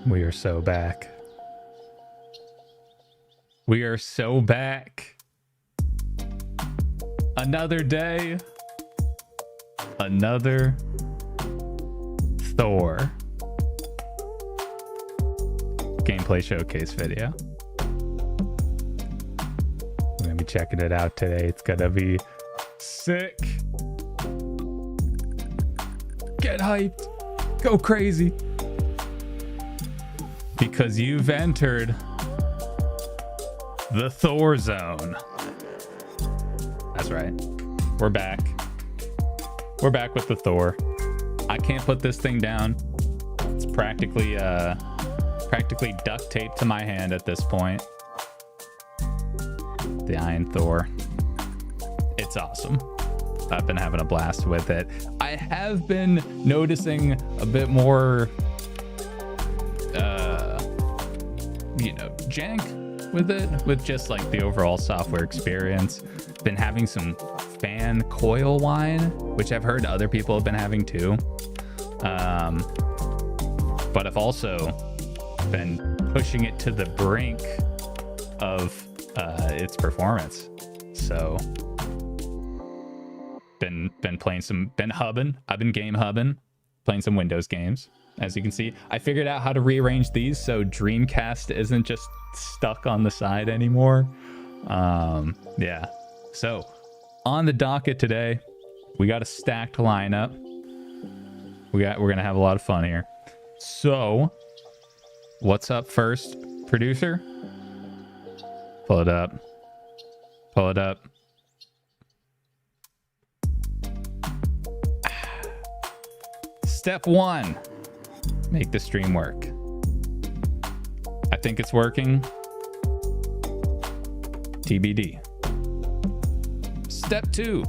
We are so back. We are so back. Another day. Another Thor gameplay showcase video. We're gonna be checking it out today. It's gonna be sick. Get hyped. Go crazy. Because you've entered the Thor zone. That's right. We're back. We're back with the Thor. I can't put this thing down. It's practically duct taped to my hand at this point. The AYN Thor. It's awesome. I've been having a blast with it. I have been noticing a bit more jank with it, with just like the overall software experience. Been having some fan coil whine, which I've heard other people have been having too. But I've also been pushing it to the brink of its performance. So been playing some, hubbing. I've been game hubbing, playing some Windows games. As you can see, I figured out how to rearrange these so Dreamcast isn't just stuck on the side anymore. Yeah. So on the docket today, we got a stacked lineup. We're gonna have a lot of fun here. So what's up first, producer? Pull it up. Pull it up. Step 1. Make the stream work. I think it's working. TBD. Step 2.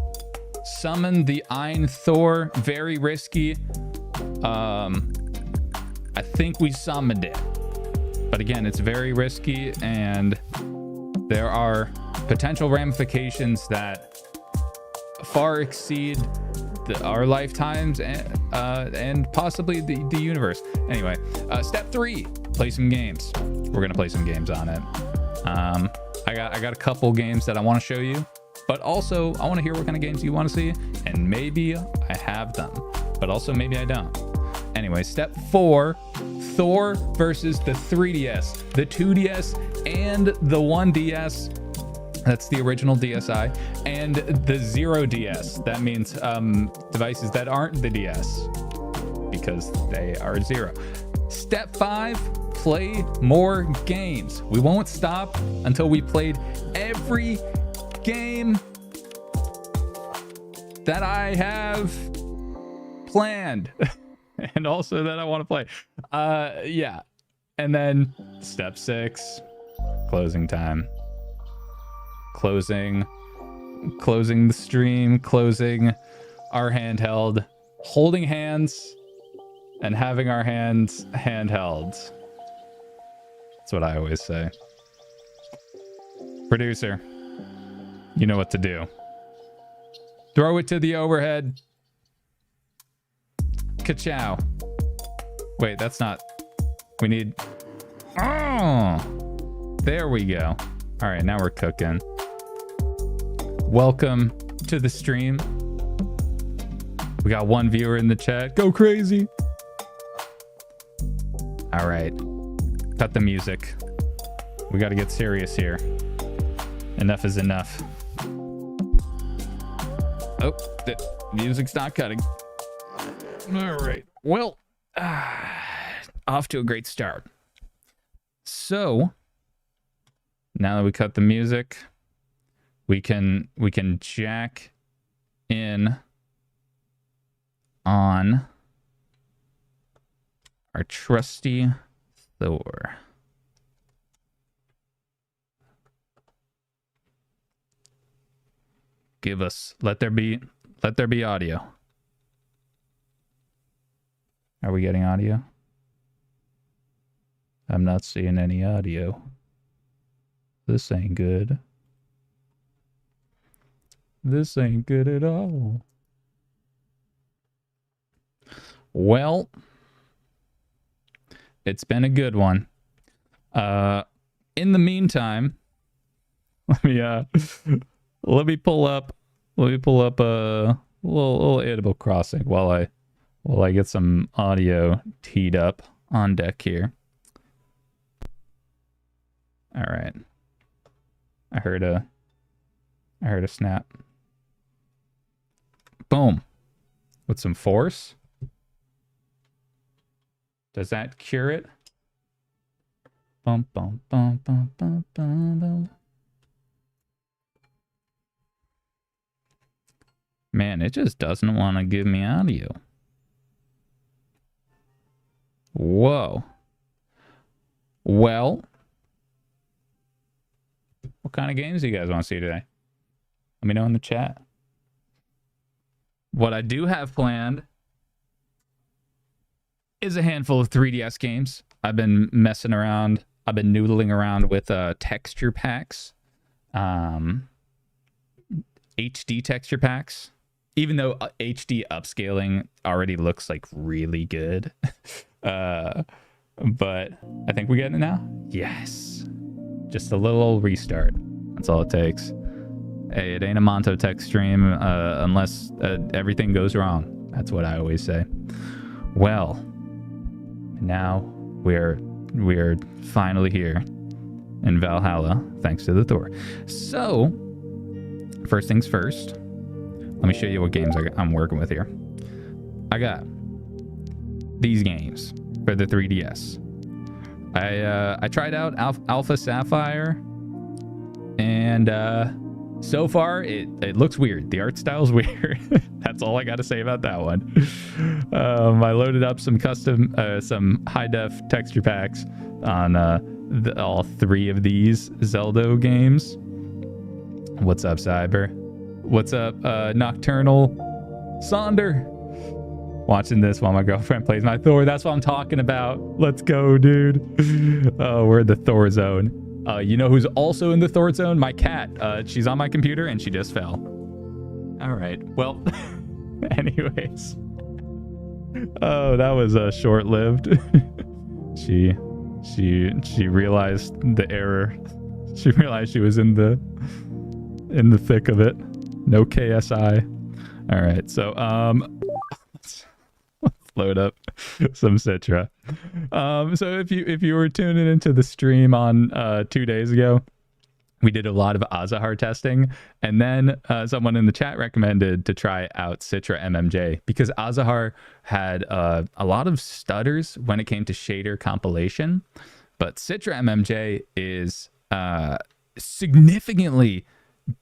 Summon the AYN Thor. Very risky. I think we summoned it. But again, it's very risky, and there are potential ramifications that far exceed our lifetimes and possibly the universe. Anyway, step 3, play some games. We're gonna play some games on it. I got a couple games that I want to show you, but also I want to hear what kind of games you want to see, and maybe I have them, but also maybe I don't. Anyway, step 4, Thor versus the 3DS, the 2DS, and the 1DS. That's the original DSi, and the 0DS. That means devices that aren't the DS, because they are 0. Step 5, play more games. We won't stop until we played every game that I have planned and also that I want to play. Yeah. And then step 6, closing time. Closing the stream, closing our handheld, holding hands and having our hands handheld. That's what I always say. Producer, you know what to do. Throw it to the overhead. Ka-chow. Wait, that's not... We need... Oh! There we go. All right, now we're cooking. Welcome to the stream. We got 1 viewer in the chat. Go crazy. All right. Cut the music. We got to get serious here. Enough is enough. Oh, the music's not cutting. All right. Well, off to a great start. So, now that we cut the music, we can jack in on our trusty Thor. Let there be audio. Are we getting audio? I'm not seeing any audio. This ain't good. This ain't good at all. Well, it's been a good one. In the meantime, let me pull up a little Animal Crossing while I get some audio teed up on deck here. All right. I heard a snap. Boom. With some force. Does that cure it? Bum, bum, bum, bum, bum, bum, bum. Man, it just doesn't want to give me audio. Whoa. Well, what kind of games do you guys want to see today? Let me know in the chat. What I do have planned is a handful of 3DS games. I've been messing around. I've been noodling around with texture packs. HD texture packs. Even though HD upscaling already looks like really good. But I think we get it now. Yes. Just a little restart. That's all it takes. Hey, it ain't a Monto Tech stream unless everything goes wrong. That's what I always say. Well, now we're finally here in Valhalla, thanks to the Thor. So, first things first. Let me show you what games I'm working with here. I got these games for the 3DS. I tried out Alpha Sapphire, and so far it looks weird. The art style's weird. That's all I got to say about that one. I loaded up some custom, some high def texture packs on all three of these Zelda games. What's up, Cyber? What's up, Nocturnal Sonder? Watching this while my girlfriend plays my Thor. That's what I'm talking about. Let's go, dude. We're in the Thor zone. You know who's also in the Thor zone? My cat. She's on my computer and she just fell. All right. Well, anyways. Oh, that was short-lived. She realized the error. She realized she was in the thick of it. No KSI. All right. So let's load up some Citra. So if you were tuning into the stream on 2 days ago, we did a lot of Azahar testing, and then someone in the chat recommended to try out Citra MMJ because Azahar had a lot of stutters when it came to shader compilation, but Citra MMJ is significantly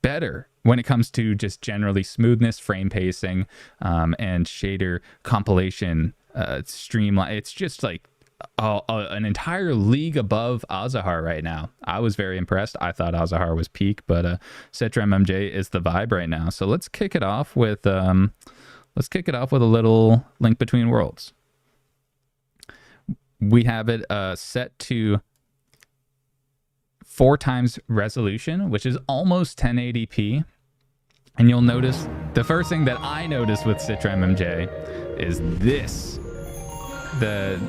better when it comes to just generally smoothness, frame pacing, and shader compilation streamline. It's just like an entire league above Azahar right now. I was very impressed. I thought Azahar was peak, but Citra MMJ is the vibe right now. So let's kick it off with a little Link Between Worlds. We have it set to 4x resolution, which is almost 1080p. And you'll notice the first thing that I noticed with Citra MMJ is this. The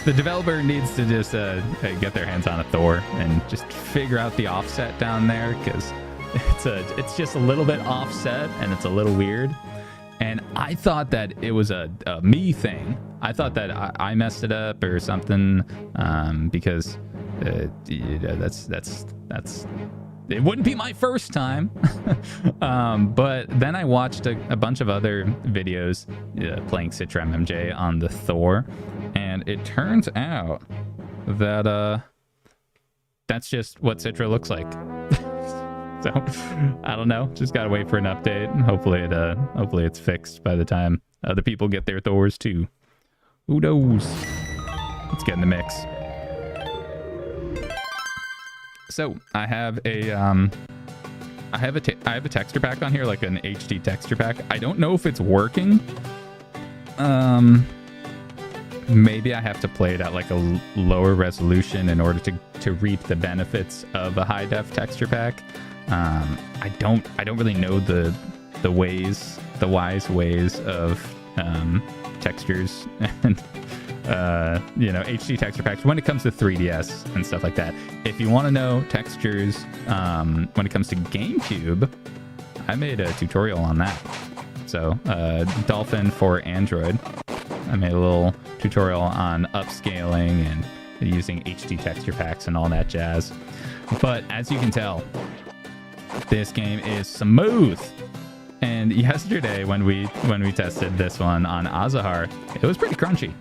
developer needs to just get their hands on a Thor and just figure out the offset down there, because it's just a little bit offset and it's a little weird. And I thought that it was a me thing. I thought that I messed it up or something, because that's it wouldn't be my first time. But then I watched a bunch of other videos playing Citra MMJ on the Thor, and it turns out that that's just what Citra looks like. So I don't know, just gotta wait for an update, and hopefully it's fixed by the time other people get their Thors too. Who knows? Let's get in the mix. So I have a texture pack on here, like an HD texture pack. I don't know if it's working. Maybe I have to play it at like a lower resolution in order to reap the benefits of a high def texture pack. I don't really know the wise ways of textures and you know, HD texture packs when it comes to 3DS and stuff like that. If you want to know textures when it comes to GameCube, I made a tutorial on that. So Dolphin for Android, I made a little tutorial on upscaling and using HD texture packs and all that jazz. But as you can tell, this game is smooth. And yesterday when we tested this one on Azahar, it was pretty crunchy.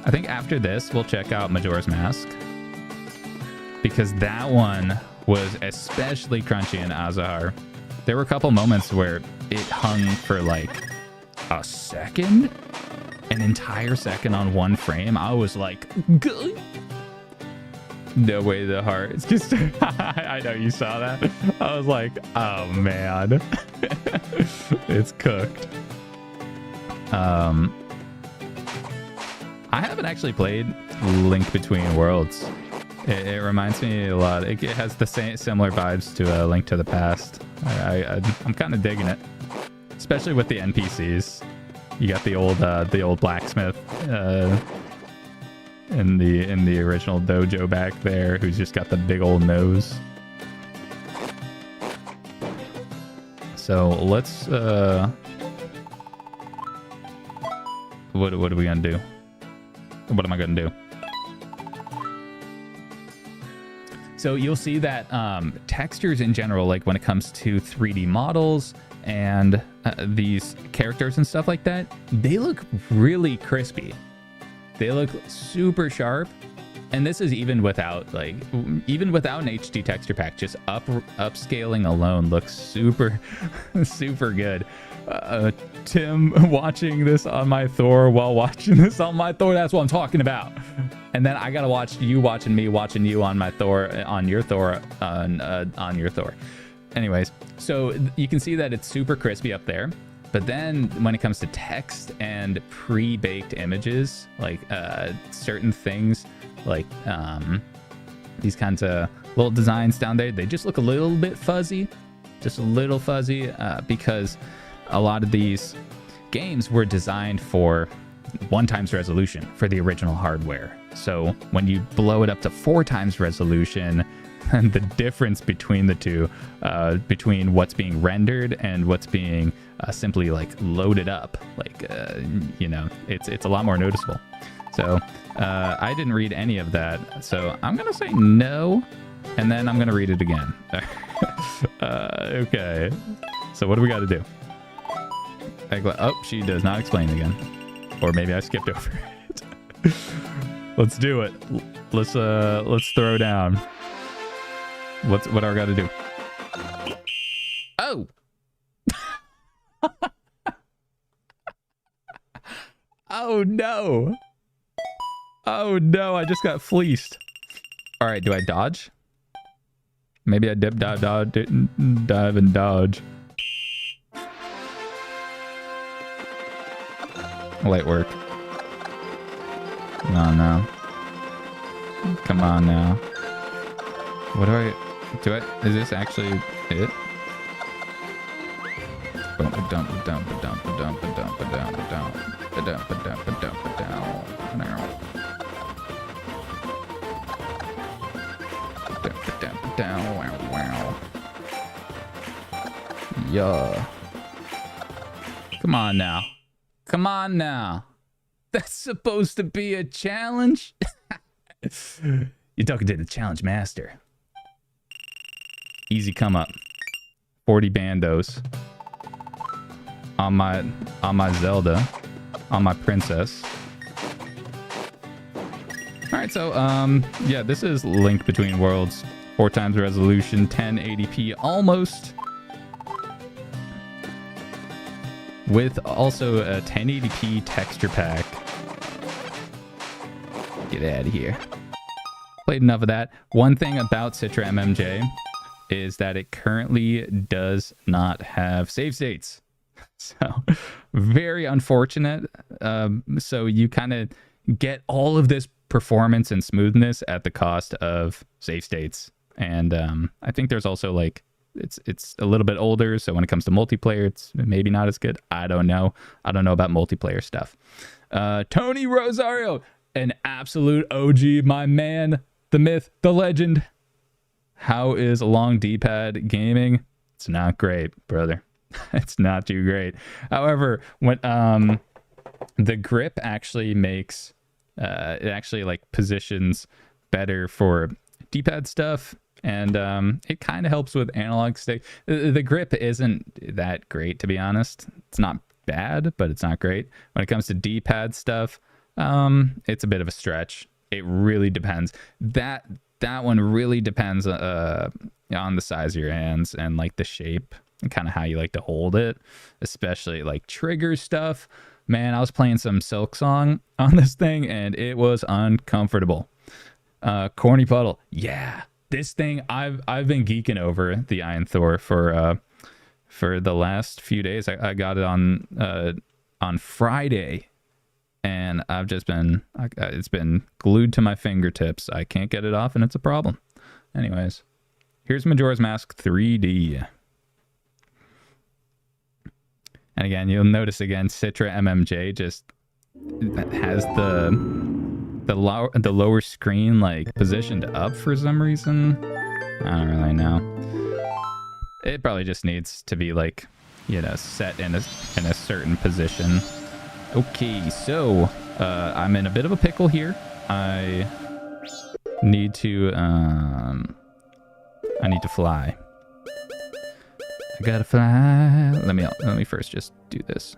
I think after this we'll check out Majora's Mask, because that one was especially crunchy in Azahar. There were a couple moments where it hung for like a second, an entire second on one frame. I was like, Gah! No way the heart. It's just, I know you saw that. I was like, oh man, it's cooked. I haven't actually played Link Between Worlds. It reminds me a lot. It has the same similar vibes to Link to the Past. I'm kind of digging it, especially with the NPCs. You got the old blacksmith in the original dojo back there, who's just got the big old nose. So let's what are we gonna do? What am I gonna do? So you'll see that textures in general, like when it comes to 3D models and these characters and stuff like that, they look really crispy. They look super sharp. And this is even without an HD texture pack. Just upscaling alone looks super, super good. Tim watching this on my Thor while watching this on my Thor, that's what I'm talking about. And then I gotta watch you watching me watching you on my Thor, on your Thor, on your Thor. Anyways, so you can see that it's super crispy up there. But then when it comes to text and pre-baked images, like certain things, like these kinds of little designs down there, they just look a little bit fuzzy, just a little fuzzy, because a lot of these games were designed for 1x resolution for the original hardware. So when you blow it up to 4x resolution, and the difference between the two, between what's being rendered and what's being simply like loaded up, like you know, it's a lot more noticeable. So I didn't read any of that, so I'm gonna say no, and then I'm gonna read it again. Okay, so what do we got to do? Oh, she does not explain again, or maybe I skipped over it. Let's do it. Let's throw down. What do I got to do? Oh. Oh no. Oh no, I just got fleeced. All right, do I dodge? Maybe I dip, dive, dive and dodge. Light work. No. Come on now. What do I... Is this actually it? Yeah. Come on now. Come on now. That's supposed to be a challenge? You're talking to the challenge master. Easy come up. 40 bandos. On my Zelda. On my princess. Alright, so yeah, this is Link Between Worlds. 4x resolution, 1080p almost. With also a 1080p texture pack. Get out of here. Played enough of that. One thing about Citra MMJ is that it currently does not have save states. So very unfortunate. So you kind of get all of this performance and smoothness at the cost of save states. And I think there's also like it's a little bit older, so when it comes to multiplayer, it's maybe not as good. I don't know about multiplayer stuff. Tony Rosario, an absolute OG, my man, the myth, the legend. How is long D-pad gaming? It's not great, brother. It's not too great. However, when the grip actually makes it actually like positions better for D-pad stuff, and it kind of helps with analog stick. The grip isn't that great, to be honest. It's not bad, but it's not great. When it comes to D-pad stuff, it's a bit of a stretch. It really depends. That one really depends on the size of your hands and like the shape and kind of how you like to hold it, especially like trigger stuff. Man, I was playing some Silk Song on this thing and it was uncomfortable. Corny Puddle, yeah, this thing I've been geeking over the AYN Thor for the last few days. I got it on Friday, and I've just been it's been glued to my fingertips. I can't get it off, and it's a problem. Anyways, here's Majora's Mask 3D. And again, you'll notice again, Citra MMJ just has the lower screen like positioned up for some reason. I don't really know. It probably just needs to be like, you know, set in a certain position. Okay, so I'm in a bit of a pickle here. I need to fly. I gotta fly. Let me first just do this.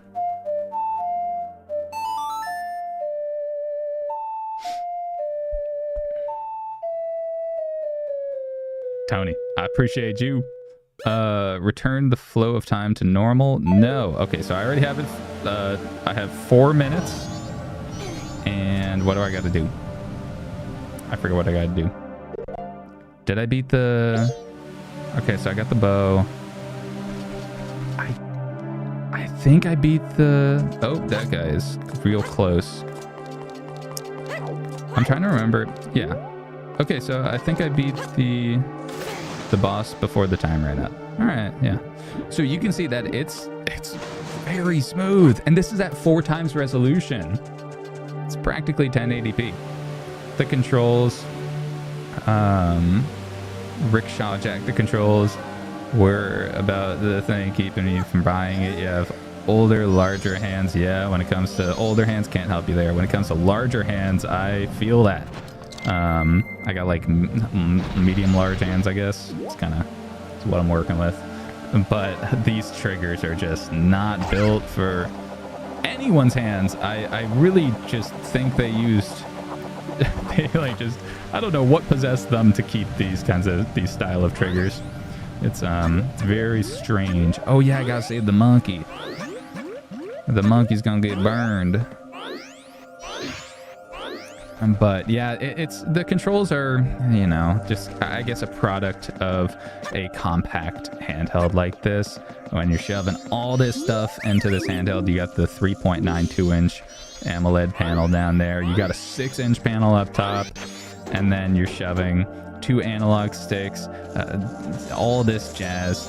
Tony, I appreciate you. Return the flow of time to normal. No. Okay, so I already have it. I have 4 minutes. And what do I got to do? I forget what I got to do. Did I beat the... Okay, so I got the bow. I think I beat the... Oh, that guy is real close. I'm trying to remember. Yeah. Okay, so I think I beat the boss before the time ran out. All right, yeah. So you can see that it's very smooth, and this is at 4 times resolution. It's practically 1080p. The controls, rickshaw jack. The controls were about the thing keeping me from buying it. You have older, larger hands. Yeah, when it comes to older hands, can't help you there. When it comes to larger hands, I feel that. I got like medium large hands, I guess. It's what I'm working with. But these triggers are just not built for anyone's hands. I really just think they like just, I don't know what possessed them to keep these style of triggers. It's very strange. Oh yeah, I gotta save the monkey. The monkey's gonna get burned. But yeah, it's the controls are, you know, just I guess a product of a compact handheld like this. When you're shoving all this stuff into this handheld, you got the 3.92-inch AMOLED panel down there. You got a 6-inch panel up top, and then you're shoving 2 analog sticks, all this jazz.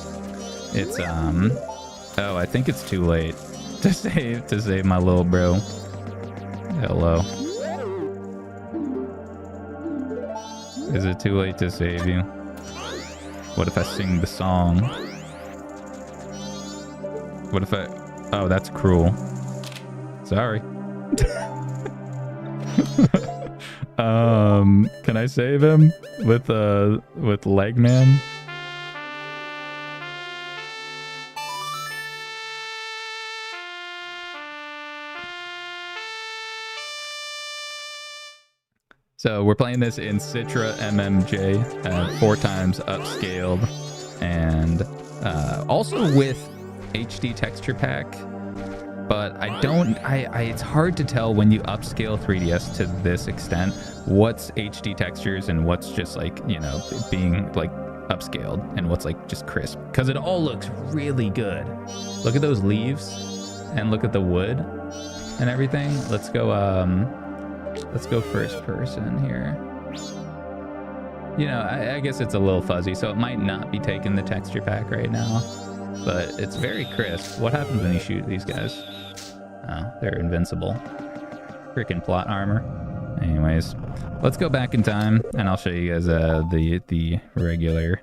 It's oh, I think it's too late to save my little bro. Hello. Is it too late to save you? What if I sing the song? What if I... Oh, that's cruel. Sorry. Can I save him with Legman? So we're playing this in Citra MMJ at 4 times upscaled, and also with HD texture pack. But it's hard to tell when you upscale 3DS to this extent what's HD textures and what's just like, you know, being like upscaled and what's like just crisp, because it all looks really good. Look at those leaves and look at the wood and everything. Let's go first person here. you know, I guess it's a little fuzzy, so it might not be taking the texture pack right now, but it's very crisp. What happens when you shoot these guys? Oh, they're invincible. Freaking plot armor. Anyways, let's go back in time, and I'll show you guys the regular.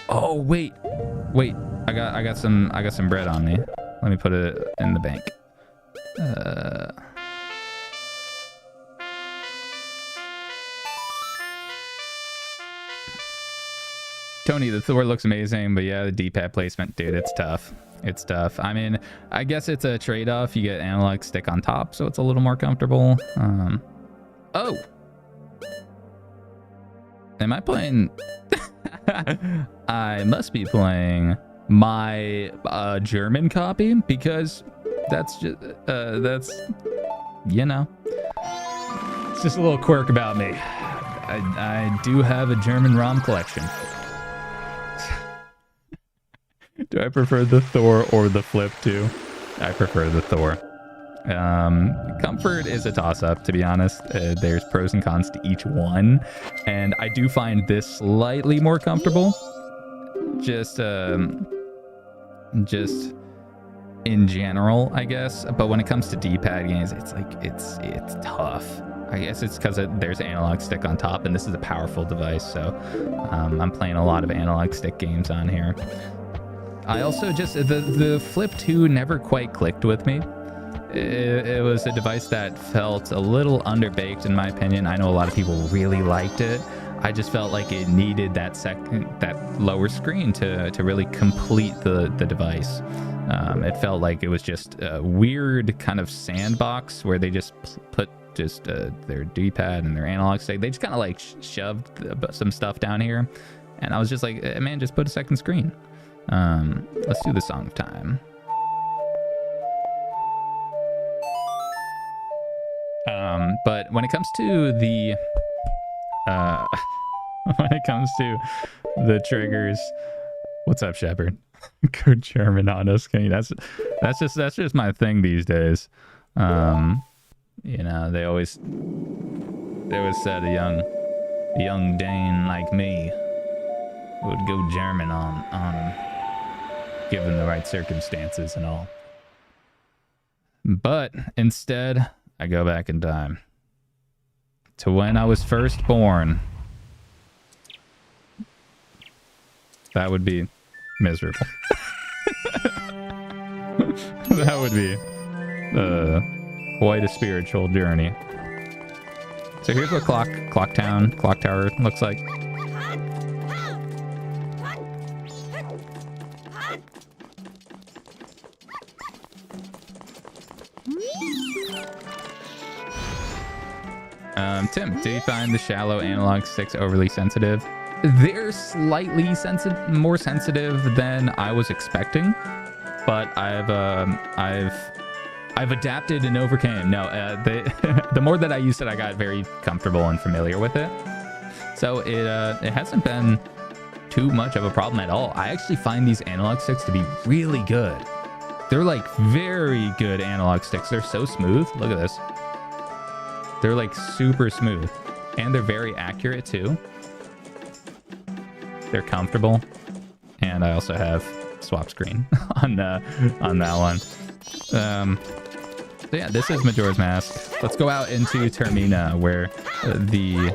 Oh wait, I got some bread on me. Let me put it in the bank. Tony, the Thor looks amazing, but yeah, the D-pad placement, dude, it's tough. It's tough. I mean, I guess it's a trade-off. You get analog stick on top, so it's a little more comfortable. Oh! Am I playing... I must be playing my German copy, because that's just... that's... You know. It's just a little quirk about me. I do have a German ROM collection. Do I prefer the Thor or the Flip 2? I prefer the Thor. Comfort is a toss-up, to be honest. There's pros and cons to each one, and I do find this slightly more comfortable. Just in general, I guess. But when it comes to D-pad games, it's like it's tough. I guess it's because there's analog stick on top, and this is a powerful device, so I'm playing a lot of analog stick games on here. I also just, the Flip 2 never quite clicked with me. It was a device that felt a little underbaked, in my opinion. I know a lot of people really liked it. I just felt like it needed that lower screen to really complete the device. It felt like it was just a weird kind of sandbox where they just put their D-pad and their analog stick. They just kind of like shoved some stuff down here, and I was just like, man, just put a second screen. Let's do the Song of Time. But when it comes to the triggers, what's up, Shepard? Good German on us, Kenny. That's just my thing these days. You know, they always said a young Dane like me would go German on given the right circumstances and all. But instead, I go back in time to when I was first born. That would be miserable. That would be quite a spiritual journey. So here's what Clock Tower looks like. Tim, do you find the shallow analog sticks overly sensitive? They're slightly more sensitive than I was expecting, but I've adapted and overcame. No, the more that I used it, I got very comfortable and familiar with it. So it hasn't been too much of a problem at all. I actually find these analog sticks to be really good. They're like very good analog sticks. They're so smooth. Look at this. They're like super smooth, and they're very accurate too. They're comfortable, and I also have swap screen on that one. So yeah, this is Majora's Mask. Let's go out into Termina, where the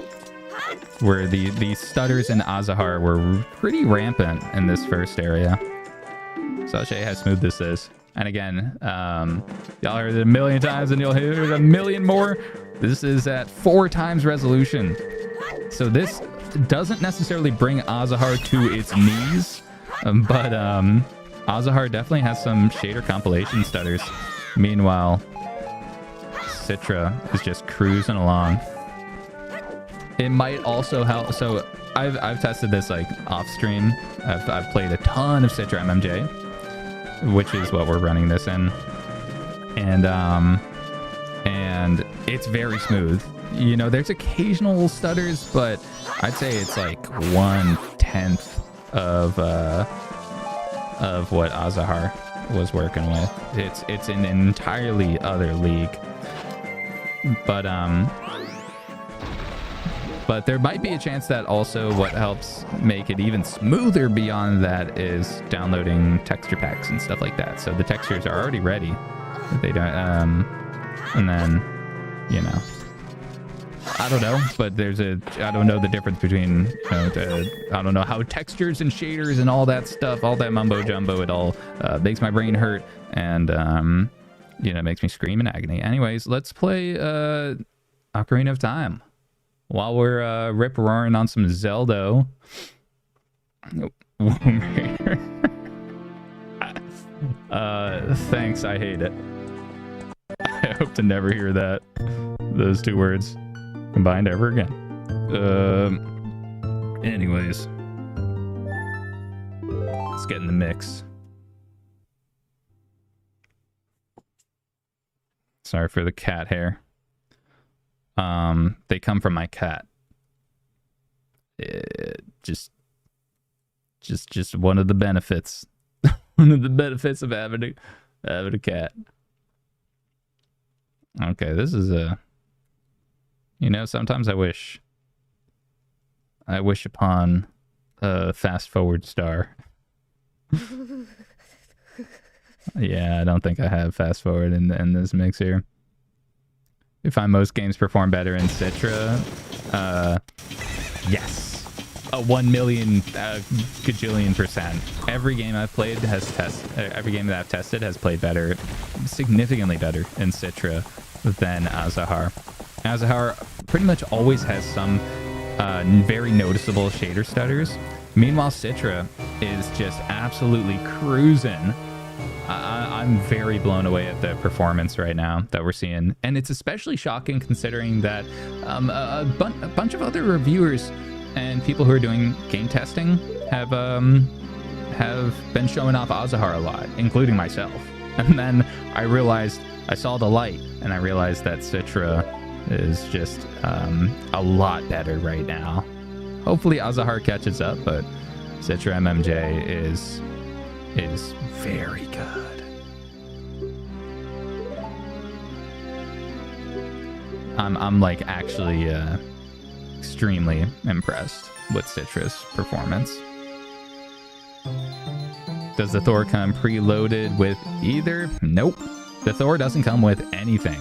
stutters in Azahar were pretty rampant in this first area. So I'll show you how smooth this is. And again, y'all heard it a million times, and you'll hear it a million more. This is at 4 times resolution. So this doesn't necessarily bring Azahar to its knees, but Azahar definitely has some shader compilation stutters. Meanwhile, Citra is just cruising along. It might also help. So I've tested this like off stream. I've played a ton of Citra MMJ, which is what we're running this in, and it's very smooth. You know, there's occasional stutters, but I'd say it's like 1/10 of what Azahar was working with. It's an entirely other league. But But there might be a chance that also what helps make it even smoother beyond that is downloading texture packs and stuff like that. So the textures are already ready. They don't, and then, you know, I don't know, but I don't know the difference between, I don't know how textures and shaders and all that stuff, all that mumbo jumbo, it all makes my brain hurt and, you know, makes me scream in agony. Anyways, let's play Ocarina of Time while we're rip-roaring on some Zelda. Thanks, I hate it. I hope to never hear those two words combined ever again. Anyways, let's get in the mix. Sorry for the cat hair. They come from my cat. Just one of the benefits. One of the benefits of having a cat. Okay, this is a... You know, sometimes I wish upon a fast forward star. Yeah, I don't think I have fast forward in this mix here. You find most games perform better in Citra. Yes. A 1 million gajillion percent. Every game I've played every game that I've tested has played better, significantly better in Citra than Azahar. Azahar pretty much always has some very noticeable shader stutters. Meanwhile, Citra is just absolutely cruising. I'm very blown away at the performance right now that we're seeing. And it's especially shocking considering that a bunch of other reviewers and people who are doing game testing have been showing off Azahar a lot, including myself. And then I saw the light, and I realized that Citra is just a lot better right now. Hopefully Azahar catches up, but Citra MMJ is very good. I'm like actually extremely impressed with Citra's performance. Does the Thor come preloaded with either? Nope. The Thor doesn't come with anything.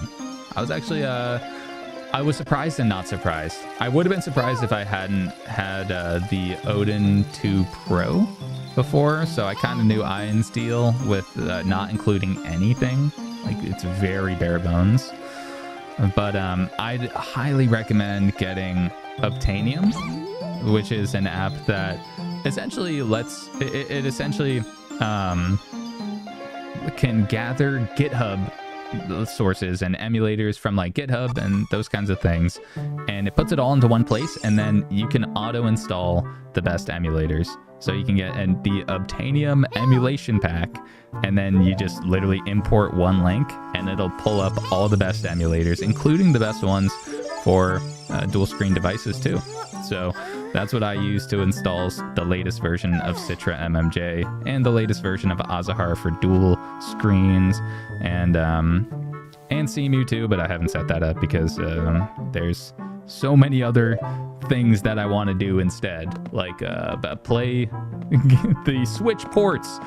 I was actually I was surprised and not surprised. I would have been surprised if I hadn't had the Odin 2 Pro before, so I kind of knew AYN's deal with not including anything. Like, it's very bare bones. But I'd highly recommend getting Obtainium, which is an app that essentially it essentially can gather GitHub sources and emulators from like GitHub and those kinds of things, and it puts it all into one place, and then you can auto install the best emulators. So you can get the Obtainium emulation pack, and then you just literally import one link and it'll pull up all the best emulators, including the best ones for dual screen devices too. So that's what I use to install the latest version of Citra MMJ and the latest version of Azahar for dual screens, and CMU too, but I haven't set that up because there's so many other things that I want to do instead, like play the Switch ports,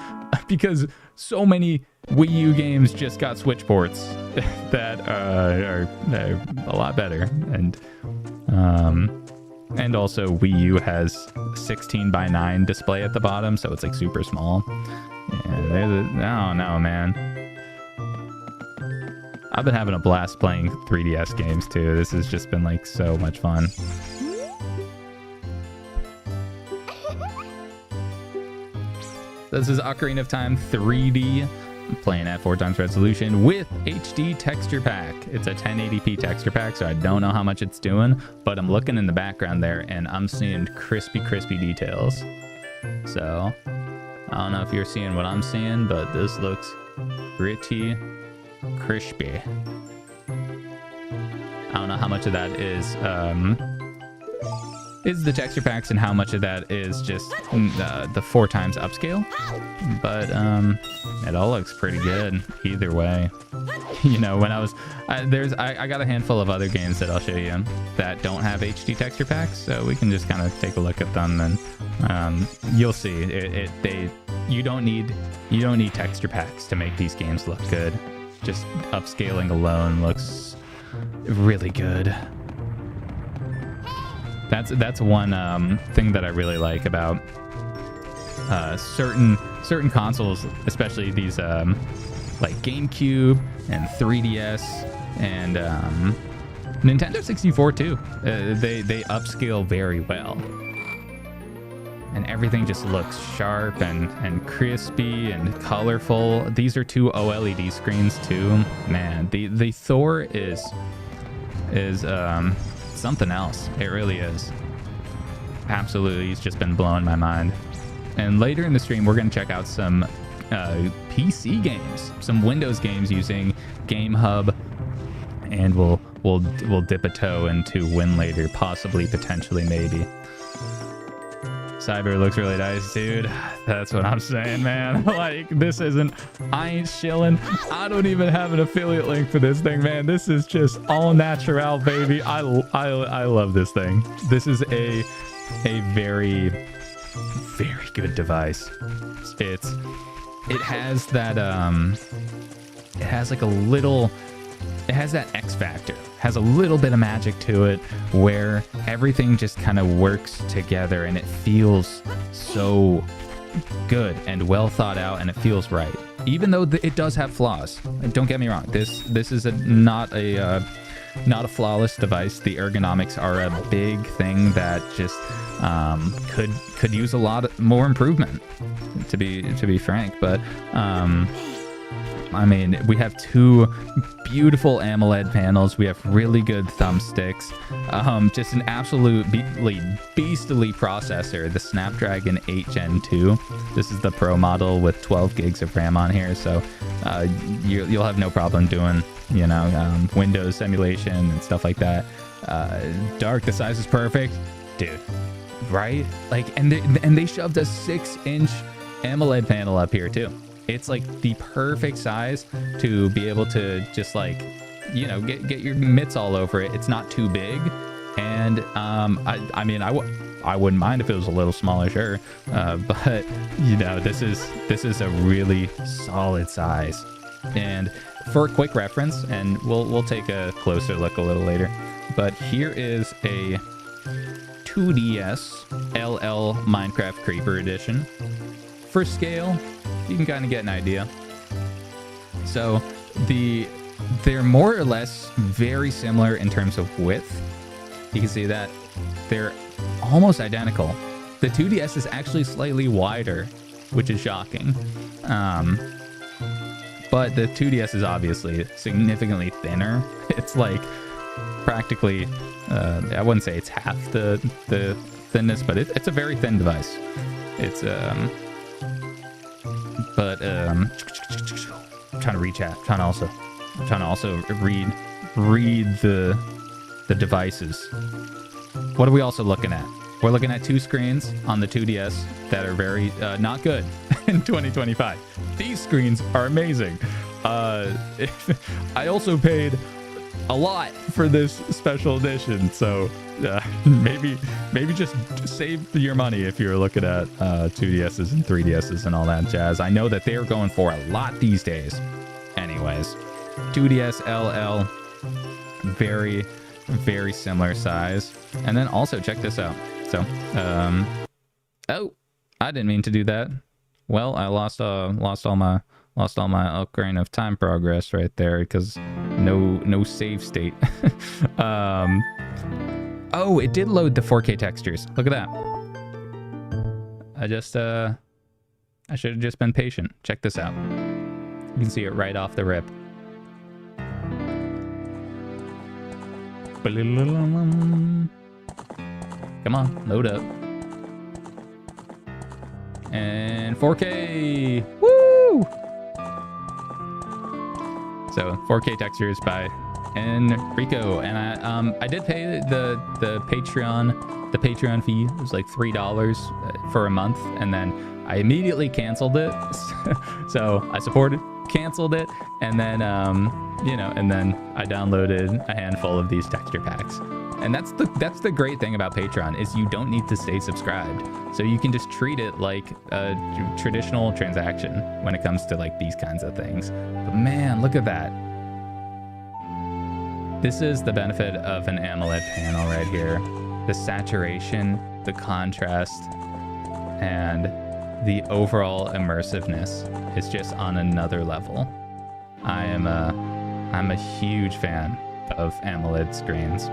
because so many Wii U games just got Switch ports that are a lot better, and also Wii U has 16:9 display at the bottom, so it's like super small. Yeah, I don't know, man. I've been having a blast playing 3DS games too. This has just been like so much fun. This is Ocarina of Time 3D. I'm playing at 4x resolution with HD texture pack. It's a 1080p texture pack, so I don't know how much it's doing, but I'm looking in the background there and I'm seeing crispy details. So I don't know if you're seeing what I'm seeing, but this looks pretty crispy. I don't know how much of that is is the texture packs and how much of that is just the 4 times upscale. But it all looks pretty good either way. You know, when I was I got a handful of other games that I'll show you that don't have HD texture packs, so we can just kind of take a look at them, and you'll see you don't need texture packs to make these games look good. Just upscaling alone looks really good. That's one thing that I really like about certain consoles, especially these like GameCube and 3DS and Nintendo 64 too. They upscale very well, and everything just looks sharp and crispy and colorful. These are 2 OLED screens too. Man, the Thor is something else. It really is. Absolutely, it's just been blowing my mind. And later in the stream, we're going to check out some PC games, some Windows games using Gamehub, and we'll dip a toe into Winlator, possibly, potentially, maybe. Cyber looks really nice, dude. That's what I'm saying, man. Like, this isn't... I ain't shilling. I don't even have an affiliate link for this thing, man. This is just all natural, baby. I love this thing. This is a very, very good device. It has that, it has like a little... It has that X factor, has a little bit of magic to it where everything just kind of works together and it feels so good and well thought out, and it feels right. Even though it does have flaws. Don't get me wrong. This is not a flawless device. The ergonomics are a big thing that just could use a lot more improvement, to be frank. But I mean, we have 2 beautiful AMOLED panels. We have really good thumbsticks. Just an absolutely beastly processor, the Snapdragon 8 Gen 2. This is the Pro model with 12 gigs of RAM on here, so you'll have no problem doing, you know, Windows emulation and stuff like that. Dark, the size is perfect, dude. Right? Like, and they shoved a 6-inch AMOLED panel up here too. It's like the perfect size to be able to just, like, you know, get your mitts all over it. It's not too big, and I mean, I wouldn't mind if it was a little smaller, sure, but you know, this is a really solid size. And for a quick reference, and we'll take a closer look a little later, but here is a 2DS LL Minecraft Creeper Edition. For scale, you can kind of get an idea. So they're more or less very similar in terms of width. You can see that they're almost identical. The 2DS is actually slightly wider, which is shocking. But the 2DS is obviously significantly thinner. It's like practically, I wouldn't say it's half the thinness, but it's a very thin device. It's but I'm trying to read chat. I'm trying to also read the devices. What are we also looking at? We're looking at 2 screens on the 2DS that are very not good in 2025. These screens are amazing. I also paid a lot for this special edition, so maybe just save your money if you're looking at 2DSs and 3DSs and all that jazz. I know that they're going for a lot these days. Anyways, 2DS LL, very, very similar size. And then also check this out. So, oh, I didn't mean to do that. Well, I lost all my Ocarina of Time progress right there because no save state. Oh, it did load the 4K textures. Look at that. I should have just been patient. Check this out. You can see it right off the rip. Come on, load up. And 4K. Woo! So 4K textures by Enrico, and I did pay the Patreon the Patreon fee was like $3 for a month, and then I immediately canceled it. So I supported, canceled it, and then and then I downloaded a handful of these texture packs. And that's the great thing about Patreon, is you don't need to stay subscribed. So you can just treat it like a traditional transaction when it comes to like these kinds of things. But man, look at that. This is the benefit of an AMOLED panel right here. The saturation, the contrast, and the overall immersiveness is just on another level. I'm a huge fan of AMOLED screens.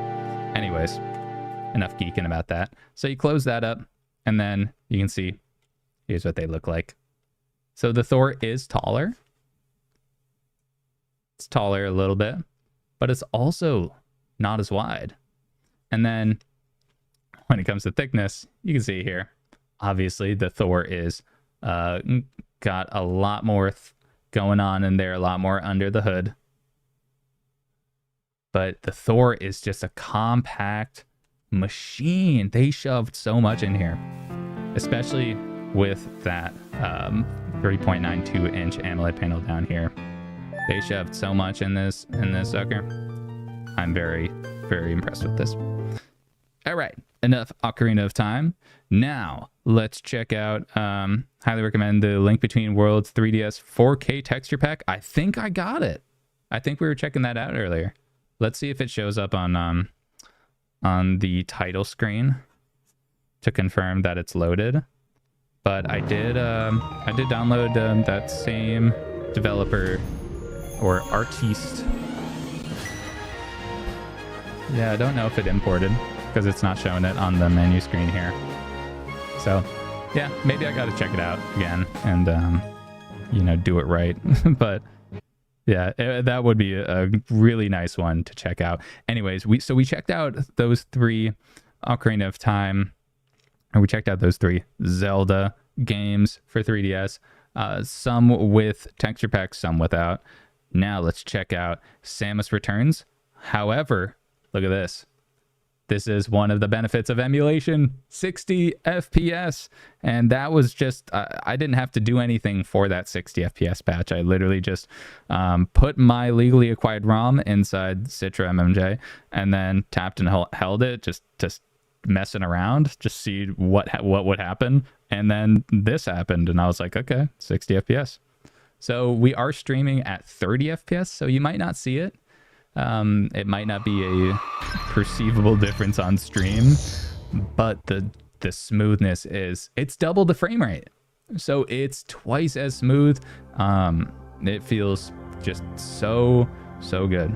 Anyways, enough geeking about that. So you close that up, and then you can see, here's what they look like. So the Thor is taller. It's taller a little bit, but it's also not as wide. And then when it comes to thickness, you can see here, obviously the Thor is got a lot more going on in there, a lot more under the hood. But the Thor is just a compact machine. They shoved so much in here, especially with that 3.92 inch AMOLED panel down here. They shoved so much in this sucker. I'm very, very impressed with this. All right, enough Ocarina of Time. Now let's check out, highly recommend the Link Between Worlds 3DS 4K texture pack. I think I got it. I think we were checking that out earlier. Let's see if it shows up on the title screen to confirm that it's loaded. But I did download that same developer or artiste. Yeah, I don't know if it imported because it's not showing it on the menu screen here. So yeah, maybe I got to check it out again and do it right. But yeah, that would be a really nice one to check out. Anyways, we checked out those 3 Ocarina of Time, and we checked out those 3 Zelda games for 3DS. Some with texture packs, some without. Now let's check out Samus Returns. However, look at this. This is one of the benefits of emulation, 60 FPS. And that was just, I didn't have to do anything for that 60 FPS patch. I literally just put my legally acquired ROM inside Citra MMJ and then tapped and held it, just messing around, just see what would happen. And then this happened and I was like, okay, 60 FPS. So we are streaming at 30 FPS, so you might not see it. It might not be a perceivable difference on stream, but the smoothness it's double the frame rate, so it's twice as smooth. It feels just so good.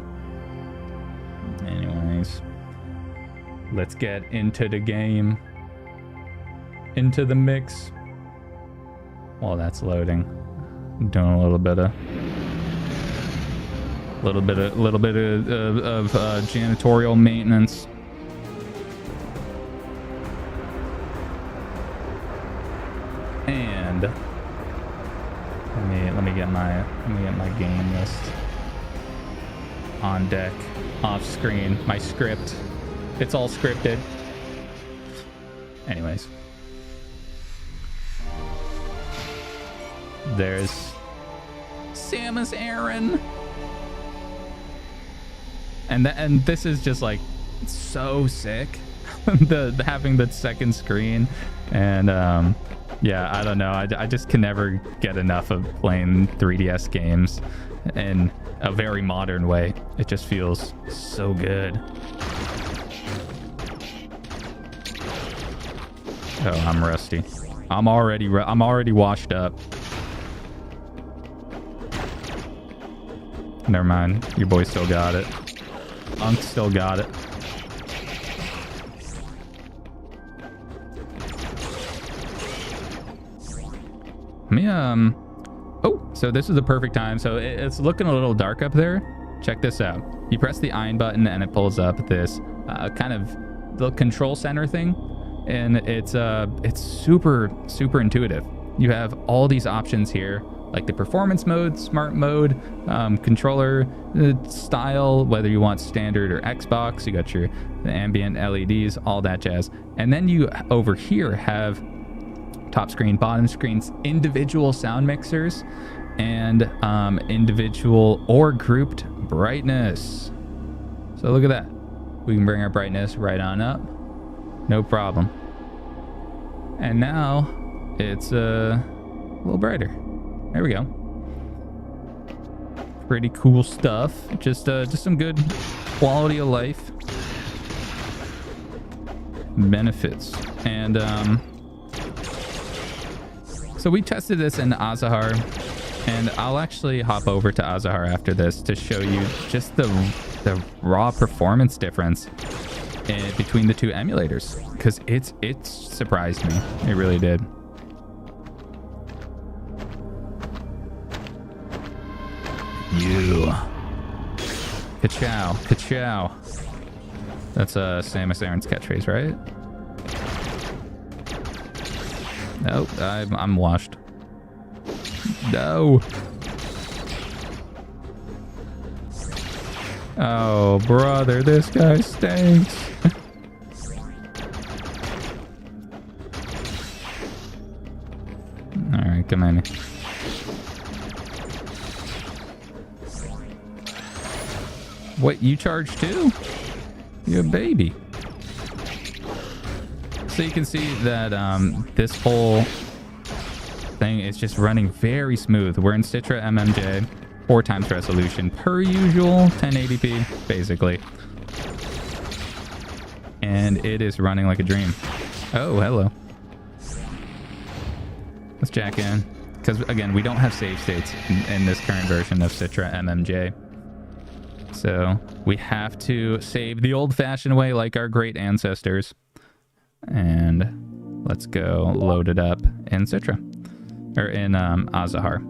Anyways, let's get into the game, into the mix. While that's loading, I'm doing a little bit of janitorial maintenance. And let me get my game list on deck, off screen, my script. It's all scripted. Anyways, there's Samus Aran. And this is just like so sick. the having the second screen, and yeah, I don't know. I just can never get enough of playing 3DS games in a very modern way. It just feels so good. Oh, I'm rusty. I'm already washed up. Never mind. Your boy still got it. Unc still got it. Oh, so this is the perfect time. So it's looking a little dark up there. Check this out. You press the AYN button and it pulls up this kind of the control center thing, and it's super intuitive. You have all these options here like the performance mode, smart mode, controller style, whether you want standard or Xbox. You got your ambient LEDs, all that jazz. And then you over here have top screen, bottom screens, individual sound mixers, and individual or grouped brightness. So look at that. We can bring our brightness right on up. No problem. And now it's a little brighter. There we go. Pretty cool stuff. Just some good quality of life benefits. And so we tested this in Azahar, and I'll actually hop over to Azahar after this to show you just the raw performance difference between the two emulators, because it surprised me. It really did. You. Ka-chow. Ka-chow. That's Samus Aran's catchphrase, right? Nope, I'm washed. No. Oh, brother, this guy stinks. All right, come in. What, you charge too? You're a baby. So you can see that this whole thing is just running very smooth. We're in Citra MMJ, 4x resolution per usual, 1080p basically, and it is running like a dream. Oh, hello. Let's jack in, because again, we don't have save states in this current version of Citra MMJ. So we have to save the old-fashioned way like our great ancestors. And let's go load it up in Citra, or in Azahar.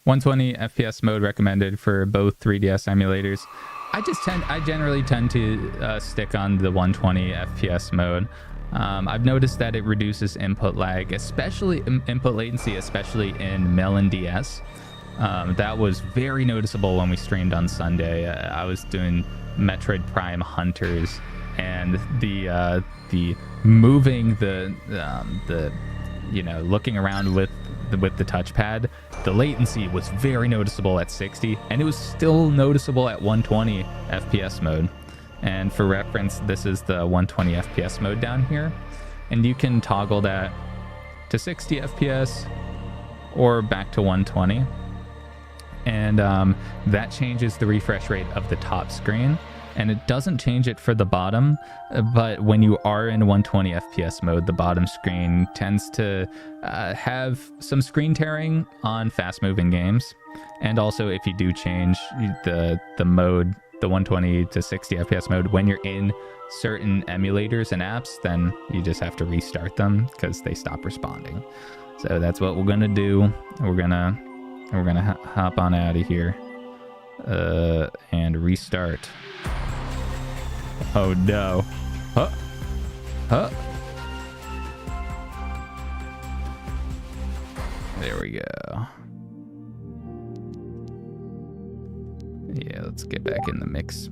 120 FPS mode recommended for both 3DS emulators. I generally tend to stick on the 120 FPS mode. I've noticed that it reduces input lag, especially input latency, especially in Melon DS. That was very noticeable when we streamed on Sunday. I was doing Metroid Prime Hunters, and the moving the looking around with the touchpad, the latency was very noticeable at 60, and it was still noticeable at 120 FPS mode. And for reference, this is the 120 FPS mode down here, and you can toggle that to 60 FPS or back to 120, and that changes the refresh rate of the top screen, and it doesn't change it for the bottom. But when you are in 120 FPS mode, the bottom screen tends to have some screen tearing on fast moving games, and also if you do change the mode, the 120 to 60 FPS mode, when you're in certain emulators and apps, then you just have to restart them because they stop responding. So that's what we're gonna do. We're gonna hop on out of here and restart. Oh no. Huh. There we go. Yeah, let's get back in the mix.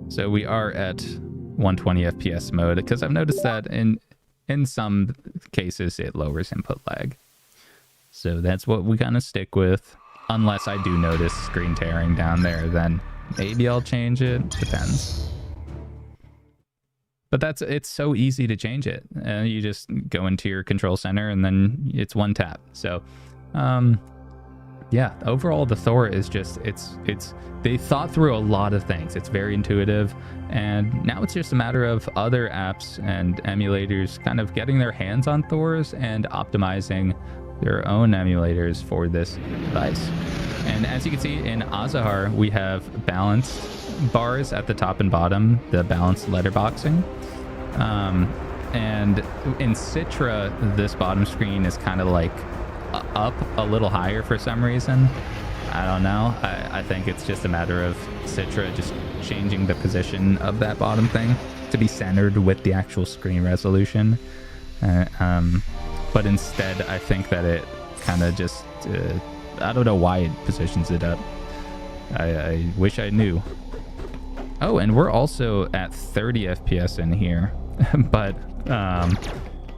So we are at 120 FPS mode, because I've noticed that in some cases it lowers input lag. So that's what we kind of stick with. Unless I do notice screen tearing down there, then maybe I'll change it. Depends. But it's so easy to change it. You just go into your control center and then it's one tap. So yeah, overall the Thor is just, they thought through a lot of things. It's very intuitive, and now it's just a matter of other apps and emulators kind of getting their hands on Thors and optimizing their own emulators for this device. And as you can see in Azahar, we have balanced bars at the top and bottom, the balanced letterboxing. And in Citra, this bottom screen is kind of like up a little higher for some reason. I don't know. I think it's just a matter of Citra just changing the position of that bottom thing to be centered with the actual screen resolution. But instead, I think that it kind of just, I don't know why it positions it up. I wish I knew. Oh, and we're also at 30 FPS in here. But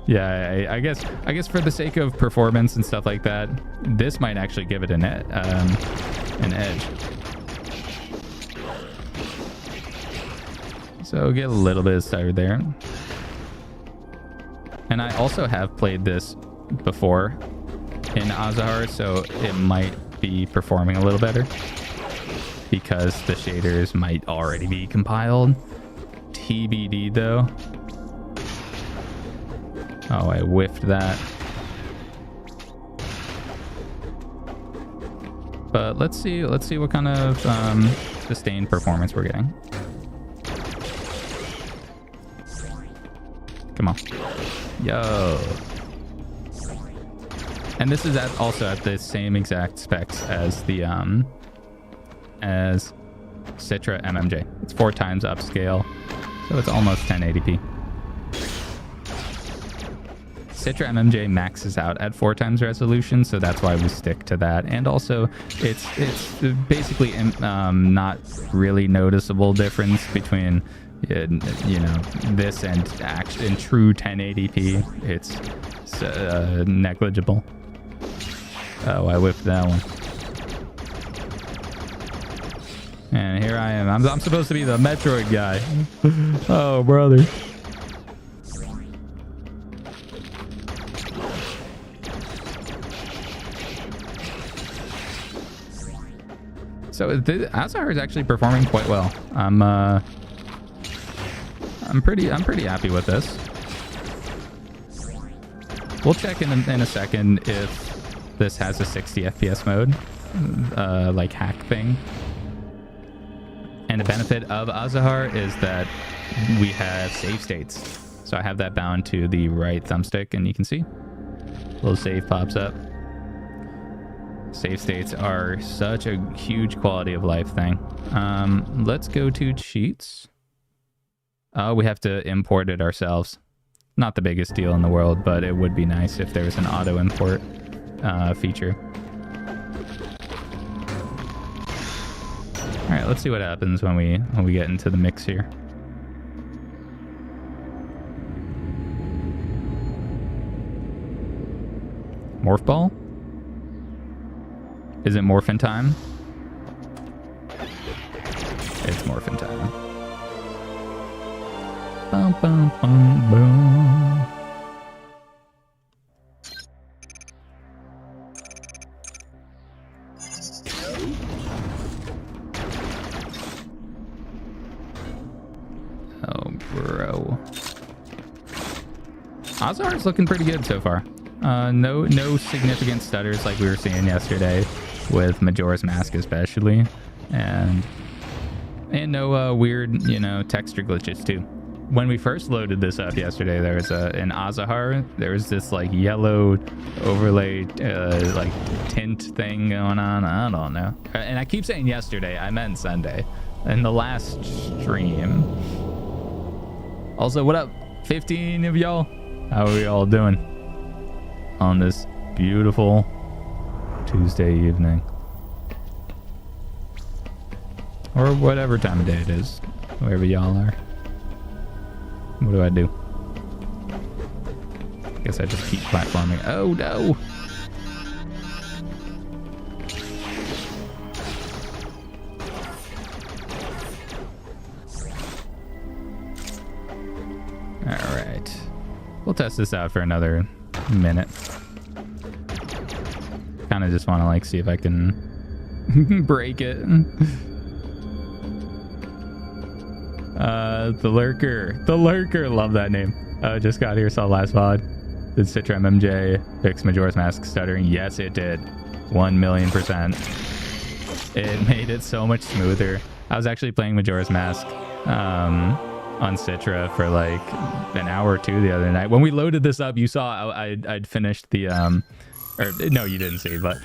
yeah, I guess for the sake of performance and stuff like that, this might actually give it an edge. So get a little bit of stutter there. And I also have played this before in Azahar, so it might be performing a little better because the shaders might already be compiled. TBD though. Oh, I whiffed that. But let's see what kind of sustained performance we're getting. Come on. Yo. And this is also at the same exact specs as the as Citra MMJ. It's 4 times upscale, so it's almost 1080p. Citra MMJ maxes out at 4 times resolution, so that's why we stick to that. And also, it's basically not really noticeable difference between this and in true 1080p. It's negligible. Oh, I whipped that one. And here I am. I'm supposed to be the Metroid guy. Oh, brother. So Azahar is actually performing quite well. I'm pretty happy with this. We'll check in a second if this has a 60 FPS mode, like hack thing. And the benefit of Azahar is that we have save states. So I have that bound to the right thumbstick, and you can see a little save pops up. Save states are such a huge quality of life thing. Let's go to cheats. Oh, we have to import it ourselves. Not the biggest deal in the world, but it would be nice if there was an auto import feature. All right, let's see what happens when we get into the mix here. Morph ball? Is it morphin' time? It's morphin' time. Bum, bum, bum, boom. Oh, bro. Azahar's looking pretty good so far. No significant stutters like we were seeing yesterday with Majora's Mask especially, and no weird, texture glitches too. When we first loaded this up yesterday, there was in Azahar, there was this like yellow overlay like tint thing going on. I don't know. And I keep saying yesterday, I meant Sunday in the last stream. Also, what up 15 of y'all? How are we all doing on this beautiful Tuesday evening, or whatever time of day it is, wherever y'all are? What do I do? I guess I just keep platforming. Oh no! All right, we'll test this out for another minute. Kind of just want to like see if I can break it. The lurker, love that name. Just got here, saw last VOD. Did Citra MMJ fix Majora's Mask stuttering? Yes, it did. 1,000,000%. It made it so much smoother. I was actually playing Majora's Mask on Citra for like an hour or two the other night. When we loaded this up, you saw I'd finished the or no, you didn't see, but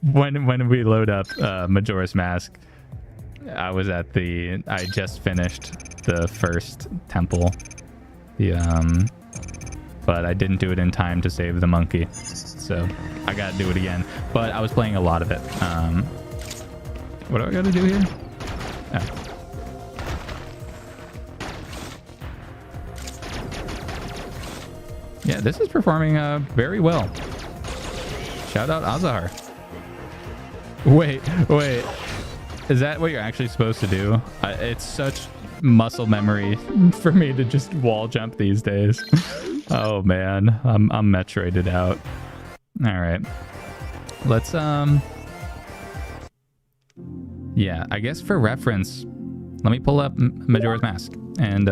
when we load up Majora's Mask, I just finished the first temple, the but I didn't do it in time to save the monkey. So I got to do it again. But I was playing a lot of it. What do I got to do here? Oh. Yeah, this is performing very well. Shout out Azahar. Wait. Is that what you're actually supposed to do? It's such muscle memory for me to just wall jump these days. Oh man, I'm Metroided out. All right, let's yeah, I guess for reference, let me pull up Majora's Mask and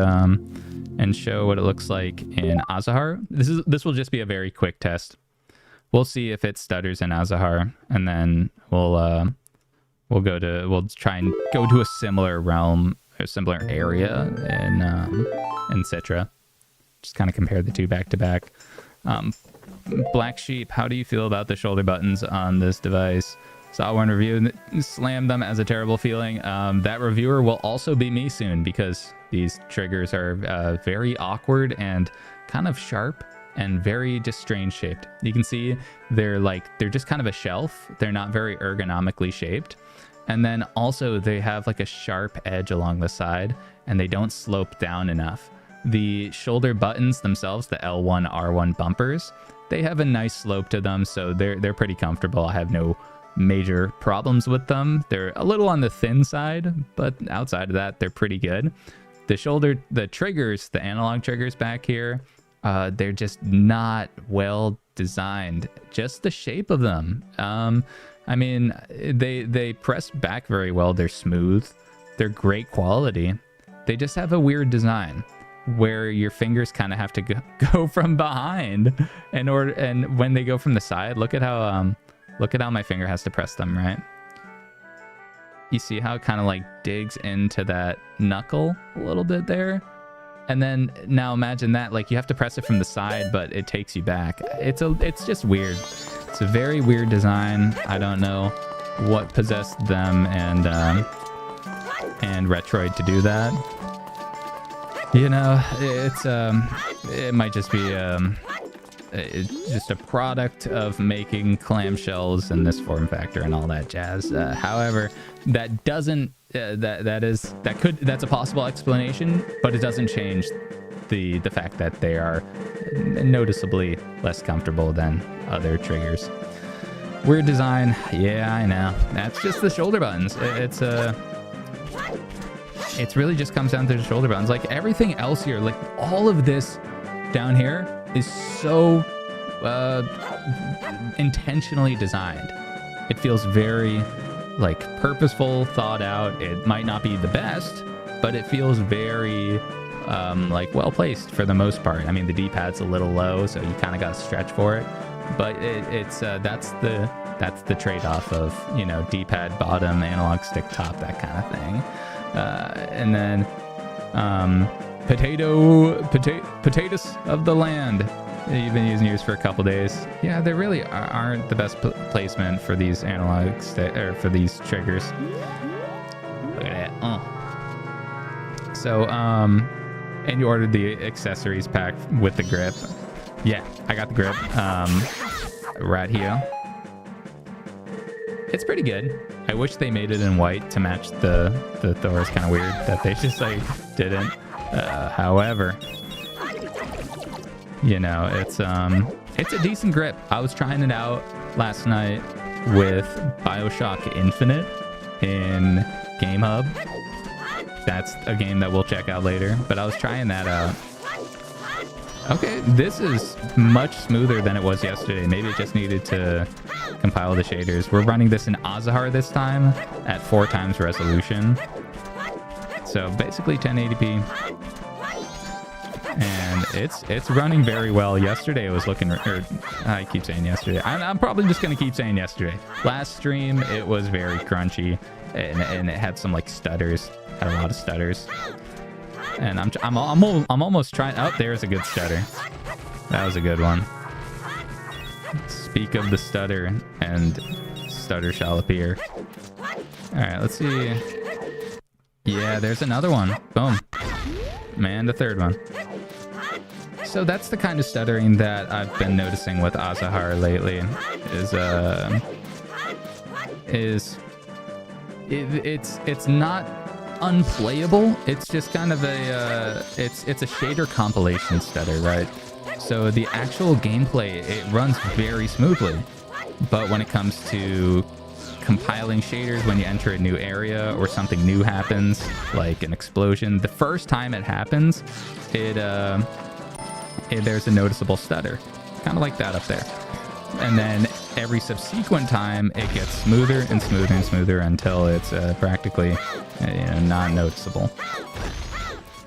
show what it looks like in Azahar. This will just be a very quick test. We'll see if it stutters in Azahar, and then we'll try and go to a similar realm or similar area in Citra. Just kind of compare the two back to back. Black Sheep, how do you feel about the shoulder buttons on this device? Saw one review and slammed them as a terrible feeling. That reviewer will also be me soon, because these triggers are very awkward and kind of sharp and very just strange shaped. You can see they're just kind of a shelf. They're not very ergonomically shaped. And then also they have like a sharp edge along the side, and they don't slope down enough. The shoulder buttons themselves, the L1, R1 bumpers, they have a nice slope to them, so they're pretty comfortable. I have no major problems with them. They're a little on the thin side, but outside of that, they're pretty good. The triggers, the analog triggers back here, they're just not well designed. Just the shape of them. I mean, they press back very well. They're smooth. They're great quality. They just have a weird design where your fingers kind of have to go from behind and when they go from the side, look at how my finger has to press them, right? You see how it kind of like digs into that knuckle a little bit there? And then now imagine that, like, you have to press it from the side, but it takes you back. It's just weird. It's a very weird design. I don't know what possessed them and Retroid to do that. You know, it might just be it's just a product of making clamshells in this form factor and all that jazz. However, that doesn't that's a possible explanation, but it doesn't change the fact that they are noticeably less comfortable than other triggers. Weird design, yeah, I know. That's just the shoulder buttons. It's really just comes down to the shoulder buttons. Like everything else here, like all of this down here is so intentionally designed. It feels very like purposeful, thought out. It might not be the best, but it feels very like well placed for the most part. I mean, the D-pad's a little low, so you kind of got to stretch for it. But it's that's the trade-off of, you know, D-pad bottom, analog stick top, that kind of thing. And then potatoes of the land. You've been using yours for a couple days. Yeah, they really aren't the best placement for these analog or for these triggers. Look at that. So and you ordered the accessories pack with the grip. Yeah, I got the grip right here. It's pretty good. I wish they made it in white to match the Thor. Is kind of weird that they just like didn't. However, you know, it's a decent grip. I was trying it out last night with BioShock Infinite in Gamehub. That's a game that we'll check out later, but I was trying that out. Okay, this is much smoother than it was yesterday. Maybe it just needed to compile the shaders. We're running this in Azahar this time at 4 times resolution. So basically 1080p. And it's running very well. Yesterday it was looking, or I keep saying yesterday. I'm probably just going to keep saying yesterday. Last stream, it was very crunchy and it had some like stutters. Had a lot of stutters. And I'm almost trying. Oh, there's a good stutter. That was a good one. Speak of the stutter, and stutter shall appear. All right, let's see. Yeah, there's another one. Boom. Man, the third one. So that's the kind of stuttering that I've been noticing with Azahar lately. It's not unplayable. It's just kind of a it's a shader compilation stutter, right? So the actual gameplay, it runs very smoothly, but when it comes to compiling shaders when you enter a new area or something new happens, like an explosion, the first time it happens, there's a noticeable stutter, kind of like that up there. And then every subsequent time, it gets smoother and smoother and smoother until it's practically not noticeable.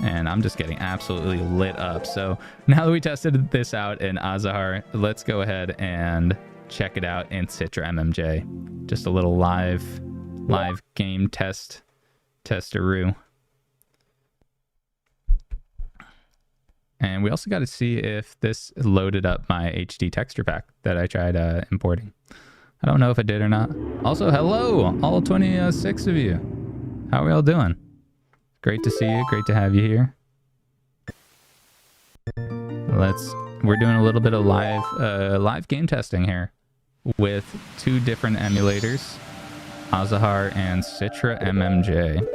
And I'm just getting absolutely lit up. So now that we tested this out in Azahar, let's go ahead and check it out in Citra MMJ. Just a little live game testeroo. And we also got to see if this loaded up my HD texture pack that I tried importing. I don't know if it did or not. Also, hello, all 26 of you. How are we all doing? Great to see you. Great to have you here. We're doing a little bit of live game testing here with two different emulators, Azahar and Citra MMJ.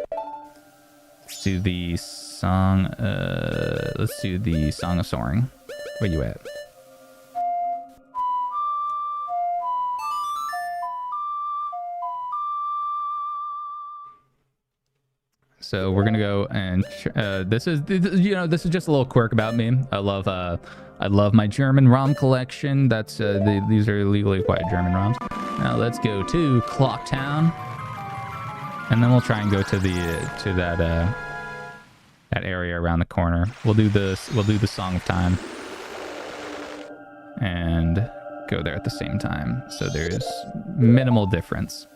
Let's do the song. Let's do the Song of Soaring. Where you at? So we're gonna go and this is just a little quirk about me. I love my German ROM collection. That's these are legally acquired German ROMs. Now let's go to Clocktown, and then we'll try and go to that area around the corner. We'll do the Song of Time and go there at the same time. So there's minimal difference.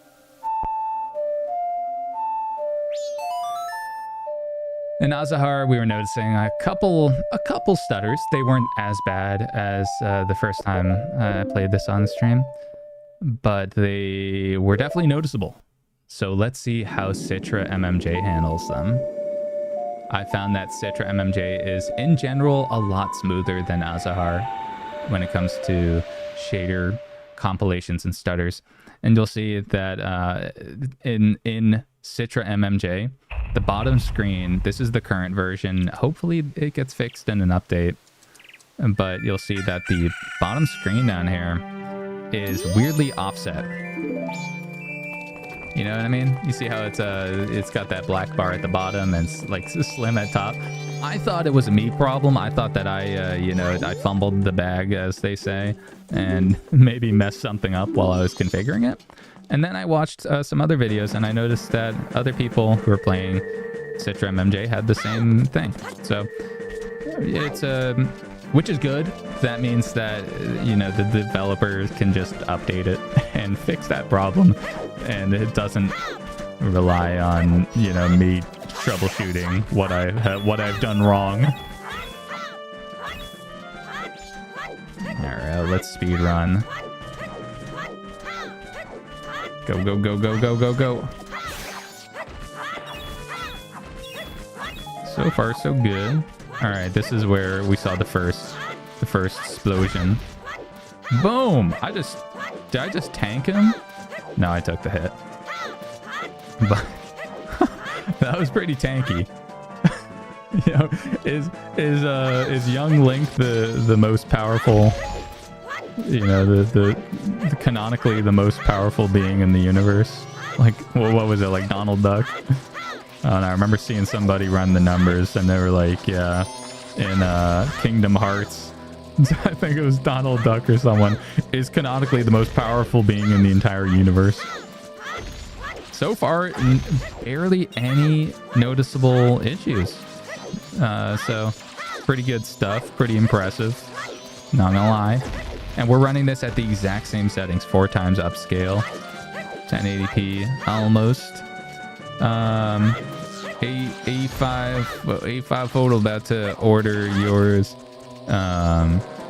In Azahar, we were noticing a couple stutters. They weren't as bad as the first time I played this on the stream, but they were definitely noticeable. So let's see how Citra MMJ handles them. I found that Citra MMJ is, in general, a lot smoother than Azahar when it comes to shader compilations and stutters. And you'll see that in Citra MMJ, the bottom screen, this is the current version. Hopefully it gets fixed in an update. But you'll see that the bottom screen down here is weirdly offset. You know what I mean? You see how it's got that black bar at the bottom and it's like slim at top. I thought it was a me problem. I thought that I fumbled the bag, as they say, and maybe messed something up while I was configuring it. And then I watched some other videos, and I noticed that other people who were playing Citra MMJ had the same thing. So it's which is good. That means that the developers can just update it and fix that problem, and it doesn't rely on me troubleshooting what I've done wrong. All right, let's speed run. Go, go, go, go, go, go, go. So far, so good. All right, this is where we saw the first explosion. Boom! Did I just tank him? No, I took the hit. But that was pretty tanky. Is young Link the most powerful? The canonically the most powerful being in the universe. Like, what was it, like Donald Duck? I don't know. I remember seeing somebody run the numbers, and they were like, yeah, in Kingdom Hearts, I think it was Donald Duck or someone, is canonically the most powerful being in the entire universe. So far, barely any noticeable issues. So pretty good stuff. Pretty impressive. Not gonna lie. And we're running this at the exact same settings, 4 times upscale, 1080p almost. A5 photo about to order yours.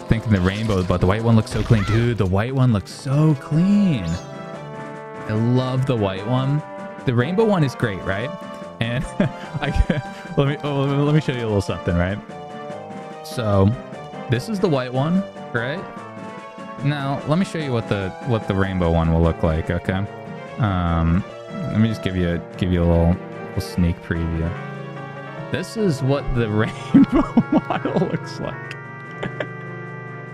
Thinking the rainbow, but the white one looks so clean, dude. The white one looks so clean. I love the white one. The rainbow one is great, right? And let me show you a little something, right? So This is the white one, right? Now, let me show you what the rainbow one will look like, okay? Let me just give you a little sneak preview. This is what the rainbow model looks like.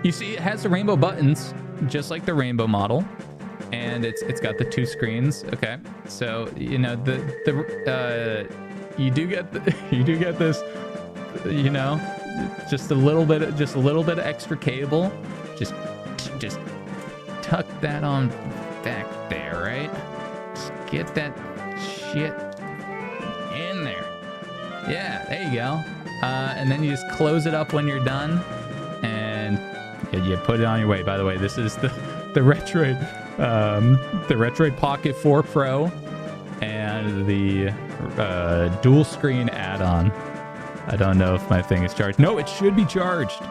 You see, it has the rainbow buttons, just like the rainbow model, and it's got the 2 screens. Okay, so you know you do get this, you know, just a little bit of extra cable. Just tuck that on back there, right? Just get that shit in there. Yeah, there you go. And then you just close it up when you're done, and you put it on your way. By the way, this is the Retroid Pocket 4 Pro and the dual screen add-on. I don't know if my thing is charged. No, it should be charged.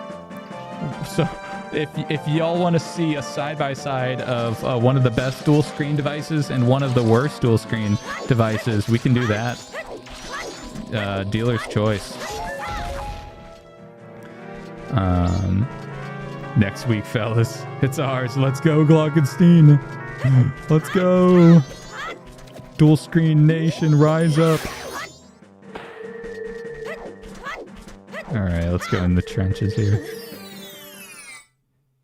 So if y'all want to see a side-by-side of one of the best dual screen devices and one of the worst dual screen devices, we can do that. Dealer's choice. Next week, fellas, it's ours. Let's go, Glockenstein. Let's go. Dual screen nation, rise up. All right, let's go in the trenches here.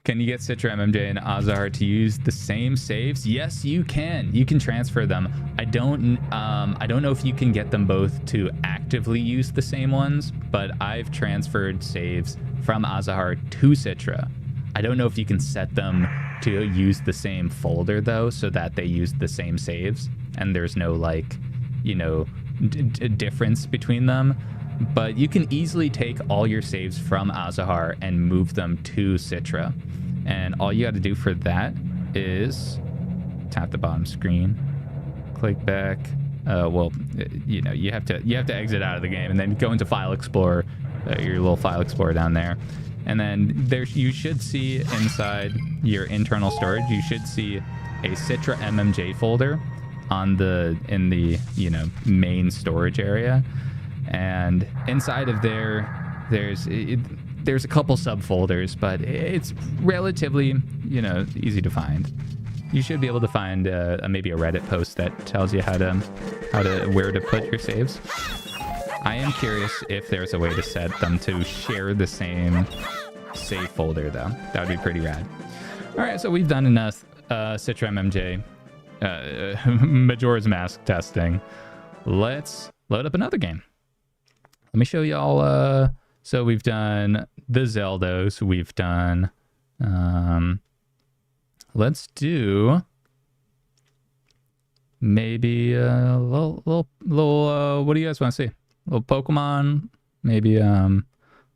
Can you get Citra, MMJ, and Azahar to use the same saves? Yes, you can. You can transfer them. I don't know if you can get them both to actively use the same ones, but I've transferred saves from Azahar to Citra. I don't know if you can set them to use the same folder though, so that they use the same saves and there's no, like, you know, difference between them. But you can easily take all your saves from Azahar and move them to Citra. And all you got to do for that is tap the bottom screen, click back. Well, you know, you have to exit out of the game and then go into File Explorer, your little File Explorer down there. And then you should see inside your internal storage, you should see a Citra MMJ folder in the you know, main storage area. And inside of there, there's a couple subfolders, but it's relatively, you know, easy to find. You should be able to find maybe a Reddit post that tells you where to put your saves. I am curious if there's a way to set them to share the same save folder, though. That would be pretty rad. All right, so we've done enough Citra MMJ Majora's Mask testing. Let's load up another game. Let me show y'all. So we've done the Zeldos. We've done. Let's do maybe a little. What do you guys want to see? A little Pokemon. Maybe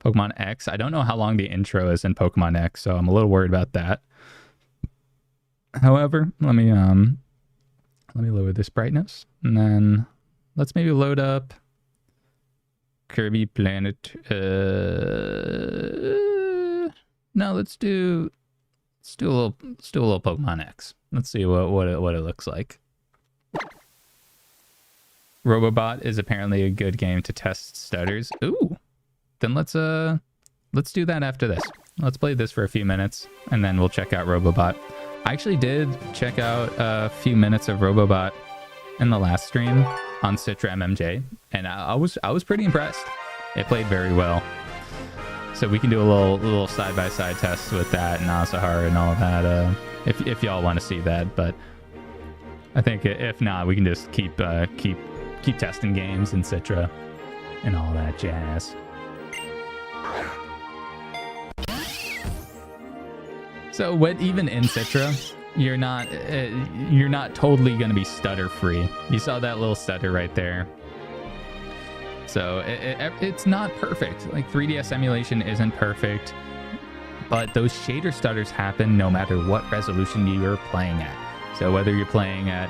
Pokemon X. I don't know how long the intro is in Pokemon X, so I'm a little worried about that. However, let me lower this brightness, and then let's maybe load up Kirby Planet. No, let's do a little Pokemon X. Let's see what it looks like. Robobot is apparently a good game to test stutters. Ooh, then let's do that after this. Let's play this for a few minutes, and then we'll check out Robobot. I actually did check out a few minutes of Robobot in the last stream on Citra MMJ, and I was pretty impressed. It played very well. So we can do a little side-by-side test with that and Azahar and all of that, if y'all want to see that. But I think if not, we can just keep testing games in Citra and all that jazz. So even in Citra, you're not totally going to be stutter free. You saw that little stutter right there. So it's not perfect. Like 3DS emulation isn't perfect, but those shader stutters happen no matter what resolution you're playing at. So whether you're playing at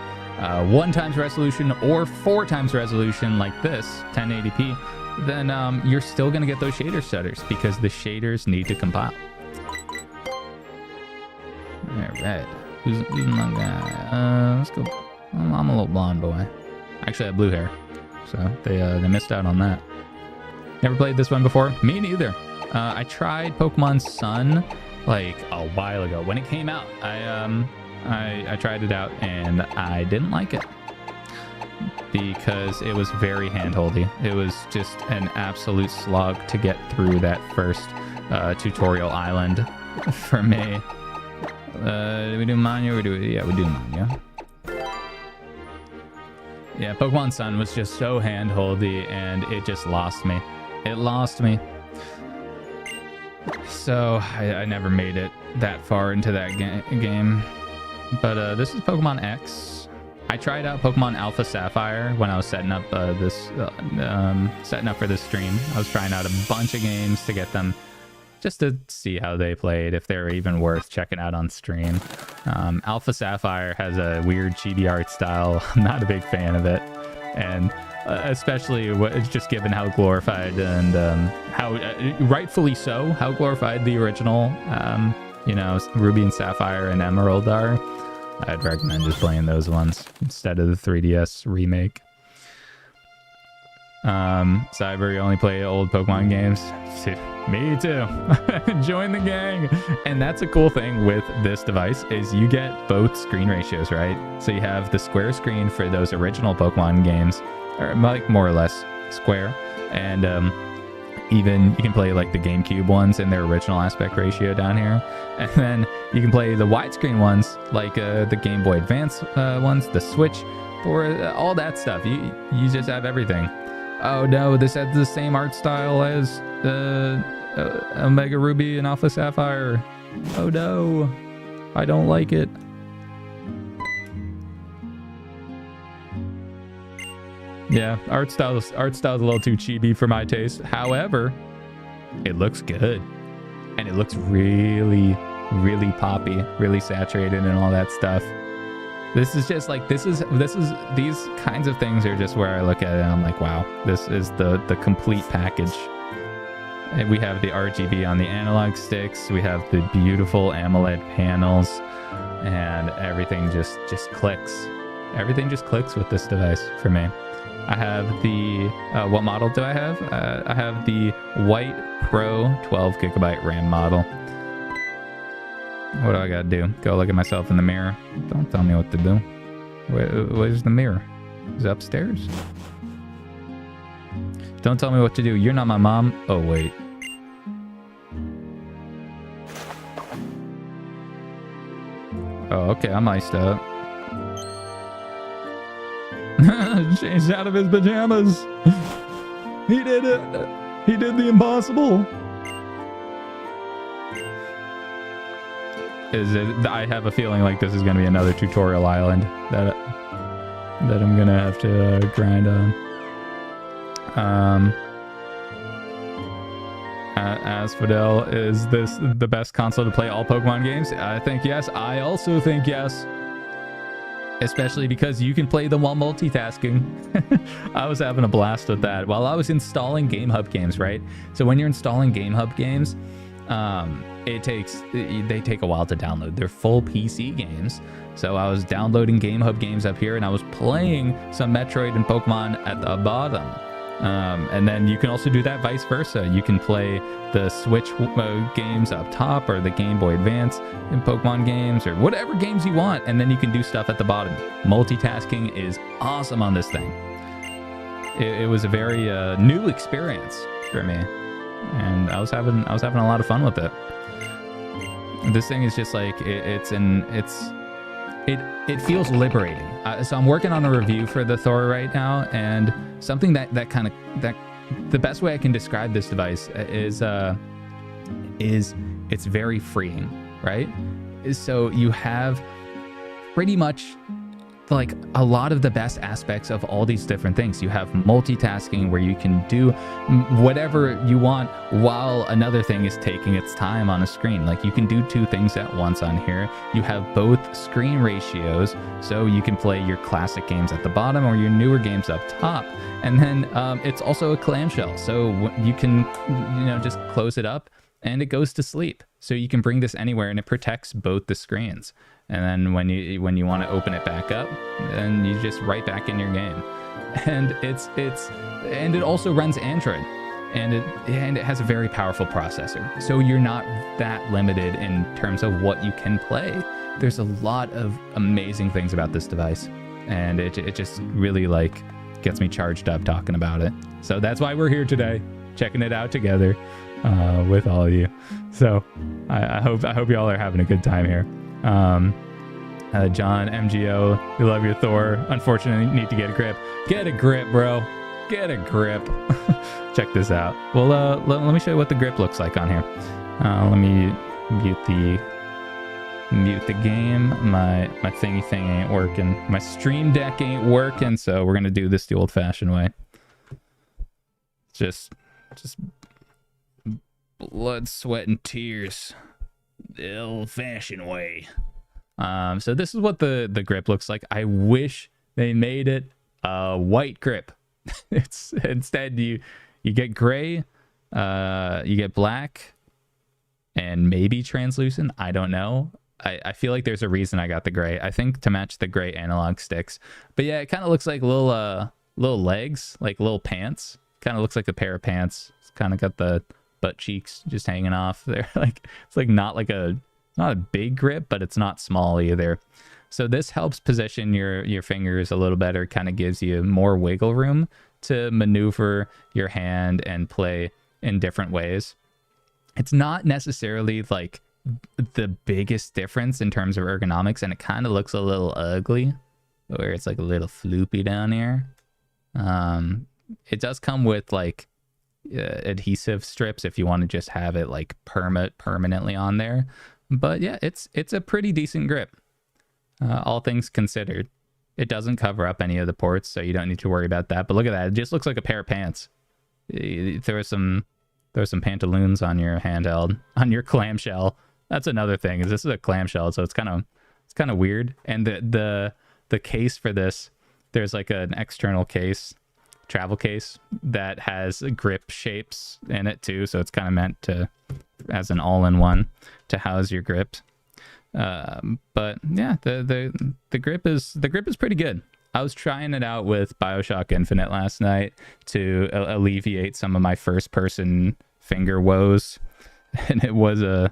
1x resolution or 4x resolution like this, 1080p, then you're still going to get those shader stutters because the shaders need to compile. All right, who's my guy? Let's go. I'm a little blonde boy. Actually, I have blue hair, so they missed out on that. Never played this one before. Me neither. I tried Pokemon Sun like a while ago when it came out. I tried it out and I didn't like it because it was very handholdy. It was just an absolute slog to get through that first tutorial island for me. Do we do Manya? Yeah, we do Manya. Yeah, Pokemon Sun was just so handholdy and it just lost me. It lost me. So I never made it that far into that game. But this is Pokemon X. I tried out Pokemon Alpha Sapphire when I was setting up setting up for this stream. I was trying out a bunch of games to get them just to see how they played, if they're even worth checking out on stream. Alpha Sapphire has a weird chibi art style. I'm not a big fan of it. And especially just given how glorified and how rightfully so, how glorified the original, Ruby and Sapphire and Emerald are. I'd recommend just playing those ones instead of the 3DS remake. Cyber, you only play old Pokemon games? Me too. Join the gang. And that's a cool thing with this device is you get both screen ratios, right? So you have the square screen for those original Pokemon games, or like more or less square, and even you can play like the GameCube ones in their original aspect ratio down here, and then you can play the widescreen ones like the Game Boy Advance ones, the Switch, for all that stuff. You just have everything. Oh no, this has the same art style as Omega Ruby and Alpha Sapphire. Oh no, I don't like it. Yeah, art style's a little too chibi for my taste. However, it looks good, and it looks really, really poppy, really saturated, and all that stuff. This is just like these kinds of things are just where I look at it and I'm like, wow, this is the complete package. And we have the RGB on the analog sticks. We have the beautiful AMOLED panels, and everything just clicks. Everything just clicks with this device for me. I have the what model do I have? I have the White Pro 12 gigabyte RAM model. What do I gotta do? Go look at myself in the mirror? Don't tell me what to do. Where's the mirror? Is it upstairs? Don't tell me what to do. You're not my mom. Oh, wait. Oh, okay. I'm iced up. Changed out of his pajamas. He did it. He did the impossible. I have a feeling like this is going to be another tutorial island that I'm going to have to grind on. Asphodel, is this the best console to play all Pokemon games? I think yes. I also think yes. Especially because you can play them while multitasking. I was having a blast with that while I was installing Gamehub games, right? So when you're installing Gamehub games, they take a while to download. They're full PC games. So I was downloading Gamehub games up here and I was playing some Metroid and Pokemon at the bottom. And then you can also do that vice versa. You can play the Switch games up top, or the Game Boy Advance and Pokemon games, or whatever games you want, and then you can do stuff at the bottom. Multitasking is awesome on this thing. It was a very new experience for me, and I was having a lot of fun with it. This thing is just like it feels liberating. So I'm working on a review for the Thor right now, and something that the best way I can describe this device is it's very freeing, right? So you have pretty much like a lot of the best aspects of all these different things. You have multitasking where you can do whatever you want while another thing is taking its time on a screen. Like you can do two things at once on here. You have both screen ratios, so you can play your classic games at the bottom or your newer games up top. And then it's also a clamshell, so you can just close it up and it goes to sleep. So you can bring this anywhere and it protects both the screens. And then when you want to open it back up, then you just right back in your game. And it also runs Android. and it has a very powerful processor. So you're not that limited in terms of what you can play. There's a lot of amazing things about this device, and it just really like gets me charged up talking about it. So that's why we're here today, checking it out together with all of you. So I hope y'all are having a good time here. John MGO, we love your Thor. Unfortunately, you need to get a grip. Get a grip, bro. Get a grip. Check this out. Well, let me show you what the grip looks like on here. Let me mute the game. My thingy thing ain't working. My stream deck ain't working, so we're gonna do this the old-fashioned way. Just blood, sweat, and tears. The old-fashioned way. So this is what the grip looks like. I wish they made it a white grip. It's instead you get gray, you get black, and maybe translucent. I don't know. I feel like there's a reason I got the gray. I think to match the gray analog sticks. But yeah, it kind of looks like little legs, like little pants. Kind of looks like a pair of pants. It's kind of got the butt cheeks just hanging off there. Like it's like not a big grip, but it's not small either. So this helps position your fingers a little better, kind of gives you more wiggle room to maneuver your hand and play in different ways. It's not necessarily like the biggest difference in terms of ergonomics, and it kind of looks a little ugly where it's like a little floopy down here. It does come with like adhesive strips if you want to just have it like permanently on there. But yeah, it's a pretty decent grip. All things considered. It doesn't cover up any of the ports, so you don't need to worry about that. But look at that. It just looks like a pair of pants. Throw some pantaloons on your handheld, on your clamshell. That's another thing, is this is a clamshell, so it's kind of weird. And the case for this, there's like an external case, travel case, that has grip shapes in it too, so it's kind of meant to as an all-in-one to house your grips. But yeah, the grip is pretty good. I was trying it out with BioShock Infinite last night to alleviate some of my first person finger woes, and it was all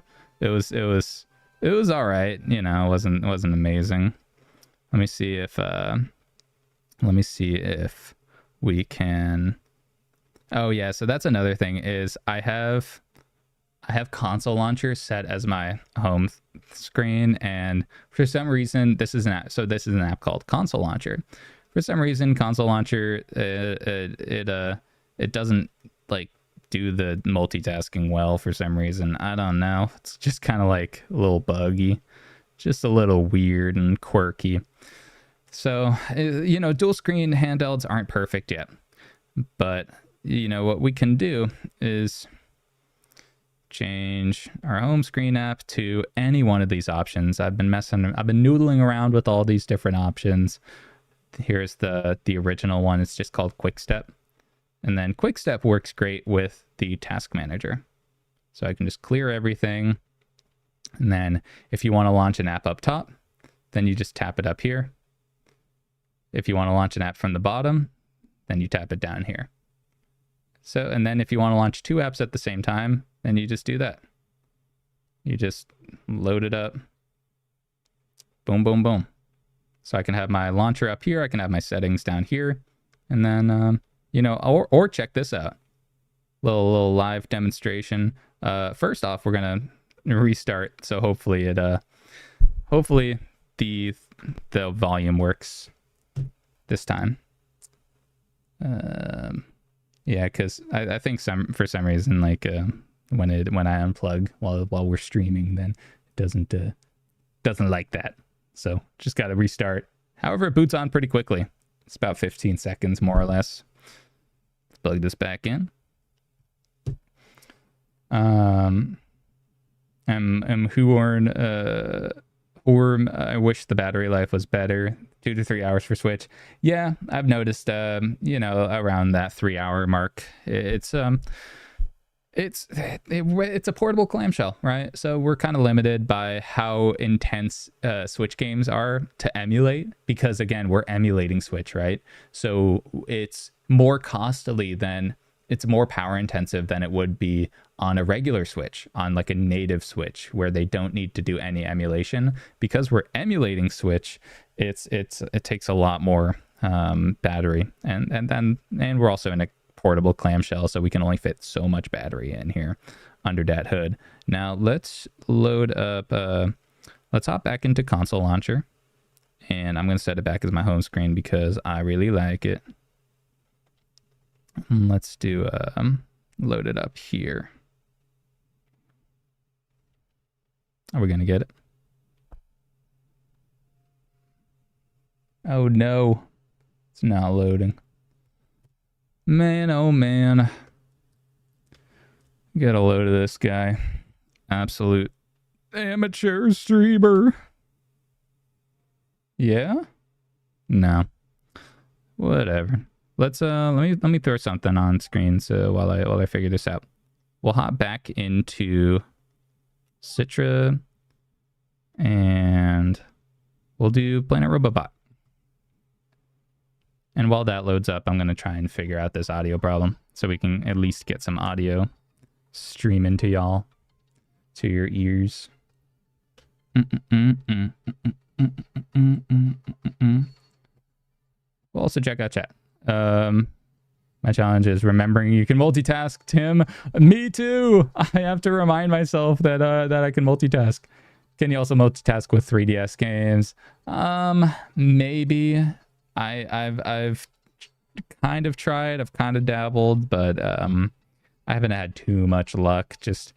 right, you know. It wasn't amazing. Let me see if we can. Oh yeah, so that's another thing, is I have console launcher set as my home screen, and for some reason this is an app called console launcher. For some reason console launcher it doesn't like do the multitasking well for some reason. I don't know, it's just kind of like a little buggy, just a little weird and quirky. So you know, dual screen handhelds aren't perfect yet, but you know what we can do is change our home screen app to any one of these options. I've been noodling around with all these different options. Here's the original one. It's just called Quick Step. And then Quick Step works great with the task manager. So I can just clear everything. And then if you want to launch an app up top, then you just tap it up here. If you want to launch an app from the bottom, then you tap it down here. So, and then if you want to launch two apps at the same time, then you just do that. You just load it up. Boom, boom, boom. So I can have my launcher up here. I can have my settings down here. And then, you know, or check this out. Little live demonstration. First off, we're going to restart. So hopefully the volume works this time. Yeah, because I think for some reason, like when I unplug while we're streaming, then it doesn't like that. So just got to restart. However, it boots on pretty quickly. It's about 15 seconds more or less. Let's plug this back in. I wish the battery life was better. 2 to 3 hours for Switch. Yeah, I've noticed, you know, around that 3 hour mark. It's a portable clamshell, right? So we're kind of limited by how intense Switch games are to emulate, because again, we're emulating Switch, right? So it's more costly than it's more power intensive than it would be on a regular Switch, on like a native Switch where they don't need to do any emulation. Because we're emulating Switch, it takes a lot more battery, and we're also in a portable clamshell, so we can only fit so much battery in here under that hood. Now let's load up, let's hop back into console launcher, and I'm going to set it back as my home screen because I really like it. Let's do load it up here. Are we going to get it? Oh no, it's not loading. Man, oh man. Get a load of this guy. Absolute amateur streamer. Yeah? No. Whatever. Let's let me throw something on screen so while I figure this out. We'll hop back into Citra and we'll do Planet Robobot. And while that loads up, I'm going to try and figure out this audio problem so we can at least get some audio streaming to y'all, to your ears. We'll also check out chat. My challenge is remembering you can multitask, Tim. Me too. I have to remind myself that that I can multitask. Can you also multitask with 3DS games? Maybe. I've kind of tried. I've kind of dabbled, but I haven't had too much luck. Just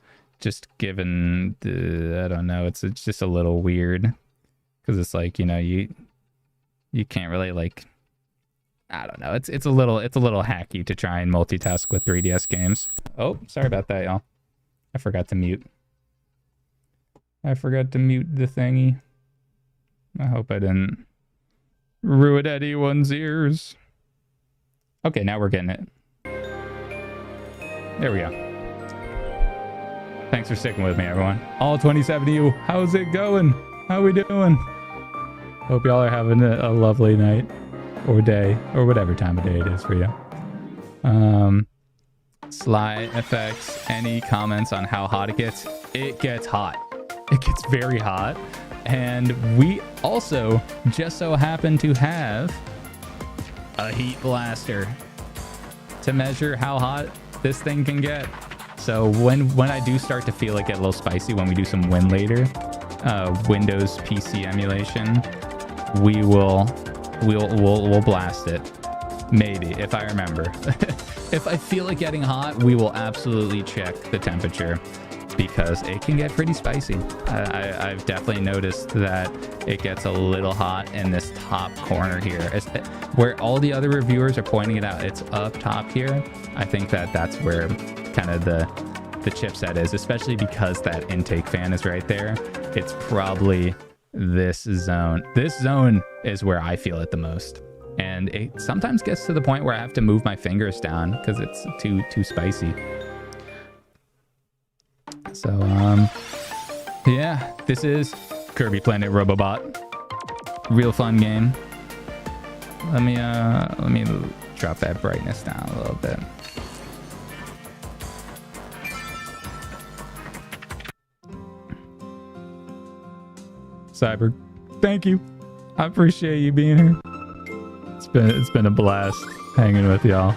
given the, I don't know. It's just a little weird because it's like, you know, you can't really like. I don't know. It's a little hacky to try and multitask with 3DS games. Oh, sorry about that, y'all. I forgot to mute. I forgot to mute the thingy. I hope I didn't ruin anyone's ears. Okay, now we're getting it. There we go. Thanks for sticking with me, everyone. All 27 of you, how's it going? How we doing? Hope y'all are having a lovely night or day or whatever time of day it is for you. Slide effects, any comments on how hot it gets? It gets hot. It gets very hot. And we also just so happen to have a heat blaster to measure how hot this thing can get. So when I do start to feel it get a little spicy, when we do some win later, Windows PC emulation, we'll blast it. Maybe, if I remember. If I feel it getting hot, we will absolutely check the temperature because it can get pretty spicy. I've definitely noticed that it gets a little hot in this top corner here. It's where all the other reviewers are pointing it out. It's up top here. I think that's where kind of the chipset is, especially because that intake fan is right there. It's probably this zone. This zone is where I feel it the most. And it sometimes gets to the point where I have to move my fingers down because it's too spicy. So, yeah, this is Kirby Planet Robobot. Real fun game. Let me drop that brightness down a little bit. Cyber, thank you. I appreciate you being here. It's been a blast hanging with y'all.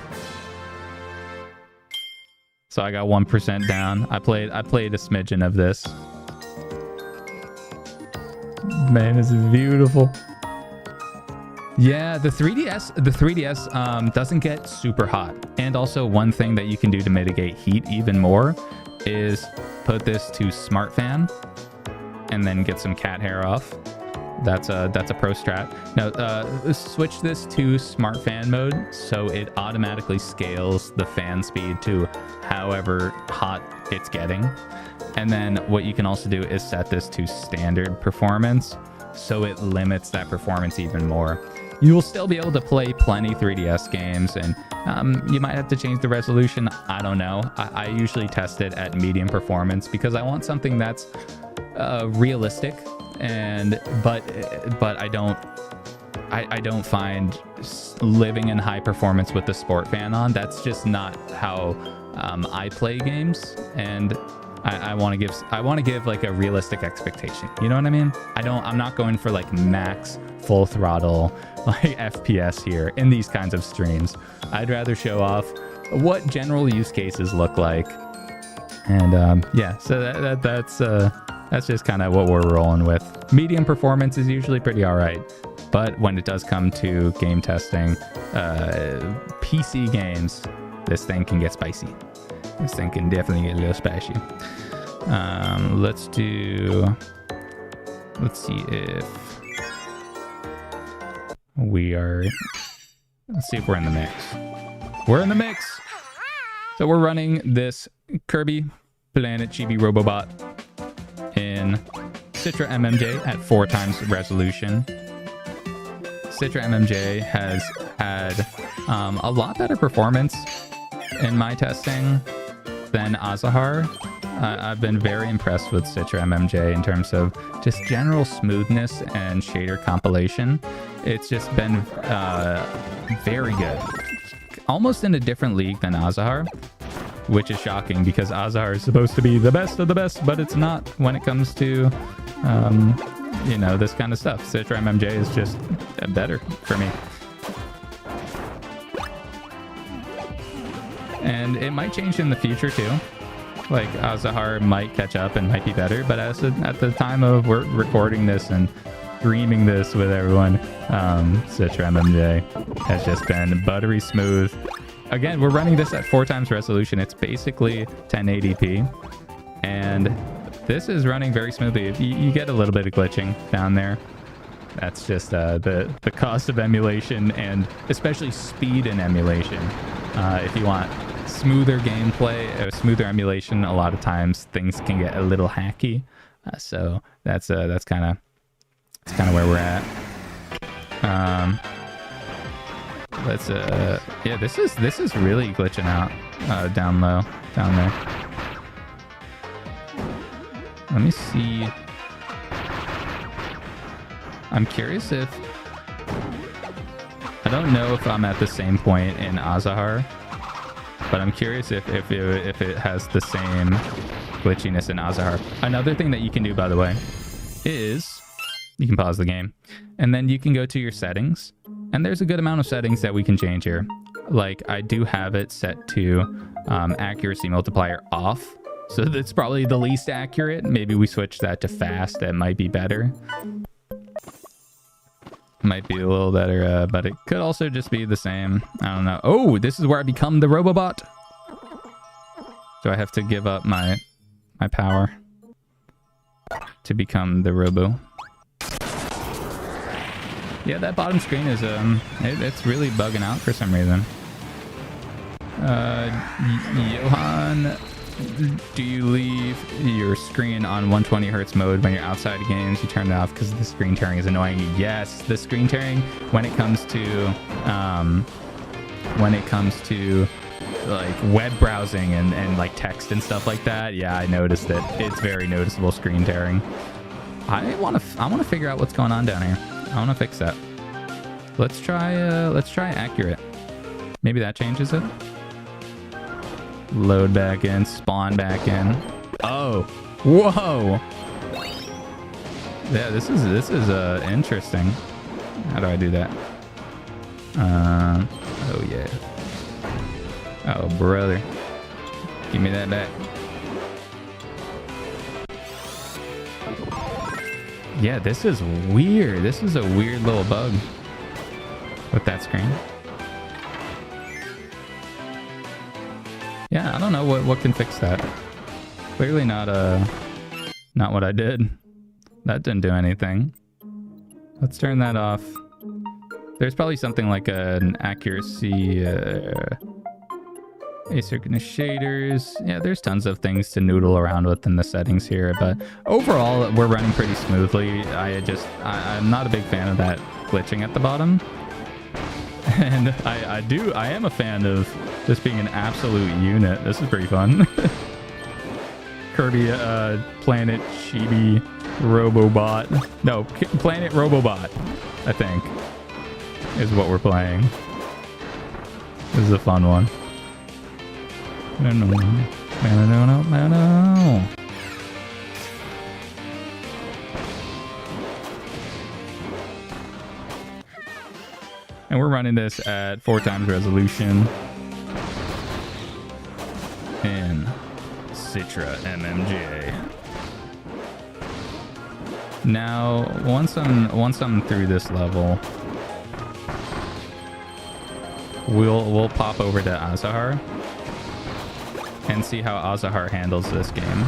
So I got 1% down. I played a smidgen of this. Man, this is beautiful. Yeah, the 3DS doesn't get super hot. And also one thing that you can do to mitigate heat even more is put this to smart fan and then get some cat hair off. That's a pro strat. Now switch this to smart fan mode so it automatically scales the fan speed to however hot it's getting. And then what you can also do is set this to standard performance so it limits that performance even more. You will still be able to play plenty 3DS games, and you might have to change the resolution. I don't know. I usually test it at medium performance because I want something that's realistic, but I don't I don't find living in high performance with the sport fan on. That's just not how I play games, and I want to give like a realistic expectation. You know what I mean? I'm not going for like max full throttle like FPS here in these kinds of streams. I'd rather show off what general use cases look like. And yeah, so that's just kind of what we're rolling with. Medium performance is usually pretty all right, but when it does come to game testing, PC games, this thing can get spicy. This thing can definitely get a little spicy. Let's see if we are, let's see if we're in the mix. We're in the mix. So we're running this Kirby Planet Chibi Robobot in Citra MMJ at 4x resolution. Citra MMJ has had a lot better performance in my testing than Azahar. I've been very impressed with Citra MMJ in terms of just general smoothness and shader compilation. It's just been very good. Almost in a different league than Azahar, which is shocking because Azahar is supposed to be the best of the best, but it's not when it comes to, you know, this kind of stuff. Citra MMJ is just better for me. And it might change in the future too. Like Azahar might catch up and might be better, but at the time of we're recording this and streaming this with everyone, Citra MMJ has just been buttery smooth. Again, we're running this at 4x resolution. It's basically 1080p, and this is running very smoothly. You get a little bit of glitching down there. That's just the cost of emulation, and especially speed in emulation. If you want smoother gameplay or smoother emulation, a lot of times things can get a little hacky. So that's kind of where we're at. Yeah, this is really glitching out down low down there. Let me see. I'm curious if, I don't know if I'm at the same point in Azahar, but I'm curious if it has the same glitchiness in Azahar. Another thing that you can do, by the way, is you can pause the game and then you can go to your settings, and there's a good amount of settings that we can change here. Like I do have it set to accuracy multiplier off, so that's probably the least accurate. Maybe we switch that to fast. That might be better. Might be a little better, but it could also just be the same. I don't know. Oh, this is where I become the Robobot. Do I have to give up my power to become the Robo? Yeah, that bottom screen is it's really bugging out for some reason. Johan, do you leave your screen on 120 hertz mode when you're outside games? You turn it off because the screen tearing is annoying. Yes, the screen tearing when it comes to like web browsing and like text and stuff like that. Yeah, I noticed it. It's very noticeable screen tearing. I want to figure out what's going on down here. I want to fix that. Let's try accurate. Maybe that changes it. Load back in, spawn back in. Oh, whoa. Yeah, this is interesting. How do I do that? Oh yeah. Oh brother, give me that back. Yeah, this is weird. This is a weird little bug with that screen. Yeah, I don't know what can fix that. Clearly not what I did. That didn't do anything. Let's turn that off. There's probably something like an accuracy asynchronous shaders. Yeah, there's tons of things to noodle around with in the settings here, but overall we're running pretty smoothly. I'm not a big fan of that glitching at the bottom. And I am a fan of this being an absolute unit. This is pretty fun. Kirby Planet Chibi Robobot. No, Planet Robobot, I think. is what we're playing. This is a fun one. No. And we're running this at 4x resolution in Citra MMJ. Now, once I'm through this level, we'll pop over to Azahar and see how Azahar handles this game.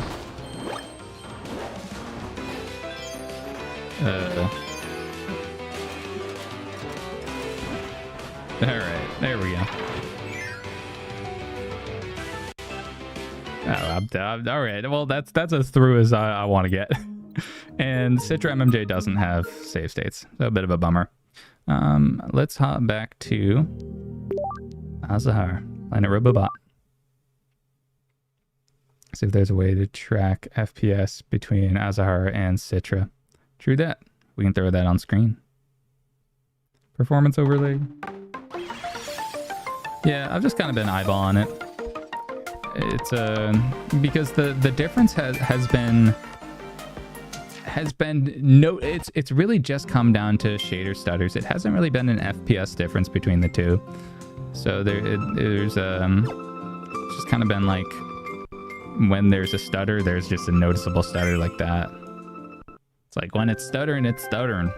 Alright, there we go. Oh, alright, well, that's as through as I want to get. And Citra MMJ doesn't have save states, so a bit of a bummer. Let's hop back to Azahar, Planet Robobot. See if there's a way to track FPS between Azahar and Citra. True that. We can throw that on screen. Performance overlay. Yeah, I've just kind of been eyeballing it. It's because the difference has been it's really just come down to shader stutters. It hasn't really been an FPS difference between the two. So there's just kind of been like, when there's a stutter, there's just a noticeable stutter like that. It's like when it's stuttering, it's stuttering.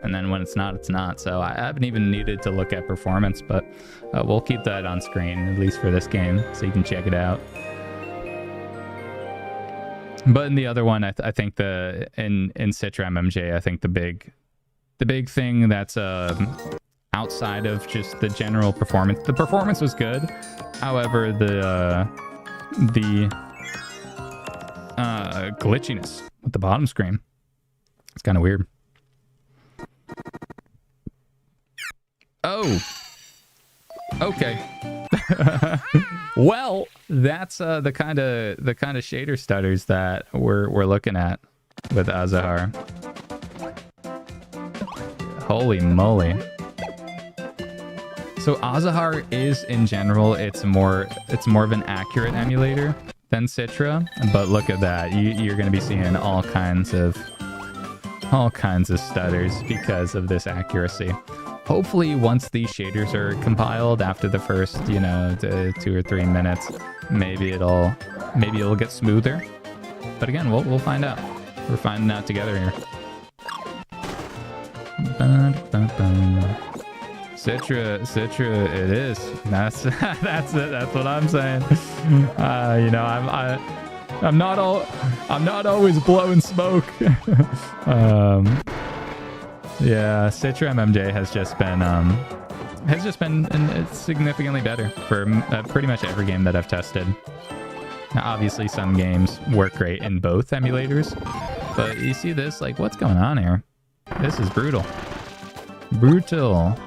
And then when it's not, it's not. So I haven't even needed to look at performance, but we'll keep that on screen, at least for this game, so you can check it out. But in the other one, I think in Citra MMJ, I think the big thing that's outside of just the general performance, the performance was good. However, the glitchiness with the bottom screen, it's kind of weird. Oh, okay. Well, that's the kind of shader stutters that we're looking at with Azahar. Holy moly! So Azahar is, in general, it's more of an accurate emulator than Citra, but look at that. You're going to be seeing all kinds of stutters because of this accuracy. Hopefully, once these shaders are compiled after the first, 2 or 3 minutes, maybe it'll get smoother. But again, we'll find out. We're finding out together here. Citra, it is. That's what I'm saying. I'm not always blowing smoke. Yeah, Citra MMJ has just been significantly better for pretty much every game that I've tested. Now, obviously, some games work great in both emulators, but you see this, like, what's going on here? This is brutal. Brutal.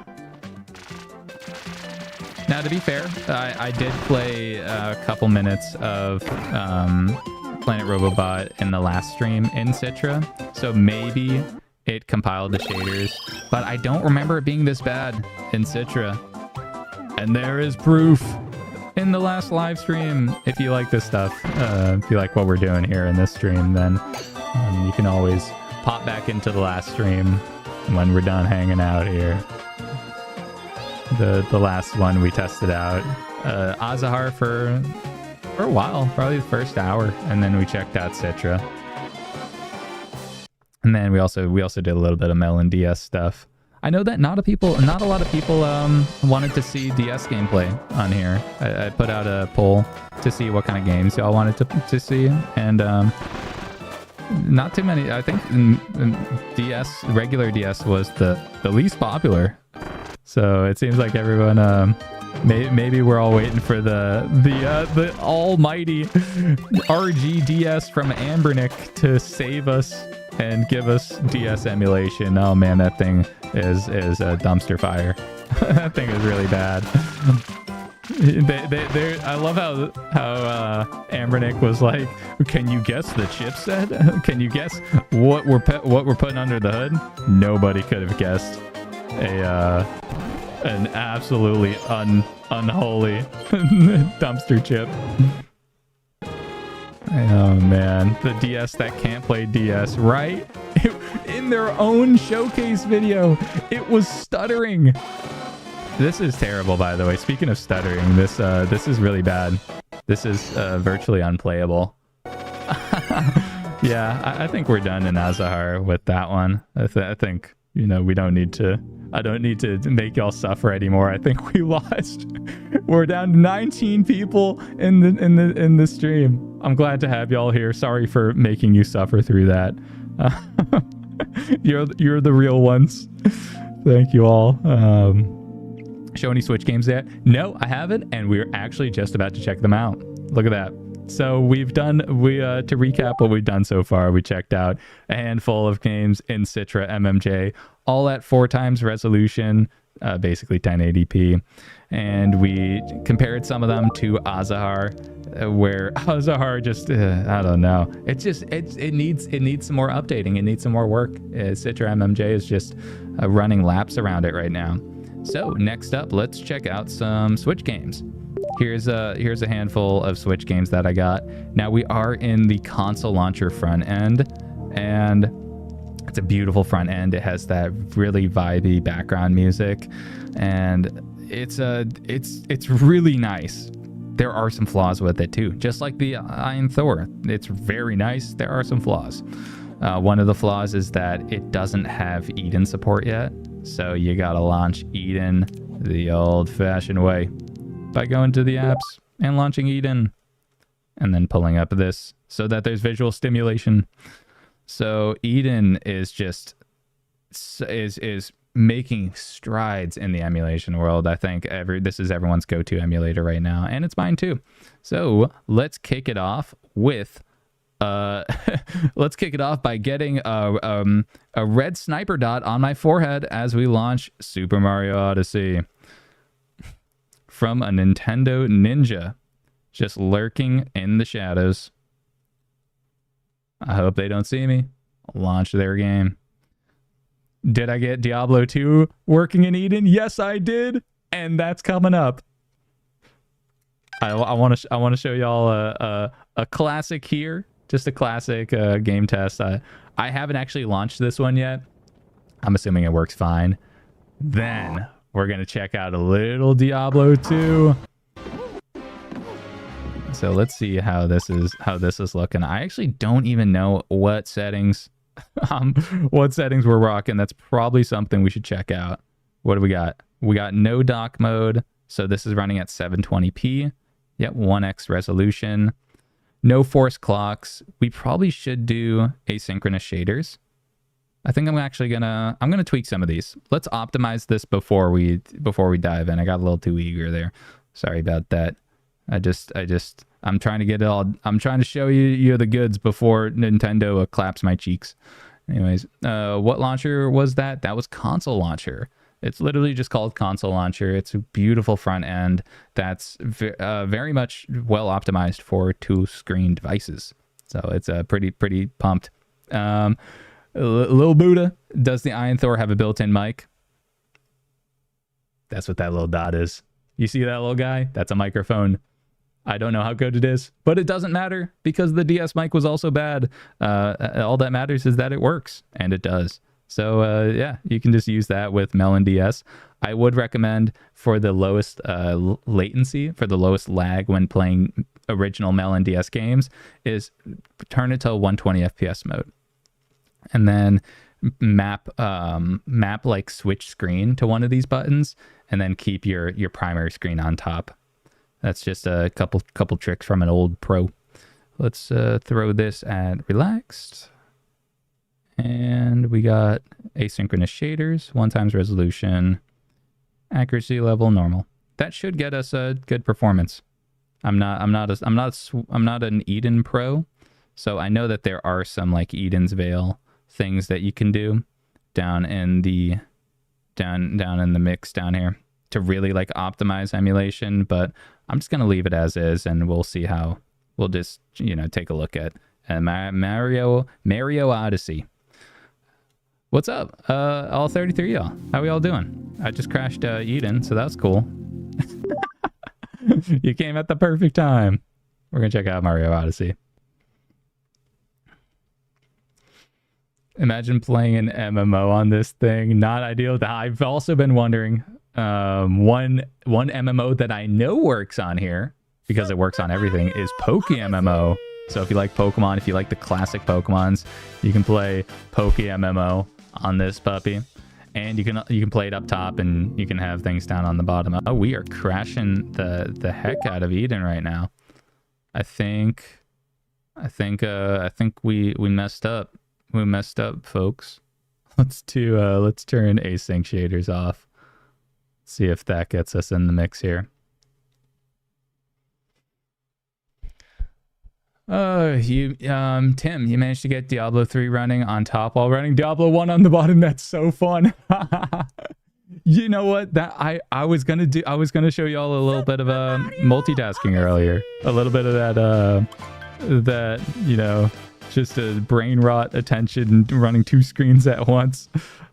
Now, to be fair, I did play a couple minutes of Planet Robobot in the last stream in Citra, so maybe it compiled the shaders, but I don't remember it being this bad in Citra. And there is proof in the last live stream. If you like this stuff, if you like what we're doing here in this stream, then you can always pop back into the last stream when we're done hanging out here. The last one we tested out Azahar for a while, probably the first hour, and then we checked out Citra. And then we also did a little bit of Melon DS stuff. I know that not a lot of people wanted to see DS gameplay on here. I put out a poll to see what kind of games y'all wanted to see, and not too many. I think DS, regular DS, was the least popular. So it seems like everyone maybe we're all waiting for the almighty RGDS from Ambernick to save us and give us DS emulation. Oh man, that thing is a dumpster fire. That thing is really bad. I love how Ambernick was like, can you guess the chipset? Can you guess what we're putting under the hood? Nobody could have guessed. an absolutely unholy dumpster chip. Oh man, the DS that can't play DS, right? In their own showcase video, it was stuttering. This is terrible, by the way. Speaking of stuttering, this is really bad. This is virtually unplayable. Yeah, I think we're done in Azahar with that one. I think, you know, we don't need to. I don't need to make y'all suffer anymore. I think we lost. We're down to 19 people in the stream. I'm glad to have y'all here. Sorry for making you suffer through that. You're the real ones. Thank you all. Show any Switch games yet? No, I haven't, and we're actually just about to check them out. Look at that. So we've done, to recap what we've done so far, we checked out a handful of games in Citra MMJ, all at 4x resolution, basically 1080p. And we compared some of them to Azahar, where Azahar just, I don't know. It needs some more updating. It needs some more work. Citra MMJ is just running laps around it right now. So next up, let's check out some Switch games. Here's a handful of Switch games that I got. Now we are in the console launcher front end, and it's a beautiful front end. It has that really vibey background music, and it's really nice. There are some flaws with it too, just like the AYN Thor. It's very nice. There are some flaws. One of the flaws is that it doesn't have Eden support yet, so you gotta launch Eden the old-fashioned way, by going to the apps and launching Eden and then pulling up this so that there's visual stimulation. So Eden is just is making strides in the emulation world. I think this is everyone's go-to emulator right now, and it's mine too. So let's kick it off with let's kick it off by getting a red sniper dot on my forehead as we launch Super Mario Odyssey. From a Nintendo Ninja, just lurking in the shadows. I hope they don't see me. Launch their game. Did I get Diablo 2 working in Eden? Yes, I did, and that's coming up. I want to show y'all a classic here, just a classic game test. I haven't actually launched this one yet. I'm assuming it works fine. Then we're going to check out a little Diablo 2. So let's see how this is looking. I actually don't even know what settings we're rocking. That's probably something we should check out. What do we got? We got no dock mode. So this is running at 720p. Yep, 1x resolution. No force clocks. We probably should do asynchronous shaders. I think I'm actually gonna tweak some of these. Let's optimize this before we dive in. I got a little too eager there. Sorry about that. I'm trying to get it all. I'm trying to show you the goods before Nintendo claps my cheeks. Anyways, what launcher was that? That was console launcher. It's literally just called console launcher. It's a beautiful front end that's very much well optimized for 2-screen devices. So it's pretty pumped. Lil Buddha, does the AYN Thor have a built-in mic? That's what that little dot is. You see that little guy? That's a microphone. I don't know how good it is, but it doesn't matter because the DS mic was also bad. All that matters is that it works, and it does. So yeah, you can just use that with Melon DS. I would recommend for the lowest latency, for the lowest lag when playing original Melon DS games, is turn it to 120 FPS mode. And then map like switch screen to one of these buttons, and then keep your primary screen on top. That's just a couple tricks from an old pro. Let's throw this at relaxed, and we got asynchronous shaders, 1x resolution, accuracy level normal. That should get us a good performance. I'm not an Eden pro, so I know that there are some like Eden's Veil things that you can do down in the mix down here to really like optimize emulation, but I'm just gonna leave it as is, and we'll see how we'll just take a look at Mario Odyssey. What's up? All 33 y'all. How we all doing? I just crashed Eden, so that's cool. You came at the perfect time. We're gonna check out Mario Odyssey. Imagine playing an MMO on this thing. Not ideal. I've also been wondering. One MMO that I know works on here because it works on everything is Poke MMO. So if you like Pokemon, if you like the classic Pokemons, you can play Poke MMO on this puppy, and you can play it up top, and you can have things down on the bottom. Oh, we are crashing the heck out of Eden right now. I think we messed up. We messed up, folks. Let's turn async shaders off. See if that gets us in the mix here. Tim, you managed to get Diablo 3 running on top while running Diablo 1 on the bottom. That's so fun. You know what? That I was gonna show y'all a little bit of multitasking earlier. A little bit of that just a brain rot attention running 2 screens at once.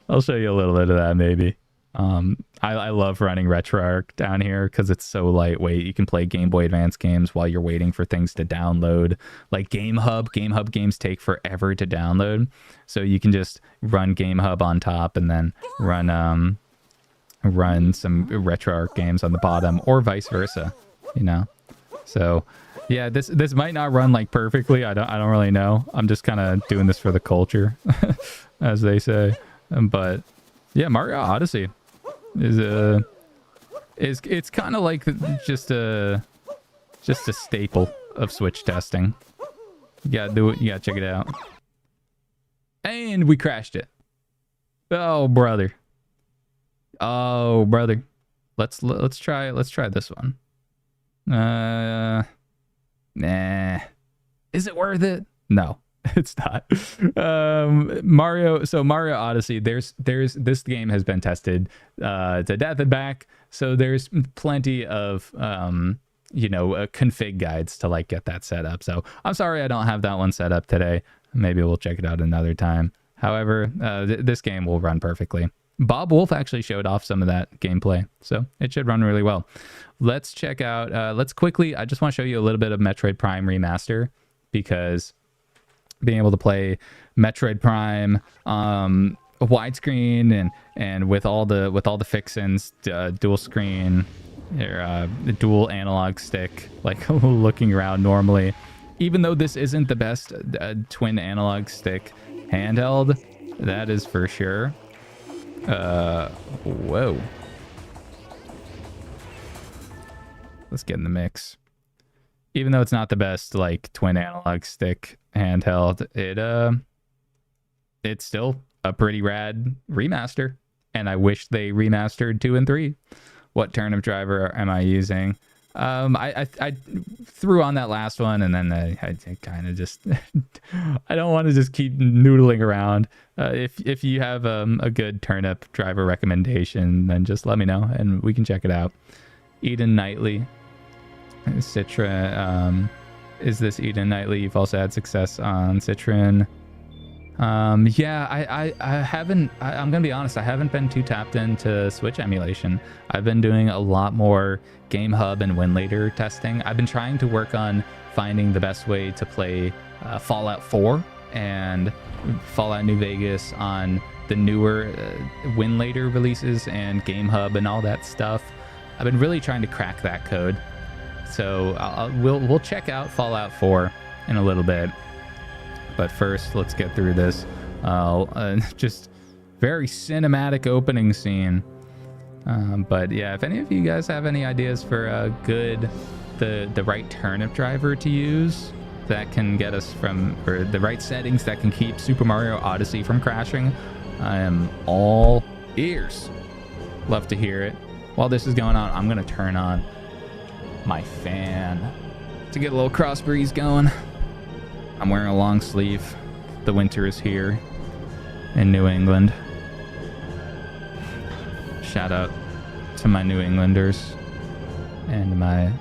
I'll show you a little bit of that maybe. I love running RetroArch down here because it's so lightweight. You can play Game Boy Advance games while you're waiting for things to download. Like Gamehub games take forever to download, so you can just run Gamehub on top and then run some RetroArch games on the bottom, or vice versa. So yeah, this might not run like perfectly. I don't really know. I'm just kind of doing this for the culture, as they say. But yeah, Mario Odyssey it's kind of like just a staple of Switch testing. You gotta do it. You gotta check it out. And we crashed it. Oh brother. Let's try this one. Nah. Is it worth it? No. It's not. Mario Odyssey, there's this game has been tested to death and back, so there's plenty of config guides to like get that set up. So I'm sorry I don't have that one set up today. Maybe we'll check it out another time. However, this game will run perfectly. Bob Wolf actually showed off some of that gameplay, so it should run really well. Let's check out I just want to show you a little bit of Metroid Prime Remaster, because being able to play Metroid Prime widescreen and with all the fixins, dual screen, or dual analog stick, like looking around normally, even though this isn't the best twin analog stick handheld, that is for sure. Whoa, let's get in the mix. Even though it's not the best like twin analog stick handheld, it's still a pretty rad remaster, and I wish they remastered 2 and 3. What turnip driver am I using? I threw on that last one, and then I kind of just I don't want to just keep noodling around. If you have a good turnip driver recommendation, then just let me know and we can check it out. Eden Nightly, Citra. Is this Eden Nightly? You've also had success on Citron. Yeah, I haven't. I'm gonna be honest. I haven't been too tapped into Switch emulation. I've been doing a lot more Gamehub and Winlator testing. I've been trying to work on finding the best way to play Fallout 4 and Fallout New Vegas on the newer Winlator releases and Gamehub and all that stuff. I've been really trying to crack that code. So we'll check out Fallout 4 in a little bit. But first, let's get through this. Just very cinematic opening scene. But yeah, if any of you guys have any ideas for the right turnip driver to use that can get us from, or the right settings that can keep Super Mario Odyssey from crashing, I am all ears. Love to hear it. While this is going on, I'm gonna turn on my fan to get a little cross breeze going. I'm wearing a long sleeve. The winter is here in New England. Shout out to my New Englanders and my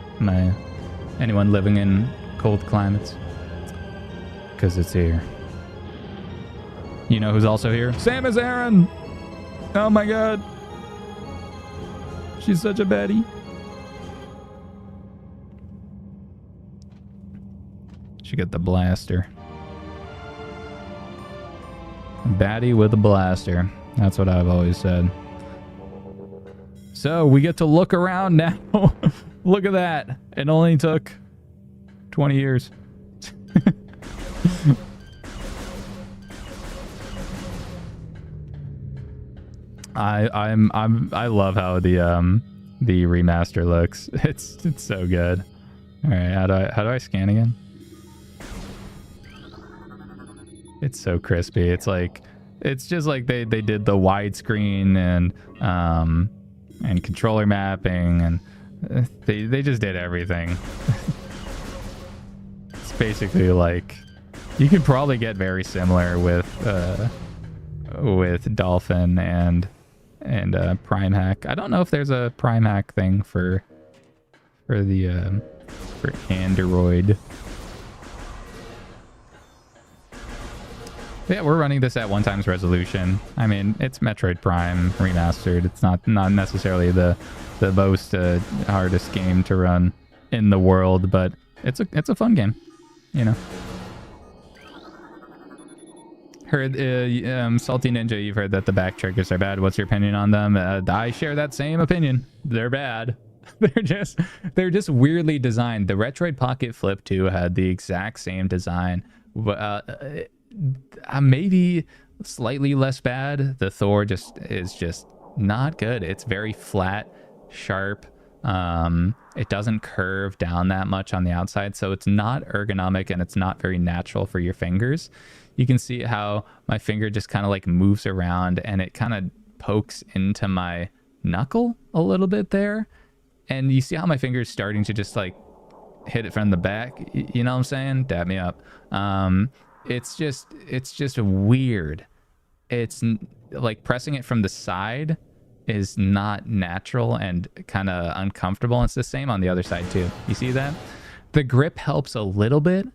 anyone living in cold climates, because it's here. You know who's also here? Samus Aran! Oh my god. She's such a baddie. She got the blaster. Baddie with a blaster. That's what I've always said. So we get to look around now. Look at that. It only took 20 years. I love how the remaster looks. It's so good. All right, how do I scan again? It's so crispy. It's just like they did the widescreen and controller mapping, and they just did everything. It's basically like you could probably get very similar with Dolphin and Prime Hack. I don't know if there's a Prime Hack thing for Android. Yeah, we're running this at 1x resolution. I mean, it's Metroid Prime remastered. It's not necessarily the most hardest game to run in the world, but it's a fun game, you know. Heard Salty Ninja, you've heard that the back triggers are bad. What's your opinion on them? I share that same opinion. They're bad. They're just weirdly designed. The Retroid Pocket Flip 2 had the exact same design. Maybe slightly less bad. The Thor is just not good. It's very flat, sharp. It doesn't curve down that much on the outside, so it's not ergonomic and it's not very natural for your fingers. You can see how my finger just kind of like moves around and it kind of pokes into my knuckle a little bit there. And you see how my finger is starting to just like hit it from the back. You know what I'm saying? Dab me up. It's just weird. It's like pressing it from the side is not natural and kind of uncomfortable. And it's the same on the other side too. You see that? The grip helps a little bit,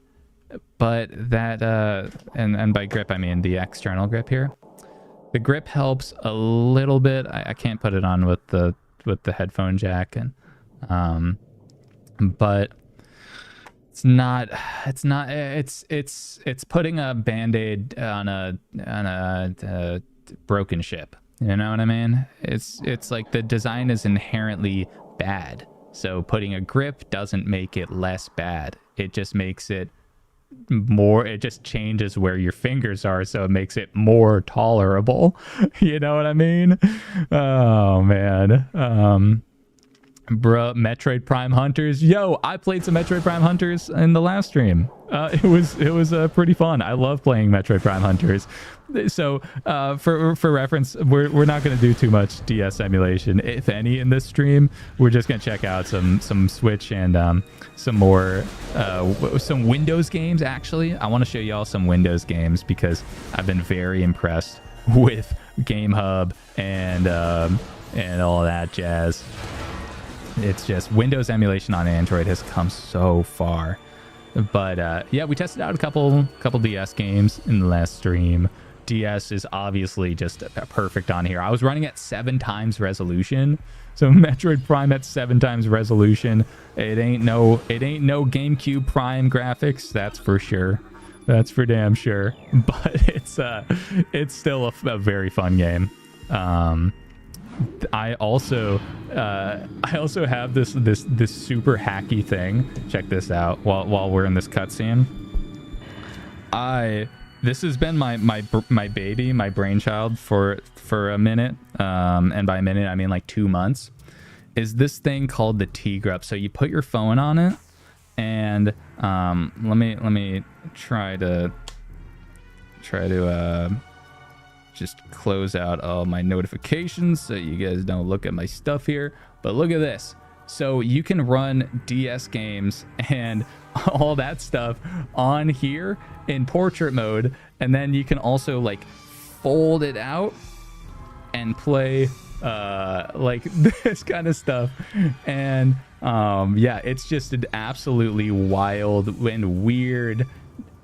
but that and by grip I mean the external grip here. The grip helps a little bit. I can't put it on with the headphone jack, and but it's putting a band-aid on a broken ship. You know what I mean? It's like the design is inherently bad, so putting a grip doesn't make it less bad. It just makes it more, it just changes where your fingers are, so it makes it more tolerable. You know what I mean? Oh man. Bro, Metroid Prime Hunters. Yo, I played some Metroid Prime Hunters in the last stream. It was pretty fun. I love playing Metroid Prime Hunters. So for reference, we're not going to do too much DS emulation, if any, in this stream. We're just going to check out some Switch and some more some Windows games. Actually, I want to show y'all some Windows games because I've been very impressed with Gamehub and all that jazz. It's just Windows emulation on Android has come so far. But yeah, we tested out a couple DS games in the last stream. DS is obviously just perfect on here. I was running at 7x resolution, so Metroid Prime at 7x resolution. It ain't no GameCube Prime graphics, that's for sure. That's for damn sure. But it's still a very fun game. I also have this super hacky thing. Check this out. While we're in this cutscene, this has been my baby, my brainchild for a minute, and by a minute I mean like 2 months. Is this thing called the T-Grup? So you put your phone on it, and let me try to just close out all my notifications so you guys don't look at my stuff here. But look at this. So you can run DS games and all that stuff on here in portrait mode, and then you can also like fold it out and play like this kind of stuff. And yeah, it's just an absolutely wild and weird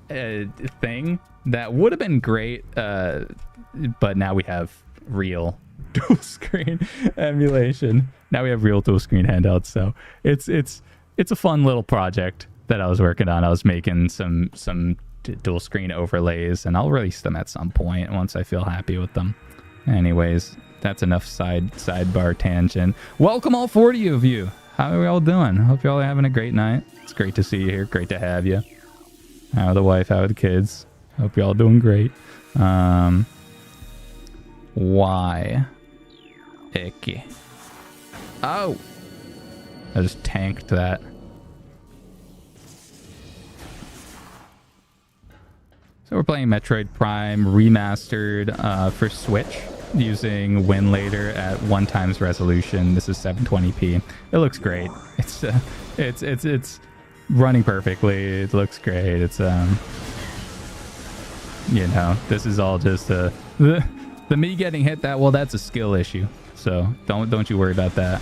thing that would have been great, but now we have real dual screen emulation. Now we have real dual screen handhelds, so it's a fun little project that I was working on. I was making some dual screen overlays, and I'll release them at some point once I feel happy with them. Anyways, that's enough sidebar tangent. Welcome all 40 of you. How are we all doing? Hope you all are having a great night. It's great to see you here. Great to have you. How are the wife? How are the kids? Hope you all doing great. Why? Icky. Oh! I just tanked that. So we're playing Metroid Prime Remastered for Switch using Winlater at 1x resolution. This is 720p. It looks great. It's running perfectly. It looks great. It's you know, this is all just the me getting hit that well. That's a skill issue. So don't you worry about that.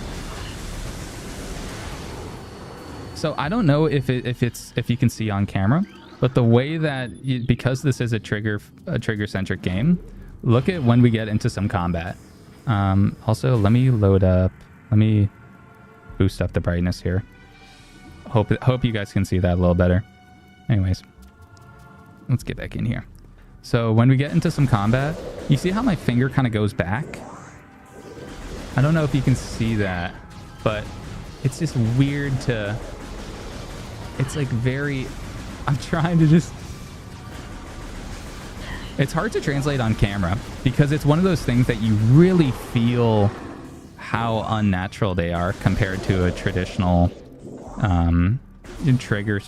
So I don't know if you can see on camera, but the way that because this is a trigger centric game, look at when we get into some combat. Also, let me boost up the brightness here. Hope you guys can see that a little better. Anyways, let's get back in here. So when we get into some combat, you see how my finger kind of goes back? I don't know if you can see that, but it's just weird to... It's like very... I'm trying to just... It's hard to translate on camera because it's one of those things that you really feel how unnatural they are compared to a traditional trigger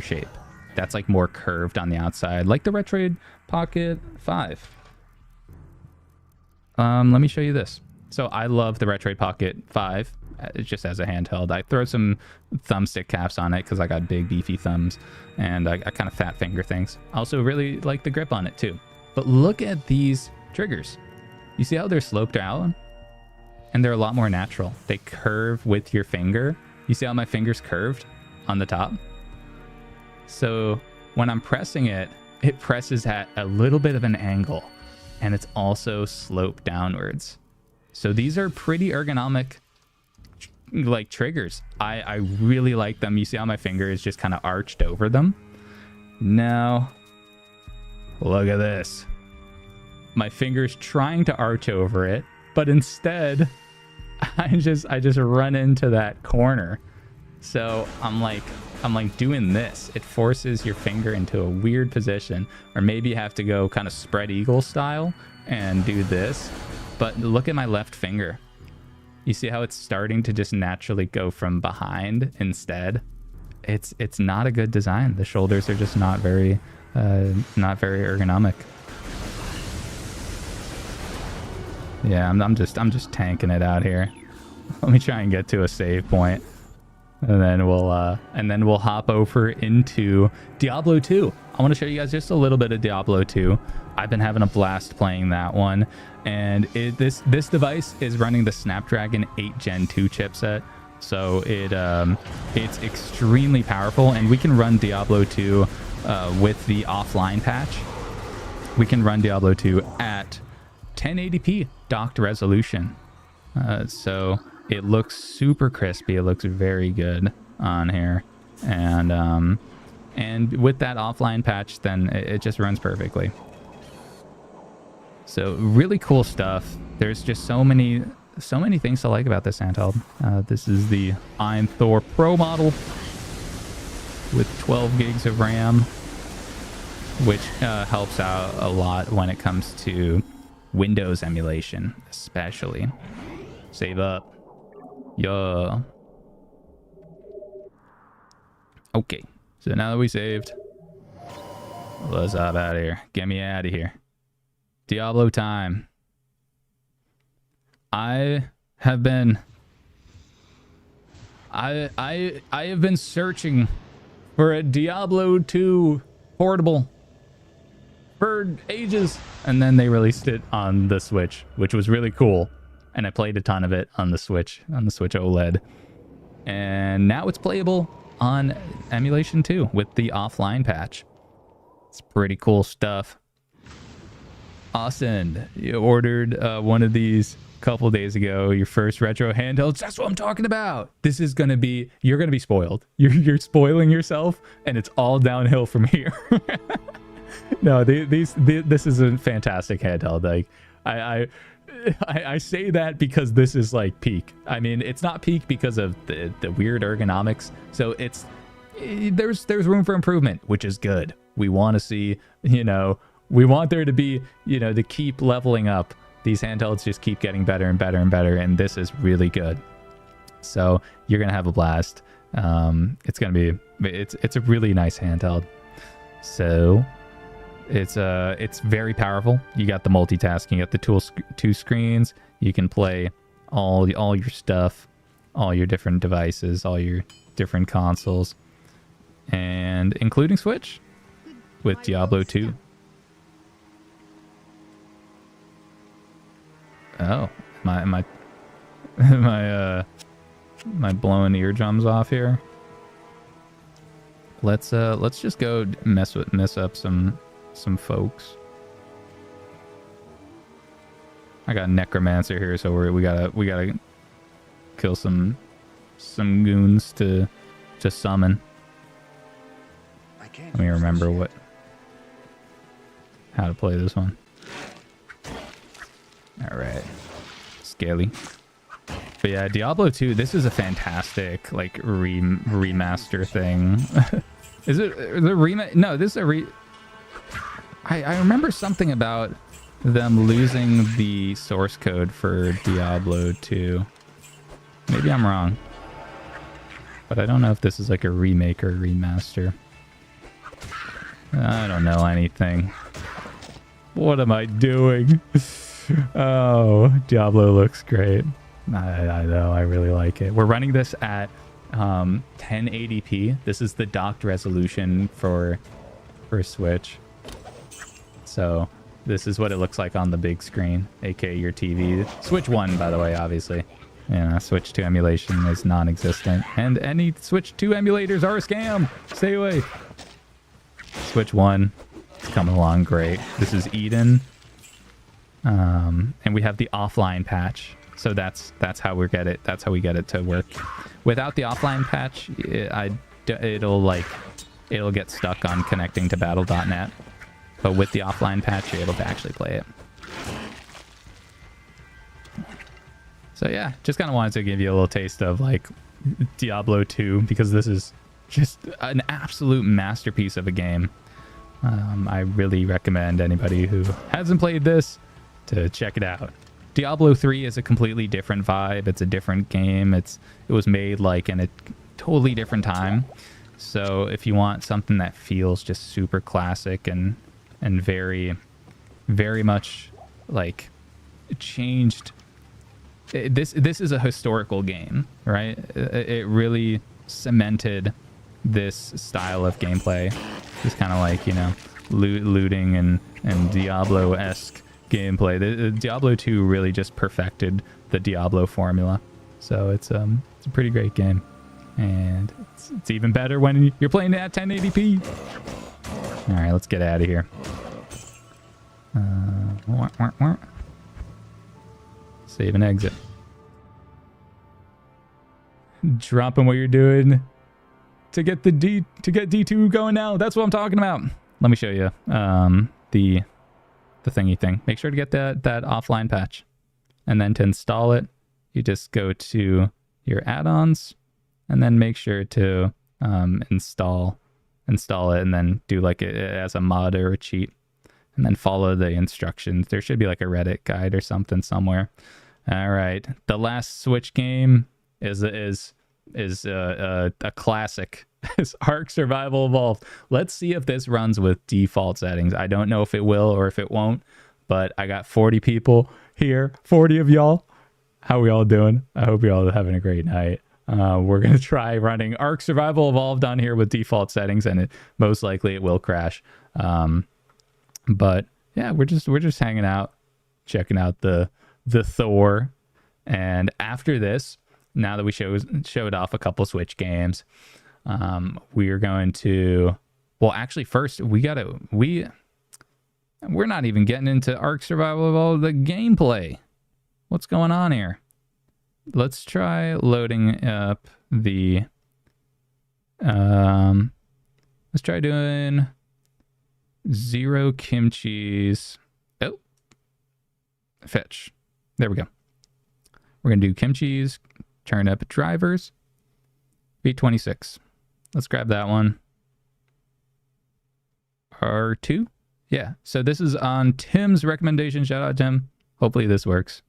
shape that's like more curved on the outside, like the Retroid Pocket 5. Let me show you this. So I love the Retroid Pocket 5 just as a handheld. I throw some thumbstick caps on it because I got big beefy thumbs and I kind of fat finger things. I also really like the grip on it too. But look at these triggers. You see how they're sloped out? And they're a lot more natural. They curve with your finger. You see how my finger's curved on the top? So when I'm pressing it, it presses at a little bit of an angle and it's also sloped downwards. So these are pretty ergonomic like triggers. I really like them. You see how my finger is just kind of arched over them? Now, look at this. My finger's trying to arch over it, but instead I just run into that corner. So I'm like doing this. It forces your finger into a weird position, or maybe you have to go kind of spread eagle style and do this. But look at my left finger. You see how it's starting to just naturally go from behind instead? It's not a good design. The shoulders are just not very ergonomic. Yeah, I'm just tanking it out here. Let me try and get to a save point. And then we'll hop over into Diablo 2. I want to show you guys just a little bit of Diablo 2. I've been having a blast playing that one, and this device is running the Snapdragon 8 Gen 2 chipset, so it's extremely powerful, and we can run Diablo 2 with the offline patch. We can run Diablo 2 at 1080p docked resolution, so it looks super crispy. It looks very good on here, and with that offline patch, then it just runs perfectly. So really cool stuff. There's just so many things to like about this handheld. This is the AYN Thor Pro model with 12 gigs of RAM, which helps out a lot when it comes to Windows emulation, especially. Save up. Yeah. Okay, so now that we saved, let's hop out of here. Get me out of here. Diablo time. I have been searching for a Diablo 2 portable for ages, and then they released it on the Switch, which was really cool, and I played a ton of it on the Switch OLED, and now it's playable on emulation too with the offline patch. It's pretty cool stuff. Austin, you ordered one of these a couple days ago. Your first retro handhelds. That's what I'm talking about. This is gonna be. You're gonna be spoiled. You're spoiling yourself, and it's all downhill from here. No, this is a fantastic handheld. Like I say that because this is like peak. I mean, it's not peak because of the weird ergonomics. So there's room for improvement, which is good. We want to see, we want there to be, to keep leveling up. These handhelds just keep getting better and better and better, and this is really good. So you're gonna have a blast. It's a really nice handheld. So it's very powerful. You got the multitasking, you got the two screens. You can play all your stuff, all your different devices, all your different consoles, and including Switch with Diablo 2. Oh, am I blowing eardrums off here? Let's just go mess up some folks. I got Necromancer here, so we gotta kill some goons to summon. Let me remember how to play this one. All right, Scaly. But yeah, Diablo 2. This is a fantastic like remaster thing. Is it the remake? No, this is a I remember something about them losing the source code for Diablo 2. Maybe I'm wrong, but I don't know if this is like a remake or remaster. I don't know anything. What am I doing? Oh, Diablo looks great. I know, I really like it. We're running this at 1080p. This is the docked resolution for Switch. So this is what it looks like on the big screen, aka your TV. Switch 1, by the way, obviously. Yeah, Switch 2 emulation is non-existent. And any Switch 2 emulators are a scam. Stay away. Switch 1, it's coming along great. This is Eden. And we have the offline patch. So that's how we get it. That's how we get it to work. Without the offline patch, it'll get stuck on connecting to battle.net. But with the offline patch, you're able to actually play it. So yeah, just kind of wanted to give you a little taste of like Diablo 2, because this is just an absolute masterpiece of a game. I really recommend anybody who hasn't played this to check it out. Diablo 3 is a completely different vibe. It's a different game. It was made like in a totally different time. So if you want something that feels just super classic and very, very much like changed, this is a historical game, right? It really cemented this style of gameplay. It's kind of like, looting and Diablo-esque gameplay. The Diablo 2 really just perfected the Diablo formula. So it's a pretty great game, and it's even better when you're playing it at 1080p. All right, let's get out of here. Save and exit. Dropping what you're doing to get D2 going now. That's what I'm talking about. Let me show you the thingy thing. Make sure to get that offline patch, and then to install it, you just go to your add-ons, and then make sure to install it, and then do like it as a mod or a cheat, and then follow the instructions. There should be like a Reddit guide or something somewhere. All right, the last Switch game is a classic. It's Ark Survival Evolved. Let's see if this runs with default settings. I don't know if it will or if it won't, but I got 40 people here, 40 of y'all. How we all doing? I hope you're all having a great night. We're gonna try running Ark Survival Evolved on here with default settings, and most likely it will crash. But yeah, we're just hanging out, checking out the Thor, and after this, now that we showed off a couple Switch games, we are going to Well, actually, first we're not even getting into Ark Survival Evolved the gameplay. What's going on here? Let's try loading up the let's try doing 0 kimchi's. Oh, fetch. There we go. We're gonna do kimchi's, turn up drivers, V26. Let's grab that one. R2. Yeah, so this is on Tim's recommendation. Shout out, Tim. Hopefully this works.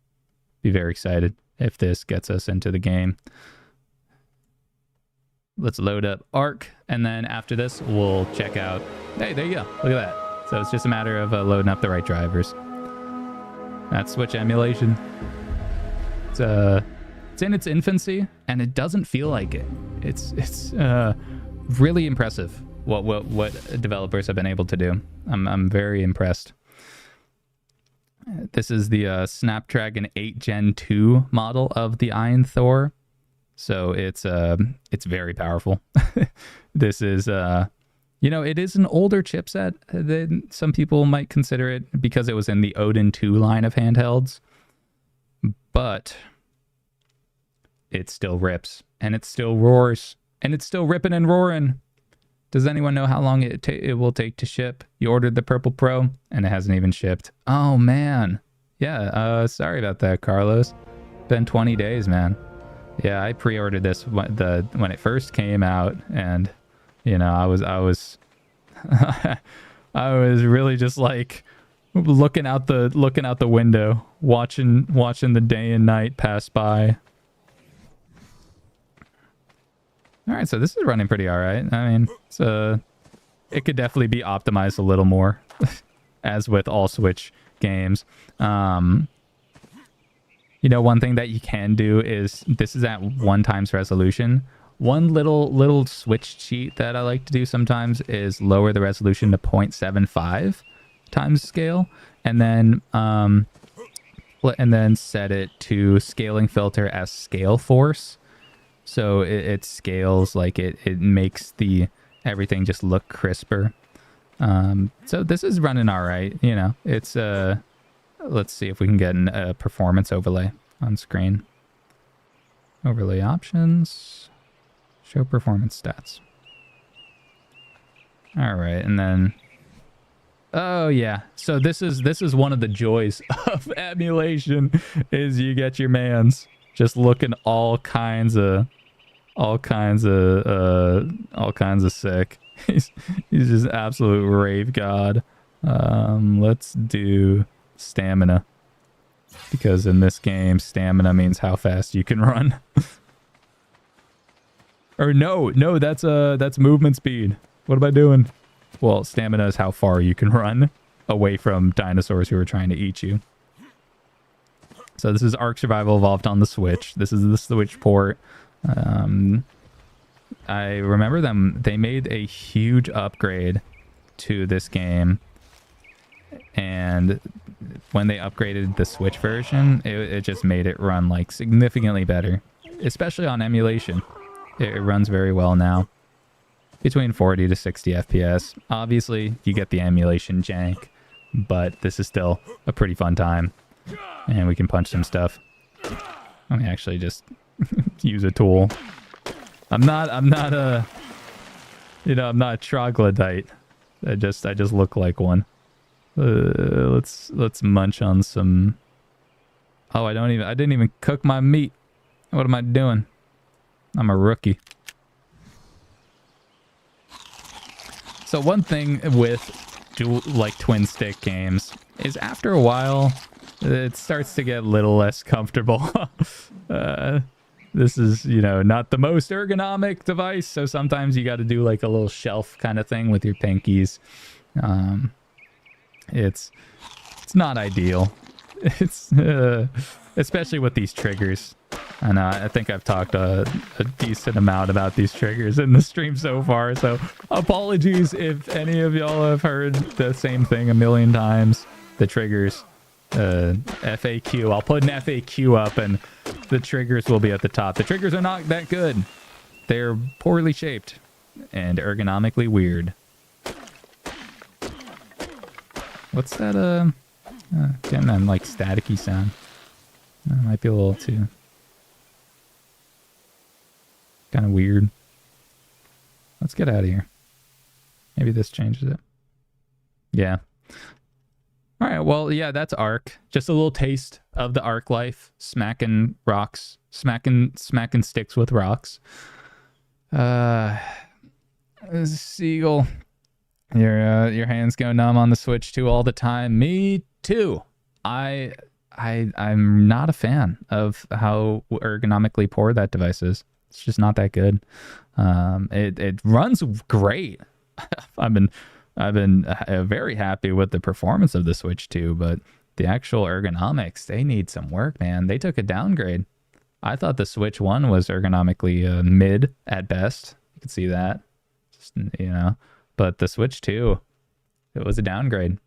Be very excited if this gets us into the game. Let's load up Ark, and then after this, we'll check out... Hey, there you go. Look at that. So it's just a matter of loading up the right drivers. That's Switch emulation. It's in its infancy, and it doesn't feel like it. It's really impressive what developers have been able to do. I'm very impressed. This is the Snapdragon 8 Gen 2 model of the AYN Thor, so it's very powerful. This is it is an older chipset than some people might consider it because it was in the Odin 2 line of handhelds, but it still rips and it still roars and it's still ripping and roaring. Does anyone know how long it will take to ship? You ordered the Purple Pro and it hasn't even shipped. Oh man. Yeah, sorry about that, Carlos. Been 20 days, man. Yeah, I pre-ordered this when it first came out, and I was I was really just like looking out the window, watching the day and night pass by. All right, so this is running pretty all right. I mean, it could definitely be optimized a little more, as with all Switch games. One thing that you can do is, this is at 1x resolution. One little Switch cheat that I like to do sometimes is lower the resolution to 0.75 times scale, and then set it to scaling filter as scale force. So it scales, like it makes everything just look crisper. So this is running all right. It's let's see if we can get a performance overlay on screen. Overlay options, show performance stats. All right, and then oh yeah. So this is one of the joys of emulation, is you get your mans just looking all kinds of sick. He's just absolute rave god. Let's do stamina, because in this game stamina means how fast you can run. Or no, that's movement speed. What am I doing? Well, stamina is how far you can run away from dinosaurs who are trying to eat you. So this is Ark Survival Evolved on the Switch. This is the Switch port. I remember they made a huge upgrade to this game, and when they upgraded the Switch version, it just made it run like significantly better, especially on emulation. It runs very well now, between 40 to 60 FPS. Obviously, you get the emulation jank, but this is still a pretty fun time. And we can punch some stuff. Let me actually just use a tool. I'm not a troglodyte. I just look like one. Let's munch on some. Oh, I didn't even cook my meat. What am I doing? I'm a rookie. So one thing with twin stick games is, after a while, it starts to get a little less comfortable. This is, not the most ergonomic device, so sometimes you got to do like a little shelf kind of thing with your pinkies. It's not ideal. It's especially with these triggers. And I think I've talked a decent amount about these triggers in the stream so far, so apologies if any of y'all have heard the same thing a million times. The triggers. FAQ. I'll put an FAQ up and the triggers will be at the top. The triggers are not that good. They're poorly shaped and ergonomically weird. What's that? Getting that like staticky sound. That might be a little too kind of weird. Let's get out of here. Maybe this changes it. Yeah. All right. Well, yeah, that's Ark. Just a little taste of the Ark life. Smacking rocks. Smacking sticks with rocks. Seagull. Your hands go numb on the Switch 2 all the time. Me too. I'm not a fan of how ergonomically poor that device is. It's just not that good. It runs great. I've been very happy with the performance of the Switch 2, but the actual ergonomics, they need some work, man. They took a downgrade. I thought the Switch 1 was ergonomically mid at best. You can see that. Just, you know, but the Switch 2, it was a downgrade,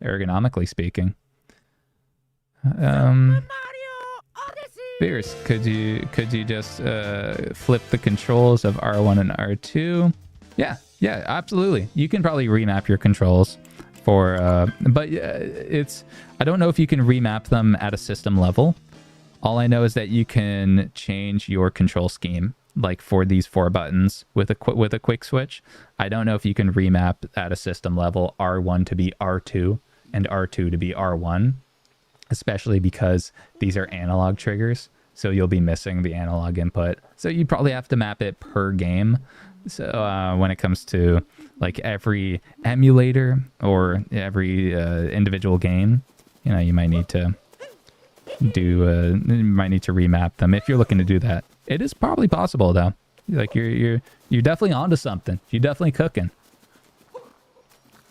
ergonomically speaking. Fierce, could you just flip the controls of R1 and R2? Yeah, absolutely. You can probably remap your controls for, but I don't know if you can remap them at a system level. All I know is that you can change your control scheme, like for these 4 buttons with a quick switch. I don't know if you can remap at a system level R1 to be R2 and R2 to be R1, especially because these are analog triggers, so you'll be missing the analog input. So you probably have to map it per game. So when it comes to like every emulator or every individual game, you know, you might need to remap them if you're looking to do that. It is probably possible though. Like you're definitely onto something. You're definitely cooking.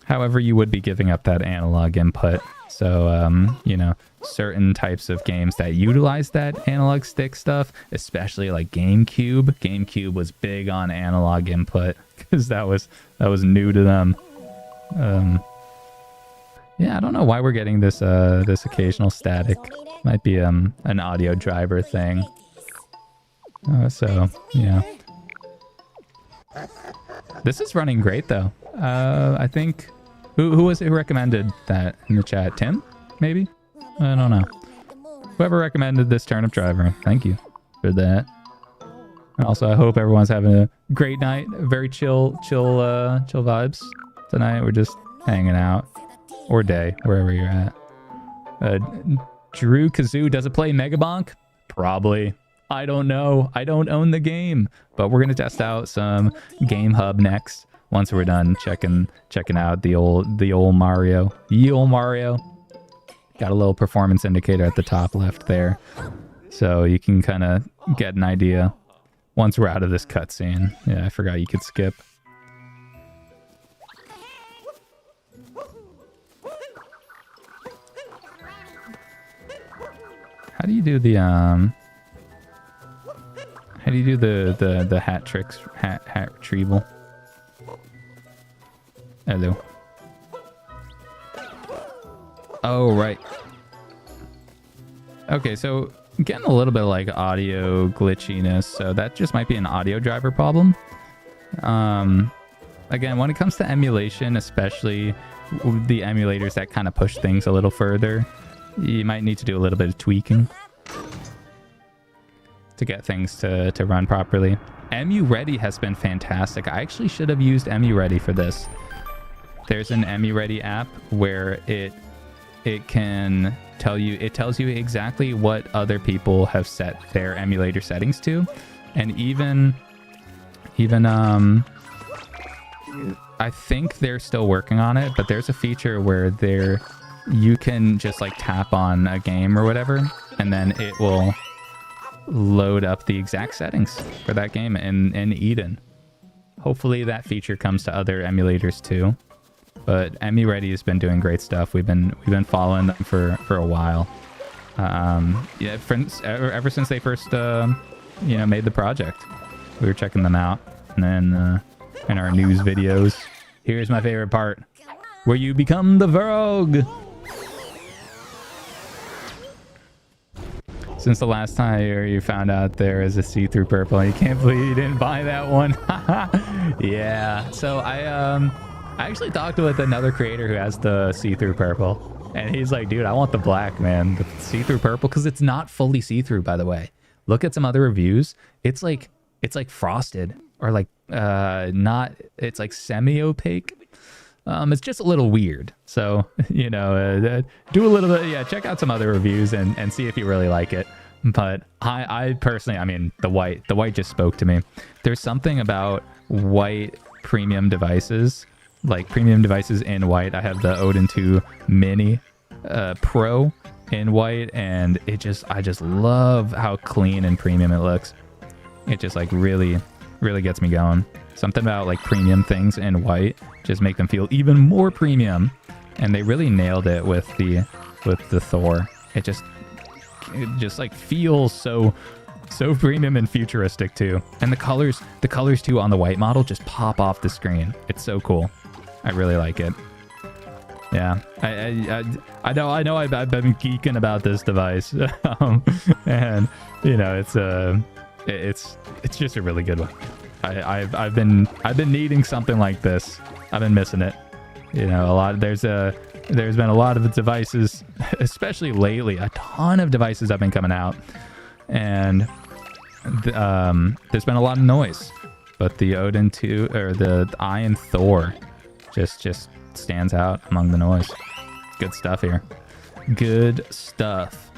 However, you would be giving up that analog input. So you know, certain types of games that utilize that analog stick stuff, especially like GameCube. GameCube was big on analog input because that was new to them. Yeah, I don't know why we're getting this occasional static. Might be an audio driver thing. So yeah, this is running great though. I think who was it who recommended that in the chat? Tim, maybe? I don't know. Whoever recommended this turnip driver, thank you for that. And also, I hope everyone's having a great night. Very chill vibes tonight. We're just hanging out, or day, wherever you're at. Drew Kazoo, does it play Megabonk? Probably. I don't know. I don't own the game, but we're gonna test out some Gamehub next. Once we're done checking out the old Mario. Ye old Mario. Got a little performance indicator at the top left there. So you can kind of get an idea once we're out of this cutscene. Yeah, I forgot you could skip. How do you do the hat tricks, hat retrieval? Hello. Oh, right. Okay, so getting a little bit of like audio glitchiness, so that just might be an audio driver problem. Again, when it comes to emulation, especially the emulators that kind of push things a little further, you might need to do a little bit of tweaking to get things to run properly. EmuReady has been fantastic. I actually should have used EmuReady for this. There's an EmuReady app where it can tell you, it tells you exactly what other people have set their emulator settings to, and even I think they're still working on it, but there's a feature where you can just like tap on a game or whatever, and then it will load up the exact settings for that game in Eden. Hopefully that feature comes to other emulators too. But EmuReady has been doing great stuff. We've been following them for a while. Yeah, ever since they first made the project, we were checking them out. And then in our news videos, here's my favorite part, where you become the Vrogue. Since the last time you found out there is a see-through purple, you can't believe you didn't buy that one. Yeah. So I I actually talked with another creator who has the see-through purple, and he's like, dude, I want the black, man, the see-through purple, because it's not fully see-through, by the way. Look at some other reviews. It's like frosted, or like not. It's like semi-opaque. It's just a little weird. So, you know, do a little bit. Yeah, check out some other reviews and see if you really like it. But I personally, I mean, the white just spoke to me. There's something about white premium devices, like premium devices in white. I have the Odin 2 Mini Pro in white, and I just love how clean and premium it looks. It just like really gets me going. Something about like premium things in white just make them feel even more premium, and they really nailed it with the Thor. It just like feels so premium and futuristic too. And the colors too on the white model just pop off the screen. It's so cool. I really like it. Yeah, I know I've been geeking about this device, and you know it's just a really good one. I've been needing something like this. I've been missing it. You know, there's been a lot of devices, especially lately. A ton of devices have been coming out, and there's been a lot of noise. But the Odin 2 or the AYN Thor just stands out among the noise. Good stuff here. Good stuff.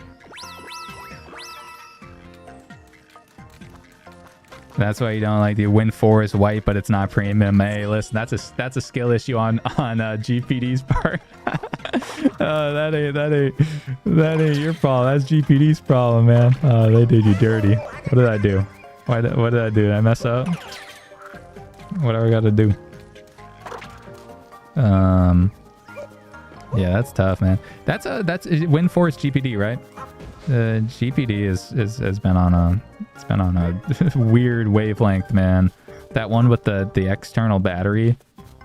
That's why you don't like the Win 4 is white, but it's not premium. Hey, listen, that's a skill issue on GPD's part. That ain't your problem. That's GPD's problem, man. They did you dirty. What did I do? What did I do? Did I mess up? What do I got to do? Yeah, that's tough, man. That's Win 4 is GPD, right? GPD has been on a weird wavelength, man. That one with the external battery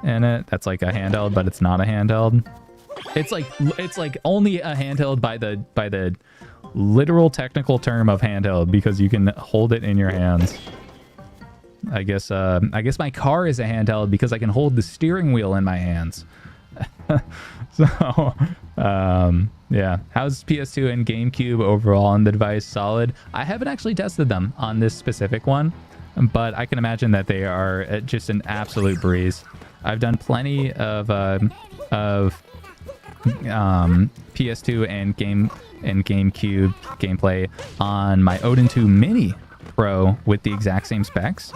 in it, that's like a handheld, but it's not a handheld. It's like only a handheld by the literal technical term of handheld, because you can hold it in your hands. I guess my car is a handheld because I can hold the steering wheel in my hands. So, yeah. How's PS2 and GameCube overall on the device? Solid. I haven't actually tested them on this specific one, but I can imagine that they are just an absolute breeze. I've done plenty of PS2 and GameCube gameplay on my Odin 2 Mini Pro with the exact same specs,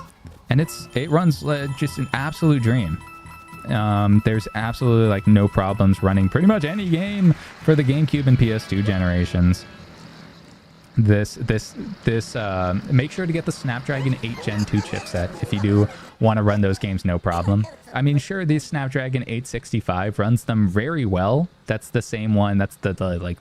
and it runs just an absolute dream. There's absolutely like no problems running pretty much any game for the GameCube and PS2 generations. This make sure to get the Snapdragon 8 Gen 2 chipset if you do want to run those games, no problem. I mean, sure, the Snapdragon 865 runs them very well. That's the same one. That's the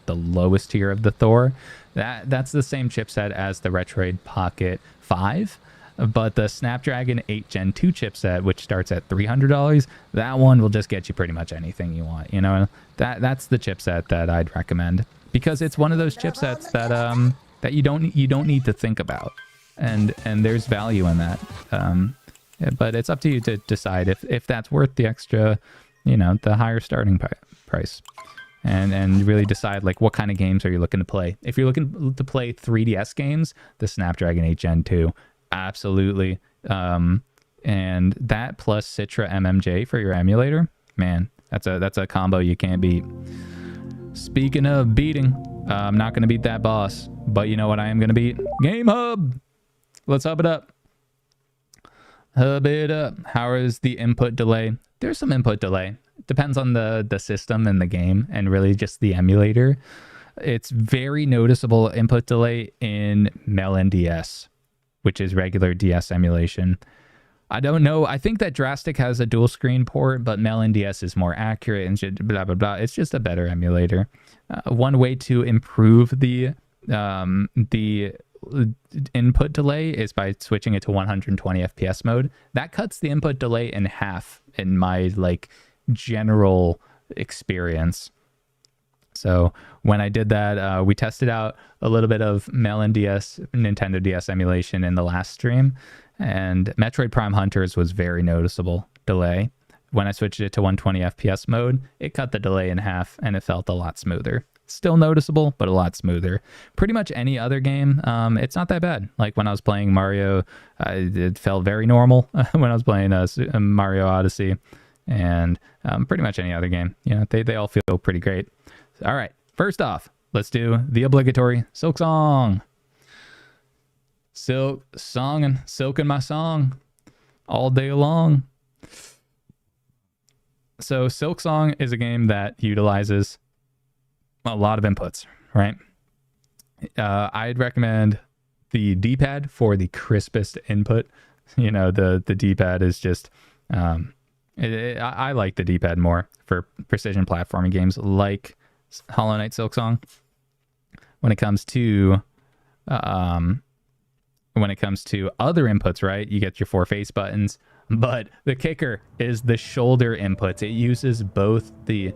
lowest tier of the Thor. That's the same chipset as the Retroid Pocket 5. But the Snapdragon 8 Gen 2 chipset, which starts at $300, that one will just get you pretty much anything you want. You know, that's the chipset that I'd recommend, because it's one of those chipsets that you don't need to think about, and there's value in that. But it's up to you to decide if that's worth the extra, you know, the higher starting price, and really decide like what kind of games are you looking to play. If you're looking to play 3DS games, the Snapdragon 8 Gen 2. Absolutely. And that plus Citra MMJ for your emulator, man, that's a combo you can't beat. Speaking of beating, I'm not going to beat that boss, but you know what I am going to beat? Gamehub. Let's hub it up. Hub it up. How is the input delay? There's some input delay. Depends on the system and the game, and really just the emulator. It's very noticeable input delay in MelNDS, which is regular DS emulation. I don't know. I think that Drastic has a dual screen port, but MelNDS is more accurate and blah, blah, blah. It's just a better emulator. One way to improve the input delay is by switching it to 120 FPS mode. That cuts the input delay in half in my like general experience. So when I did that, we tested out a little bit of MelNDS, Nintendo DS emulation in the last stream, and Metroid Prime Hunters was very noticeable delay. when I switched it to 120 FPS mode, it cut the delay in half and it felt a lot smoother. Still noticeable, but a lot smoother. Pretty much any other game, it's not that bad. Like when I was playing Mario, it felt very normal when I was playing Mario Odyssey, and pretty much any other game. You know, they all feel pretty great. All right, first off, let's do the obligatory Silk Song. Silk Song and silking my song all day long. So Silk Song is a game that utilizes a lot of inputs, right? I'd recommend the D-pad for the crispest input. You know, the D-pad is just, I like the D-pad more for precision platforming games like Hollow Knight Silk Song. When it comes to other inputs, right? You get your 4 face buttons, but the kicker is the shoulder inputs. It uses both the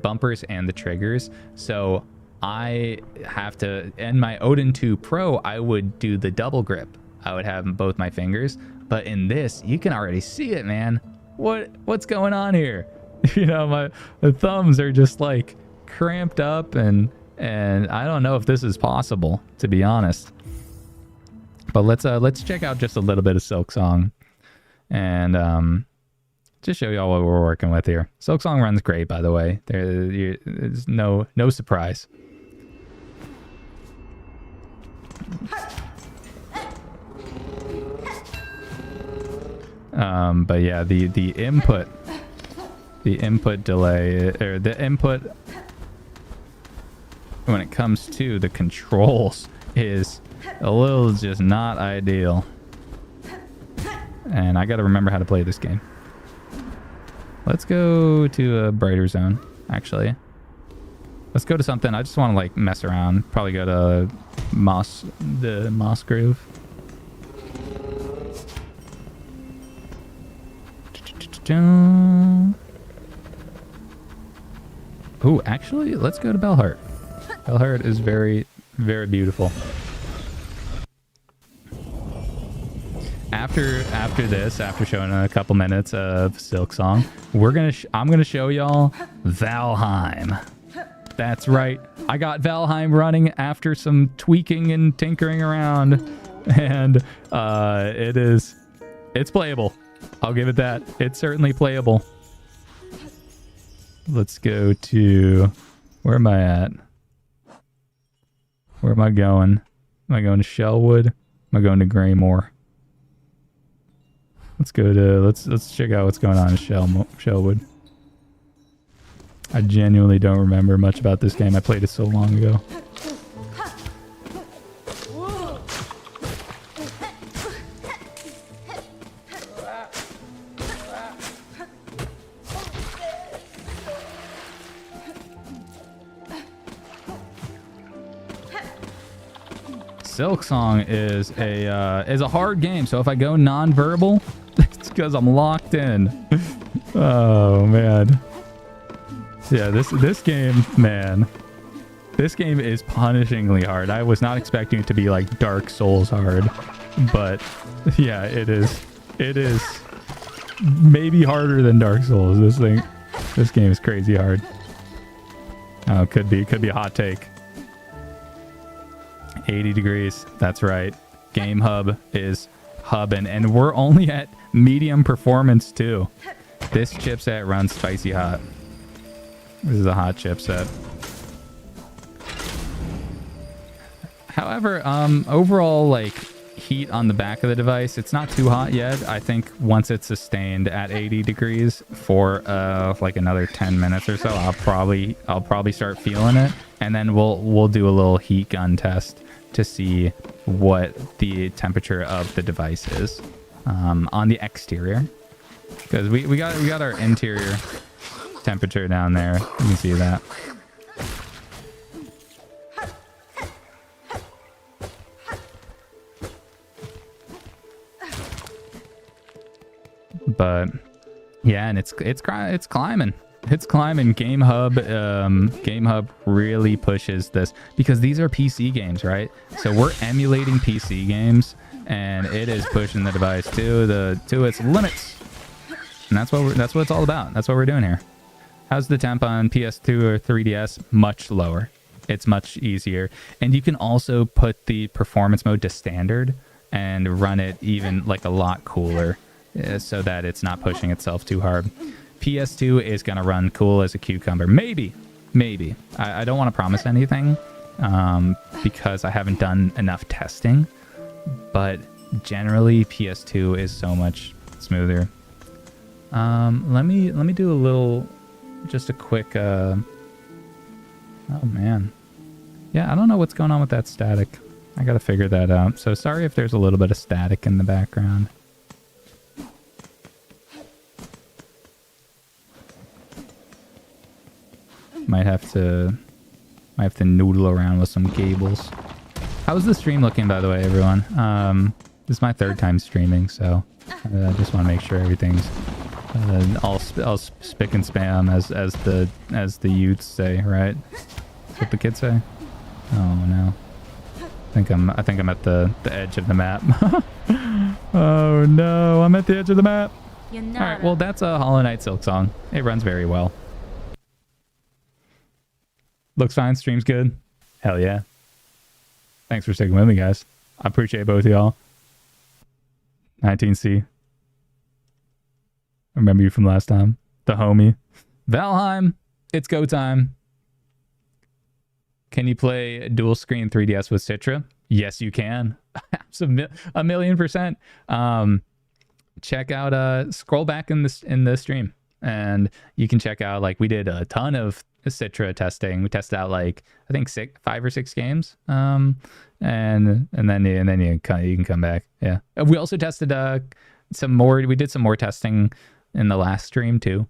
bumpers and the triggers. So I have to, in my Odin 2 Pro, I would do the double grip. I would have both my fingers, but in this, you can already see it, man. What's going on here? You know, my thumbs are just like cramped up, and I don't know if this is possible, to be honest. But let's check out just a little bit of Silk Song, and just show y'all what we're working with here. Silk Song runs great, by the way. There's no surprise. But yeah, the input delay, or the input when it comes to the controls is a little just not ideal. And I got to remember how to play this game. Let's go to a brighter zone, actually. Let's go to something. I just want to like mess around. Probably go to the Moss Groove. Oh, actually, let's go to Bellheart. Bellheart is very, very beautiful. After this, after showing a couple minutes of Silk Song, I'm gonna show y'all Valheim. That's right. I got Valheim running after some tweaking and tinkering around, and it's playable. I'll give it that. It's certainly playable. Let's go to, where am I at? Where am I going? Am I going to Shellwood? Am I going to Greymore? Let's go to, let's check out what's going on in Shellwood. I genuinely don't remember much about this game. I played it so long ago. Silk Song is a hard game, so if I go non-verbal, it's because I'm locked in. Oh man, yeah, this game, man, this game is punishingly hard. I was not expecting it to be like Dark Souls hard, but yeah, it is. It is maybe harder than Dark Souls. This game is crazy hard. Oh, could be a hot take. 80 degrees. That's right. Gamehub is hubbing, and we're only at medium performance too. This chipset runs spicy hot. This is a hot chipset. However, overall, like, heat on the back of the device, it's not too hot yet. I think once it's sustained at 80 degrees for like another 10 minutes or so, I'll probably start feeling it, and then we'll do a little heat gun test to see what the temperature of the device is on the exterior, because we got our interior temperature down there. You can see that. But yeah, and it's climbing. It's climbing. Gamehub really pushes this because these are PC games, right? So we're emulating PC games, and it is pushing the device to its limits. And that's what it's all about. That's what we're doing here. How's the temp on PS2 or 3DS? Much lower. It's much easier. And you can also put the performance mode to standard and run it even like a lot cooler so that it's not pushing itself too hard. PS2 is going to run cool as a cucumber. Maybe. I don't want to promise anything because I haven't done enough testing. But generally, PS2 is so much smoother. Let me do a little, just a quick, oh man. Yeah, I don't know what's going on with that static. I gotta figure that out. So sorry if there's a little bit of static in the background. Might have to noodle around with some cables. How's the stream looking, by the way, everyone? This is my third time streaming, so I just want to make sure everything's all spick and spam, as the youths say, right? That's what the kids say. Oh no, I think I'm at the edge of the map. Oh no, I'm at the edge of the map. All right, well that's a Hollow Knight Silk Song. It runs very well. Looks fine. Stream's good. Hell yeah. Thanks for sticking with me, guys. I appreciate both of y'all. 19C. I remember you from last time. The homie. Valheim, it's go time. Can you play dual screen 3DS with Citra? Yes, you can. A million percent. Check out, scroll back in the stream and you can check out, like, we did a ton of Citra testing. We tested out like I think 5 or 6 games, and then you can come back. Yeah, we also tested some more. We did some more testing in the last stream too,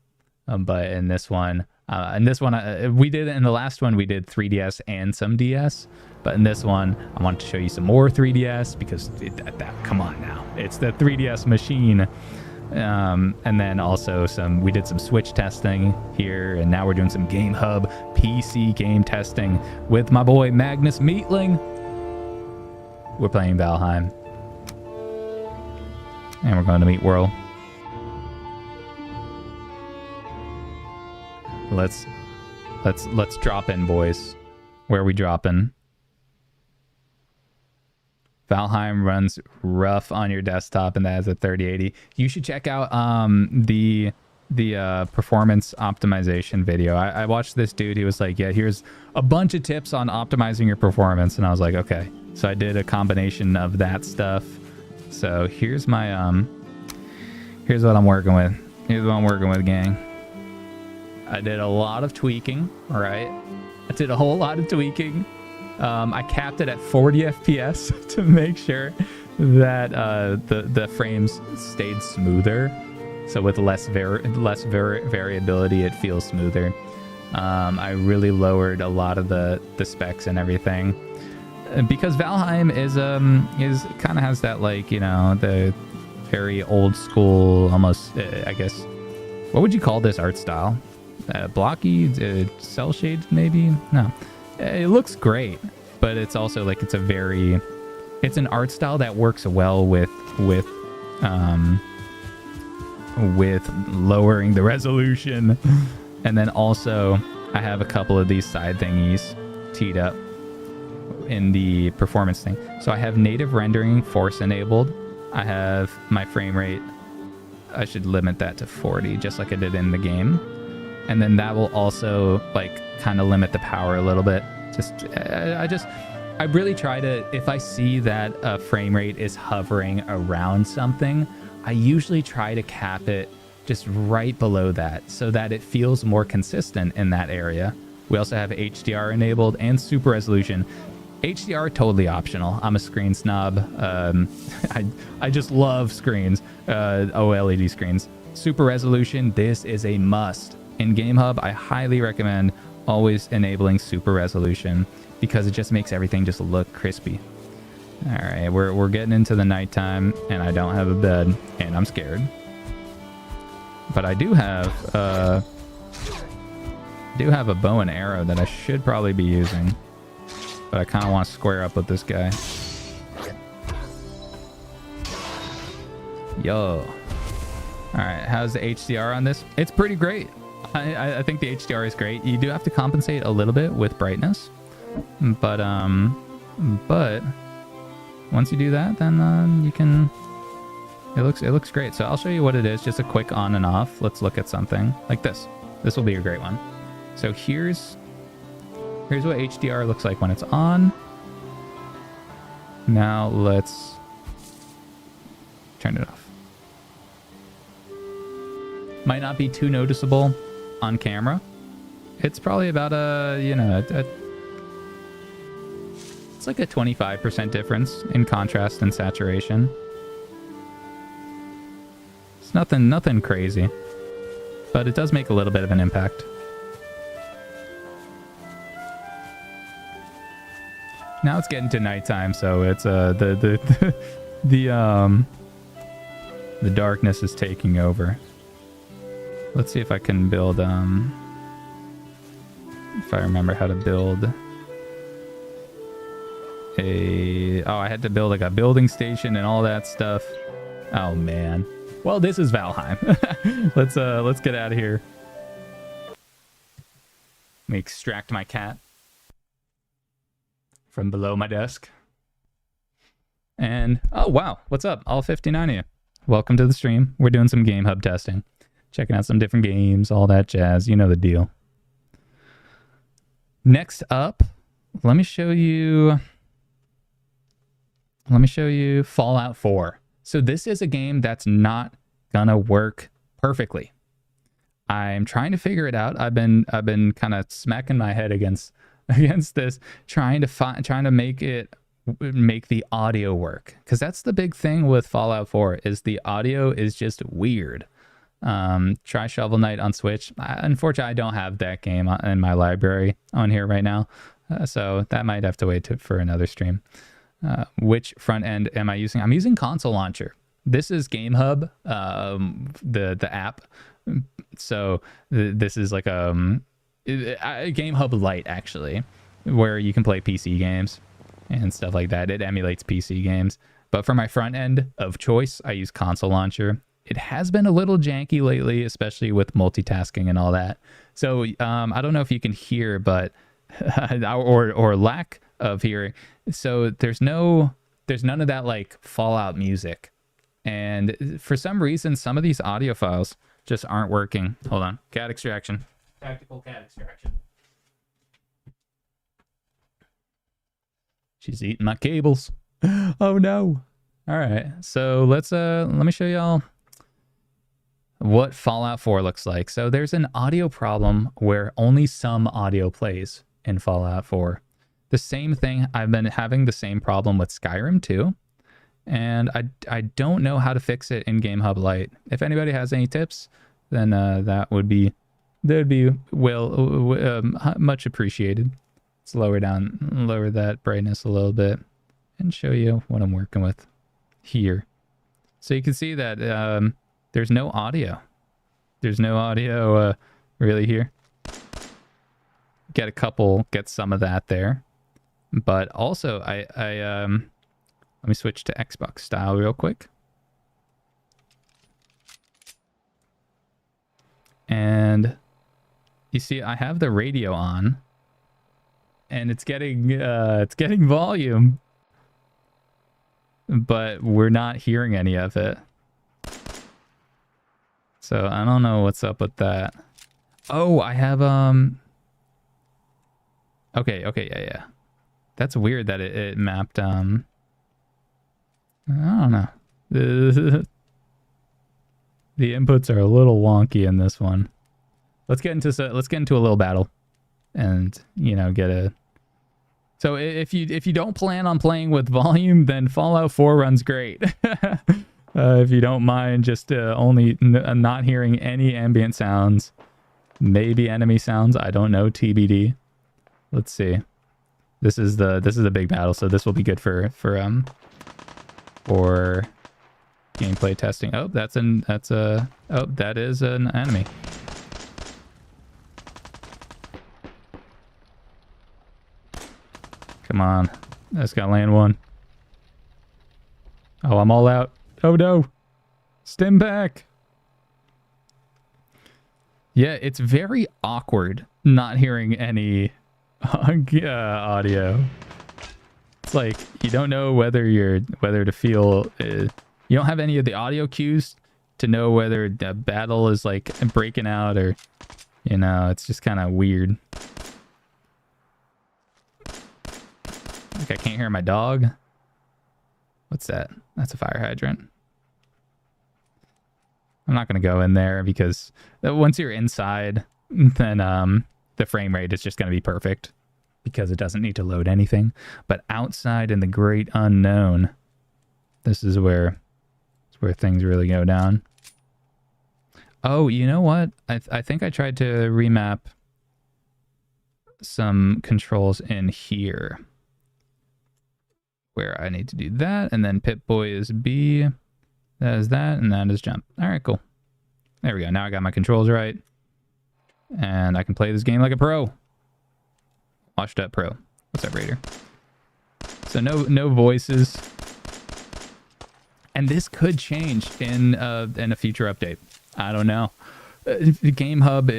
but in this one, we did in the last one we did 3DS and some DS, but in this one I wanted to show you some more 3DS because come on now, it's the 3DS machine. And then also we did some Switch testing here, and now we're doing some Gamehub PC game testing with my boy Magnus Meatling. We're playing Valheim, and we're going to meet Whirl. Let's drop in, boys. Where are we dropping? Valheim runs rough on your desktop, and that has a 3080. You should check out the performance optimization video. I watched this dude. He was like, yeah, here's a bunch of tips on optimizing your performance. And I was like, okay. So I did a combination of that stuff. So here's my here's what I'm working with. Here's what I'm working with, gang. I did a lot of tweaking. All right, I did a whole lot of tweaking. I capped it at 40 FPS to make sure that the frames stayed smoother. So with less variability, it feels smoother. I really lowered a lot of the specs and everything, because Valheim is kind of has that, like, you know, the very old school, almost I guess, what would you call this art style? Blocky, cell shades, maybe? No. It looks great, but it's also like it's an art style that works well with lowering the resolution. And then also I have a couple of these side thingies teed up in the performance thing. So I have native rendering force enabled. I have my frame rate, I should limit that to 40, just like I did in the game. And then that will also, like, kind of limit the power a little bit. I really try to, if I see that a frame rate is hovering around something, I usually try to cap it just right below that so that it feels more consistent in that area. We also have HDR enabled and super resolution. HDR totally optional. I'm a screen snob. I just love screens, OLED screens. Super resolution, this is a must. In Gamehub, I highly recommend always enabling super resolution because it just makes everything just look crispy. All right, we're getting into the nighttime, and I don't have a bed, and I'm scared. But I do have a bow and arrow that I should probably be using, but I kind of want to square up with this guy. Yo. All right, how's the HDR on this? It's pretty great. I think the HDR is great. You do have to compensate a little bit with brightness, but once you do that, then you can. It looks great. So I'll show you what it is. Just a quick on and off. Let's look at something like this. This will be a great one. So here's what HDR looks like when it's on. Now let's turn it off. Might not be too noticeable on camera. It's probably about it's like a 25% difference in contrast and saturation. It's nothing crazy, but it does make a little bit of an impact. Now it's getting to nighttime, so it's the darkness is taking over. Let's see if I can build if I remember how to build I had to build like a building station and all that stuff. Oh man. Well, this is Valheim. Let's get out of here. Let me extract my cat from below my desk. And oh wow, what's up? All 59 of you. Welcome to the stream. We're doing some Gamehub testing. Checking out some different games, all that jazz. You know the deal. Next up, let me show you Fallout 4. So this is a game that's not gonna work perfectly. I'm trying to figure it out. I've been kind of smacking my head against this, trying to make the audio work, because that's the big thing with Fallout 4 is the audio is just weird. Try Shovel Knight on Switch. Unfortunately, I don't have that game in my library on here right now, so that might have to wait for another stream. Which front end am I using? I'm using Console Launcher. This is Gamehub, the app. So this is like a Gamehub Lite, actually, where you can play PC games and stuff like that. It emulates PC games. But for my front end of choice, I use Console Launcher. It has been a little janky lately, especially with multitasking and all that. So I don't know if you can hear, but or lack of hearing. So there's none of that like Fallout music. And for some reason, some of these audio files just aren't working. Hold on. Cat extraction. Tactical cat extraction. She's eating my cables. Oh no. All right. So let me show y'all what Fallout 4 looks like. So there's an audio problem where only some audio plays in Fallout 4. The same thing, I've been having the same problem with Skyrim too. And I don't know how to fix it in Gamehub Lite. If anybody has any tips, then that would be much appreciated. Let's lower that brightness a little bit and show you what I'm working with here. So you can see that there's no audio. There's no audio really here. Get some of that there. But also let me switch to Xbox style real quick. And you see I have the radio on and it's getting volume, but we're not hearing any of it. So I don't know what's up with that. Oh, I have okay, yeah. That's weird that it mapped I don't know. The inputs are a little wonky in this one. Let's get into a little battle and get a. So if you don't plan on playing with volume, then Fallout 4 runs great. If you don't mind just only not hearing any ambient sounds, maybe enemy sounds, I don't know, TBD. Let's see. This is a big battle, so this will be good for gameplay testing. Oh, that is an enemy. Come on. I just gotta land one. Oh, I'm all out. Oh no. Stim back. Yeah, it's very awkward not hearing any audio. It's like you don't know whether to feel. You don't have any of the audio cues to know whether the battle is like breaking out or, you know, it's just kind of weird. Like I can't hear my dog. What's that? That's a fire hydrant. I'm not going to go in there because once you're inside, then the frame rate is just going to be perfect because it doesn't need to load anything. But outside in the great unknown, this is where things really go down. Oh, you know what? I think I tried to remap some controls in here where I need to do that, and then Pip-Boy is B. That is that, and that is jump. All right, cool. There we go. Now I got my controls right. And I can play this game like a pro. Washed up pro. What's up, Raider? So no voices. And this could change in a future update. I don't know. Gamehub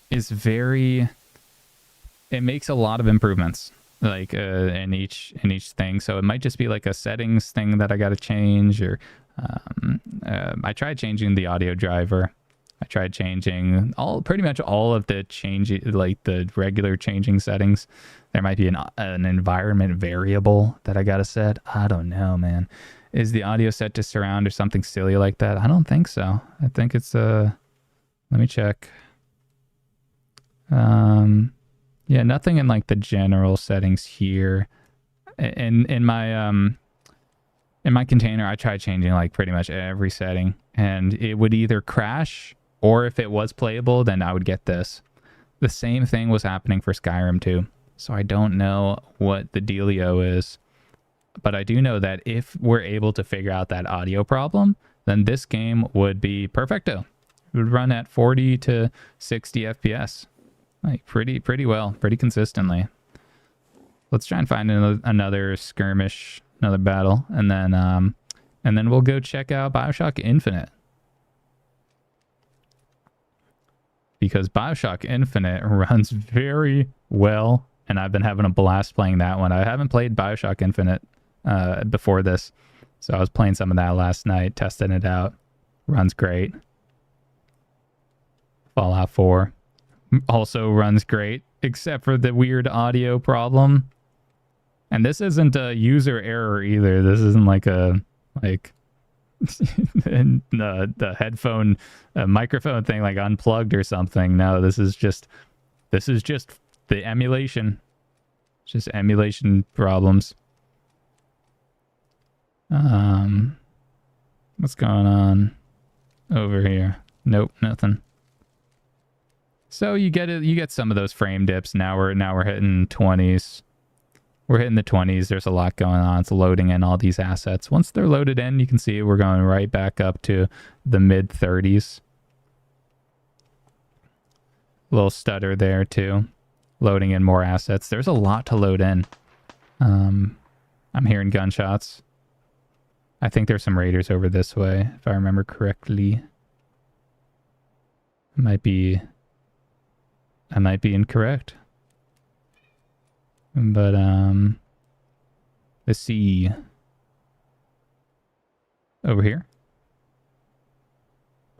is very... It makes a lot of improvements. Like in each thing, so it might just be like a settings thing that I got to change, or I tried changing the audio driver. I tried changing pretty much all of the like the regular changing settings. There might be an environment variable that I got to set. I don't know, man. Is the audio set to surround or something silly like that? I don't think so. I think it's let me check. Yeah, nothing in like the general settings here. In my container, I tried changing like pretty much every setting, and it would either crash, or if it was playable, then I would get this. The same thing was happening for Skyrim too. So I don't know what the dealio is, but I do know that if we're able to figure out that audio problem, then this game would be perfecto. It would run at 40 to 60 FPS. Like pretty well, pretty consistently. Let's try and find another skirmish, another battle, and then we'll go check out BioShock Infinite. Because BioShock Infinite runs very well, and I've been having a blast playing that one. I haven't played BioShock Infinite before this, so I was playing some of that last night, testing it out. Runs great. Fallout 4. Also runs great, except for the weird audio problem. And this isn't a user error either. This isn't like the headphone microphone thing like unplugged or something. No, this is just the emulation. It's just emulation problems. What's going on over here? Nope, nothing. So you get some of those frame dips. Now we're hitting 20s. We're hitting the 20s. There's a lot going on. It's loading in all these assets. Once they're loaded in, you can see we're going right back up to the mid 30s. Little stutter there too. Loading in more assets. There's a lot to load in. I'm hearing gunshots. I think there's some raiders over this way, if I remember correctly. I might be incorrect. But let's see. Over here.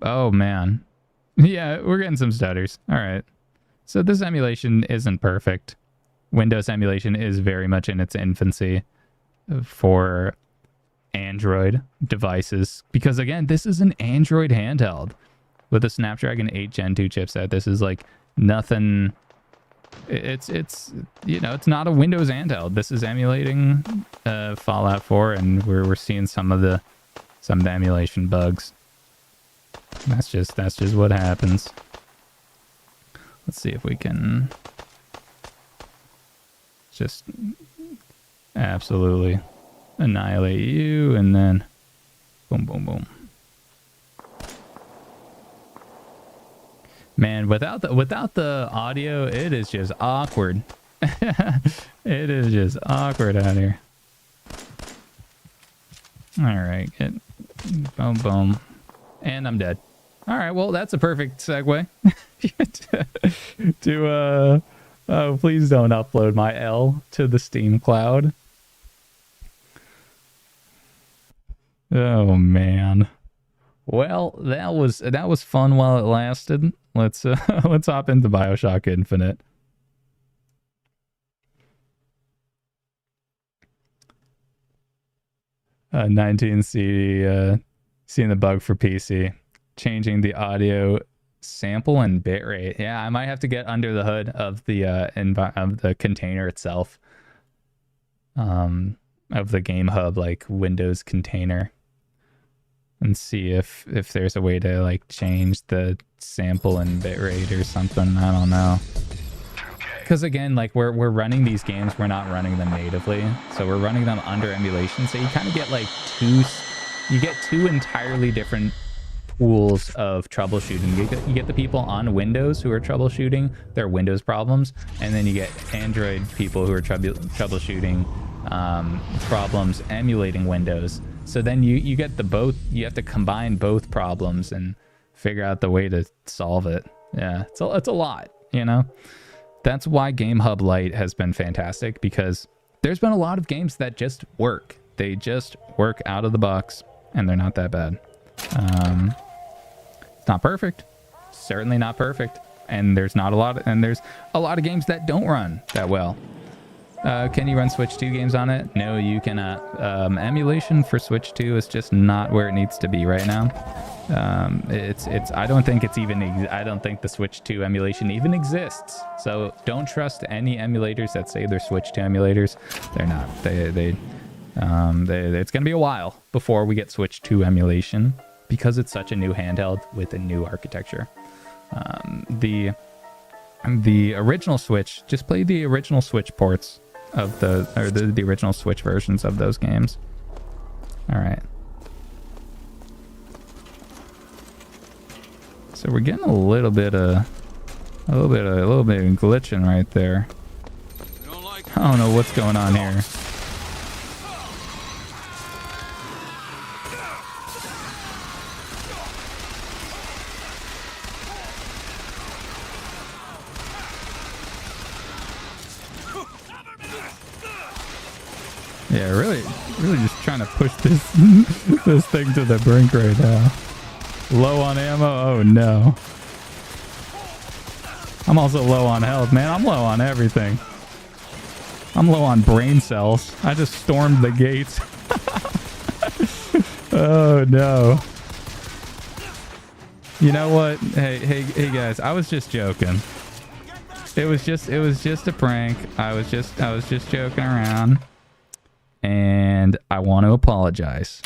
Oh man. Yeah, we're getting some stutters. All right. So this emulation isn't perfect. Windows emulation is very much in its infancy for Android devices, because again, this is an Android handheld with a Snapdragon 8 Gen 2 chipset. This is like nothing. It's you know, it's not a Windows handheld. This is emulating Fallout 4, and we're seeing some of the emulation bugs. That's just what happens. Let's see if we can just absolutely annihilate you, and then boom, boom, boom. Man, without the audio, it is just awkward. It is just awkward out here. All right, boom, boom, and I'm dead. All right, well, that's a perfect segue to oh, please don't upload my L to the Steam cloud. Oh man. Well, that was fun while it lasted. Let's let's hop into BioShock Infinite. Uh, 19C seeing the bug for PC. Changing the audio sample and bitrate. Yeah, I might have to get under the hood of the container itself. Of the Gamehub like Windows container. And see if there's a way to like change the sample and bitrate or something. I don't know. Because again, like we're running these games, we're not running them natively, so we're running them under emulation. So you kind of get like two entirely different pools of troubleshooting. You get the people on Windows who are troubleshooting their Windows problems, and then you get Android people who are troubleshooting problems emulating Windows. So then you get the both. You have to combine both problems and figure out the way to solve it. Yeah, it's a lot, you know. That's why Gamehub Lite has been fantastic, because there's been a lot of games that just work. They just work out of the box, and they're not that bad. It's not perfect, certainly not perfect, and there's a lot of games that don't run that well. Can you run Switch 2 games on it? No, you cannot. Emulation for Switch 2 is just not where it needs to be right now. I don't think the Switch 2 emulation even exists. So don't trust any emulators that say they're Switch 2 emulators. They're not. It's gonna be a while before we get Switch 2 emulation, because it's such a new handheld with a new architecture. The original Switch, just play the original Switch ports of the original Switch versions of those games. All right. So we're getting a little bit of glitching right there. I don't know what's going on here. Yeah, really just trying to push this thing to the brink right now. Low on ammo? Oh no. I'm also low on health, man. I'm low on everything. I'm low on brain cells. I just stormed the gates. Oh no. You know what? Hey guys, I was just joking. It was just a prank. I was just joking around. And I want to apologize.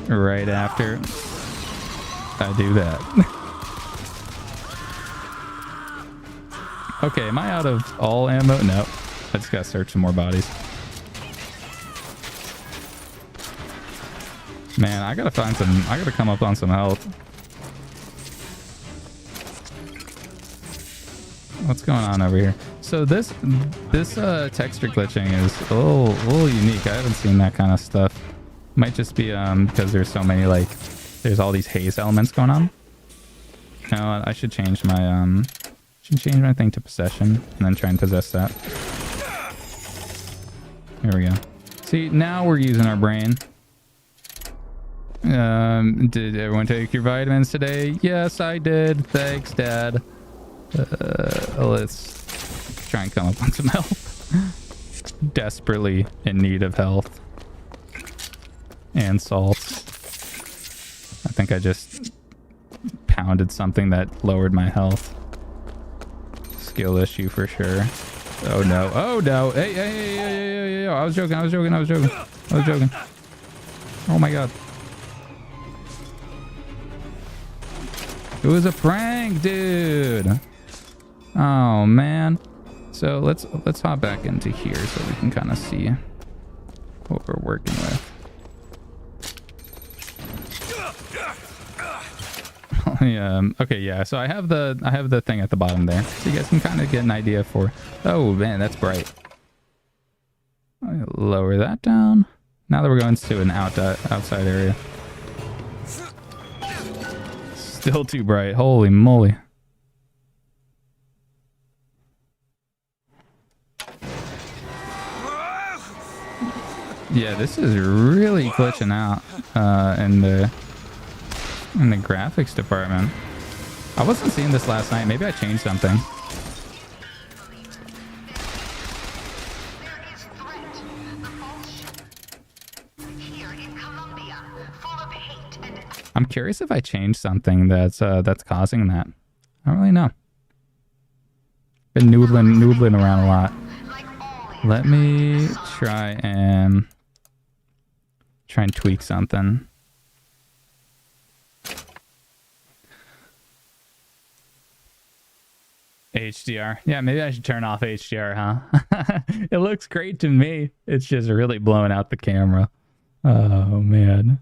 Right after I do that. Okay, am I out of all ammo? No. I just gotta search some more bodies. Man, I gotta come up on some health. What's going on over here? So this texture glitching is a little unique. I haven't seen that kind of stuff. Might just be because there's so many, like, there's all these haze elements going on. You know what? I should change my thing to possession and then try and possess that. Here we go. See, now we're using our brain. Did everyone take your vitamins today? Yes, I did. Thanks, Dad. Let's try and come up on some health. Desperately in need of health. And salts. I think I just pounded something that lowered my health. Skill issue for sure. Oh no. Oh no. Hey. I was joking. Oh my god. It was a prank, dude. Oh man. So let's hop back into here so we can kind of see what we're working with. Okay, yeah. So I have the thing at the bottom there, so you guys can kind of get an idea for. Oh man, that's bright. I'll lower that down. Now that we're going to an outside area. Still too bright. Holy moly. Yeah, this is really glitching out in the graphics department. I wasn't seeing this last night. Maybe I changed something. I'm curious if I changed something that's causing that. I don't really know. Been noodling around a lot. Let me try and tweak something. HDR. Yeah, maybe I should turn off HDR, huh? It looks great to me. It's just really blowing out the camera. Oh man.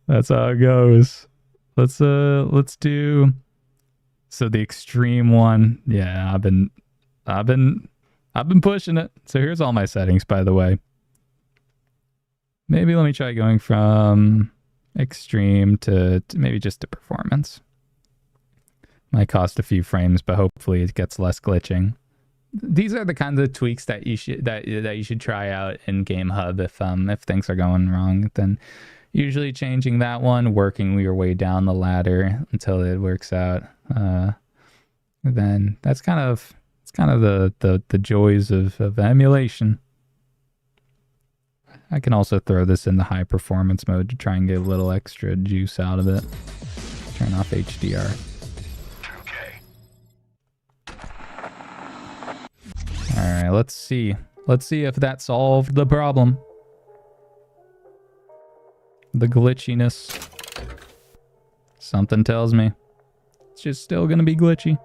That's how it goes. Let's do so the extreme one. Yeah, I've been pushing it. So here's all my settings, by the way. Maybe let me try going from extreme to maybe just to performance. Might cost a few frames, but hopefully it gets less glitching. These are the kinds of tweaks that you should try out in Gamehub if things are going wrong. Then usually changing that one, working your way down the ladder until it works out. Then that's kind of the joys of emulation. I can also throw this in the high performance mode to try and get a little extra juice out of it. Turn off HDR. All right, let's see. Let's see if that solved the problem. The glitchiness. Something tells me it's just still gonna be glitchy.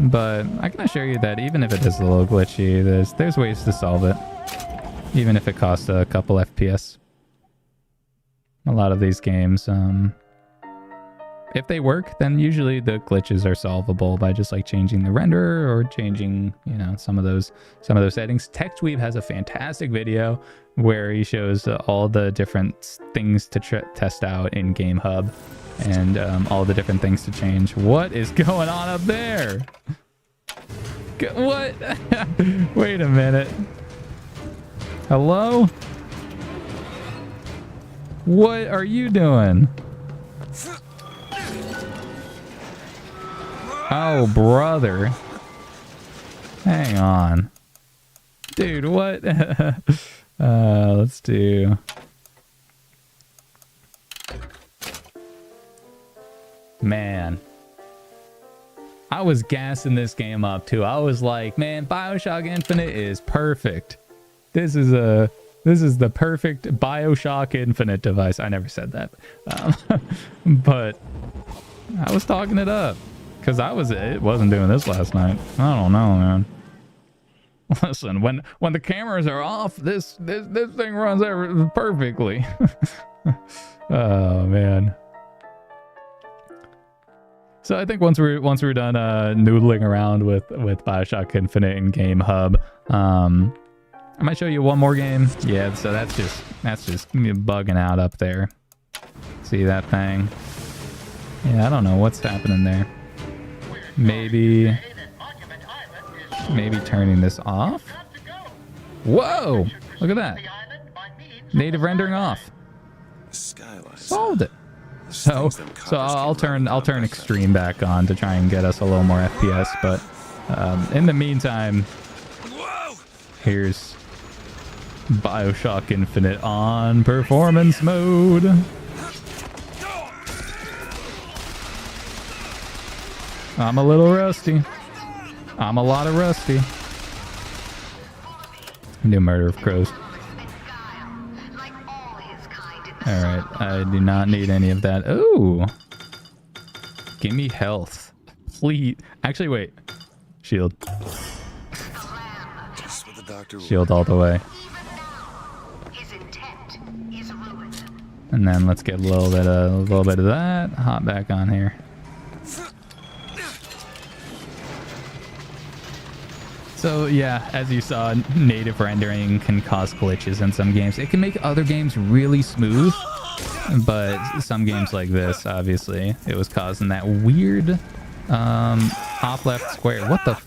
But I can assure you that even if it is a little glitchy, there's ways to solve it. Even if it costs a couple FPS. A lot of these games, if they work, then usually the glitches are solvable by just like changing the renderer or changing, you know, some of those settings. TextWeave has a fantastic video where he shows all the different things to test out in Gamehub and all the different things to change. What is going on up there? What? Wait a minute. Hello? What are you doing? Oh, brother. Hang on. Dude, what? Let's do... Man. I was gassing this game up, too. I was like, man, BioShock Infinite is perfect. This is the perfect BioShock Infinite device. I never said that. But I was talking it up. Because it wasn't doing this last night. I don't know, man. Listen, when the cameras are off, this thing runs perfectly. Oh man. So I think once we're done noodling around with BioShock Infinite and Gamehub, I might show you one more game. Yeah, so that's just bugging out up there. See that thing? Yeah, I don't know what's happening there. Maybe turning this off. Whoa! Look at that. Native rendering off. Solved it. So I'll turn extreme back on to try and get us a little more FPS. But in the meantime, here's BioShock Infinite on performance mode. I'm a little rusty. I'm a lot of rusty. New Murder of Crows. Alright, I do not need any of that. Ooh. Give me health. Please. Actually, wait. Shield. Shield all the way. And then let's get a little bit of that. Hop back on here. So yeah, as you saw, native rendering can cause glitches in some games. It can make other games really smooth, but some games like this, obviously, it was causing that weird top left square. What the?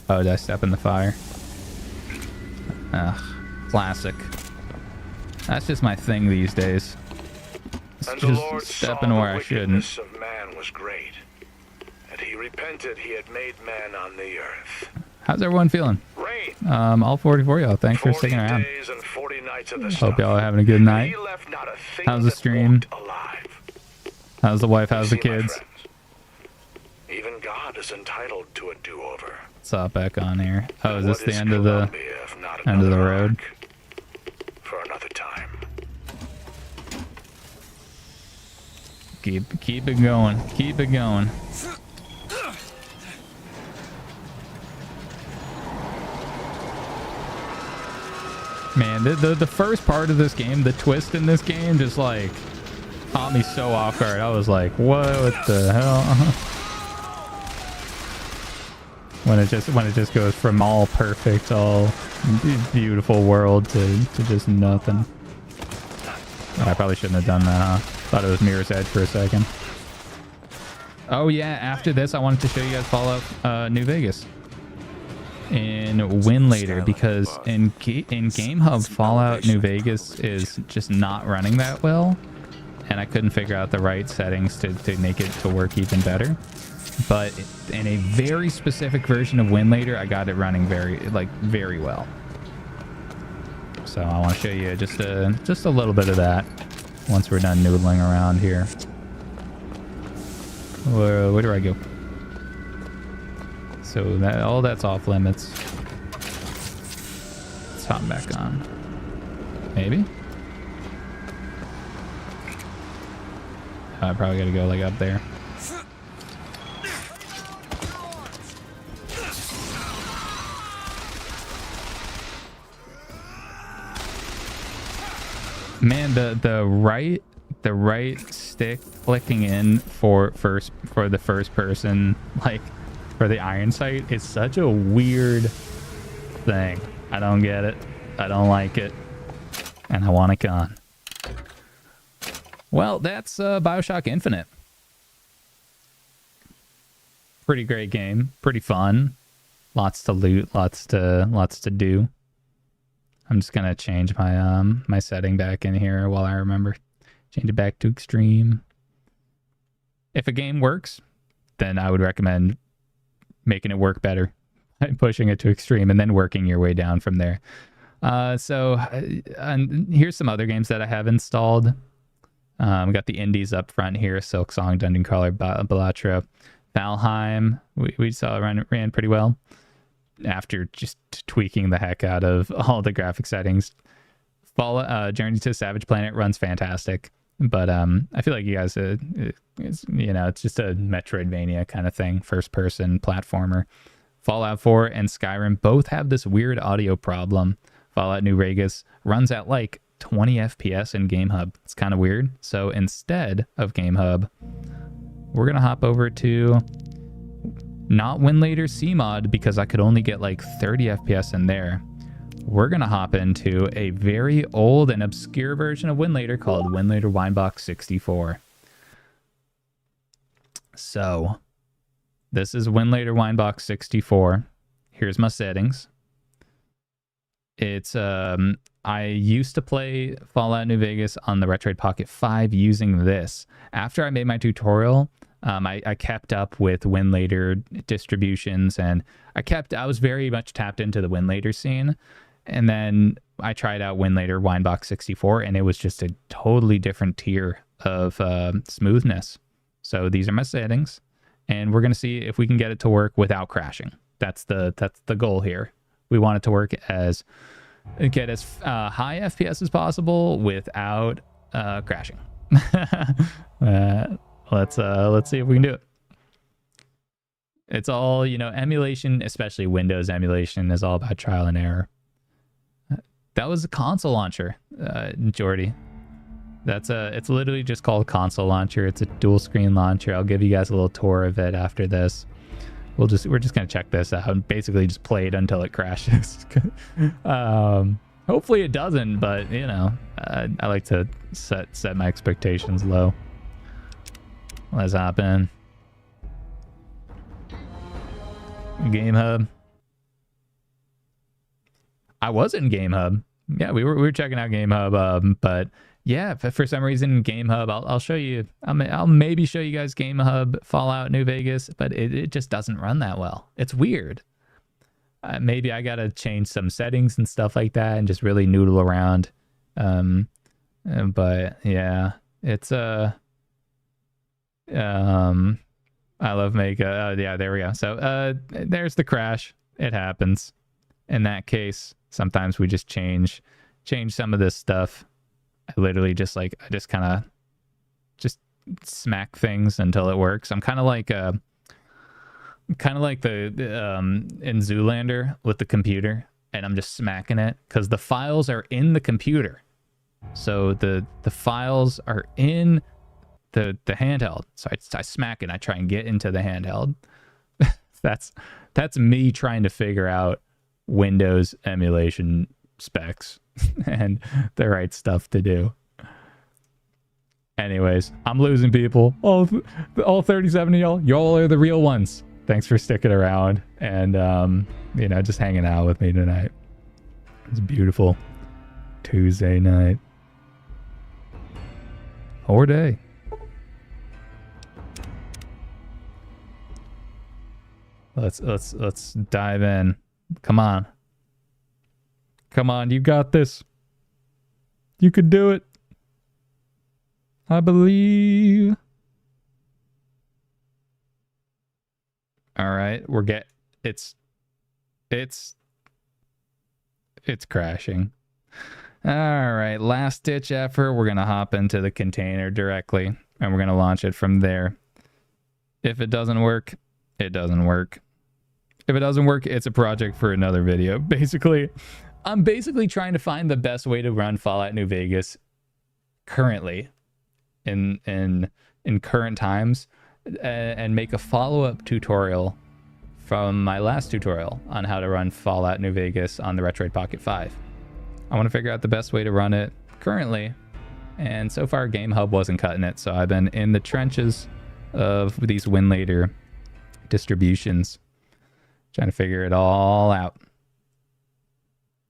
Oh, did I step in the fire? Ugh, classic. That's just my thing these days. It's just stepping where I shouldn't. Of man was great, and he repented he had made man on the earth. How's everyone feeling? Rain. All 44 y'all. Thanks for sticking around. Hope y'all are having a good night. How's the stream? How's the wife? How's the kids? Even God is entitled to a do-over. What's up back on here? Oh, is this the end of the road? For another time. Keep it going. Keep it going. Man, the first part of this game, the twist in this game, just like caught me so off guard. I was like, what the hell? When it just goes from all perfect, all beautiful world to just nothing. I probably shouldn't have done that, huh? Thought it was Mirror's Edge for a second. Oh yeah, after this I wanted to show you guys Fallout New Vegas in Win Later, because in Gamehub Fallout New Vegas is just not running that well, and I couldn't figure out the right settings to make it to work even better. But in a very specific version of Win Later, I got it running very well. So I want to show you just a little bit of that once we're done noodling around here. Where do I go? So all that's off limits. Let's hop back on. Maybe? I probably gotta go like up there. Man, the right stick clicking in for the first person, like for the iron sight, is such a weird thing. I don't get it. I don't like it, and I want it gone. Well, that's BioShock Infinite. Pretty great game. Pretty fun. Lots to loot. Lots to do. I'm just gonna change my my setting back in here while I remember. Change it back to extreme. If a game works, then I would recommend making it work better, pushing it to extreme, and then working your way down from there. So here's some other games that I have installed. We got the indies up front here: Silksong, Dungeon Crawler, Bellatra, Valheim. We saw it ran pretty well after just tweaking the heck out of all the graphic settings. Journey to Savage Planet runs fantastic, but I feel like you guys, it's just a Metroidvania kind of thing, first-person platformer. Fallout 4 and Skyrim both have this weird audio problem. Fallout New Vegas runs at like 20 FPS in Gamehub. It's kind of weird. So instead of Gamehub, we're gonna hop over to not Win Later CMod, because I could only get like 30 FPS in there. We're gonna hop into a very old and obscure version of Win Later called Win Later Winebox 64. So this is Win Later Winebox 64. Here's my settings. It's I used to play Fallout New Vegas on the Retroid Pocket 5 using this. After I made my tutorial, I kept up with Win Later distributions, and I was very much tapped into the Win Later scene. And then I tried out Win Later Winebox 64, and it was just a totally different tier of smoothness. So these are my settings, and we're gonna see if we can get it to work without crashing. That's the goal here. We want it to work get as high FPS as possible without crashing. Let's see if we can do it. It's all, emulation, especially Windows emulation, is all about trial and error. That was a console launcher, Jordy. It's literally just called console launcher. It's a dual screen launcher. I'll give you guys a little tour of it after this. we're just gonna check this out and basically just play it until it crashes. Hopefully it doesn't, but you know, I like to set my expectations low. Let's hop in. Gamehub. I was in Gamehub. Yeah, we were checking out Gamehub, but yeah, for some reason Gamehub, I'll show you. I'll maybe show you guys Gamehub Fallout New Vegas, but it just doesn't run that well. It's weird. Maybe I gotta change some settings and stuff like that, and just really noodle around. But yeah, it's I love Mega. Yeah, there we go. So there's the crash. It happens. In that case, sometimes we just change some of this stuff. I literally just kind of just smack things until it works. I'm kind of like the in Zoolander with the computer, and I'm just smacking it because the files are in the computer. So the files are in the handheld. So I smack it. I try and get into the handheld. That's me trying to figure out Windows emulation specs and the right stuff to do. Anyways, I'm losing people. All 37 of y'all. Y'all are the real ones. Thanks for sticking around and you know, just hanging out with me tonight. It's a beautiful Tuesday night or day. Let's dive in. Come on. Come on, you got this. You could do it. I believe. All right, it's crashing. All right, last ditch effort. We're gonna hop into the container directly, and we're gonna launch it from there. If it doesn't work, it doesn't work. If it doesn't work, it's a project for another video. Basically, I'm trying to find the best way to run Fallout New Vegas currently in current times, and make a follow-up tutorial from my last tutorial on how to run Fallout New Vegas on the Retroid Pocket 5. I want to figure out the best way to run it currently, and so far Gamehub wasn't cutting it, so I've been in the trenches of these Winlater distributions trying to figure it all out.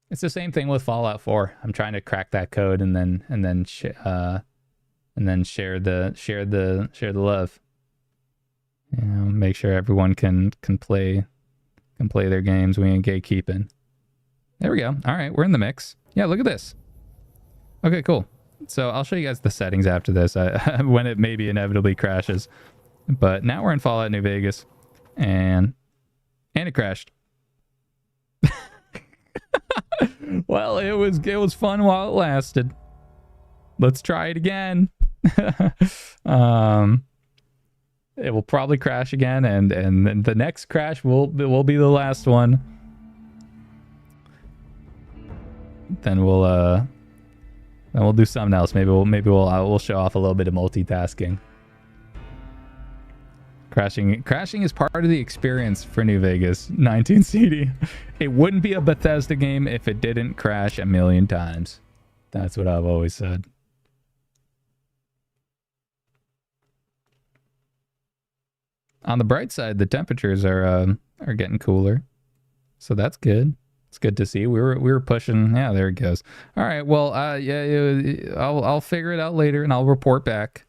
It's the same thing with Fallout 4. I'm trying to crack that code and then share the love. You know, make sure everyone can play their games. We ain't gatekeeping. There we go. All right, we're in the mix. Yeah, look at this. Okay, cool. So I'll show you guys the settings after this when it maybe inevitably crashes. But now we're in Fallout New Vegas, and it crashed. Well, it was fun while it lasted. Let's try it again. It will probably crash again, and then the next crash will be the last one. Then we'll do something else. Maybe we'll show off a little bit of multitasking. Crashing is part of the experience for New Vegas 19 CD. It wouldn't be a Bethesda game if it didn't crash a million times. That's what I've always said. On the bright side, the temperatures are getting cooler, so that's good. It's good to see. We were pushing. Yeah, there it goes. All right. Well, yeah, I'll figure it out later, and I'll report back.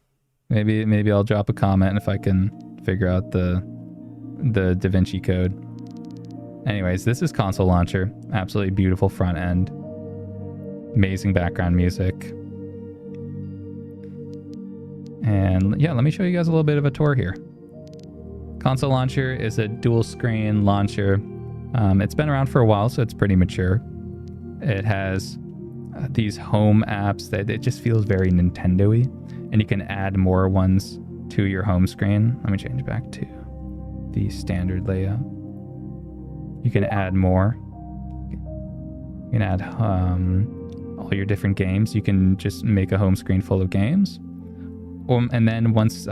Maybe I'll drop a comment if I can figure out the DaVinci code. Anyways, this is console launcher. Absolutely beautiful front end. Amazing background music. And yeah, let me show you guys a little bit of a tour here. Console launcher is a dual screen launcher. It's been around for a while, so it's pretty mature. It has these home apps that it just feels very Nintendo-y, and you can add more ones to your home screen. Let me change back to the standard layout. You can add more. You can add all your different games. You can just make a home screen full of games, And then once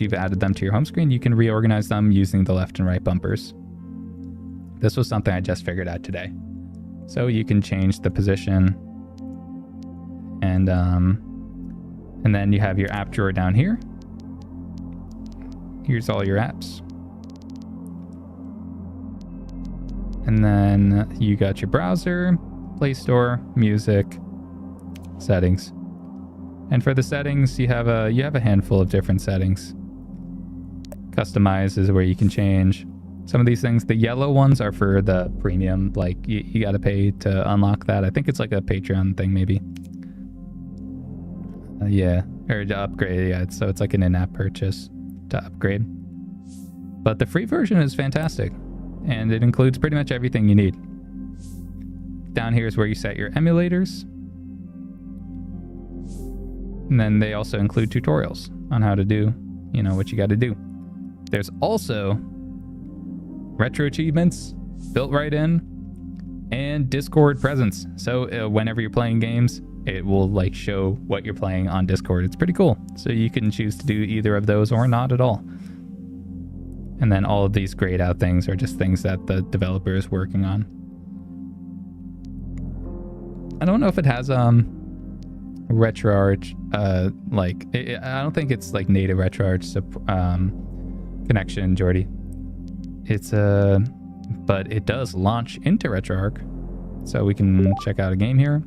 you've added them to your home screen, you can reorganize them using the left and right bumpers. This was something I just figured out today. So you can change the position, and then you have your app drawer down here. Here's all your apps. And then you got your browser, Play Store, music, settings. And for the settings, you have a handful of different settings. Customize is where you can change some of these things. The yellow ones are for the premium, like you got to pay to unlock that. I think it's like a Patreon thing, maybe. Yeah, or to upgrade. Yeah, so it's like an in-app purchase to upgrade. But the free version is fantastic, and it includes pretty much everything you need. Down here is where you set your emulators. And then they also include tutorials on how to do, what you got to do. There's also retro achievements built right in, and Discord presence. So whenever you're playing games, it will like show what you're playing on Discord. It's pretty cool. So you can choose to do either of those or not at all. And then all of these grayed out things are just things that the developer is working on. I don't know if it has RetroArch, I don't think it's like native RetroArch connection, Jordy. It's but it does launch into RetroArch, so we can check out a game here.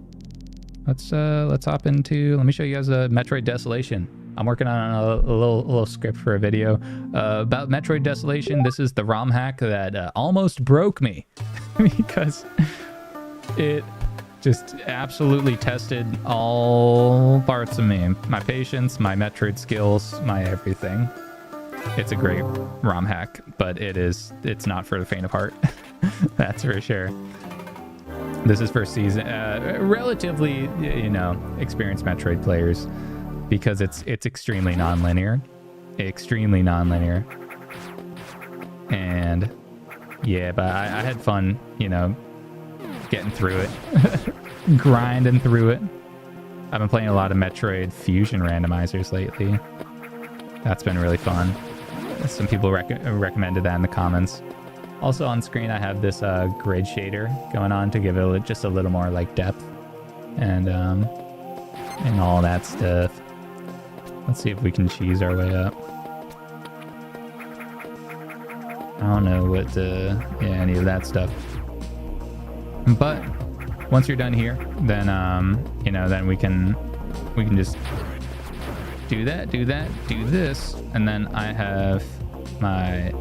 Let's hop into. Let me show you guys a Metroid Desolation. I'm working on a little script for a video about Metroid Desolation. This is the ROM hack that almost broke me because it just absolutely tested all parts of me. My patience, my Metroid skills, my everything. It's a great ROM hack, but it's not for the faint of heart. That's for sure. This is for season relatively, experienced Metroid players, because it's extremely non-linear. And yeah, but I had fun, getting through it. Grinding through it. I've been playing a lot of Metroid Fusion randomizers lately. That's been really fun. Some people recommended that in the comments. Also on screen, I have this grid shader going on to give it just a little more like depth and all that stuff. Let's see if we can cheese our way up. I don't know what any of that stuff. But once you're done here, then then we can just do this, and then I have my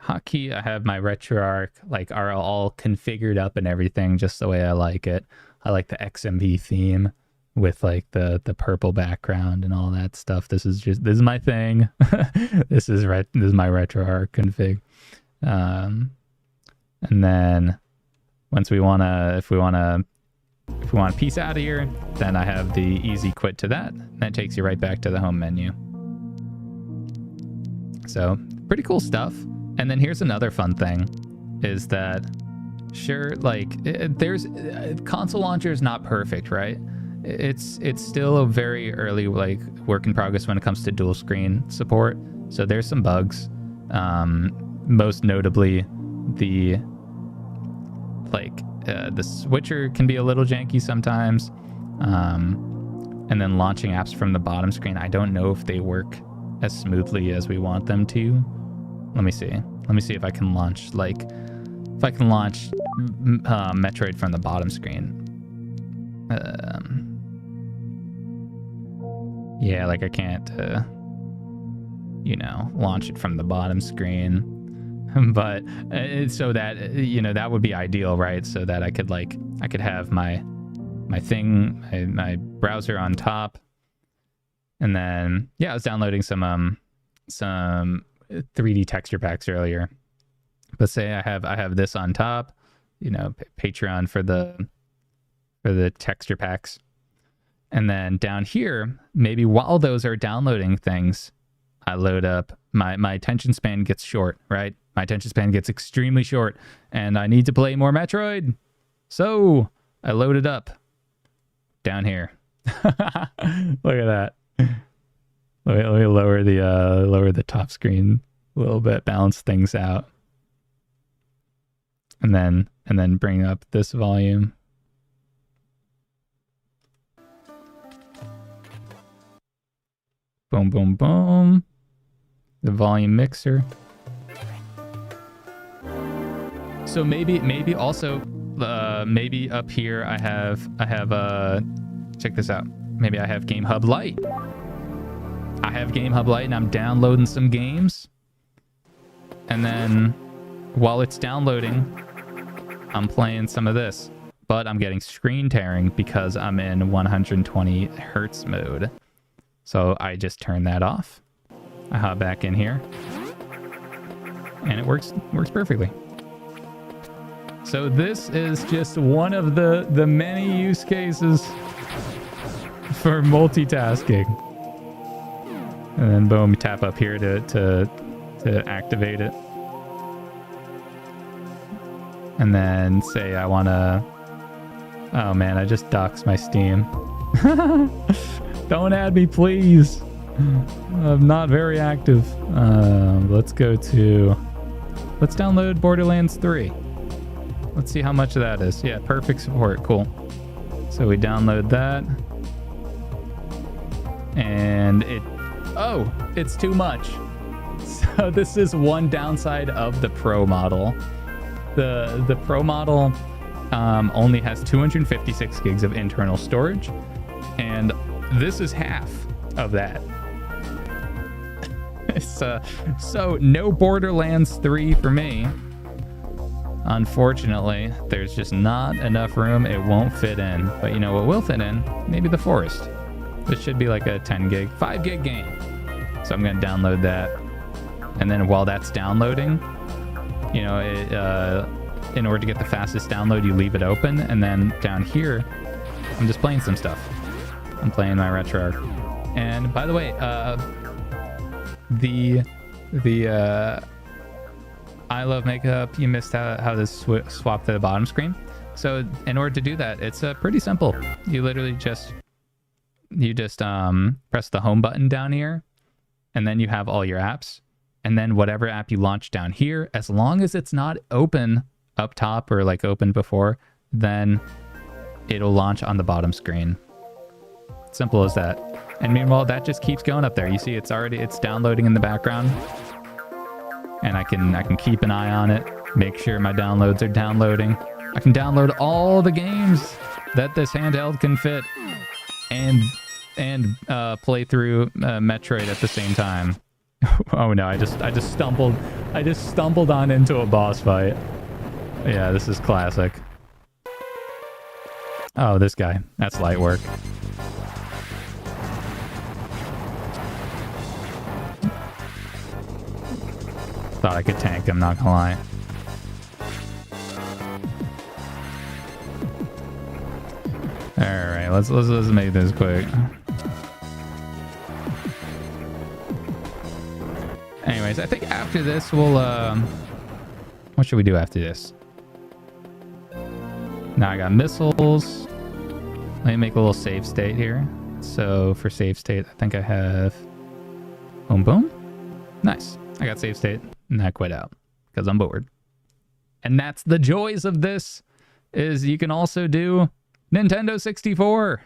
hotkey. I have my RetroArch are all configured up and everything just the way I like it. I like the XMB theme with like the purple background and all that stuff. This is my thing. this is my RetroArch config. And then once if we wanna peace out of here, then I have the easy quit to that. That takes you right back to the home menu. So pretty cool stuff. And then here's another fun thing, is that sure, there's console launcher is not perfect, right? It's still a very early work in progress when it comes to dual screen support. So there's some bugs. Most notably, the switcher can be a little janky sometimes. And then launching apps from the bottom screen, I don't know if they work as smoothly as we want them to. Let me see if I can launch Metroid from the bottom screen. Yeah, I can't launch it from the bottom screen. But so that that would be ideal, right? So that I could have my browser on top, and then I was downloading some 3D texture packs earlier. But say I have this on top, Patreon for the texture packs, and then down here, maybe while those are downloading things, I load up my attention span gets short, right? My attention span gets extremely short, and I need to play more Metroid. So I load it up down here. Look at that. Let me lower the top screen a little bit, balance things out. And then bring up this volume. Boom, boom, boom. The volume mixer. So maybe also maybe up here I have check this out. Maybe I have Gamehub Lite. I have Gamehub Lite and I'm downloading some games. And then while it's downloading, I'm playing some of this. But I'm getting screen tearing because I'm in 120 hertz mode. So I just turn that off. I hop back in here. And it works perfectly. So this is just one of the many use cases for multitasking. And then boom, tap up here to activate it. And then say I want to... Oh man, I just doxed my Steam. Don't add me, please. I'm not very active. Let's download Borderlands 3. Let's see how much of that is. Yeah, perfect support. Cool. So we download that. And it's too much. So this is one downside of the Pro model. The Pro model only has 256 gigs of internal storage. And this is half of that. So no Borderlands 3 for me. Unfortunately, there's just not enough room. It won't fit in. But you know what will fit in? Maybe The Forest. This should be like a 5 gig game. So I'm going to download that. And then while that's downloading, you know, in order to get the fastest download, you leave it open. And then down here, I'm just playing some stuff. I'm playing my retro. And by the way, the I love makeup. You missed how this swapped to the bottom screen. So in order to do that, it's pretty simple. You literally just press the home button down here, and then you have all your apps, and then whatever app you launch down here, as long as it's not open up top or like open before, then it'll launch on the bottom screen. Simple as that. And meanwhile, that just keeps going up there. You see, it's downloading in the background. And I can keep an eye on it, make sure my downloads are downloading. I can download all the games that this handheld can fit, and play through Metroid at the same time. Oh no, I just stumbled on into a boss fight. Yeah, this is classic. Oh, this guy. That's light work. Thought I could tank, I'm not gonna lie. Alright, let's make this quick. Anyways, I think after this we'll what should we do after this? Now I got missiles. Let me make a little save state here. So for save state, I think I have boom boom. Nice. I got save state. And I quit out because I'm bored. And that's the joys of this, is you can also do Nintendo 64.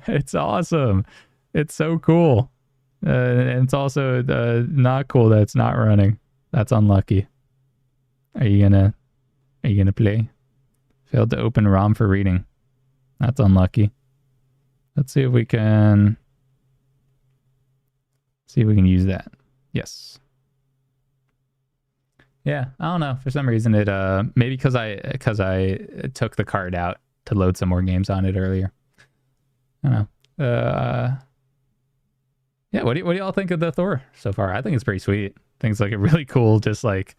It's awesome. It's so cool. And it's also not cool that it's not running. That's unlucky. Are you gonna play? Failed to open ROM for reading. That's unlucky. Let's see if we can use that. Yes. Yeah, I don't know. For some reason it maybe because I took the card out to load some more games on it earlier. I don't know. Yeah, what do y'all think of the Thor so far? I think it's pretty sweet. I think it's like a really cool, just like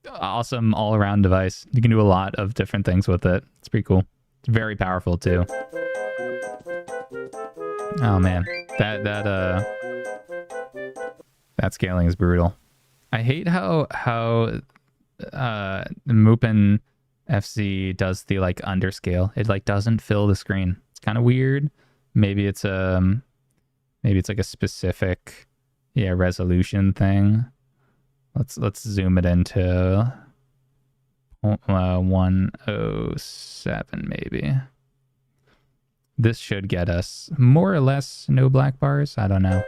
awesome all-around device. You can do a lot of different things with it. It's pretty cool. It's very powerful too. Oh man, that scaling is brutal. I hate how Mupen FC does the like underscale. It like doesn't fill the screen. It's kind of weird. Maybe it's like a specific, yeah, resolution thing. Let's zoom it into 107 maybe. This should get us more or less no black bars. I don't know.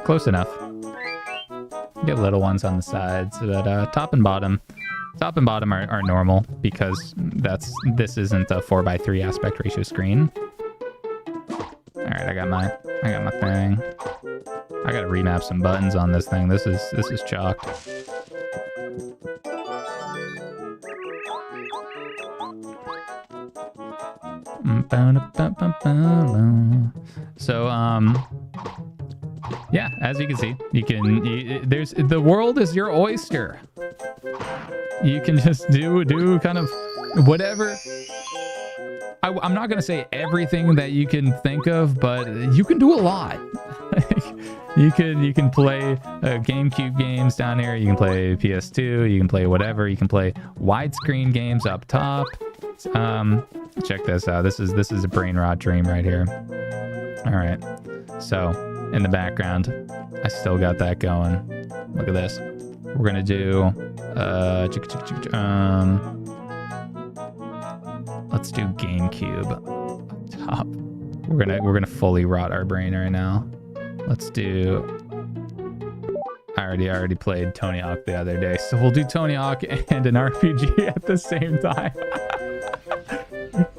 Close enough. Get little ones on the sides, but top and bottom are normal because this isn't a 4:3 aspect ratio screen. All right, I got my thing. I gotta remap some buttons on this thing. This is chalked. So yeah, as you can see, there's the world is your oyster. You can just do kind of whatever. I'm not gonna say everything that you can think of, but you can do a lot. You can play GameCube games down here. You can play PS2. You can play whatever. You can play widescreen games up top. Check this out. This is a brain rot dream right here. All right. So in the background, I still got that going. Look at this. We're gonna do let's do GameCube up top. We're gonna fully rot our brain right now. Let's do. I already played Tony Hawk the other day, so we'll do Tony Hawk and an RPG at the same time.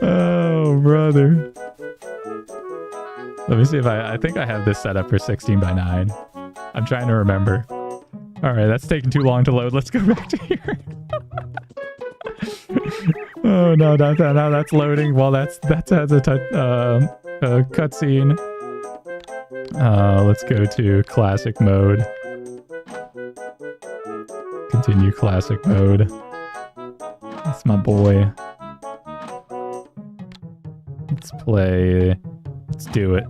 Oh, brother. Let me see if I think I have this set up for 16:9. I'm trying to remember. All right, that's taking too long to load. Let's go back to here. Oh no, now that's loading. Well, that has a cutscene. Let's go to classic mode. Continue classic mode. That's my boy. Let's play. Let's do it.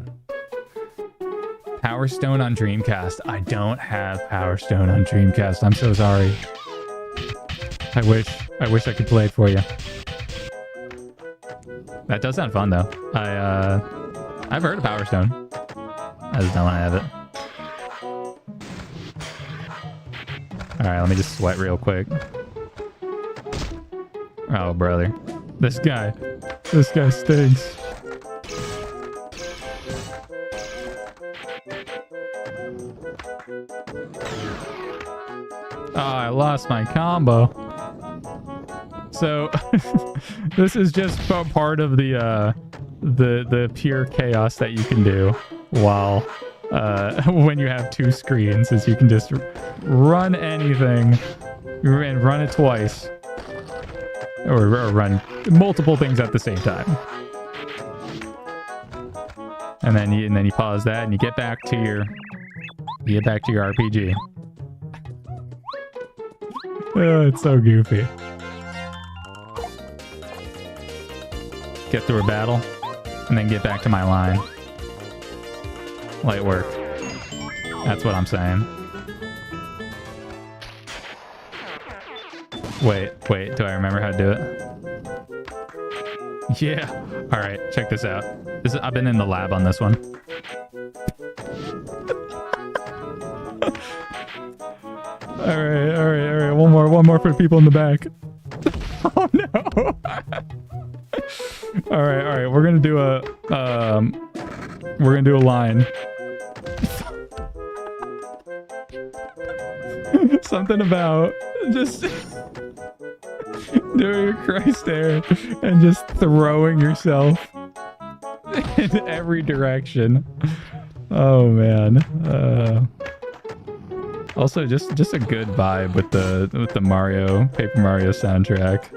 Power Stone on Dreamcast. I don't have Power Stone on Dreamcast. I'm so sorry. I wish I could play it for you. That does sound fun though. I've heard of Power Stone. I just don't want to have it. Alright, let me just sweat real quick. Oh, brother. This guy stinks. Oh, I lost my combo. So, this is just part of the pure chaos that you can do while when you have two screens, is you can just run anything and run it twice, or run multiple things at the same time, and then you pause that and you get back to your RPG. Oh, it's so goofy. Get through a battle and then get back to my line. Light work. That's what I'm saying. Wait, do I remember how to do it? Yeah. All right, check this out. I've been in the lab on this one. All right. One more for the people in the back. Oh no. All right. We're gonna do a line. Something about just doing a Christ air and just throwing yourself in every direction. Oh man. Also, just a good vibe with the Paper Mario soundtrack.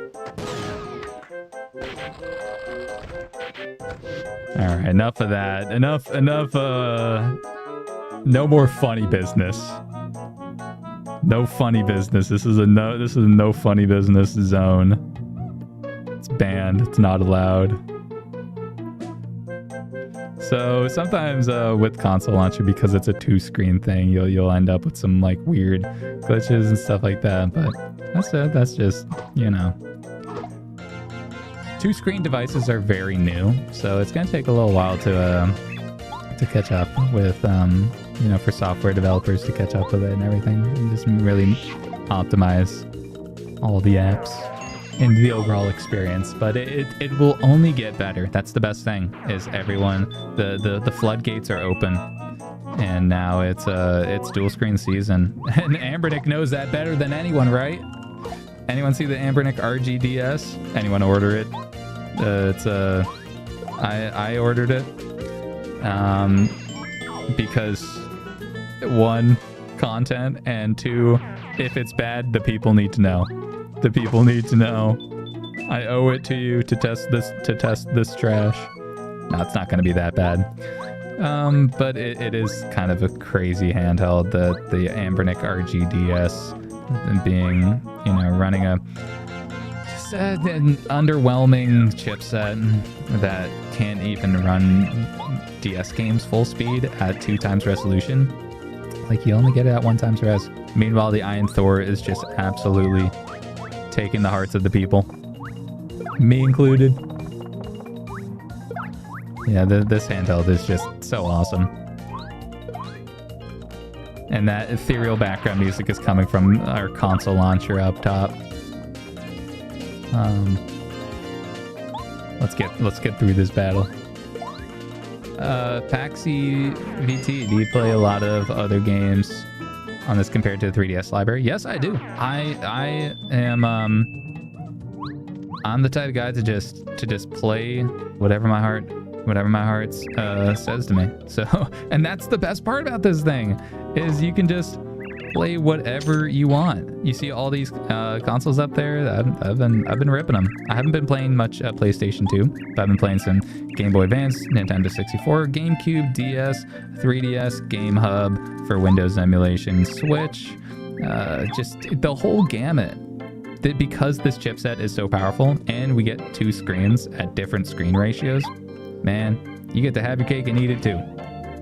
All right, enough of that. Enough. No more funny business. No funny business. This is a no funny business zone. It's banned. It's not allowed. So sometimes with console launcher, because it's a 2-screen thing, you'll end up with some like weird glitches and stuff like that. But that's just, two screen devices are very new, so it's gonna take a little while to catch up with, you know, for software developers to catch up with it and everything, and just really optimize all the apps and the overall experience. But it will only get better. That's the best thing, is everyone, the floodgates are open, and now it's dual screen season. And Ambernick knows that better than anyone, right? Anyone see the Ambernick RGDS? Anyone order it? I ordered it because 1, content, and 2, if it's bad, the people need to know. The people need to know. I owe it to you to test this trash. No, it's not going to be that bad. But it is kind of a crazy handheld. The Ambernick RGDS being, you know, running an underwhelming chipset that can't even run DS games full speed at 2x resolution. Like, you only get it at 1x res. Meanwhile, the AYN Thor is just absolutely taking the hearts of the people, me included. Yeah, this handheld is just so awesome. And that ethereal background music is coming from our console launcher up top. Let's get through this battle. Paxi VT, do you play a lot of other games on this compared to the 3DS library? Yes, I do. I am I'm the type of guy to just play whatever my heart says to me. So, and that's the best part about this thing, is you can just play whatever you want. You see all these consoles up there. I've been ripping them. I haven't been playing much PlayStation 2, but I've been playing some Game Boy Advance, Nintendo 64, GameCube, DS, 3DS, Gamehub for Windows emulation, Switch, just the whole gamut. Because this chipset is so powerful, and we get 2 screens at different screen ratios, man, you get to have your cake and eat it too.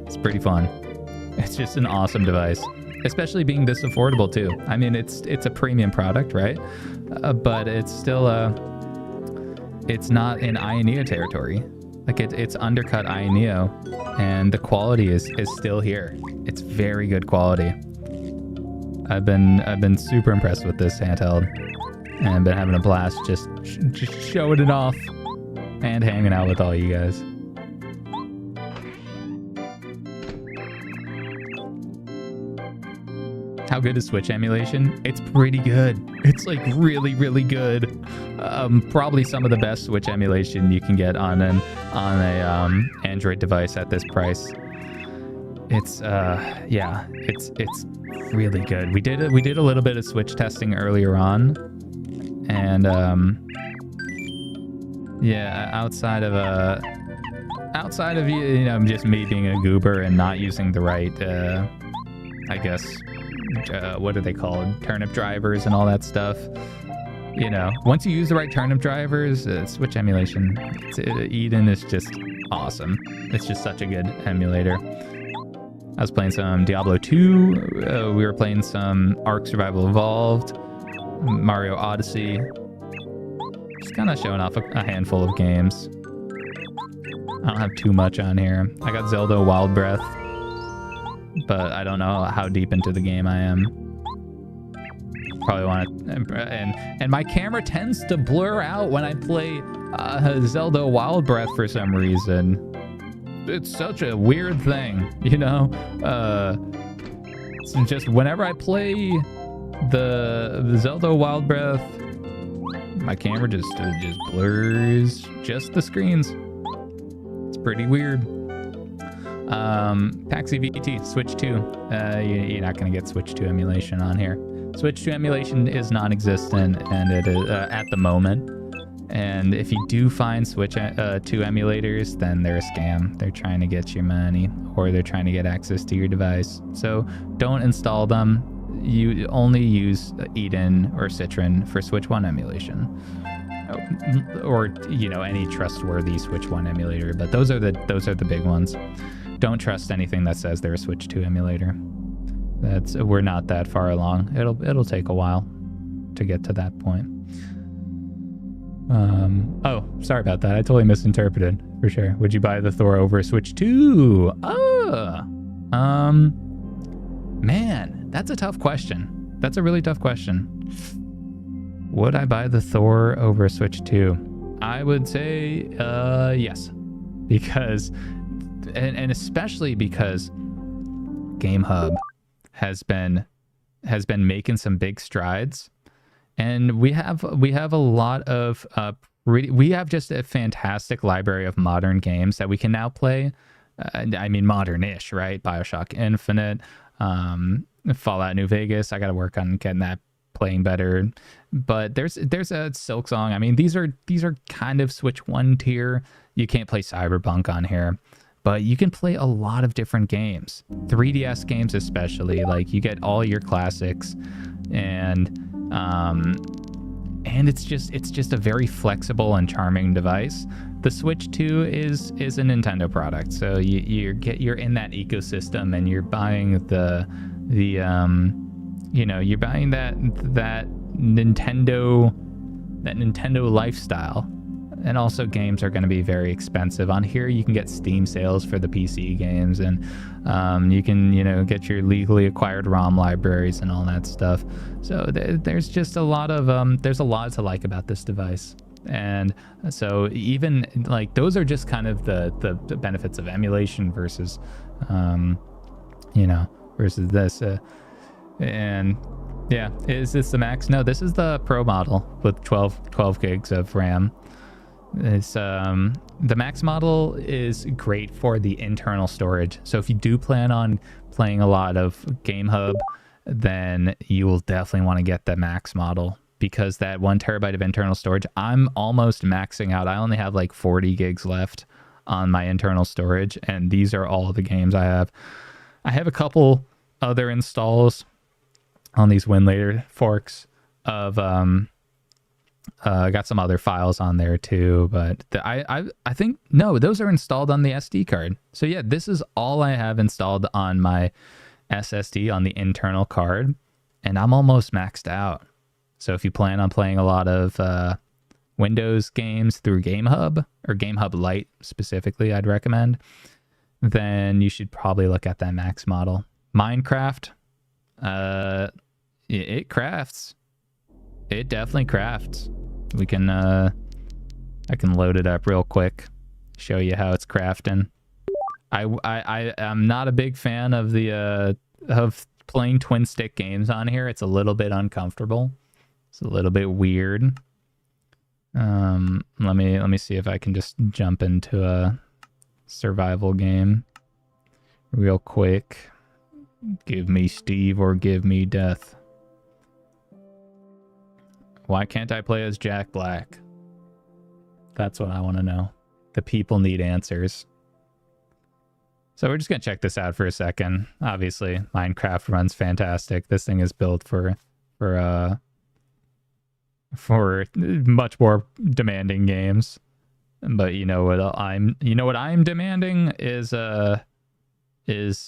It's pretty fun. It's just an awesome device, especially being this affordable too. I mean, it's a premium product, right? But it's still it's not in AYN territory. Like, it's undercut AYN, and the quality is still here. It's very good quality. I've been super impressed with this handheld, and I've been having a blast just showing it off and hanging out with all you guys. How good is Switch emulation? It's pretty good. It's like really, really good. Probably some of the best Switch emulation you can get on a Android device at this price. It's yeah, it's really good. We did a little bit of Switch testing earlier on, and yeah, outside of you know, just me being a goober and not using the right I guess what are they called, turnip drivers and all that stuff. You know, once you use the right turnip drivers, Switch emulation, Eden is just awesome. It's just such a good emulator. I was playing some Diablo 2. We were playing some Ark Survival Evolved, Mario Odyssey. Just kind of showing off a handful of games. I don't have too much on here. I got Zelda Wild Breath, but I don't know how deep into the game I am. Probably want to, and my camera tends to blur out when I play Zelda Wild Breath for some reason. It's such a weird thing, you know. It's just whenever I play the Zelda Wild Breath, my camera just blurs just the screens. It's pretty weird. Paxi VT, Switch 2. You're not going to get Switch 2 emulation on here. Switch 2 emulation is non-existent, and it is at the moment. And if you do find Switch 2 emulators, then they're a scam. They're trying to get your money, or they're trying to get access to your device. So don't install them. You only use Eden or Citron for Switch 1 emulation, or you know, any trustworthy Switch 1 emulator. But those are the big ones. Don't trust anything that says they're a Switch 2 emulator. We're not that far along. It'll take a while to get to that point. Oh, sorry about that. I totally misinterpreted for sure. Would you buy the Thor over Switch 2? Man, that's a tough question. That's a really tough question. Would I buy the Thor over Switch 2? I would say yes, because and especially because Gamehub has been making some big strides, and we have a lot of we have just a fantastic library of modern games that we can now play. I mean, modern-ish, right? BioShock Infinite, Fallout New Vegas. I got to work on getting that playing better. But there's a Silksong. I mean, these are kind of Switch 1 tier. You can't play Cyberpunk on here, but you can play a lot of different games. 3DS games especially. Like, you get all your classics, and it's just a very flexible and charming device. The Switch 2 is a Nintendo product, so you're in that ecosystem, and you're buying you're buying that Nintendo lifestyle. And also, games are going to be very expensive. On here, you can get Steam sales for the PC games, and you can, get your legally acquired ROM libraries and all that stuff. So there's just a lot of there's a lot to like about this device. And so even like those are just kind of the benefits of emulation versus versus this. And yeah, is this the max? No, this is the Pro model with 12 gigs of RAM. It's the max model is great for the internal storage. So if you do plan on playing a lot of Gamehub, then you will definitely want to get the max model, because that 1 terabyte of internal storage, I'm almost maxing out. I only have like 40 gigs left on my internal storage, and these are all the games I have. I have a couple other installs on these Winlator forks of I got some other files on there too, but I think no, those are installed on the SD card. So yeah, this is all I have installed on my SSD on the internal card, and I'm almost maxed out. So if you plan on playing a lot of Windows games through Gamehub, or Gamehub Lite specifically, I'd recommend, then you should probably look at that max model. Minecraft, it crafts. It definitely crafts. We can I can load it up real quick, show you how it's crafting. I am not a big fan of the of playing twin stick games on here. It's a little bit uncomfortable. It's a little bit weird. Let me see if I can just jump into a survival game real quick. Give me Steve or give me death. Why can't I play as Jack Black? That's what I want to know. The people need answers. So we're just going to check this out for a second. Obviously, Minecraft runs fantastic. This thing is built for much more demanding games. But you know what I'm demanding is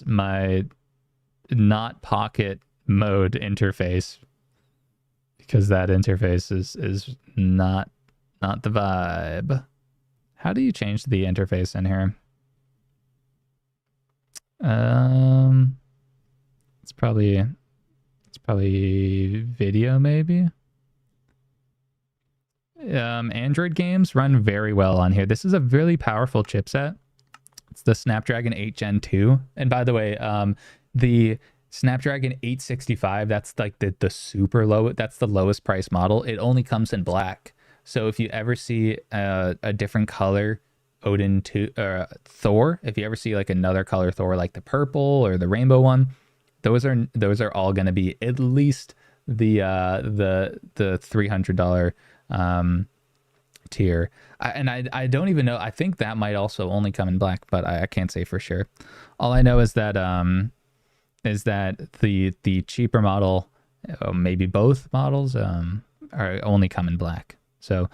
my not pocket mode interface, because that interface is not the vibe. How do you change the interface in here? It's probably video, maybe. Android games run very well on here. This is a really powerful chipset. It's the Snapdragon 8 Gen 2. And by the way, the Snapdragon 865, that's like the super low, that's the lowest price model. It only comes in black. So if you ever see a different color Odin Thor, if you ever see like another color Thor, like the purple or the rainbow one, those are all going to be at least the $300 tier. I don't even know. I think that might also only come in black, but I can't say for sure. All I know is that the cheaper model, maybe both models, are only come in black. So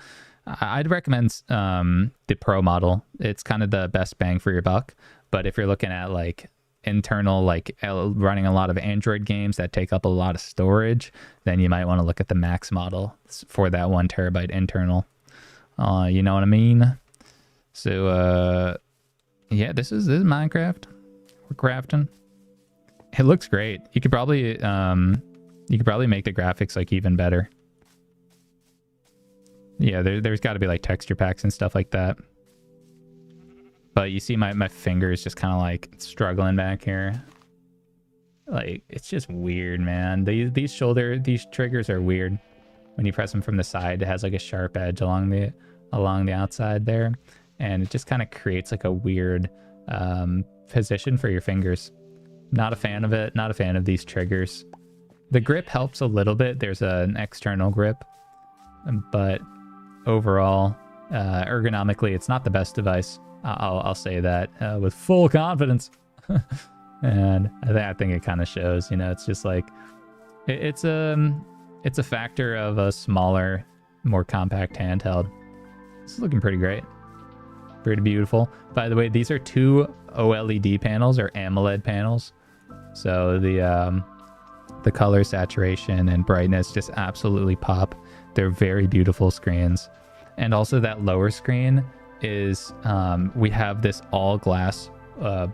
I'd recommend the Pro model. It's kind of the best bang for your buck. But if you're looking at like internal, like running a lot of Android games that take up a lot of storage, then you might want to look at the Max model for that 1 terabyte internal. You know what I mean? So yeah, this is Minecraft. We're crafting. It looks great. You could probably make the graphics like even better. Yeah, there's got to be like texture packs and stuff like that. But you see my fingers just kind of like struggling back here. Like, it's just weird, man. These triggers are weird. When you press them from the side, it has like a sharp edge along the outside there, and it just kind of creates like a weird position for your fingers. Not a fan of it. Not a fan of these triggers. The grip helps a little bit. There's an external grip, but overall, ergonomically, it's not the best device. I'll say that with full confidence. And I think it kind of shows. You know, it's just like it's a factor of a smaller, more compact handheld. It's looking pretty great. Pretty beautiful. By the way, these are 2 OLED panels or AMOLED panels. So the color saturation and brightness just absolutely pop. They're very beautiful screens. And also that lower screen is we have this all glass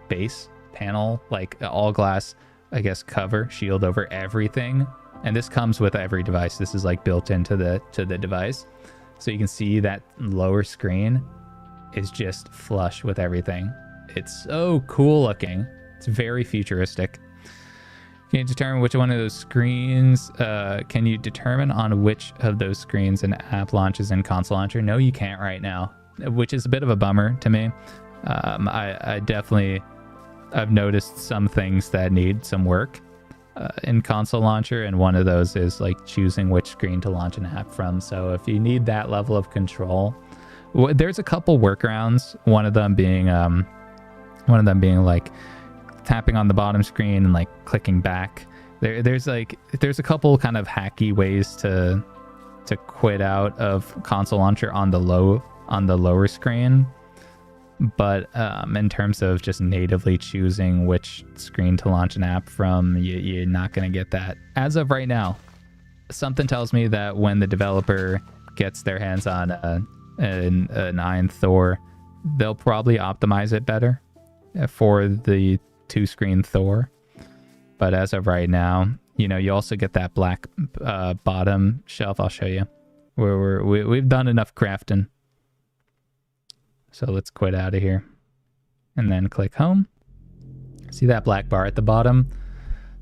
base panel, like all glass, I guess, cover shield over everything. And this comes with every device. This is like built into the device. So you can see that lower screen is just flush with everything. It's so cool looking. It's very futuristic. Can you determine which one of those screens? Can you determine on which of those screens an app launches in console launcher? No, you can't right now, which is a bit of a bummer to me. I've noticed some things that need some work in console launcher, and one of those is like choosing which screen to launch an app from. So if you need that level of control, there's a couple workarounds. One of them being like tapping on the bottom screen and like clicking back. There's a couple kind of hacky ways to quit out of console launcher on the lower screen. But in terms of just natively choosing which screen to launch an app from, you're not going to get that. As of right now, something tells me that when the developer gets their hands on an AYN Thor, they'll probably optimize it better for the 2-screen Thor. But as of right now, you know, you also get that black bottom shelf. I'll show you. We've done enough crafting. So let's quit out of here and then click home. See that black bar at the bottom?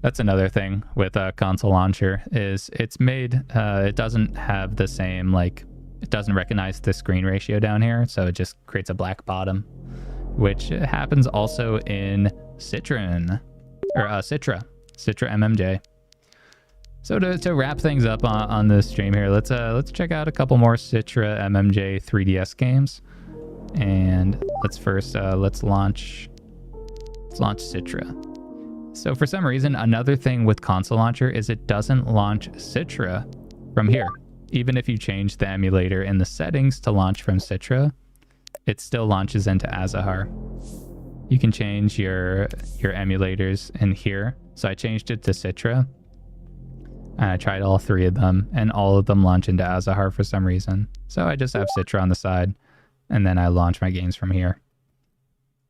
That's another thing with a console launcher is it's made, it doesn't have the same, like, it doesn't recognize the screen ratio down here. So it just creates a black bottom, which happens also in Citra MMJ. So to wrap things up on this stream here, let's check out a couple more Citra MMJ 3DS games. And let's launch Citra. So for some reason, another thing with console launcher is it doesn't launch Citra from here. Even if you change the emulator in the settings to launch from Citra, it still launches into Azahar. You can change your emulators in here. So I changed it to Citra. And I tried all 3 of them, and all of them launch into Azahar for some reason. So I just have Citra on the side. And then I launch my games from here.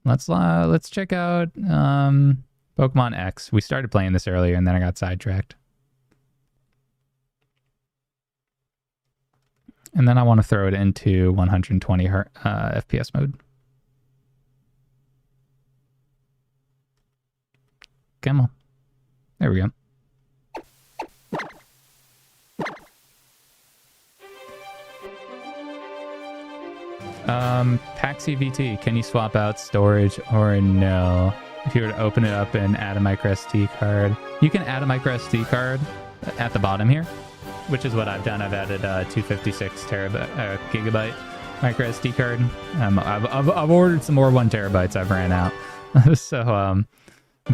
Let's check out Pokemon X. We started playing this earlier, and then I got sidetracked. And then I want to throw it into 120 FPS mode. Come on. There we go. Paxi VT, can you swap out storage or no? If you were to open it up and add a micro SD card, you can add a micro SD card at the bottom here, which is what I've done. I've added a 256 gigabyte micro SD card. I've ordered some more 1 terabytes. I've ran out. So,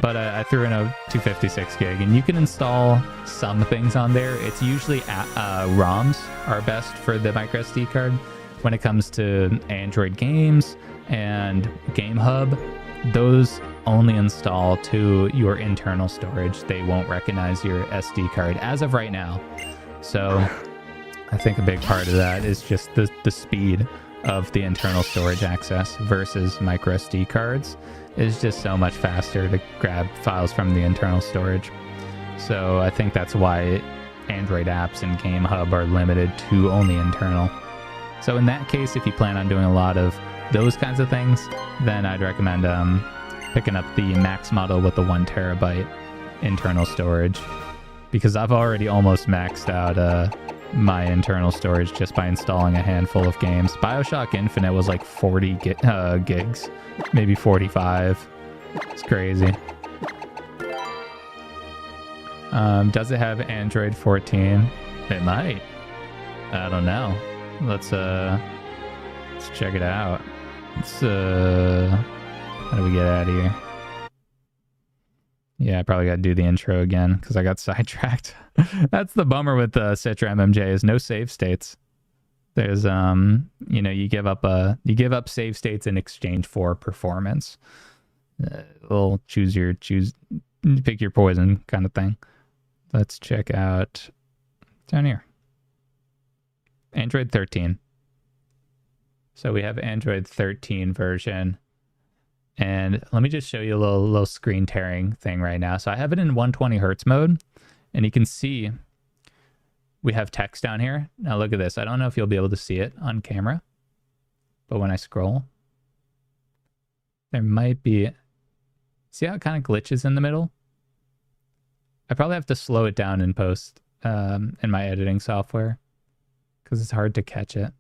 but I threw in a 256 gig, and you can install some things on there. It's usually ROMs are best for the micro SD card. When it comes to Android games and Gamehub, those only install to your internal storage. They won't recognize your SD card as of right now. So I think a big part of that is just the speed of the internal storage access versus micro SD cards is just so much faster to grab files from the internal storage. So I think that's why Android apps and Gamehub are limited to only internal. So in that case, if you plan on doing a lot of those kinds of things, then I'd recommend picking up the Max model with the 1 terabyte internal storage, because I've already almost maxed out my internal storage just by installing a handful of games. BioShock Infinite was like 40 gigs, maybe 45. It's crazy. Does it have Android 14? It might. I don't know. Let's check it out. How do we get out of here? Yeah, I probably got to do the intro again because I got sidetracked. That's the bummer with Citra MMJ is no save states. There's you give up save states in exchange for performance. Little pick your poison kind of thing. Let's check out down here. Android 13. So we have Android 13 version. And let me just show you a little screen tearing thing right now. So I have it in 120 hertz mode, and you can see we have text down here. Now look at this. I don't know if you'll be able to see it on camera, but when I scroll, there might be, see how it kind of glitches in the middle? I probably have to slow it down in post in my editing software because it's hard to catch it.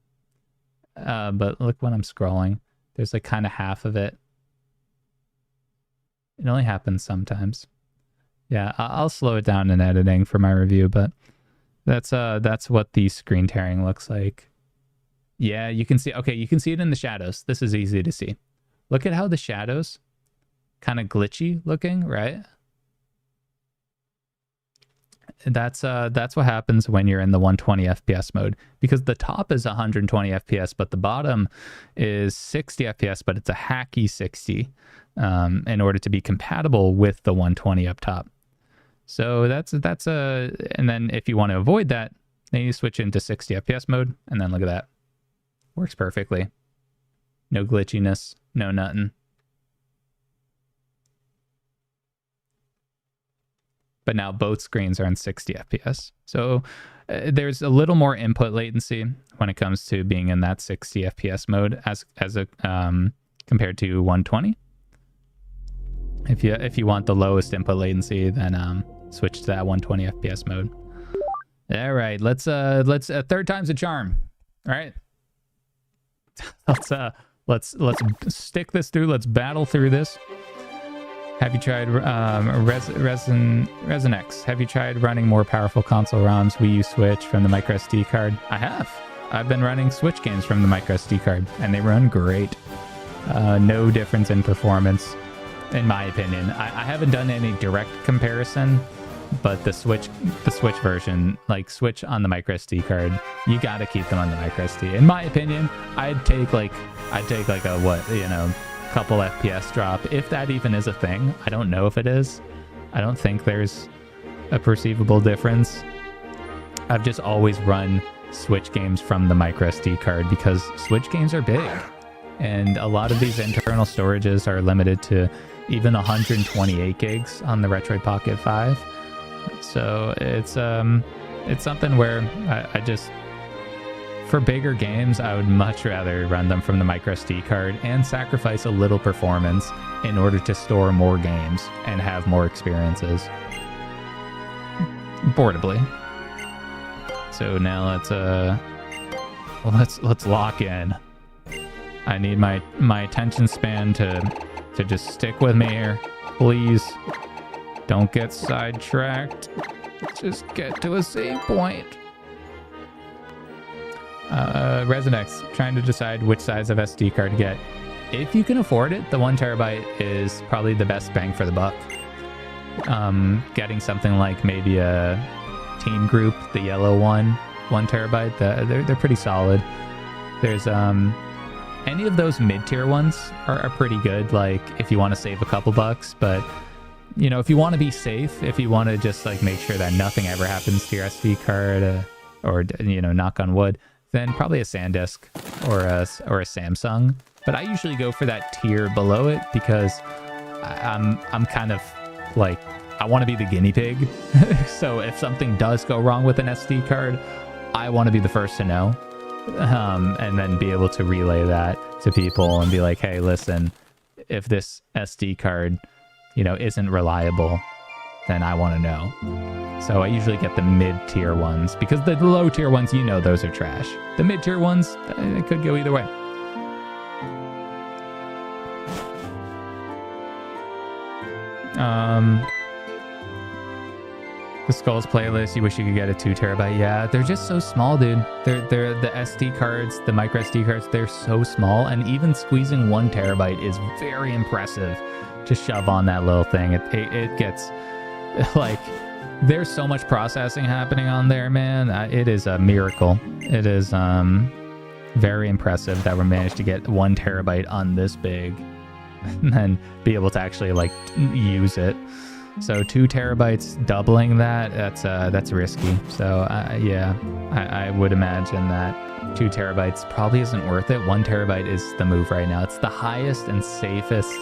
But look when I'm scrolling, there's like kind of half of it. It only happens sometimes. Yeah, I'll slow it down in editing for my review, but that's what the screen tearing looks like. Yeah, you can see, okay, you can see it in the shadows. This is easy to see. Look at how the shadows kind of glitchy looking, right? That's what happens when you're in the 120 FPS mode, because the top is 120 FPS, but the bottom is 60 FPS, but it's a hacky 60 in order to be compatible with the 120 up top. So and then if you want to avoid that, then you switch into 60 FPS mode, and then look at that. Works perfectly. No glitchiness, no nothing. But now both screens are in 60 FPS. So there's a little more input latency when it comes to being in that 60 FPS mode as compared to 120. If you want the lowest input latency, then switch to that 120 FPS mode. All right, let's third time's a charm. All right, let's stick this through. Let's battle through this. Have you tried ResinX? Have you tried running more powerful console ROMs, Wii U Switch from the microSD card? I have. I've been running Switch games from the microSD card, and they run great. No difference in performance, in my opinion. I haven't done any direct comparison, but the Switch version, like Switch on the microSD card, you got to keep them on the microSD. In my opinion, I'd take like a couple FPS drop, if that even is a thing. I don't know if it is. I don't think there's a perceivable difference. I've just always run Switch games from the microSD card because Switch games are big, and a lot of these internal storages are limited to even 128 gigs on the Retroid Pocket 5. So it's something where I just, for bigger games, I would much rather run them from the microSD card and sacrifice a little performance in order to store more games and have more experiences portably. So now let's lock in. I need my attention span to just stick with me here. Please don't get sidetracked. Just get to a save point. ResinX, trying to decide which size of SD card to get. If you can afford it, the 1 terabyte is probably the best bang for the buck. Getting something like maybe a Team Group, the yellow one, 1 terabyte, they're pretty solid. There's any of those mid-tier ones are pretty good, like if you want to save a couple bucks, but if you want to be safe, if you want to just like make sure that nothing ever happens to your SD card, or knock on wood, then probably a SanDisk or a Samsung. But I usually go for that tier below it because I'm kind of like, I want to be the guinea pig. So if something does go wrong with an SD card, I want to be the first to know, and then be able to relay that to people and be like, hey, listen, if this SD card, isn't reliable, then I want to know. So I usually get the mid-tier ones because the low-tier ones, those are trash. The mid-tier ones, it could go either way. The Skulls playlist, you wish you could get a 2 terabyte. Yeah, they're just so small, dude. They're the SD cards, the micro SD cards, they're so small, and even squeezing 1 terabyte is very impressive to shove on that little thing. It gets, like, there's so much processing happening on there, man. It is a miracle. It is very impressive that we managed to get 1 terabyte on this big and then be able to actually, like, use it. So 2 terabytes, doubling that's risky. So yeah, I would imagine that 2 terabytes probably isn't worth it. 1 terabyte is the move right now. It's the highest and safest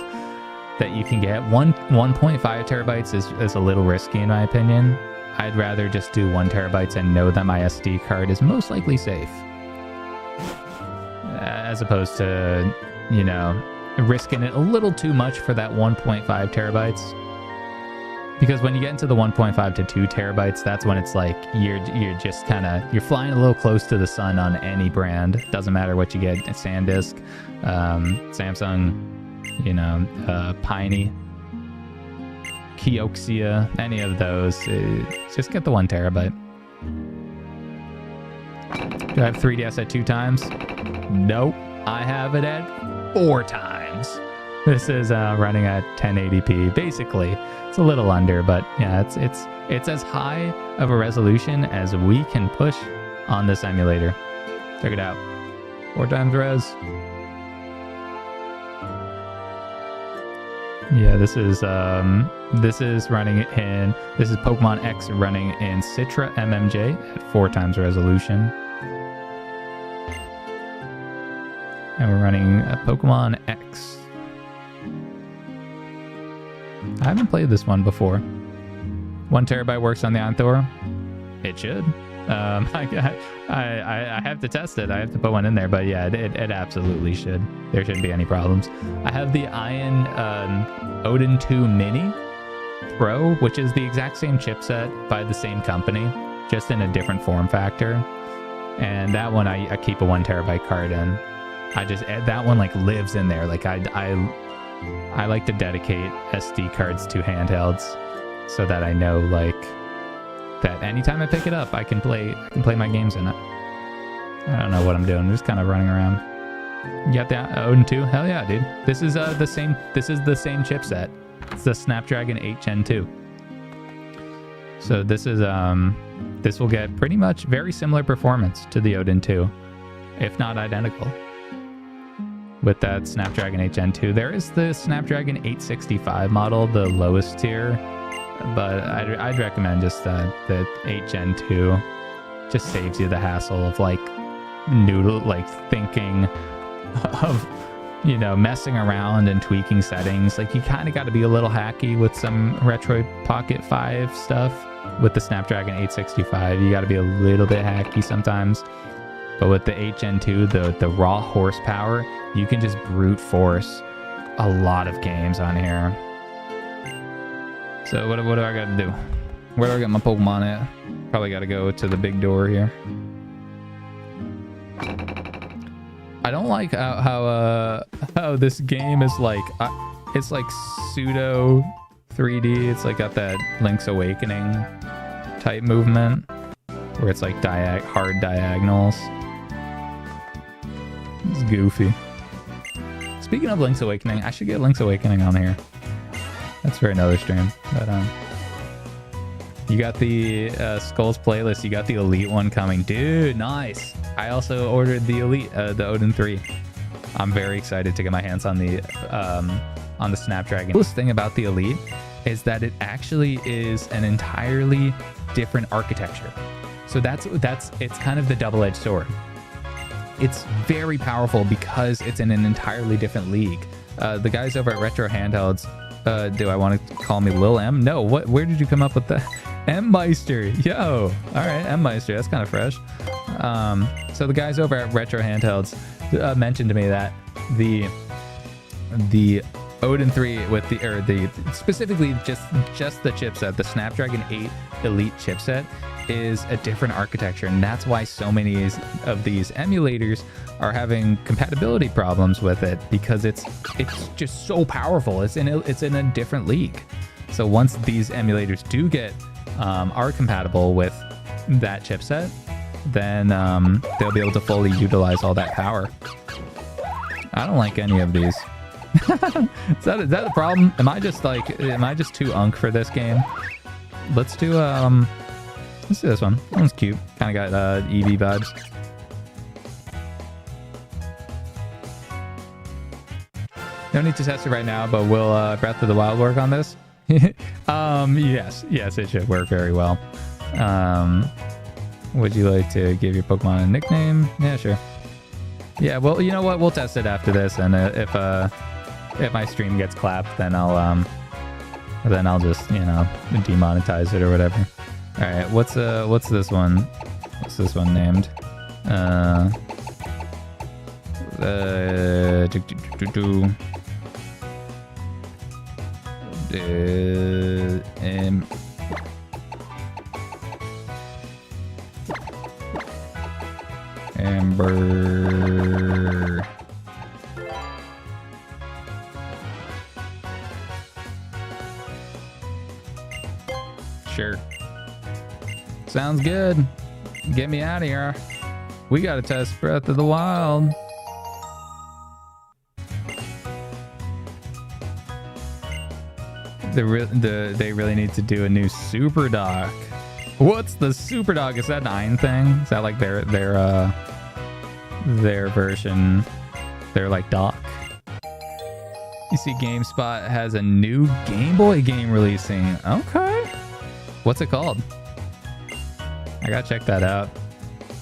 that you can get. 1.5 terabytes is a little risky in my opinion. I'd rather just do 1 terabytes and know that my SD card is most likely safe, as opposed to, risking it a little too much for that 1.5 terabytes. Because when you get into the 1.5 to 2 terabytes, that's when it's like you're just you're flying a little close to the sun on any brand. Doesn't matter what you get, SanDisk, Samsung, Piney, Kioxia, any of those. Just get the 1 terabyte. Do I have 3DS at 2 times? Nope. I have it at 4 times. This is running at 1080p. Basically, it's a little under, but yeah, it's as high of a resolution as we can push on this emulator. Check it out. 4 times res. Yeah, this is running in, this is Pokemon X running in Citra MMJ at 4 times resolution. And we're running a Pokemon X. I haven't played this one before. 1 terabyte works on the AYN Thor. It should. I have to test it. I have to put one in there, but yeah, it absolutely should. There shouldn't be any problems. I have the AYN Odin 2 Mini Pro, which is the exact same chipset by the same company, just in a different form factor. And that one I keep a 1 terabyte card in. That one like lives in there. Like I like to dedicate SD cards to handhelds so that I know like that anytime I pick it up, I can play my games in it. I don't know what I'm doing. I'm just kind of running around. You got the Odin 2? Hell yeah, dude. This is the same chipset. It's the Snapdragon 8 Gen 2. So this will get pretty much very similar performance to the Odin 2, if not identical. With that Snapdragon 8 Gen 2. There is the Snapdragon 865 model, the lowest tier, but I'd recommend just the 8 Gen 2. Just saves you the hassle of like thinking of, messing around and tweaking settings. Like you kind of got to be a little hacky with some Retroid Pocket 5 stuff. With the Snapdragon 865, you got to be a little bit hacky sometimes. But with the 8 Gen 2, the raw horsepower, you can just brute force a lot of games on here. So what do I got to do? Where do I get my Pokemon at? Probably got to go to the big door here. I don't like how this game is like, it's like pseudo 3D. It's like got that Link's Awakening type movement where it's like hard diagonals. It's goofy. Speaking of Link's Awakening, I should get Link's Awakening on here. That's for another stream. But you got the Skulls playlist. You got the Elite one coming, dude. Nice. I also ordered the Elite, the Odin 3. I'm very excited to get my hands on the Snapdragon. The coolest thing about the Elite is that it actually is an entirely different architecture. So it's kind of the double-edged sword. It's very powerful because it's in an entirely different league. The guys over at Retro Handhelds, do I want to call me Lil M? No, where did you come up with that? M Meister, yo. All right, M Meister, that's kind of fresh. So the guys over at Retro Handhelds mentioned to me that the Odin 3 with the specifically just the chipset, the Snapdragon 8 Elite chipset, is a different architecture, and that's why so many of these emulators are having compatibility problems with it, because it's just so powerful. It's in a different league. So once these emulators do get are compatible with that chipset, then they'll be able to fully utilize all that power. I don't like any of these. Is that a problem? Am I just too unk for this game? Let's do this one. That one's cute. Kind of got EV vibes. No need to test it right now, but will Breath of the Wild work on this? Yes, it should work very well. Would you like to give your Pokemon a nickname? Yeah, sure. Yeah, well, you know what? We'll test it after this, and if my stream gets clapped, then I'll just, demonetize it or whatever. All right, what's this one? What's this one named? Amber. Sure. Sounds good. Get me out of here. We gotta test Breath of the Wild. They really need to do a new Super Dock. What's the Super Dock? Is that an AYN thing? Is that like their version? Their like dock? You see GameSpot has a new Game Boy game releasing. Okay. What's it called? I gotta check that out.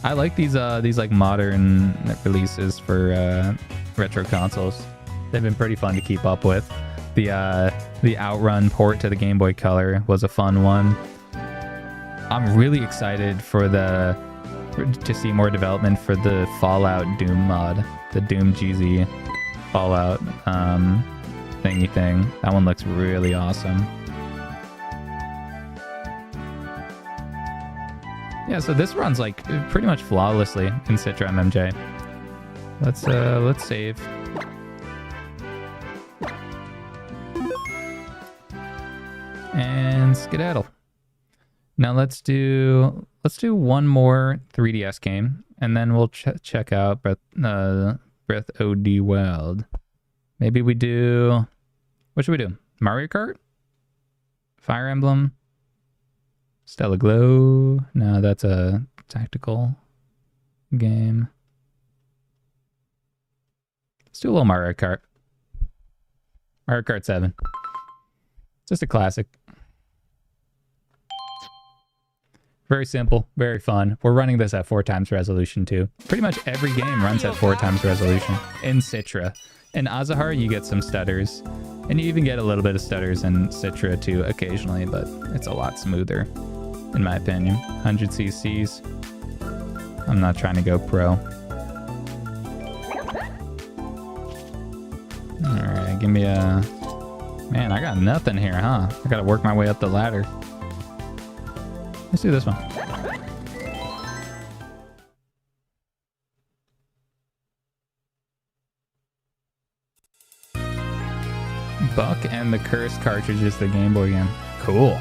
I like these like modern releases for retro consoles. They've been pretty fun to keep up with. The Outrun port to the Game Boy Color was a fun one. I'm really excited to see more development for the Fallout Doom mod, the Doom GZ Fallout thingy thing. That one looks really awesome. Yeah, so this runs like pretty much flawlessly in Citra MMJ. Let's save. And skedaddle. Now let's do one more 3DS game, and then we'll check out Breath of the Wild. Maybe we do. What should we do? Mario Kart? Fire Emblem? Stella Glow? No, that's a tactical game. Let's do a little Mario Kart. Mario Kart 7. Just a classic. Very simple, very fun. We're running this at 4x resolution too. Pretty much every game runs at 4x resolution in Citra. In Azahar, you get some stutters, and you even get a little bit of stutters in Citra too occasionally, but it's a lot smoother, in my opinion. 100 cc's. I'm not trying to go pro. All right, give me a... Man, I got nothing here, huh? I gotta work my way up the ladder. Let's do this one. Buck and the Cursed cartridge is the Game Boy game. Cool.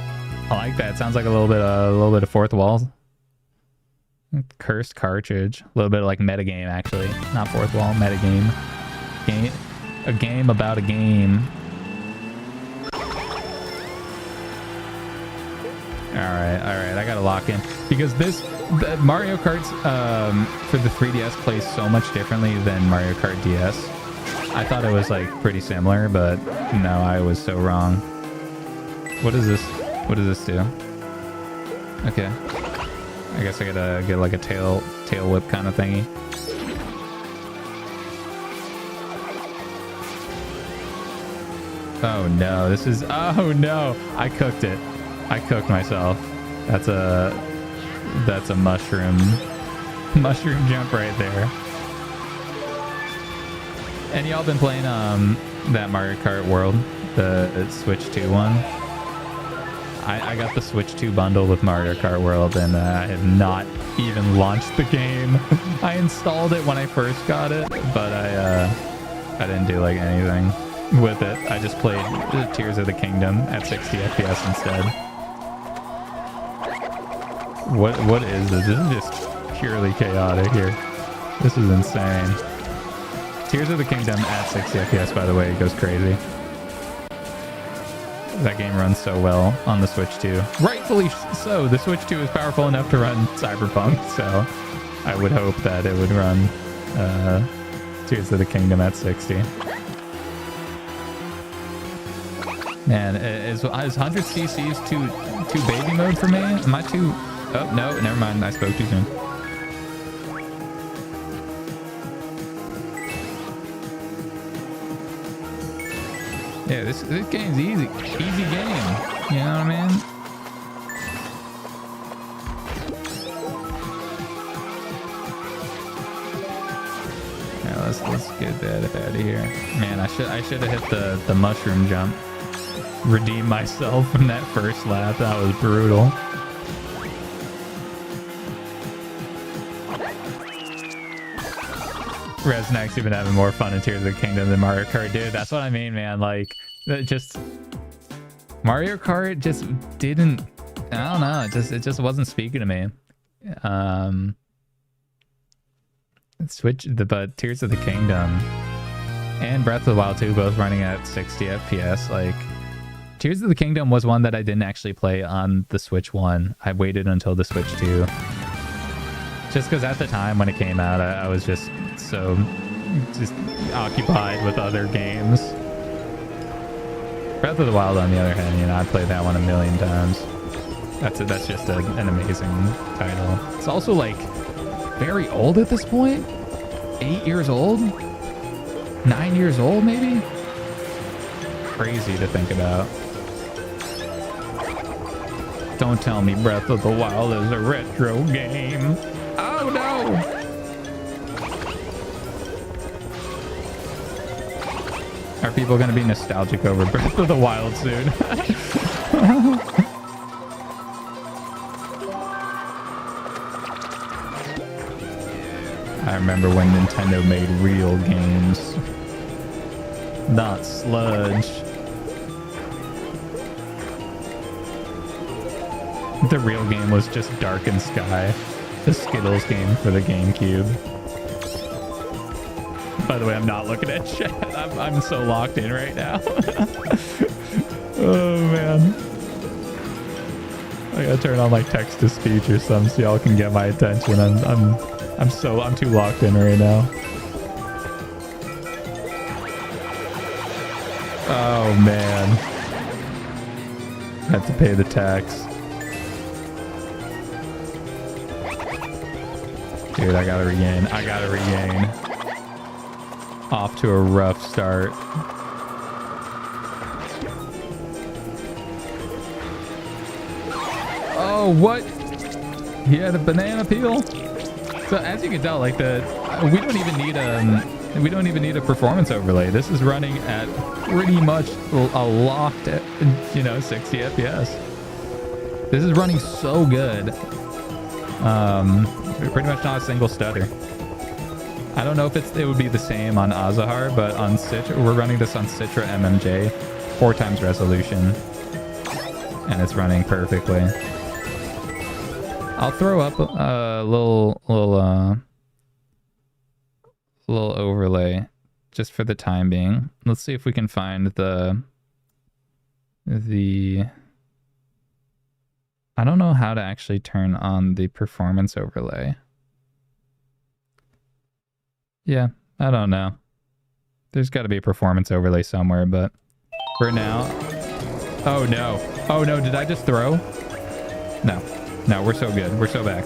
I like that. Sounds like a little bit of fourth wall. Cursed cartridge. A little bit of like metagame, actually. Not fourth wall, metagame. A game about a game. All right, I gotta lock in because the Mario Kart's for the 3DS plays so much differently than Mario Kart DS. I thought it was like pretty similar, but no, I was so wrong. What is this? What does this do? Okay. I guess I gotta get like a tail whip kind of thingy. Oh no, this is, oh no, I cooked it. I cooked myself. That's a mushroom jump right there. And y'all been playing that Mario Kart World, the Switch 2 one? I got the Switch 2 bundle with Mario Kart World, and I have not even launched the game. I installed it when I first got it, but I didn't do like anything with it. I just played Tears of the Kingdom at 60 FPS instead. What is this? This is just purely chaotic here. This is insane. Tears of the Kingdom at 60 FPS, by the way, it goes crazy. That game runs so well on the Switch 2. Rightfully so. The Switch 2 is powerful enough to run Cyberpunk, so I would hope that it would run Tears of the Kingdom at 60. Man, is 100 cc's too baby mode for me? Am I too... Oh, no, never mind. I spoke too soon. Yeah, this game's easy. Easy game. You know what I mean? Yeah, let's get that out of here. Man, I should have hit the mushroom jump. Redeem myself from that first lap. That was brutal. Resnack's even having more fun in Tears of the Kingdom than Mario Kart, dude. That's what I mean, man. Like, just Mario Kart just didn't. I don't know. It just wasn't speaking to me. But Tears of the Kingdom and Breath of the Wild 2 both running at 60 FPS. Like, Tears of the Kingdom was one that I didn't actually play on the Switch 1. I waited until the Switch 2. Just because at the time when it came out, I was just so occupied with other games. Breath of the Wild, on the other hand, you know, I played that one a million times. That's just an amazing title. It's also like very old at this point. 8 years old? 9 years old, maybe? Crazy to think about. Don't tell me Breath of the Wild is a retro game. Oh no! Are people going to be nostalgic over Breath of the Wild soon? I remember when Nintendo made real games. Not sludge. The real game was just Darkened Sky. The Skittles game for the GameCube. By the way, I'm not looking at chat. I'm so locked in right now. Oh man. I gotta turn on like text to speech or something so y'all can get my attention. I'm too locked in right now. Oh man. I have to pay the tax. Dude, I gotta regain. Off to a rough start. Oh, what? He had a banana peel? So as you can tell, like we don't even need a performance overlay. This is running at pretty much a locked, 60 FPS. This is running so good. Pretty much not a single stutter. I don't know if it would be the same on Azahar, but on Citra, we're running this on Citra MMJ, 4 times resolution, and it's running perfectly. I'll throw up a little overlay just for the time being. Let's see if we can find the I don't know how to actually turn on the performance overlay. Yeah, I don't know. There's got to be a performance overlay somewhere, but for now... Oh no. Oh no, did I just throw? No. No, we're so good. We're so back.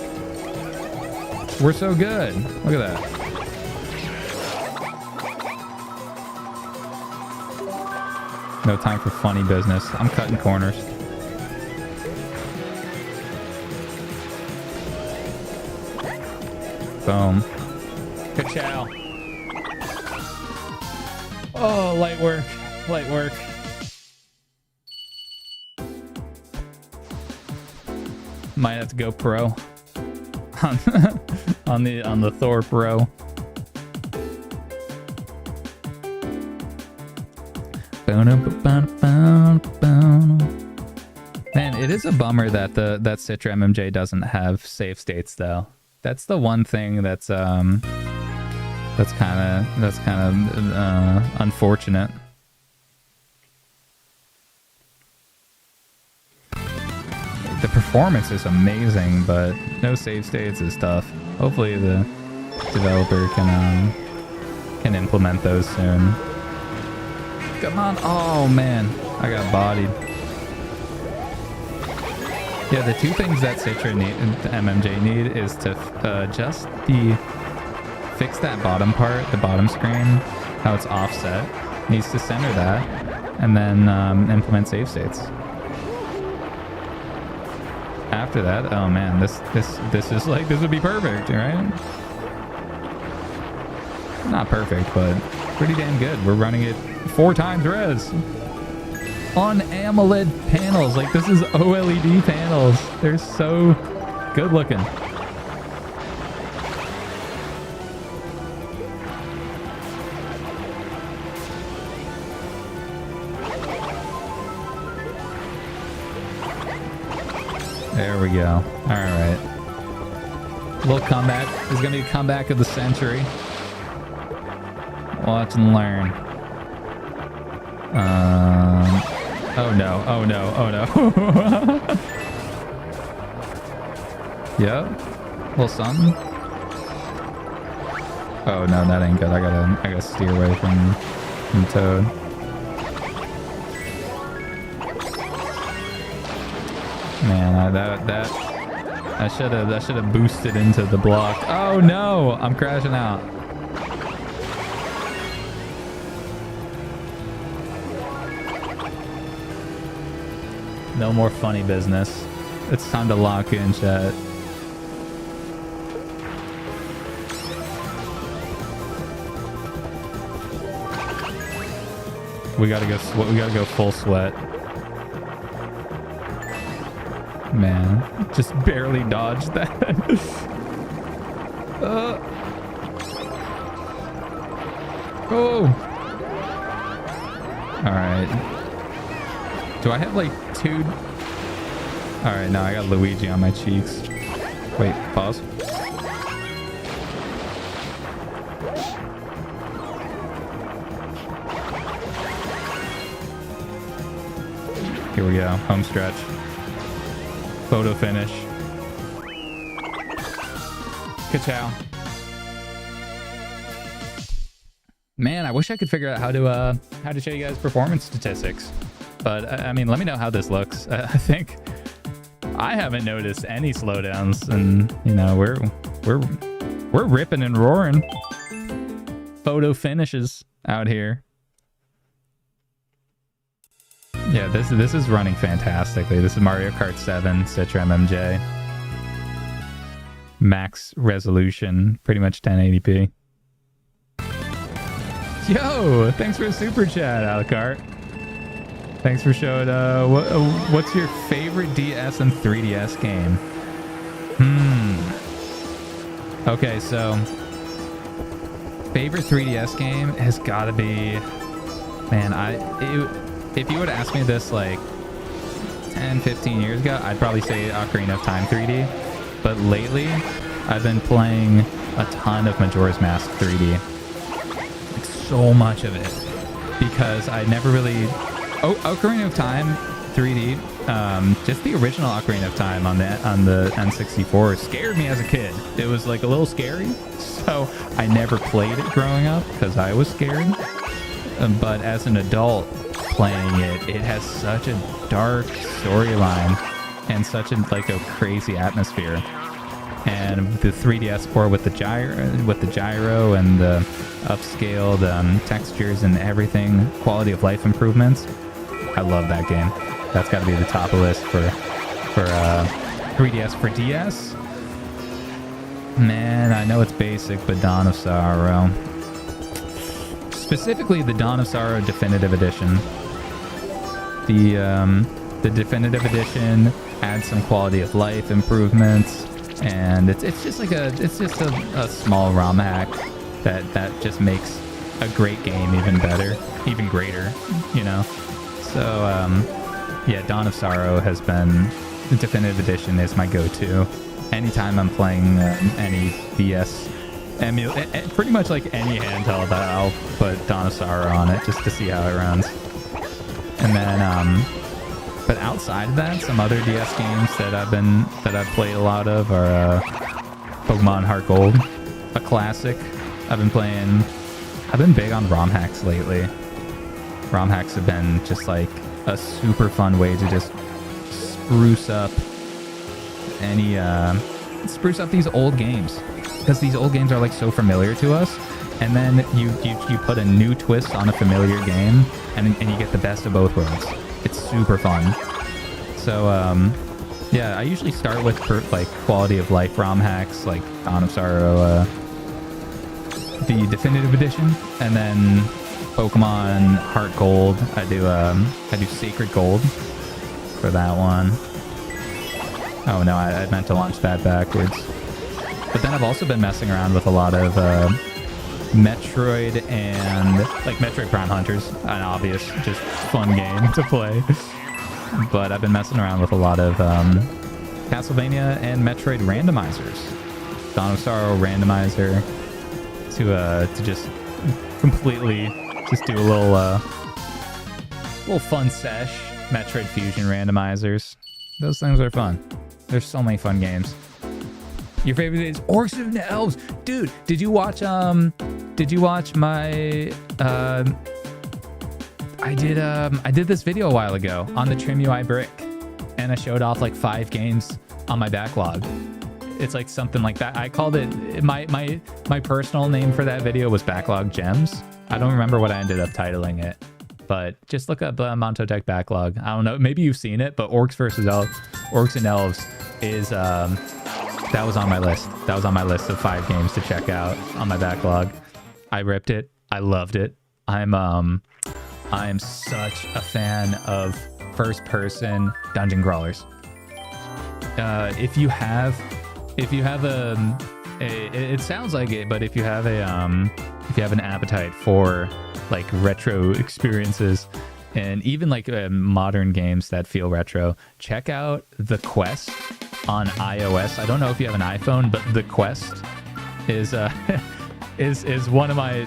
We're so good. Look at that. No time for funny business. I'm cutting corners. Boom. Ka-chow. Oh, light work. Light work. Might have to go pro on the Thor Pro. Man, it is a bummer that that Citra MMJ doesn't have save states though. That's the one thing that's kind of unfortunate. The performance is amazing, but no save states is tough. Hopefully the developer can implement those soon. Come on. Oh man, I got bodied. Yeah, the two things that Citra and MMJ need is to just fix that bottom part, the bottom screen, how it's offset. Needs to center that, and then implement save states. After that, oh man, this is like, this would be perfect, right? Not perfect, but pretty damn good. We're running it 4 times res on AMOLED panels. Like, this is OLED panels. They're so good looking. There we go. All right. Little comeback. This is going to be a comeback of the century. Watch and learn. Oh no. Oh no. Oh no. Yep. Little something. Oh no, that ain't good. I gotta steer away from Toad. Man, I should have boosted into the block. Oh no, I'm crashing out. No more funny business. It's time to lock in, chat. We gotta go full sweat. Man, just barely dodged that. Oh! Alright. Do I have like 2? Alright, now I got Luigi on my cheeks. Wait, pause. Here we go, home stretch. Photo finish. Ka-chow. Man, I wish I could figure out how to show you guys performance statistics. But I mean, let me know how this looks. I think I haven't noticed any slowdowns, and you know, we're ripping and roaring. Photo finishes out here. Yeah, this is running fantastically. This is Mario Kart 7 Citra MMJ. Max resolution, pretty much 1080p. Yo, thanks for a super chat, Alucard. Thanks for showing. What's your favorite DS and 3DS game? Okay, so favorite 3DS game has got to be, man, if you would ask me this like 10, 15 years ago, I'd probably say Ocarina of Time 3D. But lately, I've been playing a ton of Majora's Mask 3D. Like, so much of it. Because I never really... Oh, Ocarina of Time 3D, just the original Ocarina of Time on the N64 scared me as a kid. It was like a little scary. So I never played it growing up because I was scared. But as an adult, playing it has such a dark storyline and such a crazy atmosphere. And the 3DS port with the gyro and the upscaled textures and everything, quality of life improvements. I love that game. That's got to be the top of the list for 3DS. For DS, man, I know it's basic, but Dawn of Sorrow. Specifically, the Dawn of Sorrow Definitive Edition. The Definitive Edition adds some quality of life improvements, and it's just a small ROM hack that just makes a great game even better, even greater, you know. So yeah, Dawn of Sorrow has been, the Definitive Edition is my go-to. Anytime I'm playing any DS pretty much like any handheld, I'll put Dawn of Sorrow on it just to see how it runs. And then but outside of that, some other DS games that I've played a lot of are Pokemon Heart Gold, a classic. I've been big on ROM hacks lately. ROM hacks have been just like a super fun way to just spruce up these old games, because these old games are like so familiar to us, and then you put a new twist on a familiar game, and you get the best of both worlds. It's super fun. So yeah, I usually start with like quality of life ROM hacks, like Dawn of Sorrow, the Definitive Edition, and then Pokemon Heart Gold. I do Sacred Gold for that one. Oh no, I meant to launch that backwards. But then I've also been messing around with a lot of Metroid and like Metroid Prime Hunters, an obvious, just fun game to play. But I've been messing around with a lot of Castlevania and Metroid randomizers. Dawn of Sorrow randomizer to just completely just do a little fun sesh. Metroid Fusion randomizers. Those things are fun. There's so many fun games. Your favorite is Orcs and Elves, dude. Did you watch my I did this video a while ago on the Trim UI brick, and I showed off like 5 games on my backlog. It's like something like that. I called it, my personal name for that video was Backlog Gems. I don't remember what I ended up titling it, but just look up Montotech Backlog. I don't know, maybe you've seen it, but Orcs and Elves is that was on my list. That was on my list of 5 games to check out on my backlog. I ripped it. I loved it. I am such a fan of first-person dungeon crawlers. If you have it sounds like it, but if you have an appetite for like retro experiences and even like modern games that feel retro, check out The Quest on iOS. I don't know if you have an iPhone, but The Quest is one of my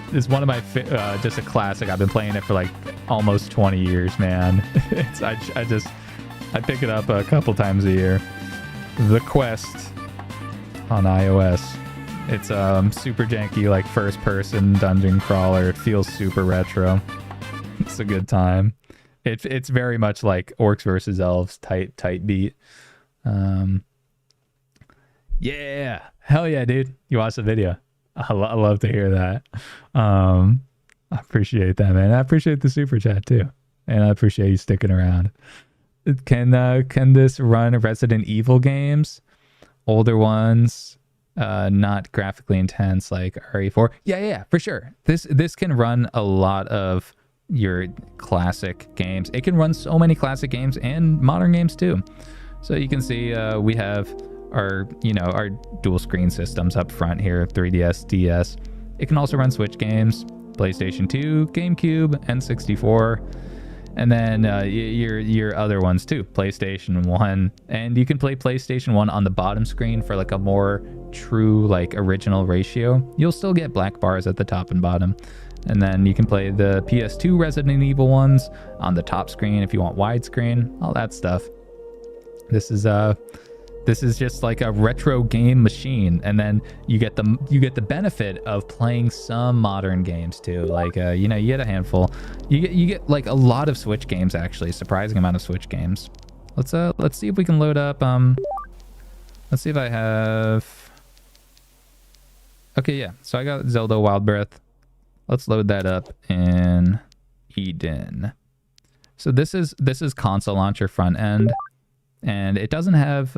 just a classic. I've been playing it for like almost 20 years, man. I pick it up a couple times a year. The Quest on iOS. It's super janky, like first person dungeon crawler. It feels super retro. It's a good time. It's very much like Orcs versus Elves tight beat. Yeah, hell yeah, dude. You watched the video. I love to hear that. I appreciate that, man. I appreciate the super chat too, and I appreciate you sticking around. Can this run Resident Evil games, older ones, not graphically intense like RE4? Yeah, for sure. This can run a lot of your classic games. It can run so many classic games and modern games too. So you can see we have our dual screen systems up front here, 3DS, DS. It can also run Switch games, PlayStation 2, GameCube, N64, and then your other ones too, PlayStation 1. And you can play PlayStation 1 on the bottom screen for like a more true like original ratio. You'll still get black bars at the top and bottom. And then you can play the PS2 Resident Evil ones on the top screen if you want widescreen, all that stuff. This is just like a retro game machine, and then you get the benefit of playing some modern games too. Like you get a handful. You get like a lot of Switch games, actually, surprising amount of Switch games. Let's see if we can load up. Let's see if I have. Okay, yeah. So I got Zelda Wild Breath. Let's load that up in Eden. So this is console launcher front end, and it doesn't have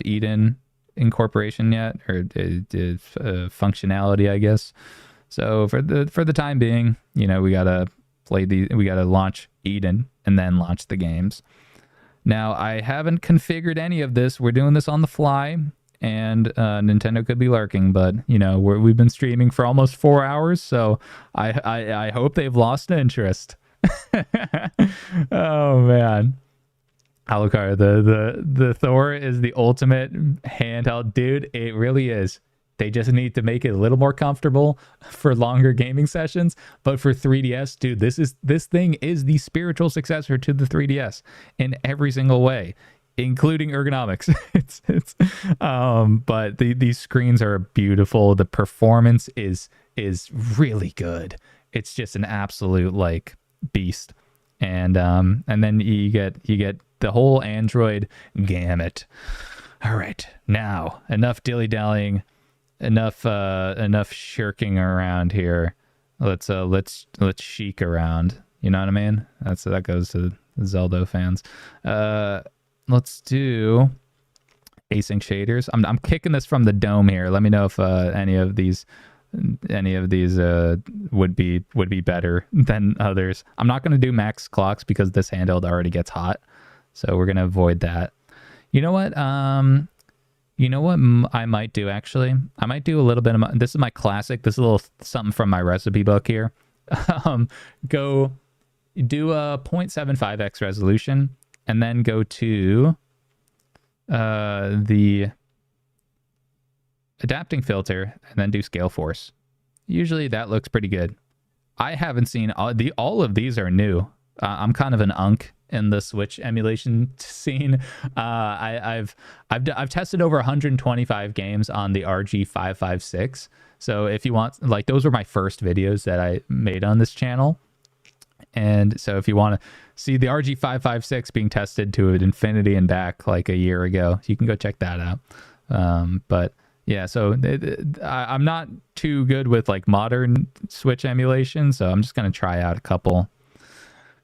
Eden incorporation yet, or functionality, I guess. So for the time being, you know, we gotta launch Eden and then launch the games. Now I haven't configured any of this. We're doing this on the fly. And Nintendo could be lurking, but you know we've been streaming for almost 4 hours, so I hope they've lost interest. Oh man, Alucard, the Thor is the ultimate handheld, dude. It really is. They just need to make it a little more comfortable for longer gaming sessions. But for 3DS, dude, this thing is the spiritual successor to the 3DS in every single way, including ergonomics. But these screens are beautiful. The performance is really good. It's just an absolute like beast. And then you get the whole Android gamut. All right, now enough dilly-dallying, enough shirking around here. Let's chic around. You know what I mean? That goes to the Zelda fans. Let's do async shaders. I'm kicking this from the dome here. Let me know if any of these would be better than others. I'm not going to do max clocks because this handheld already gets hot, so we're going to avoid that. You know what? I might do actually. I might do a little bit of this is my classic. This is a little something from my recipe book here. Go do a 0.75x resolution. And then go to the adapting filter and then do scale force. Usually that looks pretty good. I haven't seen all of these are new. I'm kind of an unk in the Switch emulation scene. I've tested over 125 games on the RG556. So if you want, like, those were my first videos that I made on this channel. And so if you want to see the RG556 being tested to an infinity and back like a year ago, you can go check that out. But yeah, so I'm not too good with like modern Switch emulation, so I'm just going to try out a couple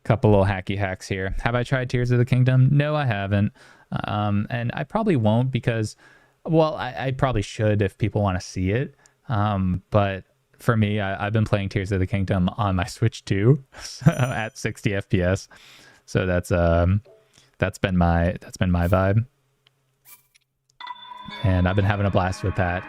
little hacky hacks here. Have I tried Tears of the Kingdom? No, I haven't. And I probably won't because, well, I probably should if people want to see it. But for me, I've been playing Tears of the Kingdom on my Switch 2 at 60 FPS. So that's been my vibe. And I've been having a blast with that.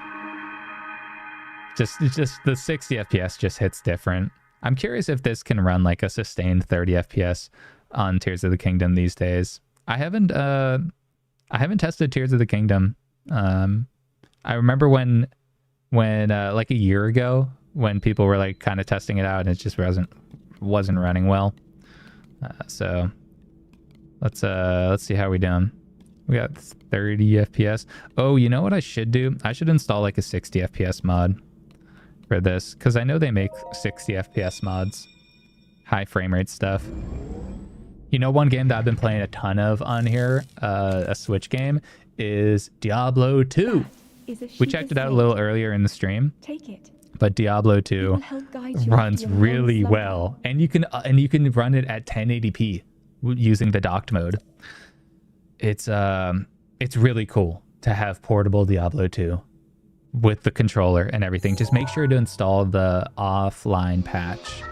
Just the 60 FPS just hits different. I'm curious if this can run like a sustained 30 FPS on Tears of the Kingdom these days. I haven't tested Tears of the Kingdom. I remember when like a year ago when people were like kind of testing it out and it just wasn't running well. So let's see how we doing. We got 30 FPS. Oh, you know what I should do? I should install like a 60 FPS mod for this because I know they make 60 FPS mods, high frame rate stuff. You know, one game that I've been playing a ton of on here, a Switch game, is Diablo 2. We checked it out a little earlier in the stream. Take it. But Diablo 2 runs really well, and you can run it at 1080p using the docked mode. It's really cool to have portable Diablo 2 with the controller and everything. Just make sure to install the offline patch.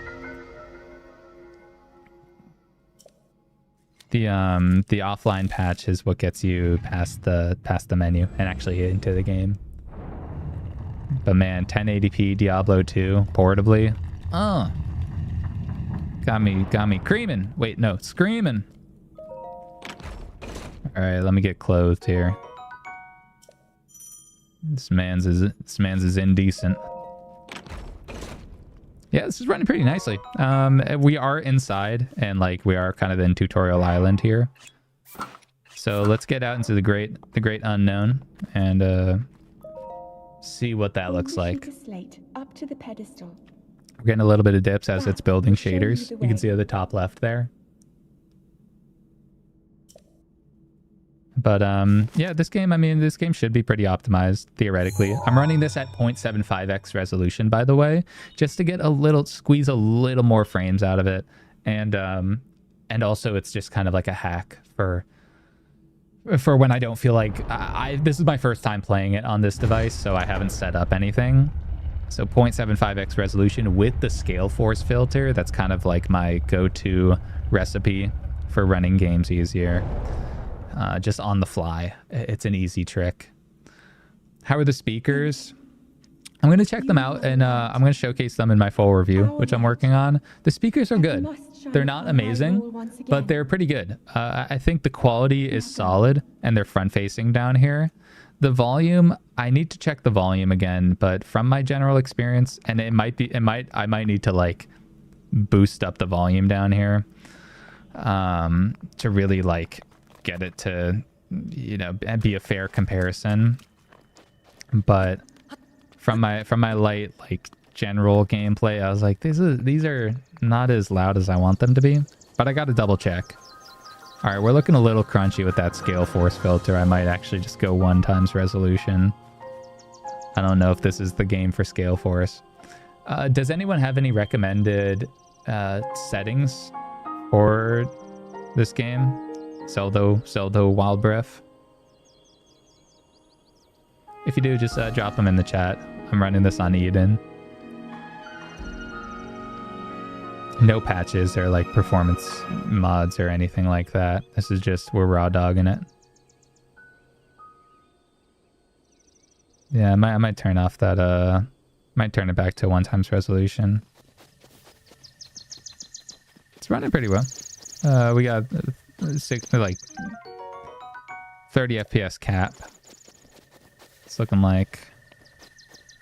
The offline patch is what gets you past the menu and actually into the game. But man, 1080p Diablo 2 portably. Got me creaming. Wait, no, screaming. All right, let me get clothed here. This man's is indecent. Yeah, this is running pretty nicely. We are inside and like we are kind of in Tutorial Island here. So let's get out into the great unknown and see what that looks like. Up to the pedestal. We're getting a little bit of dips as it's building shaders. You can see at the top left there. But yeah, this game, I mean, this game should be pretty optimized theoretically. I'm running this at 0.75x resolution, by the way, just to get squeeze a little more frames out of it. And also it's just kind of like a hack for when I don't feel like this is my first time playing it on this device, so I haven't set up anything. So 0.75x resolution with the scale force filter, that's kind of like my go-to recipe for running games easier. Just on the fly. It's an easy trick. How are the speakers? I'm going to check them out, and I'm going to showcase them in my full review, which I'm working on. The speakers are good. They're not amazing, but they're pretty good. I think the quality is solid, and they're front-facing down here. The volume, I need to check the volume again, but from my general experience, and I might need to like boost up the volume down here to really like get it to, you know, be a fair comparison. But from my light like general gameplay, I was like, these are not as loud as I want them to be, but I got to double check. All right, we're looking a little crunchy with that scale force filter. I might actually just go 1x resolution. I don't know if this is the game for scale force. Does anyone have any recommended settings for this game? Zelda Wild Breath. If you do, just drop them in the chat. I'm running this on Eden. No patches or like performance mods or anything like that. This is just, we're raw dogging it. Yeah, I might turn off that, might turn it back to 1x resolution. It's running pretty well. We got 30 FPS cap. It's looking like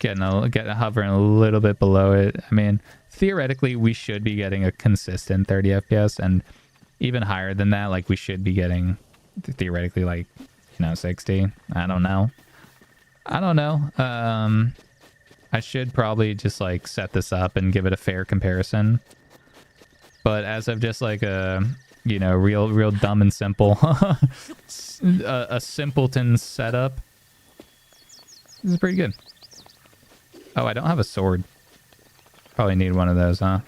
getting hovering a little bit below it. I mean, theoretically, we should be getting a consistent 30 FPS, and even higher than that, like we should be getting theoretically like, you know, 60. I don't know. I should probably just like set this up and give it a fair comparison. But as of just like a, you know, real dumb and simple, a simpleton setup, this is pretty good. Oh, I don't have a sword. Probably need one of those, huh?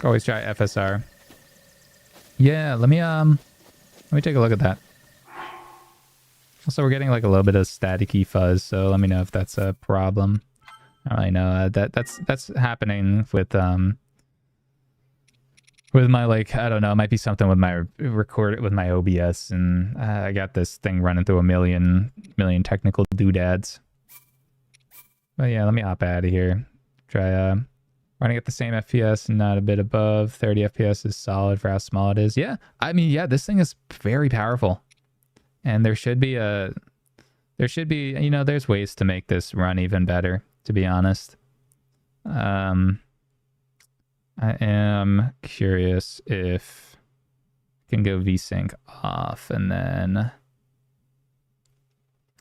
Always try FSR. Yeah, let me take a look at that. Also, we're getting like a little bit of staticky fuzz, so let me know if that's a problem. I don't really know. That's happening with my, like, I don't know, it might be something with my with my OBS, and I got this thing running through a million technical doodads. But yeah, let me hop out of here. Try running at the same FPS and not a bit above. 30 FPS is solid for how small it is. Yeah, I mean, yeah, this thing is very powerful. And there should be, you know, there's ways to make this run even better, to be honest. I am curious if I can go VSync off, and then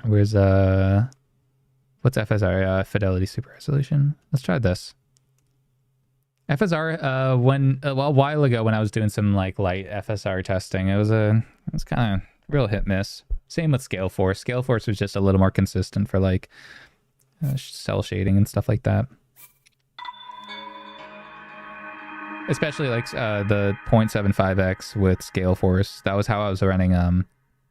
where's what's FSR? Fidelity Super Resolution. Let's try this. FSR, a while ago when I was doing some like light FSR testing, it was kind of real hit miss. Same with Scale Force. Scale Force was just a little more consistent for like cell shading and stuff like that. Especially like the 0.75x with Scale Force. That was how I was running. I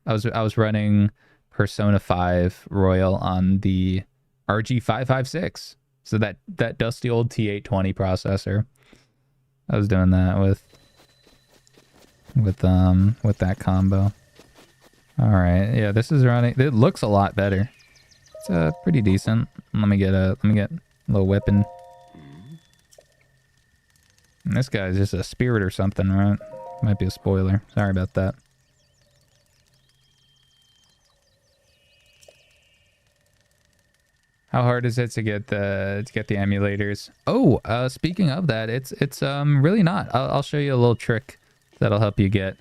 was running Persona 5 Royal on the RG556. So that dusty old T820 processor. I was doing that with that combo. All right, yeah, this is running. It looks a lot better. It's pretty decent. Let me get a little weapon. And this guy's just a spirit or something, right? Might be a spoiler. Sorry about that. How hard is it to get the emulators? Oh, speaking of that, it's really not. I'll show you a little trick that'll help you get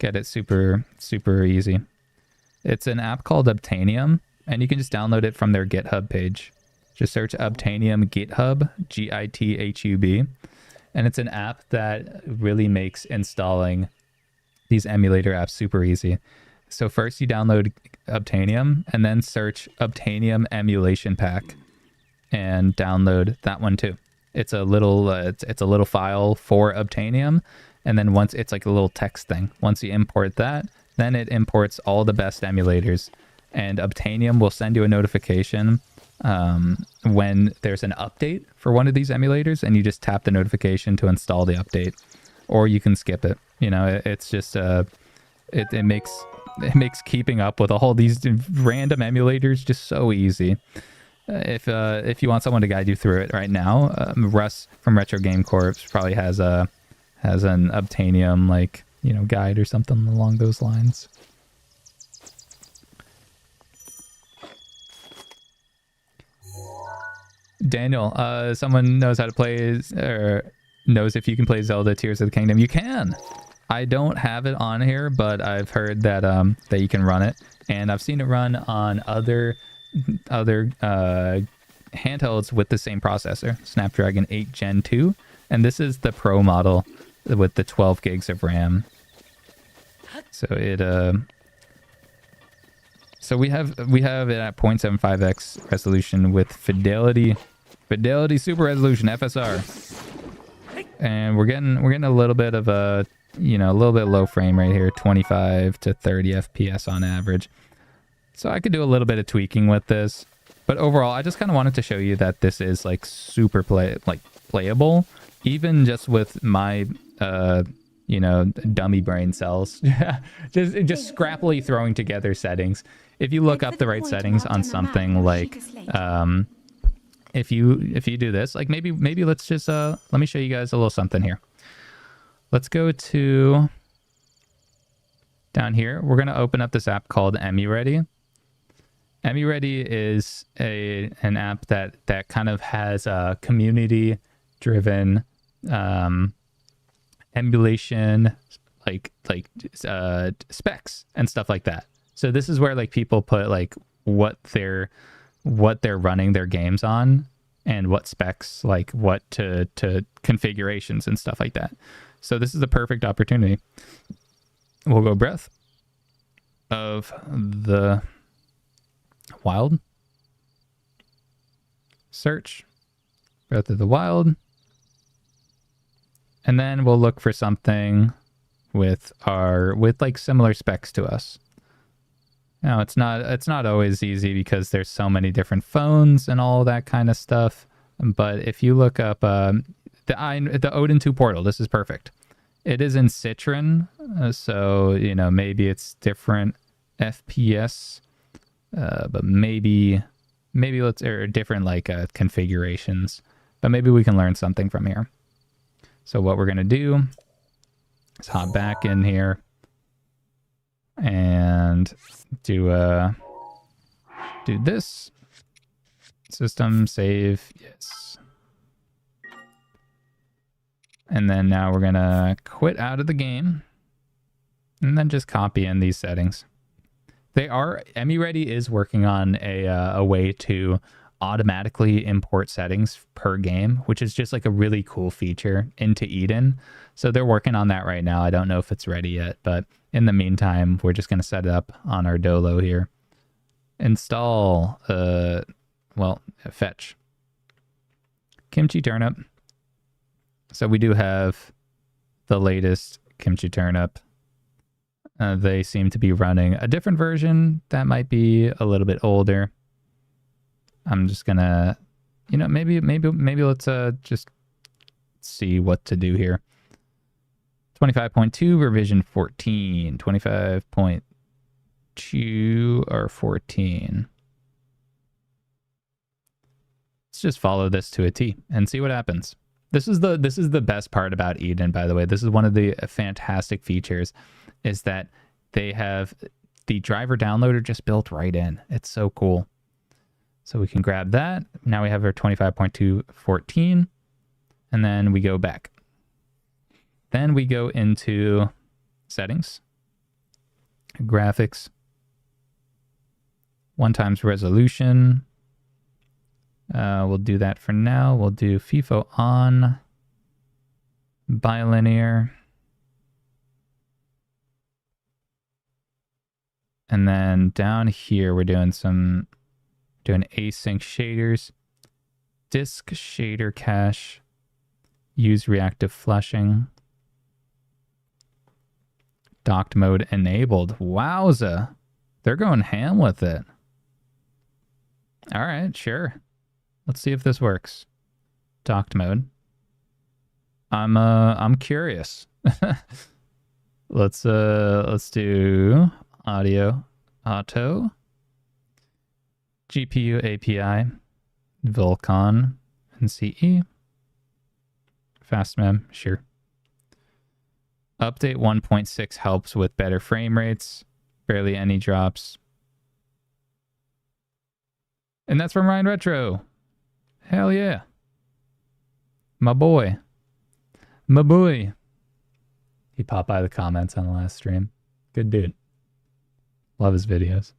it super easy. It's an app called Obtainium, and you can just download it from their GitHub page. Just search Obtainium GitHub, GITHUB, and it's an app that really makes installing these emulator apps super easy. So first you download Obtainium and then search Obtainium emulation pack and download that one too. It's a little it's a little file for Obtainium, and then once it's like a little text thing. Once you import that, then it imports all the best emulators, and Obtainium will send you a notification when there's an update for one of these emulators, and you just tap the notification to install the update, or you can skip it. You know, it's just it makes keeping up with all these random emulators just so easy. If you want someone to guide you through it right now, Russ from Retro Game Corps probably has an Obtainium guide or something along those lines. Daniel, someone knows how to play or knows if you can play Zelda Tears of the Kingdom. You can. I don't have it on here, but I've heard that that you can run it, and I've seen it run on other handhelds with the same processor, Snapdragon 8 Gen 2, and this is the Pro model with the 12 gigs of RAM. So it so we have it at 0.75x resolution with fidelity super resolution FSR, and we're getting a little bit of a little bit low frame rate here, 25 to 30 FPS on average. So I could do a little bit of tweaking with this, but overall, I just kind of wanted to show you that this is like super playable, even just with my dummy brain cells, just scrappily throwing together settings. If you look up the right settings on something like, if you do this, like maybe let's just let me show you guys a little something here. Let's go to down here. We're gonna open up this app called EmuReady. EmuReady is an app that kind of has a community-driven emulation, specs and stuff like that. So this is where like people put like what they're running their games on and what specs, like what to configurations and stuff like that. So this is the perfect opportunity. We'll go Breath of the Wild. Search Breath of the Wild. And then we'll look for something with like similar specs to us. Now it's not always easy because there's so many different phones and all that kind of stuff. But if you look up the Odin 2 Portal, this is perfect. It is in Citron, so maybe it's different FPS, but maybe let's different configurations. But maybe we can learn something from here. So what we're gonna do is hop back in here and do this. System save, yes. And then now we're gonna quit out of the game and then just copy in these settings. EmuReady is working on a way to automatically import settings per game, which is just like a really cool feature into Eden. So they're working on that right now. I don't know if it's ready yet, but in the meantime, we're just going to set it up on our Dolo here. Install, fetch Kimchi Turnip. So we do have the latest Kimchi Turnip. They seem to be running a different version that might be a little bit older. I'm just gonna, maybe let's just see what to do here. 25.2 revision 14, 25.2 or 14. Let's just follow this to a T and see what happens. This is the best part about Eden, by the way. This is one of the fantastic features, is that they have the driver downloader just built right in. It's so cool. So we can grab that. Now we have our 25.214, and then we go back. Then we go into settings, graphics, 1x resolution. We'll do that for now. We'll do FIFO on. bilinear. And then down here, we're doing async shaders, disk shader cache, use reactive flushing, docked mode enabled. Wowza. They're going ham with it. All right, sure. Let's see if this works. Docked mode. I'm curious. Let's do audio auto GPU API Vulkan and CE fastmem, sure. Update 1.6 helps with better frame rates, barely any drops. And that's from Ryan Retro. Hell yeah. My boy. My boy. He popped by the comments on the last stream. Good dude. Love his videos.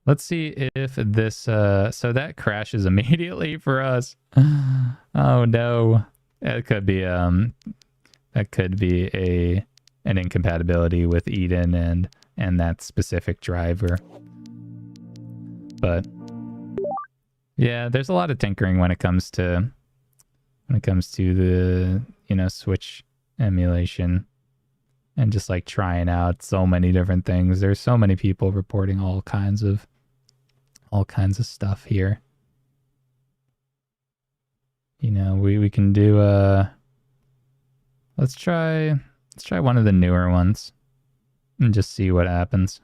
Let's see if this so that crashes immediately for us. Oh no. It could be an incompatibility with Eden and that specific driver. But yeah, there's a lot of tinkering when it comes to the, you know, Switch emulation. And just like trying out so many different things. There's so many people reporting all kinds of stuff here. You know, we can do let's try one of the newer ones and just see what happens.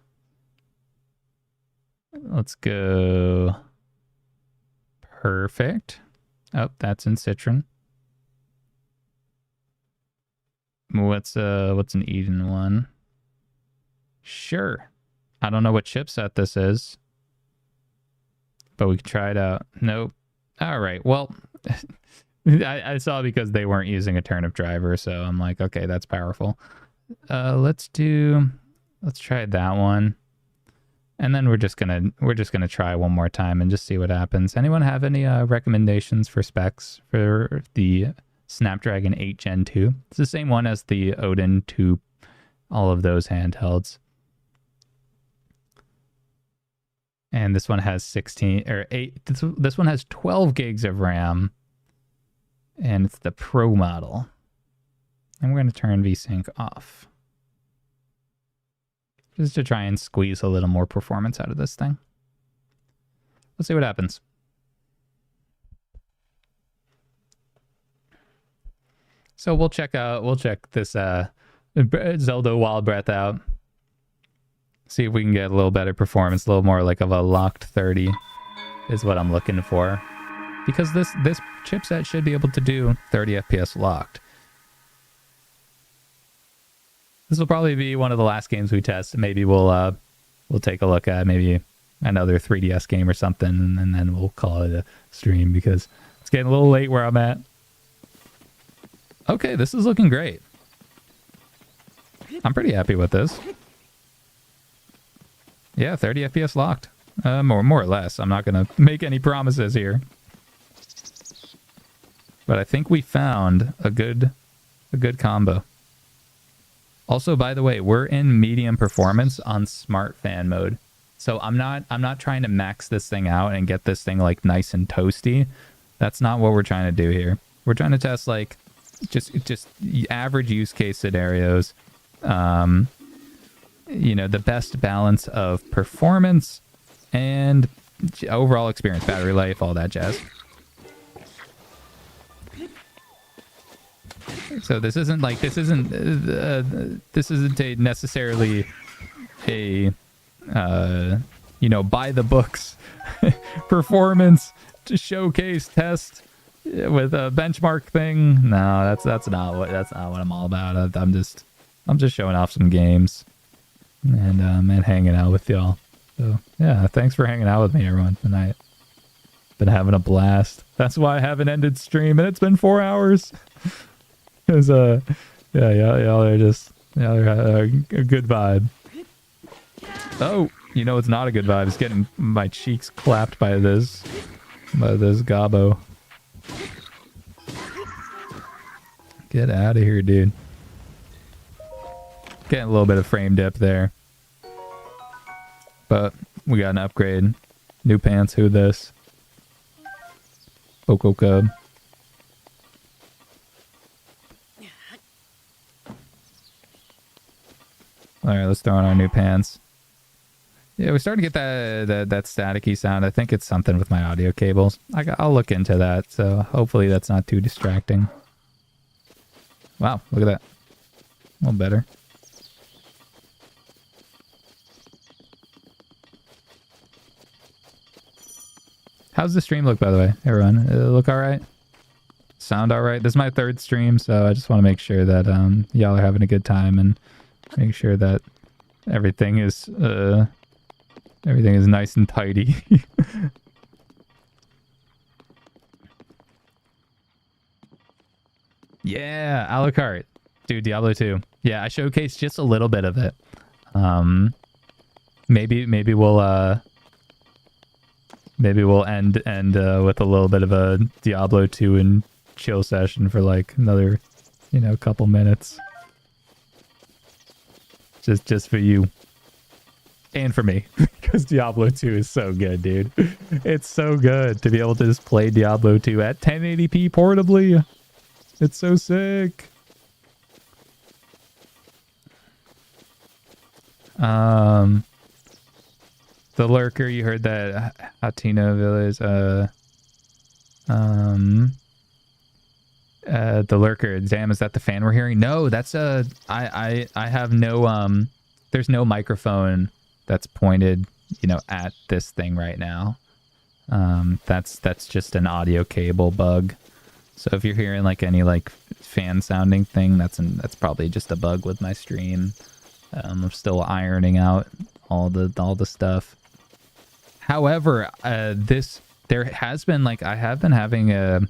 Let's go. Perfect. Oh, that's in Citron. What's an Eden one? Sure. I don't know what chipset this is, but we can try it out. Nope. All right. Well, I saw because they weren't using a turnip driver, so I'm like, okay, that's powerful. Let's try that one, and then we're just gonna try one more time and just see what happens. Anyone have any recommendations for specs for the Snapdragon 8 Gen 2. It's the same one as the Odin 2, all of those handhelds. And this one has 16 or 8. This one has 12 gigs of RAM. And it's the Pro model. And we're going to turn VSync off. Just to try and squeeze a little more performance out of this thing. Let's see what happens. So we'll check this Zelda Wild Breath out. See if we can get a little better performance, a little more like of a locked 30 is what I'm looking for. Because this chipset should be able to do 30 FPS locked. This will probably be one of the last games we test. Maybe we'll take a look at maybe another 3DS game or something, and then we'll call it a stream because it's getting a little late where I'm at. Okay, this is looking great. I'm pretty happy with this. Yeah, 30 FPS locked. More or less. I'm not going to make any promises here. But I think we found a good combo. Also, by the way, we're in medium performance on smart fan mode. So I'm not trying to max this thing out and get this thing like nice and toasty. That's not what we're trying to do here. We're trying to test like just average use case scenarios. You know, the best balance of performance and overall experience, battery life, all that jazz. So this isn't necessarily a you know, by the books performance to showcase test with a benchmark thing. No, that's not what I'm all about. I'm just showing off some games and hanging out with y'all. So yeah, thanks for hanging out with me, everyone, tonight. Been having a blast. That's why I haven't ended stream, and it's been 4 hours. Cause y'all are a good vibe. Oh, you know it's not a good vibe. It's getting my cheeks clapped by this gobbo. Get out of here, dude. Getting a little bit of frame dip there. But we got an upgrade. New pants, who this? Coco Cub. Alright, let's throw on our new pants. Yeah, we're starting to get that staticky sound. I think it's something with my audio cables. I'll look into that, so hopefully that's not too distracting. Wow, look at that. A little better. How's the stream look, by the way, everyone? It look alright? Sound alright? This is my third stream, so I just want to make sure that y'all are having a good time and make sure that everything is nice and tidy. Yeah, a la carte. Dude, Diablo 2. Yeah, I showcased just a little bit of it. Maybe we'll end with a little bit of a Diablo 2 and chill session for like another, couple minutes. Just for you. And for me. Because Diablo 2 is so good, dude. It's so good to be able to just play Diablo 2 at 1080p portably. It's so sick. The lurker, you heard that Hatino Village, the lurker, damn, is that the fan we're hearing? No, that's I have no there's no microphone that's pointed, at this thing right now. That's just an audio cable bug. So if you're hearing like any like fan sounding thing, that's probably just a bug with my stream. I'm still ironing out all the stuff. However, there has been like I have been having a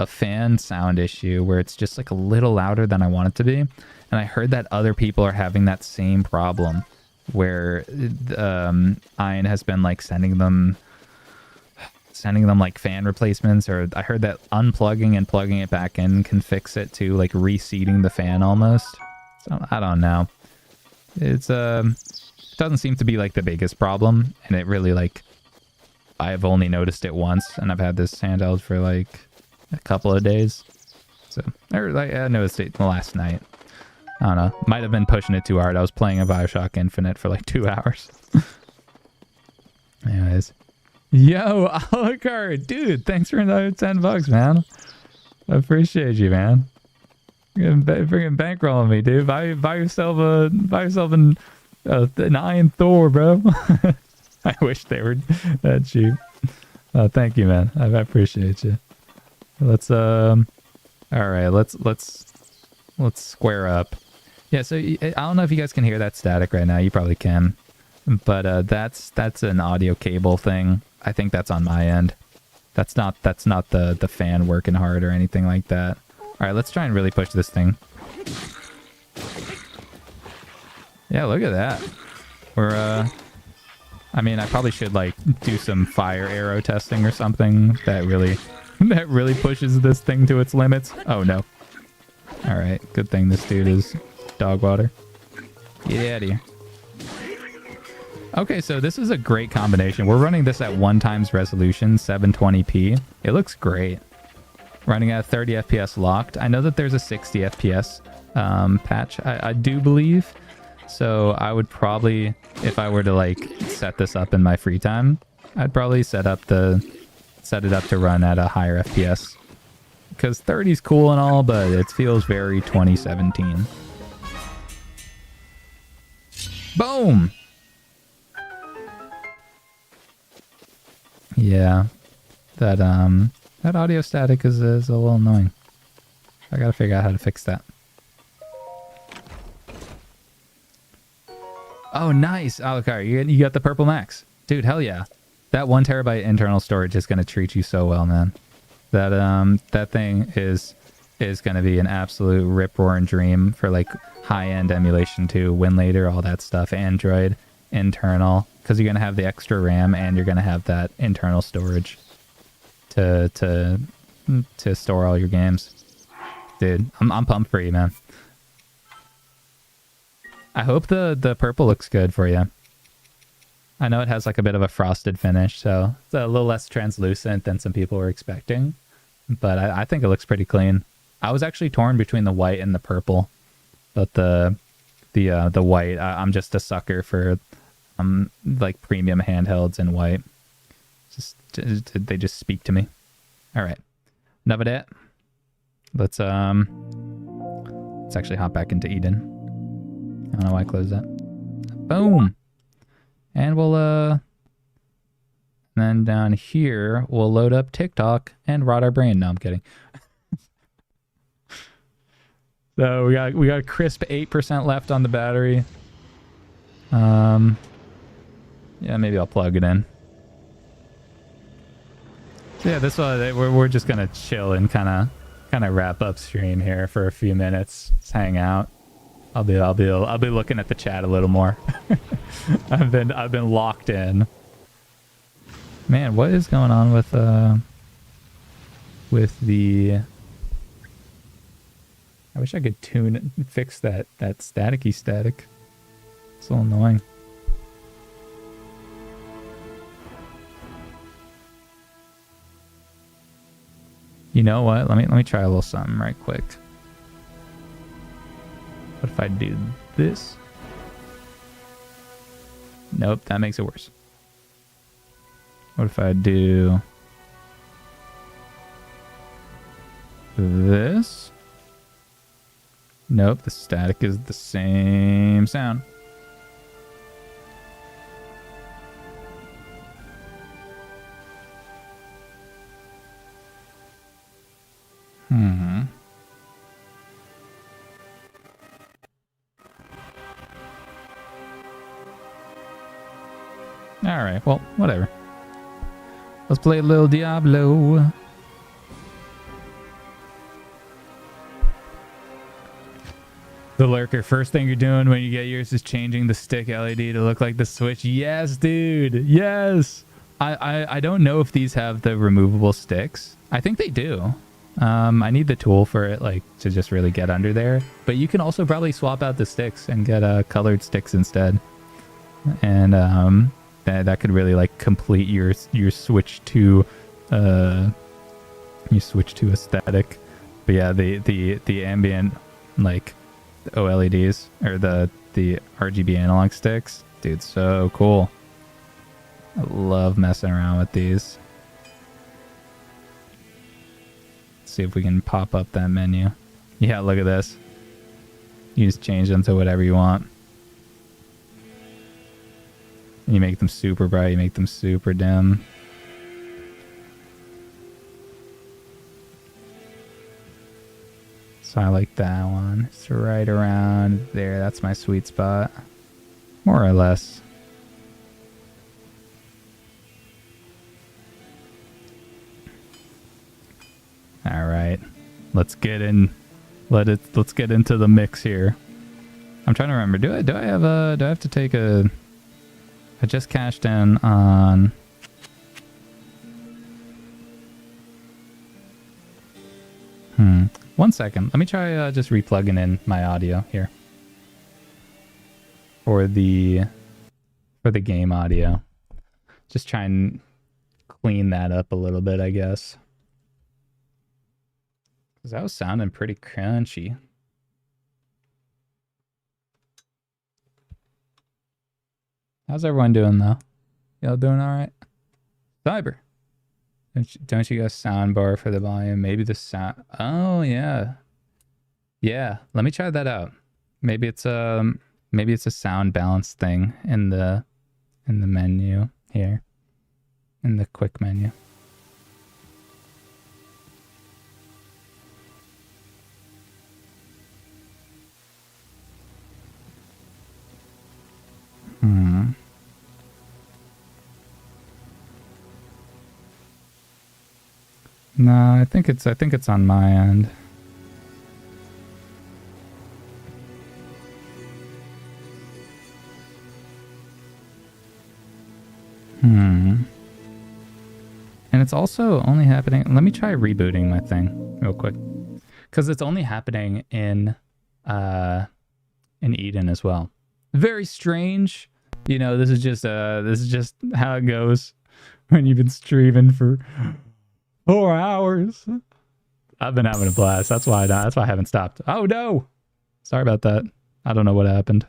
fan sound issue where it's just like a little louder than I want it to be, and I heard that other people are having that same problem where AYN has been like sending them like fan replacements, or I heard that unplugging and plugging it back in can fix it too, like reseating the fan almost. So I don't know. It's doesn't seem to be like the biggest problem, and it really like I've only noticed it once, and I've had this handheld for like a couple of days. So I noticed it last night. I don't know. Might have been pushing it too hard. I was playing a Bioshock Infinite for like 2 hours. Anyways. Yo, a la carte. Dude, thanks for another $10, man. I appreciate you, man. You're freaking bankrolling me, dude. Buy yourself an AYN Thor, bro. I wish they were that cheap. Thank you, man. I appreciate you. Let's all right, let's square up. Yeah, so I don't know if you guys can hear that static right now. You probably can. But that's an audio cable thing. I think that's on my end. That's not the fan working hard or anything like that. All right, let's try and really push this thing. Yeah, look at that. We're I mean, I probably should like do some fire arrow testing or something that really pushes this thing to its limits. Oh no. All right, good thing this dude is dog water. Get out of here. Okay, so this is a great combination. We're running this at 1x resolution, 720p. It looks great. Running at 30 FPS locked. I know that there's a 60 FPS patch, I do believe. So I would probably, if I were to like set this up in my free time, I'd probably set it up to run at a higher FPS. Because 30 is cool and all, but it feels very 2017. Boom! Yeah, that audio static is a little annoying. I gotta figure out how to fix that. Oh, nice, Alucard. You got the purple max, dude. Hell yeah! That 1 terabyte internal storage is gonna treat you so well, man. That thing is gonna be an absolute rip-roaring dream for like high-end emulation too. Winlator, all that stuff, Android, internal. Because you're gonna have the extra RAM and you're gonna have that internal storage to store all your games. Dude, I'm pumped for you, man. I hope the purple looks good for you. I know it has like a bit of a frosted finish, so it's a little less translucent than some people were expecting. But I think it looks pretty clean. I was actually torn between the white and the purple, but the white, I'm just a sucker for like premium handhelds in white. They just speak to me. All right, enough of that. Let's actually hop back into Eden. I don't know why I closed that. Boom. And we'll then down here we'll load up TikTok and rot our brain. No, I'm kidding. So we got a crisp 8% left on the battery. Yeah, maybe I'll plug it in. So yeah, this one we're just gonna chill and kind of wrap up stream here for a few minutes. Just hang out. I'll be looking at the chat a little more. I've been locked in. Man, what is going on with the? I wish I could fix that staticky static. It's so annoying. You know what? Let me try a little something right quick. What if I do this? Nope, that makes it worse. What if I do this? Nope, the static is the same sound. Alright, well, whatever. Let's play a little Diablo. The lurker, first thing you're doing when you get yours is changing the stick LED to look like the Switch. Yes, dude. Yes. I don't know if these have the removable sticks. I think they do. I need the tool for it, like, to just really get under there. But you can also probably swap out the sticks and get colored sticks instead. And that could really like complete your switch to aesthetic. But yeah, the ambient like OLEDs or the RGB analog sticks, dude, so cool. I love messing around with these. Let's see if we can pop up that menu. Yeah, look at this. You just change them to whatever you want. You make them super bright, you make them super dim. So I like that one. It's right around there. That's my sweet spot. More or less. All right. Let's get in. Let's get into the mix here. I'm trying to remember. Do I have to take a I just cashed in on one second. Let me try just replugging in my audio here for the game audio. Just try and clean that up a little bit, I guess. Because that was sounding pretty crunchy. How's everyone doing, though? Y'all doing all right? Cyber. Don't you got a sound bar for the volume? Maybe the sound... Oh, yeah. Yeah, let me try that out. Maybe it's a sound balance thing in the menu here. In the quick menu. No, I think it's on my end. And it's also only happening... Let me try rebooting my thing real quick. because it's only happening in Eden as well. Very strange. You know, this is just how it goes when you've been streaming for 4 hours. I've been having a blast. That's why I haven't stopped. Oh no. Sorry about that. I don't know what happened.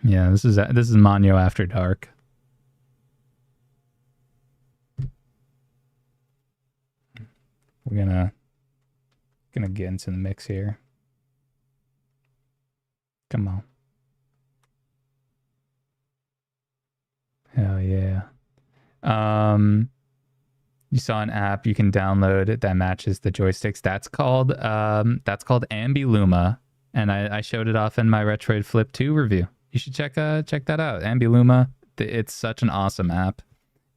Yeah, this is Manyo After Dark. We're gonna get into the mix here. Come on. Hell yeah. You saw an app you can download that matches the joysticks. That's called Ambiluma, and I showed it off in my Retroid Flip 2 review. You should check that out. Ambiluma, it's such an awesome app.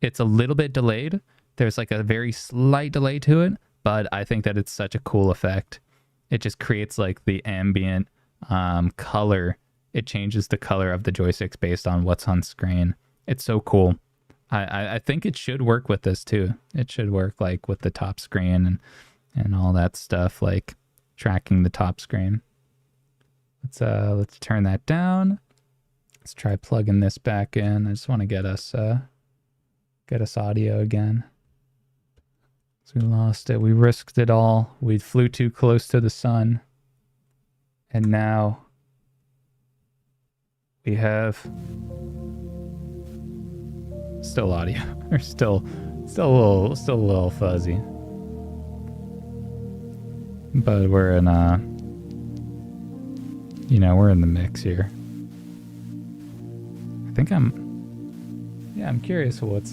It's a little bit delayed. There's like a very slight delay to it, but I think that it's such a cool effect. It just creates like the ambient color. It changes the color of the joysticks based on what's on screen. It's so cool. I think it should work with this too. It should work like with the top screen and all that stuff, like tracking the top screen. Let's turn that down. Let's try plugging this back in. I just want to get us audio again. So we lost it. We risked it all. We flew too close to the sun. And now we have still audio. Or still a little fuzzy. But we're in we're in the mix here. I think I'm curious what's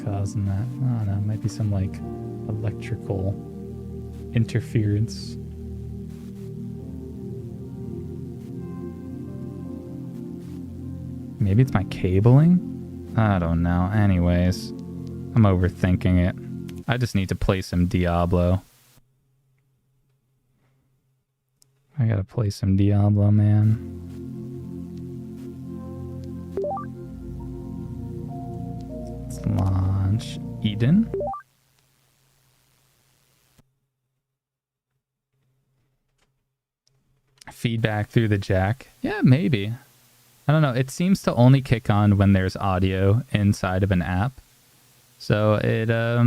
causing that. I don't know, it might be some like electrical interference. Maybe it's my cabling? I don't know. Anyways, I'm overthinking it. I just need to play some Diablo. I gotta play some Diablo, man. Let's launch Eden. Feedback through the jack. Yeah, maybe. I don't know. It seems to only kick on when there's audio inside of an app. So it, I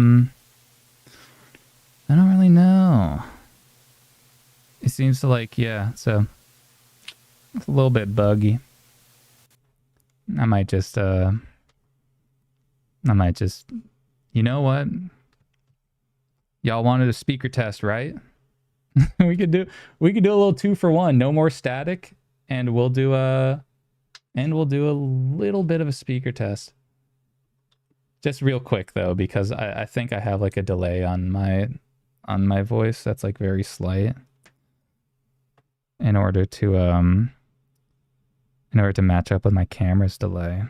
don't really know. It seems to like, yeah, so it's a little bit buggy. I might just, you know what? Y'all wanted a speaker test, right? we could do a little 2-for-1. No more static, and we'll do a little bit of a speaker test. Just real quick though, because I think I have like a delay on my voice that's like very slight. In order to match up with my camera's delay.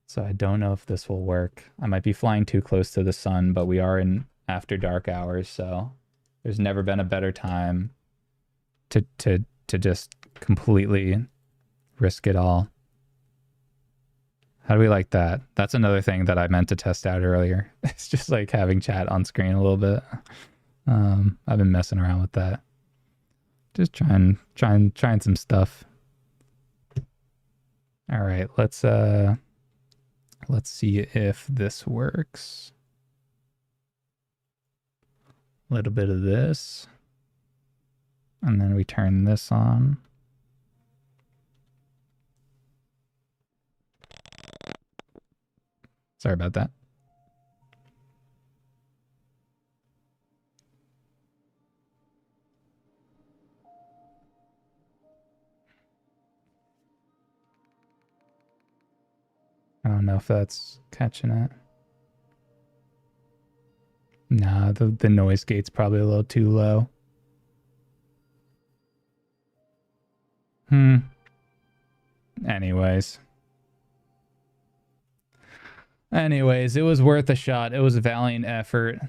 So I don't know if this will work. I might be flying too close to the sun, but we are in after dark hours, so there's never been a better time to just completely risk it all. How do we like that? That's another thing that I meant to test out earlier. It's just like having chat on screen a little bit. I've been messing around with that. Just trying some stuff. All right, let's see if this works. A little bit of this. And then we turn this on. Sorry about that. I don't know if that's catching it. Nah, the noise gate's probably a little too low. Anyways, it was worth a shot. It was a valiant effort.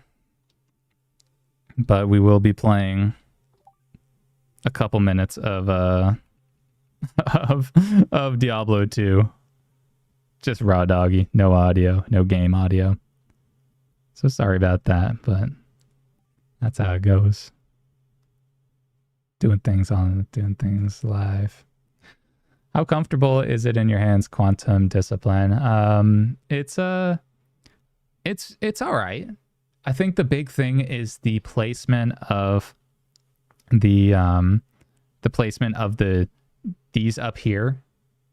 But we will be playing a couple minutes of Diablo 2. Just raw doggy, no audio, no game audio. So sorry about that, but that's how it goes. Doing things live. How comfortable is it in your hands, Quantum Discipline? It's all right. I think the big thing is the placement of these up here,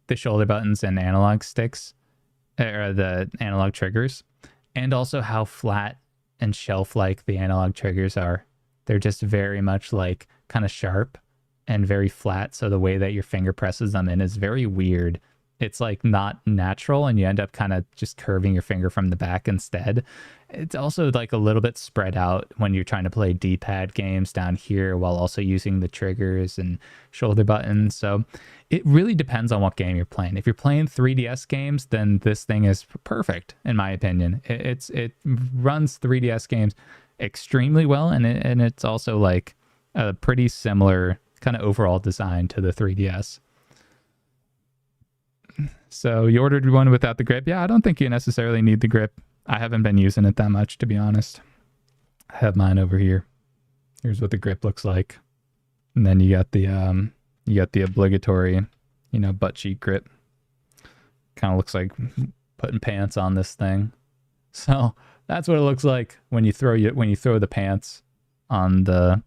the shoulder buttons and analog sticks, or the analog triggers, and also how flat and shelf-like the analog triggers are. They're just very much like kind of sharp and very flat, so the way that your finger presses them in is very weird. It's like not natural, and you end up kind of just curving your finger from the back instead. It's also like a little bit spread out when you're trying to play D-pad games down here while also using the triggers and shoulder buttons. So it really depends on what game you're playing. If you're playing 3DS games, then this thing is perfect, in my opinion. It runs 3DS games extremely well, and it's also like a pretty similar kind of overall design to the 3DS. So you ordered one without the grip. Yeah, I don't think you necessarily need the grip. I haven't been using it that much, to be honest. I have mine over here. Here's what the grip looks like. And then you got the obligatory, butt cheek grip. Kind of looks like putting pants on this thing. So that's what it looks like when you throw the pants on the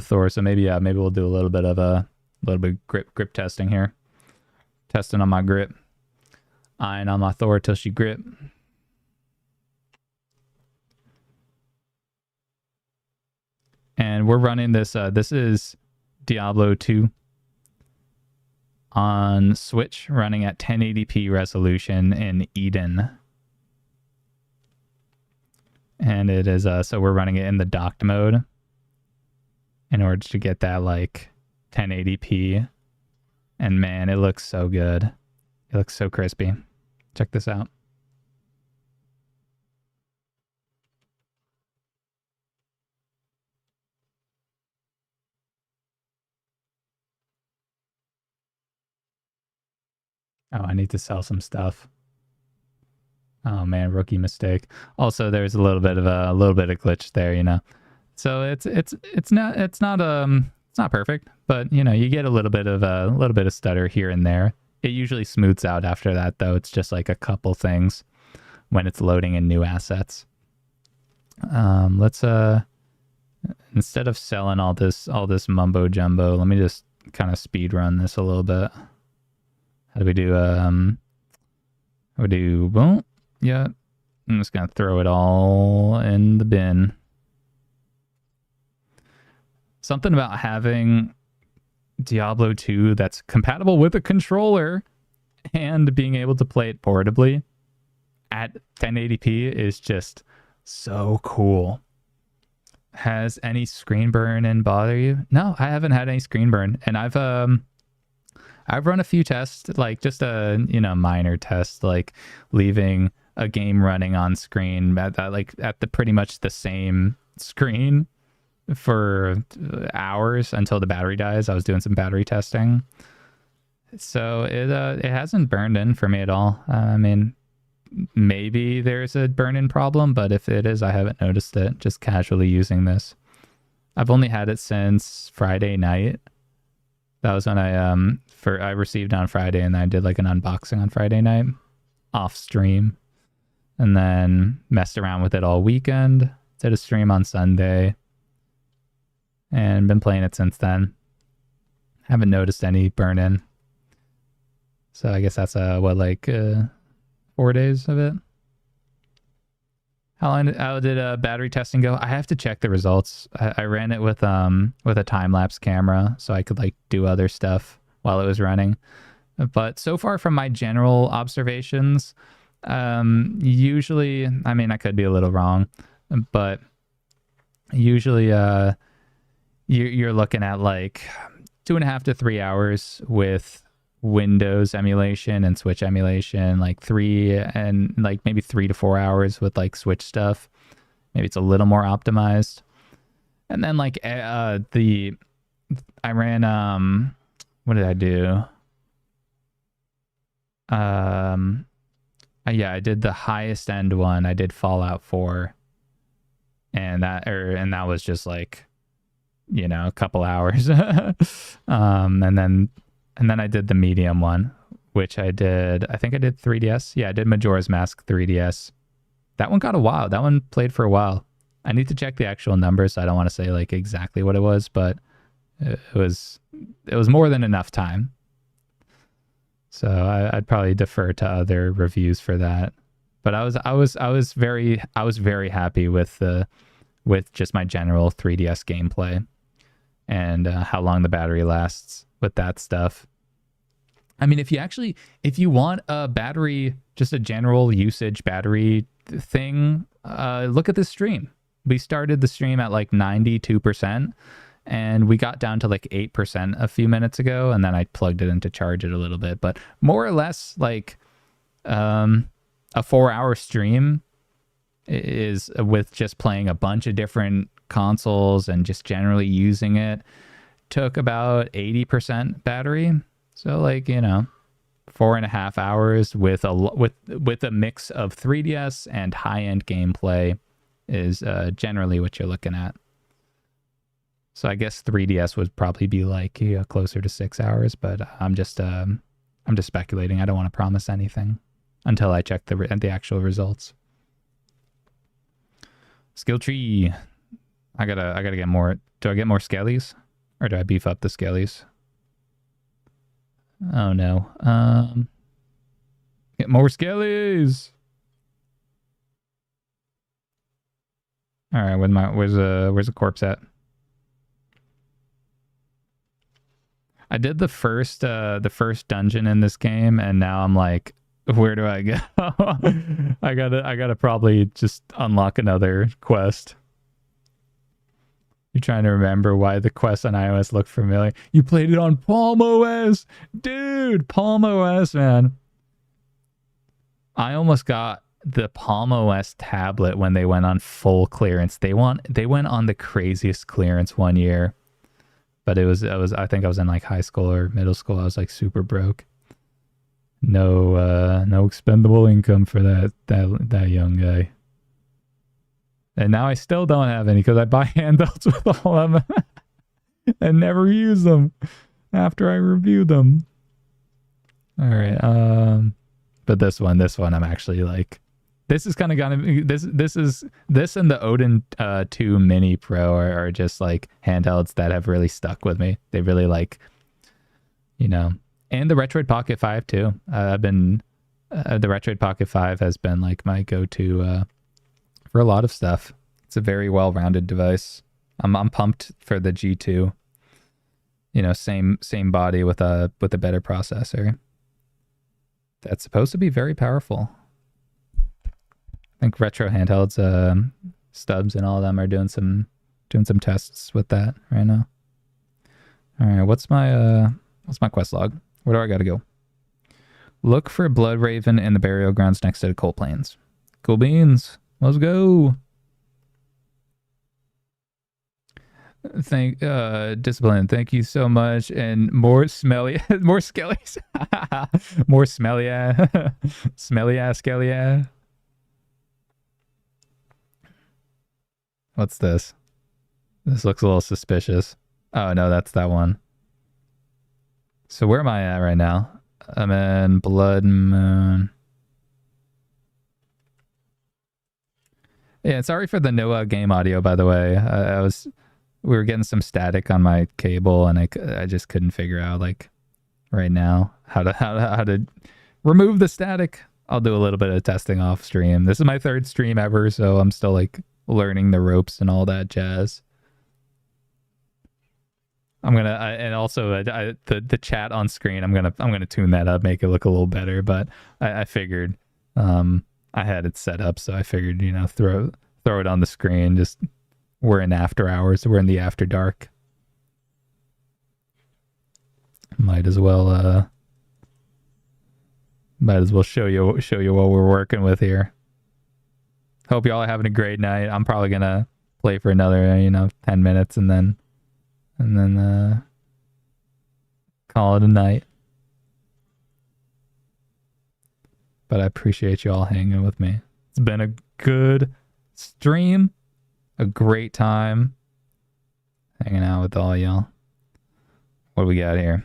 Thor. So maybe we'll do a little bit of grip testing here. Testing on my grip. Eyeing on my Thor till she grip. And we're running this. This is Diablo 2 on Switch, running at 1080p resolution in Eden. And it is so we're running it in the docked mode in order to get that like 1080p. And man, it looks so good. It looks so crispy. Check this out. Oh, I need to sell some stuff. Oh man, rookie mistake. Also, there's a little bit of glitch there, So it's not perfect, but you get a little bit of stutter here and there. It usually smooths out after that, though. It's just like a couple things when it's loading in new assets. Let's instead of selling all this mumbo jumbo, let me just kind of speed run this a little bit. How do we do? Boom. Yeah. I'm just gonna throw it all in the bin. Something about having Diablo 2 that's compatible with a controller and being able to play it portably at 1080p is just so cool. Has any screen burn and bother you? No, I haven't had any screen burn, and I've run a few tests, like just a minor test, like leaving a game running on screen at the pretty much the same screen for hours until the battery dies. I was doing some battery testing, so it hasn't burned in for me at all. I mean, maybe there's a burn-in problem, but if it is, I haven't noticed it. Just casually using this. I've only had it since Friday night. That was when I received on Friday, and I did like an unboxing on Friday night off stream, and then messed around with it all weekend. Did a stream on Sunday, and been playing it since then. Haven't noticed any burn-in. So I guess that's 4 days of it. How did battery testing go? I have to check the results. I ran it with a time-lapse camera, so I could like do other stuff while it was running. But so far from my general observations, usually, I mean, I could be a little wrong, but usually you're looking at like 2.5 to 3 hours with Windows emulation and Switch emulation, like maybe 3 to 4 hours with like Switch stuff. Maybe it's a little more optimized. And then like I ran what did I do? I did the highest end one. I did Fallout 4 and that was just like, you know, a couple hours. And then I did the medium one, which I think I did 3DS. Yeah, I did Majora's Mask 3DS. That one got a while. That one played for a while. I need to check the actual numbers. So I don't want to say like exactly what it was, but it was more than enough time. So I'd probably defer to other reviews for that. But I was very happy with just my general 3DS gameplay and how long the battery lasts with that stuff. I mean, if you want a battery, just a general usage battery thing, look at this stream. We started the stream at like 92%, and we got down to like 8% a few minutes ago, and then I plugged it in to charge it a little bit. But more or less, like a 4-hour stream is with just playing a bunch of different consoles and just generally using it, took about 80% battery. So like, you know, 4.5 hours with a mix of 3DS and high-end gameplay is generally what you're looking at. So I guess 3DS would probably be like, you know, closer to 6 hours, but I'm just speculating. I don't want to promise anything until I check the actual results. Skill tree. I gotta get more. Do I get more skellies, or do I beef up the skellies? Oh no. Get more skellies. All right, where's the corpse at? I did the first dungeon in this game, and now I'm like, where do I go? I gotta probably just unlock another quest. You're trying to remember why the quests on iOS look familiar. You played it on Palm OS, dude. Palm OS, man. I almost got the Palm OS tablet when they went on full clearance. They went on the craziest clearance one year, but I think I was in like high school or middle school. I was like super broke. No expendable income for that young guy. And now I still don't have any because I buy handhelds with all of them and never use them after I review them. All right. But this one I'm actually like, this is kind of gonna be, this and the Odin 2 Mini Pro are just like handhelds that have really stuck with me. They really like, you know, and the Retroid Pocket 5 too. I've been the Retroid Pocket 5 has been like my go-to for a lot of stuff. It's a very well-rounded device. I'm pumped for the G2. You know, same body with a better processor. That's supposed to be very powerful. I think Retro Handhelds, Stubbs and all of them are doing some tests with that right now. All right, what's my quest log? Where do I gotta go? Look for Blood Raven in the burial grounds next to the coal plains. Cool beans. Let's go. Discipline. Thank you so much. And more smelly, more skellies, more smelly, skelly. What's this? This looks a little suspicious. Oh no, that's that one. So where am I at right now? I'm in Blood Moon. Yeah, sorry for the no game audio, by the way. We were getting some static on my cable, and I just couldn't figure out like right now how to remove the static. I'll do a little bit of testing off stream. This is my 3rd stream ever, so I'm still like learning the ropes and all that jazz. I'm gonna and also the chat on screen. I'm gonna tune that up, make it look a little better. But I figured I had it set up, so I figured, you know, throw it on the screen. Just we're in after hours. We're in the after dark. Might as well show you what we're working with here. Hope y'all are having a great night. I'm probably gonna play for another 10 minutes and then call it a night. But I appreciate you all hanging with me. It's been a good stream. a great time hanging out with all y'all. What do we got here?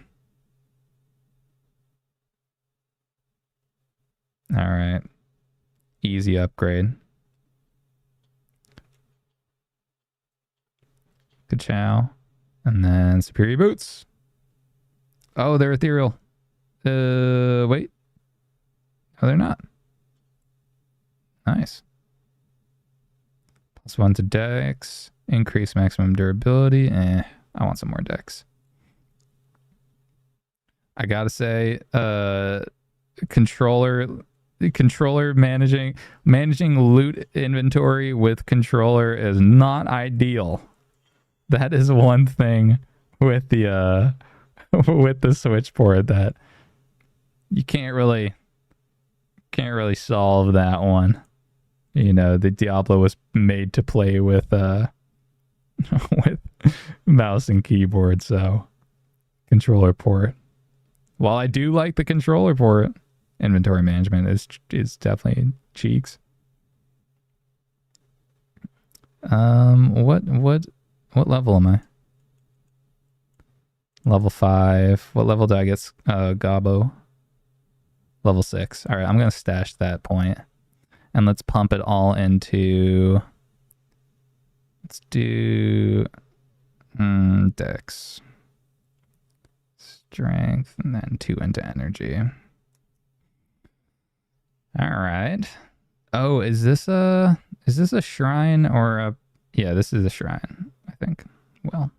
All right. Easy upgrade. Good chow. And then superior boots. Oh, they're ethereal. Wait. No, they're not. Nice. +1 to dex. Increase maximum durability. I want some more dex. I gotta say, controller managing loot inventory with controller is not ideal. That is one thing with the with the Switch port that you can't really solve that one. You know, the Diablo was made to play with with mouse and keyboard, so controller port. While I do like the controller port, inventory management is definitely cheeks. What level am I? Level 5. What level do I get Gabo? Level 6. All right, I'm gonna stash that point, and let's pump it all into. Let's do dex, strength, and then 2 into energy. All right. Oh, is this a shrine or a? Yeah, this is a shrine, I think. Well,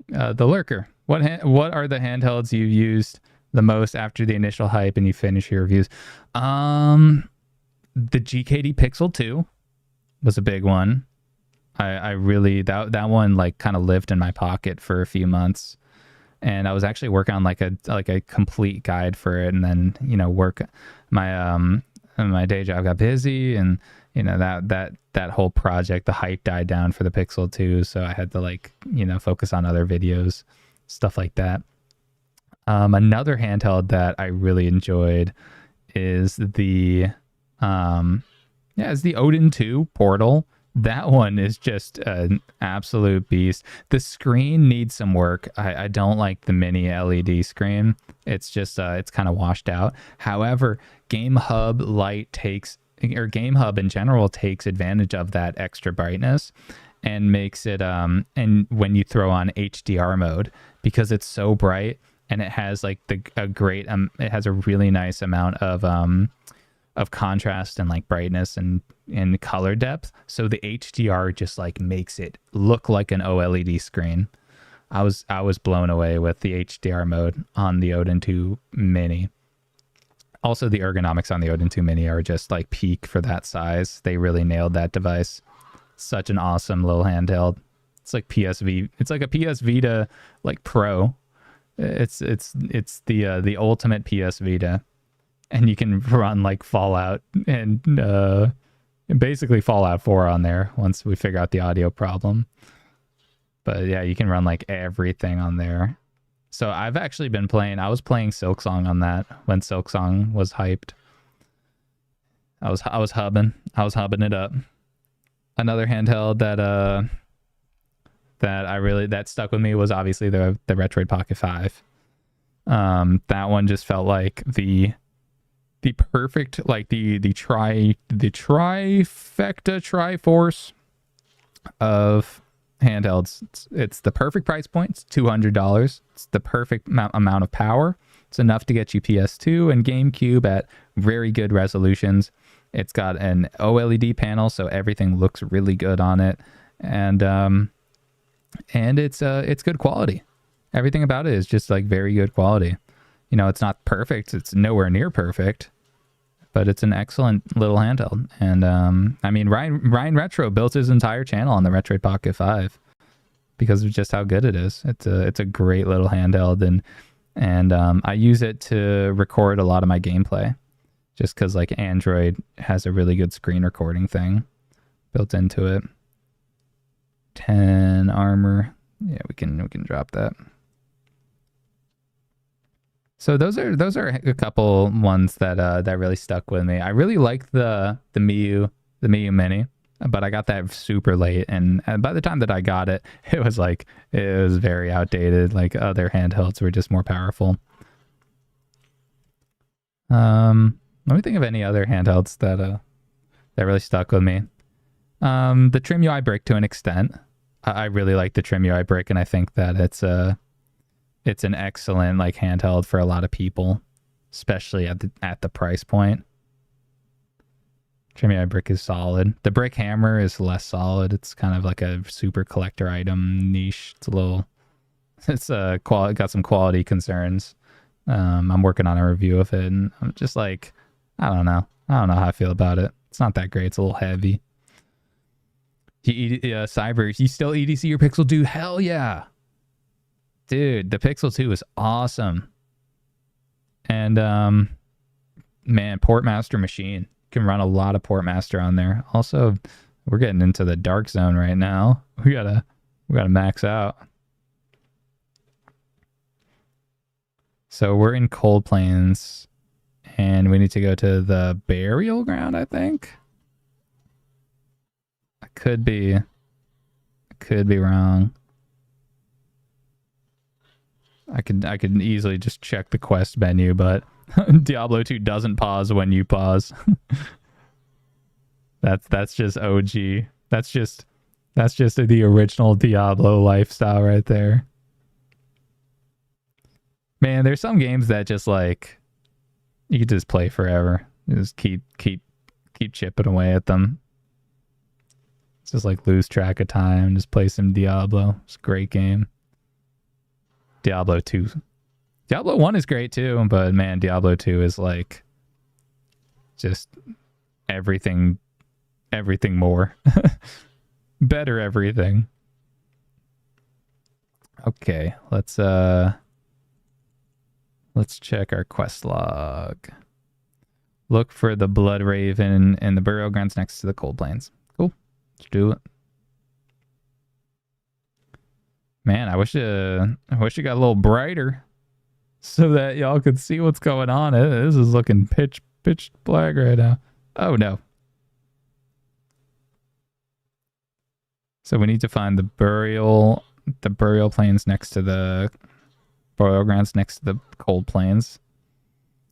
the lurker. What are the handhelds you've used the most after the initial hype and you finish your reviews? The GKD Pixel 2 was a big one. I really that one like kind of lived in my pocket for a few months, and I was actually working on like a complete guide for it, and then work my day job got busy, and that whole project, the hype died down for the Pixel 2, so I had to focus on other videos, stuff like that. Another handheld that I really enjoyed is the Odin 2 Portal. That one is just an absolute beast. The screen needs some work. I don't like the mini LED screen. It's just it's kind of washed out. However, Gamehub Gamehub in general takes advantage of that extra brightness and makes it and when you throw on HDR mode, because it's so bright and it has like it has a really nice amount of contrast and like brightness and color depth, so the HDR just like makes it look like an OLED screen. I was blown away with the HDR mode on the Odin 2 Mini. Also, the ergonomics on the Odin 2 Mini are just like peak for that size. They really nailed that device. Such an awesome little handheld. It's like PSV. It's like a PS Vita like Pro. It's the ultimate PS Vita. And you can run like Fallout and basically Fallout 4 on there once we figure out the audio problem. But yeah, you can run like everything on there. So I've actually been playing. I was playing Silksong on that when Silksong was hyped. I was hubbing it up. Another handheld that stuck with me was obviously the Retroid Pocket 5. That one just felt like the perfect, like the trifecta triforce of handhelds. It's the perfect price point. It's $200. It's the perfect amount of power. It's enough to get you PS2 and GameCube at very good resolutions. It's got an OLED panel, so everything looks really good on it, and it's good quality. Everything about it is just like very good quality. It's not perfect. It's nowhere near perfect, but it's an excellent little handheld. And I mean, Ryan Retro built his entire channel on the Retroid Pocket 5 because of just how good it is. It's a great little handheld, and I use it to record a lot of my gameplay, just because like Android has a really good screen recording thing built into it. 10 armor. Yeah, we can drop that. So those are a couple ones that that really stuck with me. I really liked the Miu Mini, but I got that super late, and by the time that I got it, it was very outdated. Like other handhelds were just more powerful. Let me think of any other handhelds that that really stuck with me. The Trim UI brick to an extent. I really like the Trim UI brick, and I think that it's an excellent like handheld for a lot of people, especially at the price point. Trim UI brick is solid. The brick hammer is less solid. It's kind of like a super collector item niche. It's got some quality concerns. I'm working on a review of it, and I'm just like, I don't know how I feel about it. It's not that great. It's a little heavy. Cyber, you still EDC your Pixel 2? Hell yeah. Dude, the Pixel 2 is awesome. And man, Portmaster machine. Can run a lot of Portmaster on there. Also, we're getting into the dark zone right now. We gotta max out. So we're in Cold Plains, and we need to go to the burial ground, I think. I could be wrong. I could easily just check the quest menu, but Diablo 2 doesn't pause when you pause. That's just OG. That's just the original Diablo lifestyle right there. Man, there's some games that just like you could just play forever. You just keep chipping away at them. It's just like lose track of time. Just play some Diablo. It's a great game. Diablo 2. Diablo 1 is great too, but man, Diablo 2 is like just everything more. Better everything. Okay, let's check our quest log. Look for the Blood Raven and the burial grounds next to the Cold Plains. Cool. Let's do it. Man, I wish it got a little brighter so that y'all could see what's going on. This is looking pitch black right now. Oh no. So we need to find the burial plains next to the burial grounds next to the Cold Plains.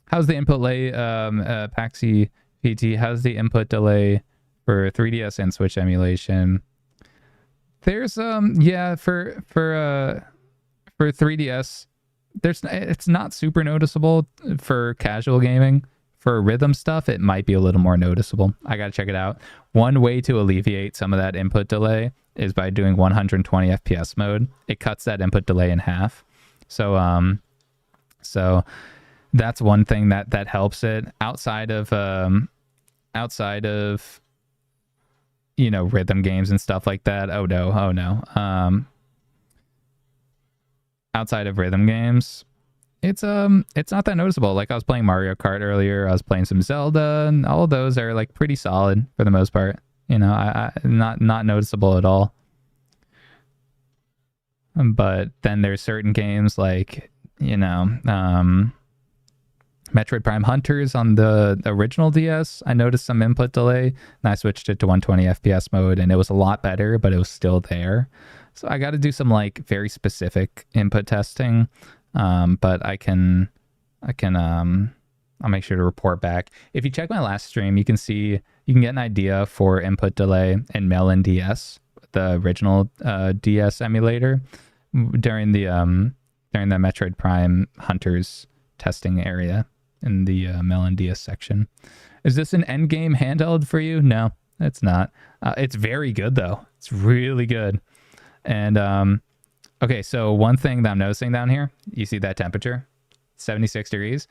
How's the input delay, Paxi PT? How's the input delay for 3DS and Switch emulation? There's yeah, for 3DS, it's not super noticeable for casual gaming. For rhythm stuff, it might be a little more noticeable. I gotta check it out. One way to alleviate some of that input delay is by doing 120 FPS mode. It cuts that input delay in half. So that's one thing that helps it. Outside of you know, rhythm games and stuff like that. Oh no. Outside of rhythm games, it's not that noticeable. Like I was playing Mario Kart earlier, I was playing some Zelda, and all of those are like pretty solid for the most part. You know, I not noticeable at all. But then there's certain games like, you know, Metroid Prime Hunters on the original DS. I noticed some input delay, and I switched it to 120 FPS mode, and it was a lot better, but it was still there. So I got to do some like very specific input testing. But I'll make sure to report back. If you check my last stream, you can get an idea for input delay in Melon DS, the original DS emulator, during the Metroid Prime Hunters testing area in the Melon DS section. Is this an endgame handheld for you? No, it's not. It's very good though. It's really good. And okay, so one thing that I'm noticing down here, you see that temperature? 76 degrees.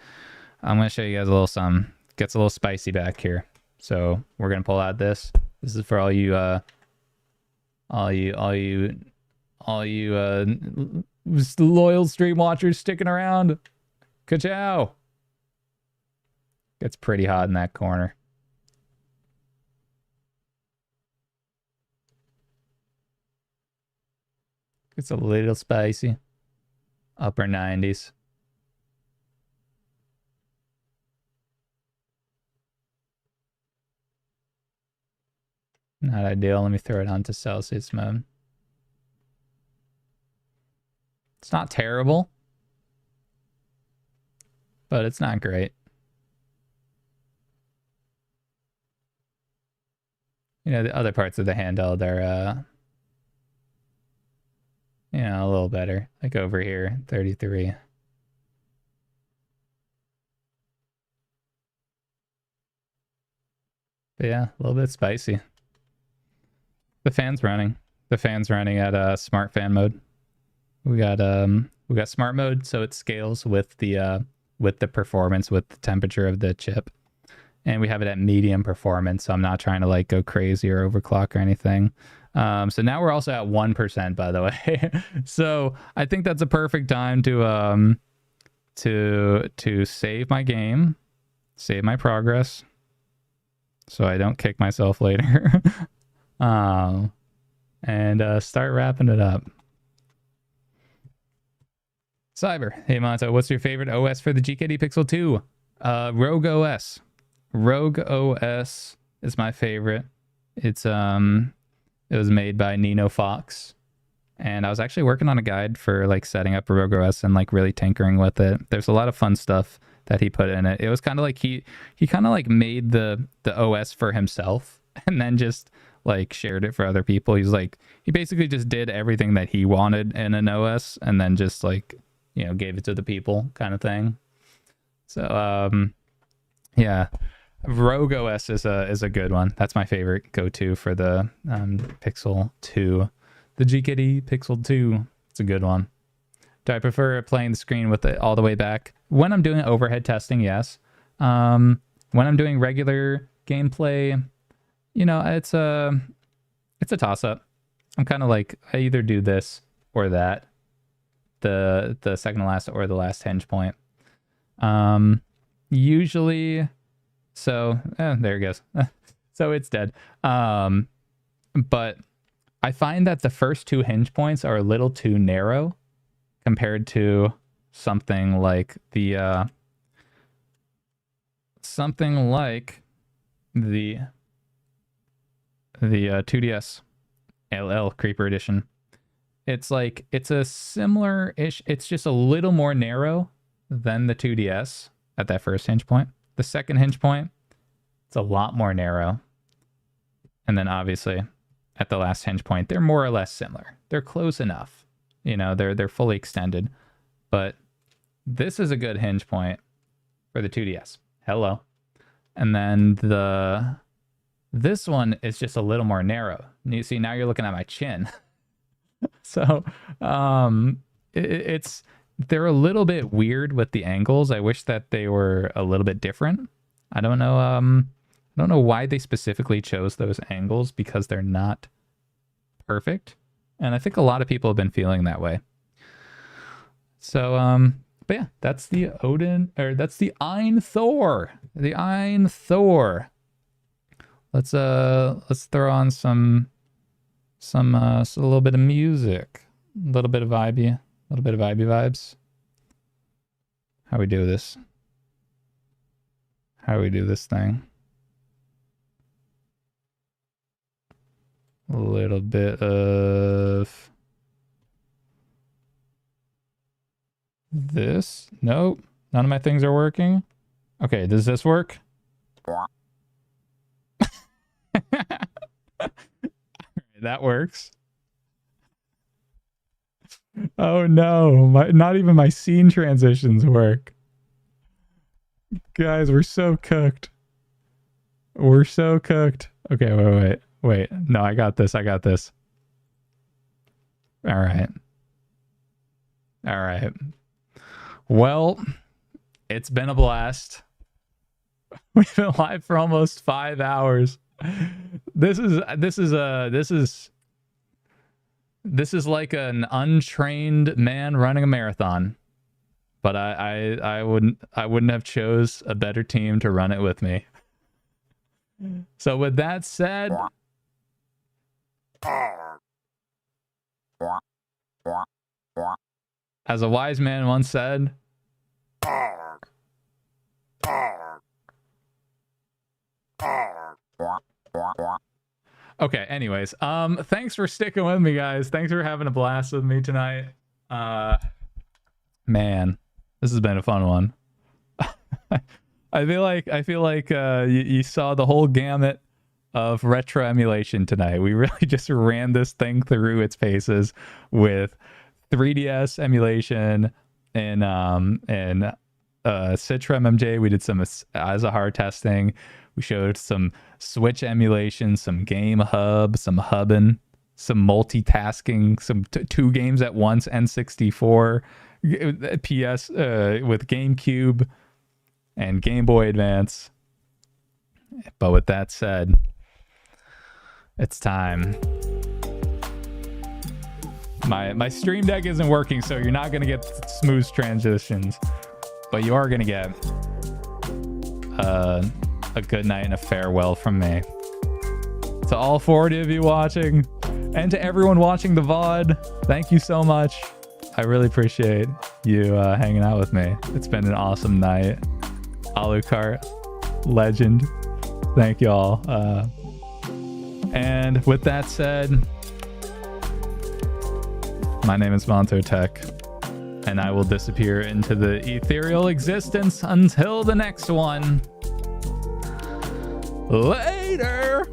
I'm going to show you guys a little something. Gets a little spicy back here. So we're going to pull out this. This is for all you loyal stream watchers sticking around. Ka-chow. Gets pretty hot in that corner. It's a little spicy. Upper 90s. Not ideal. Let me throw it onto Celsius mode. It's not terrible, but it's not great. You know, the other parts of the handheld are, you know, a little better. Like over here, 33. But yeah, a little bit spicy. The fan's running. The fan's running at smart fan mode. We got smart mode, so it scales with the performance, with the temperature of the chip. And we have it at medium performance, so I'm not trying to like go crazy or overclock or anything. So now we're also at 1%, by the way. So I think that's a perfect time to save my game, save my progress, so I don't kick myself later. And start wrapping it up. Cyber, hey Monto, what's your favorite OS for the GKD Pixel 2? Rogue OS. Rogue OS is my favorite. It was made by Nino Fox, and I was actually working on a guide for like setting up Rogue OS and like really tinkering with it. There's a lot of fun stuff that he put in it. It was kind of like he kind of like made the OS for himself and then just like shared it for other people. He's like, he basically just did everything that he wanted in an OS and then just like, you know, gave it to the people kind of thing. So yeah, Rogue OS is a good one. That's my favorite go-to for the Pixel 2. The GKD Pixel 2. It's a good one. Do I prefer playing the screen with it all the way back? When I'm doing overhead testing, yes. When I'm doing regular gameplay, you know, it's a toss-up. I'm kind of like, I either do this or that. The second to last or the last hinge point. Usually, so there it goes. So it's dead. But I find that the first two hinge points are a little too narrow compared to something like the 2DS LL Creeper Edition. It's like, it's a similar-ish, it's just a little more narrow than the 2DS at that first hinge point. The second hinge point, it's a lot more narrow. And then obviously at the last hinge point, they're more or less similar. They're close enough. You know, they're fully extended. But this is a good hinge point for the 2DS. Hello. And then this one is just a little more narrow. You see, now you're looking at my chin. So they're a little bit weird with the angles. I wish that they were a little bit different. I don't know why they specifically chose those angles, because they're not perfect. And I think a lot of people have been feeling that way. So but yeah, that's the AYN Thor. The AYN Thor. Let's throw on a little bit of music, a little bit of vibey vibes. How we do this? How we do this thing? A little bit of this. Nope, none of my things are working. Okay, does this work? That works. Oh no, not even my scene transitions work. Guys, we're so cooked. We're so cooked. Okay, wait. No, I got this. All right. Well, it's been a blast. We've been live for almost 5 hours. This is like an untrained man running a marathon. But I wouldn't have chose a better team to run it with me. So with that said, as a wise man once said, Okay, anyways, thanks for sticking with me, guys. Thanks for having a blast with me tonight. Man, this has been a fun one. I feel like you saw the whole gamut of retro emulation tonight. We really just ran this thing through its paces with 3DS emulation and Citra MMJ. We did some Azahar testing. We showed some Switch emulation, some Gamehub, some hubbing, some multitasking, some two games at once, N64, PS with GameCube and Game Boy Advance. But with that said, it's time. My Stream Deck isn't working, so you're not gonna get smooth transitions, but you are gonna get a good night and a farewell from me. To all 40 of you watching, and to everyone watching the VOD, thank you so much. I really appreciate you hanging out with me. It's been an awesome night. Alucard, legend. Thank you all. And with that said, my name is Montotech, and I will disappear into the ethereal existence until the next one. Later!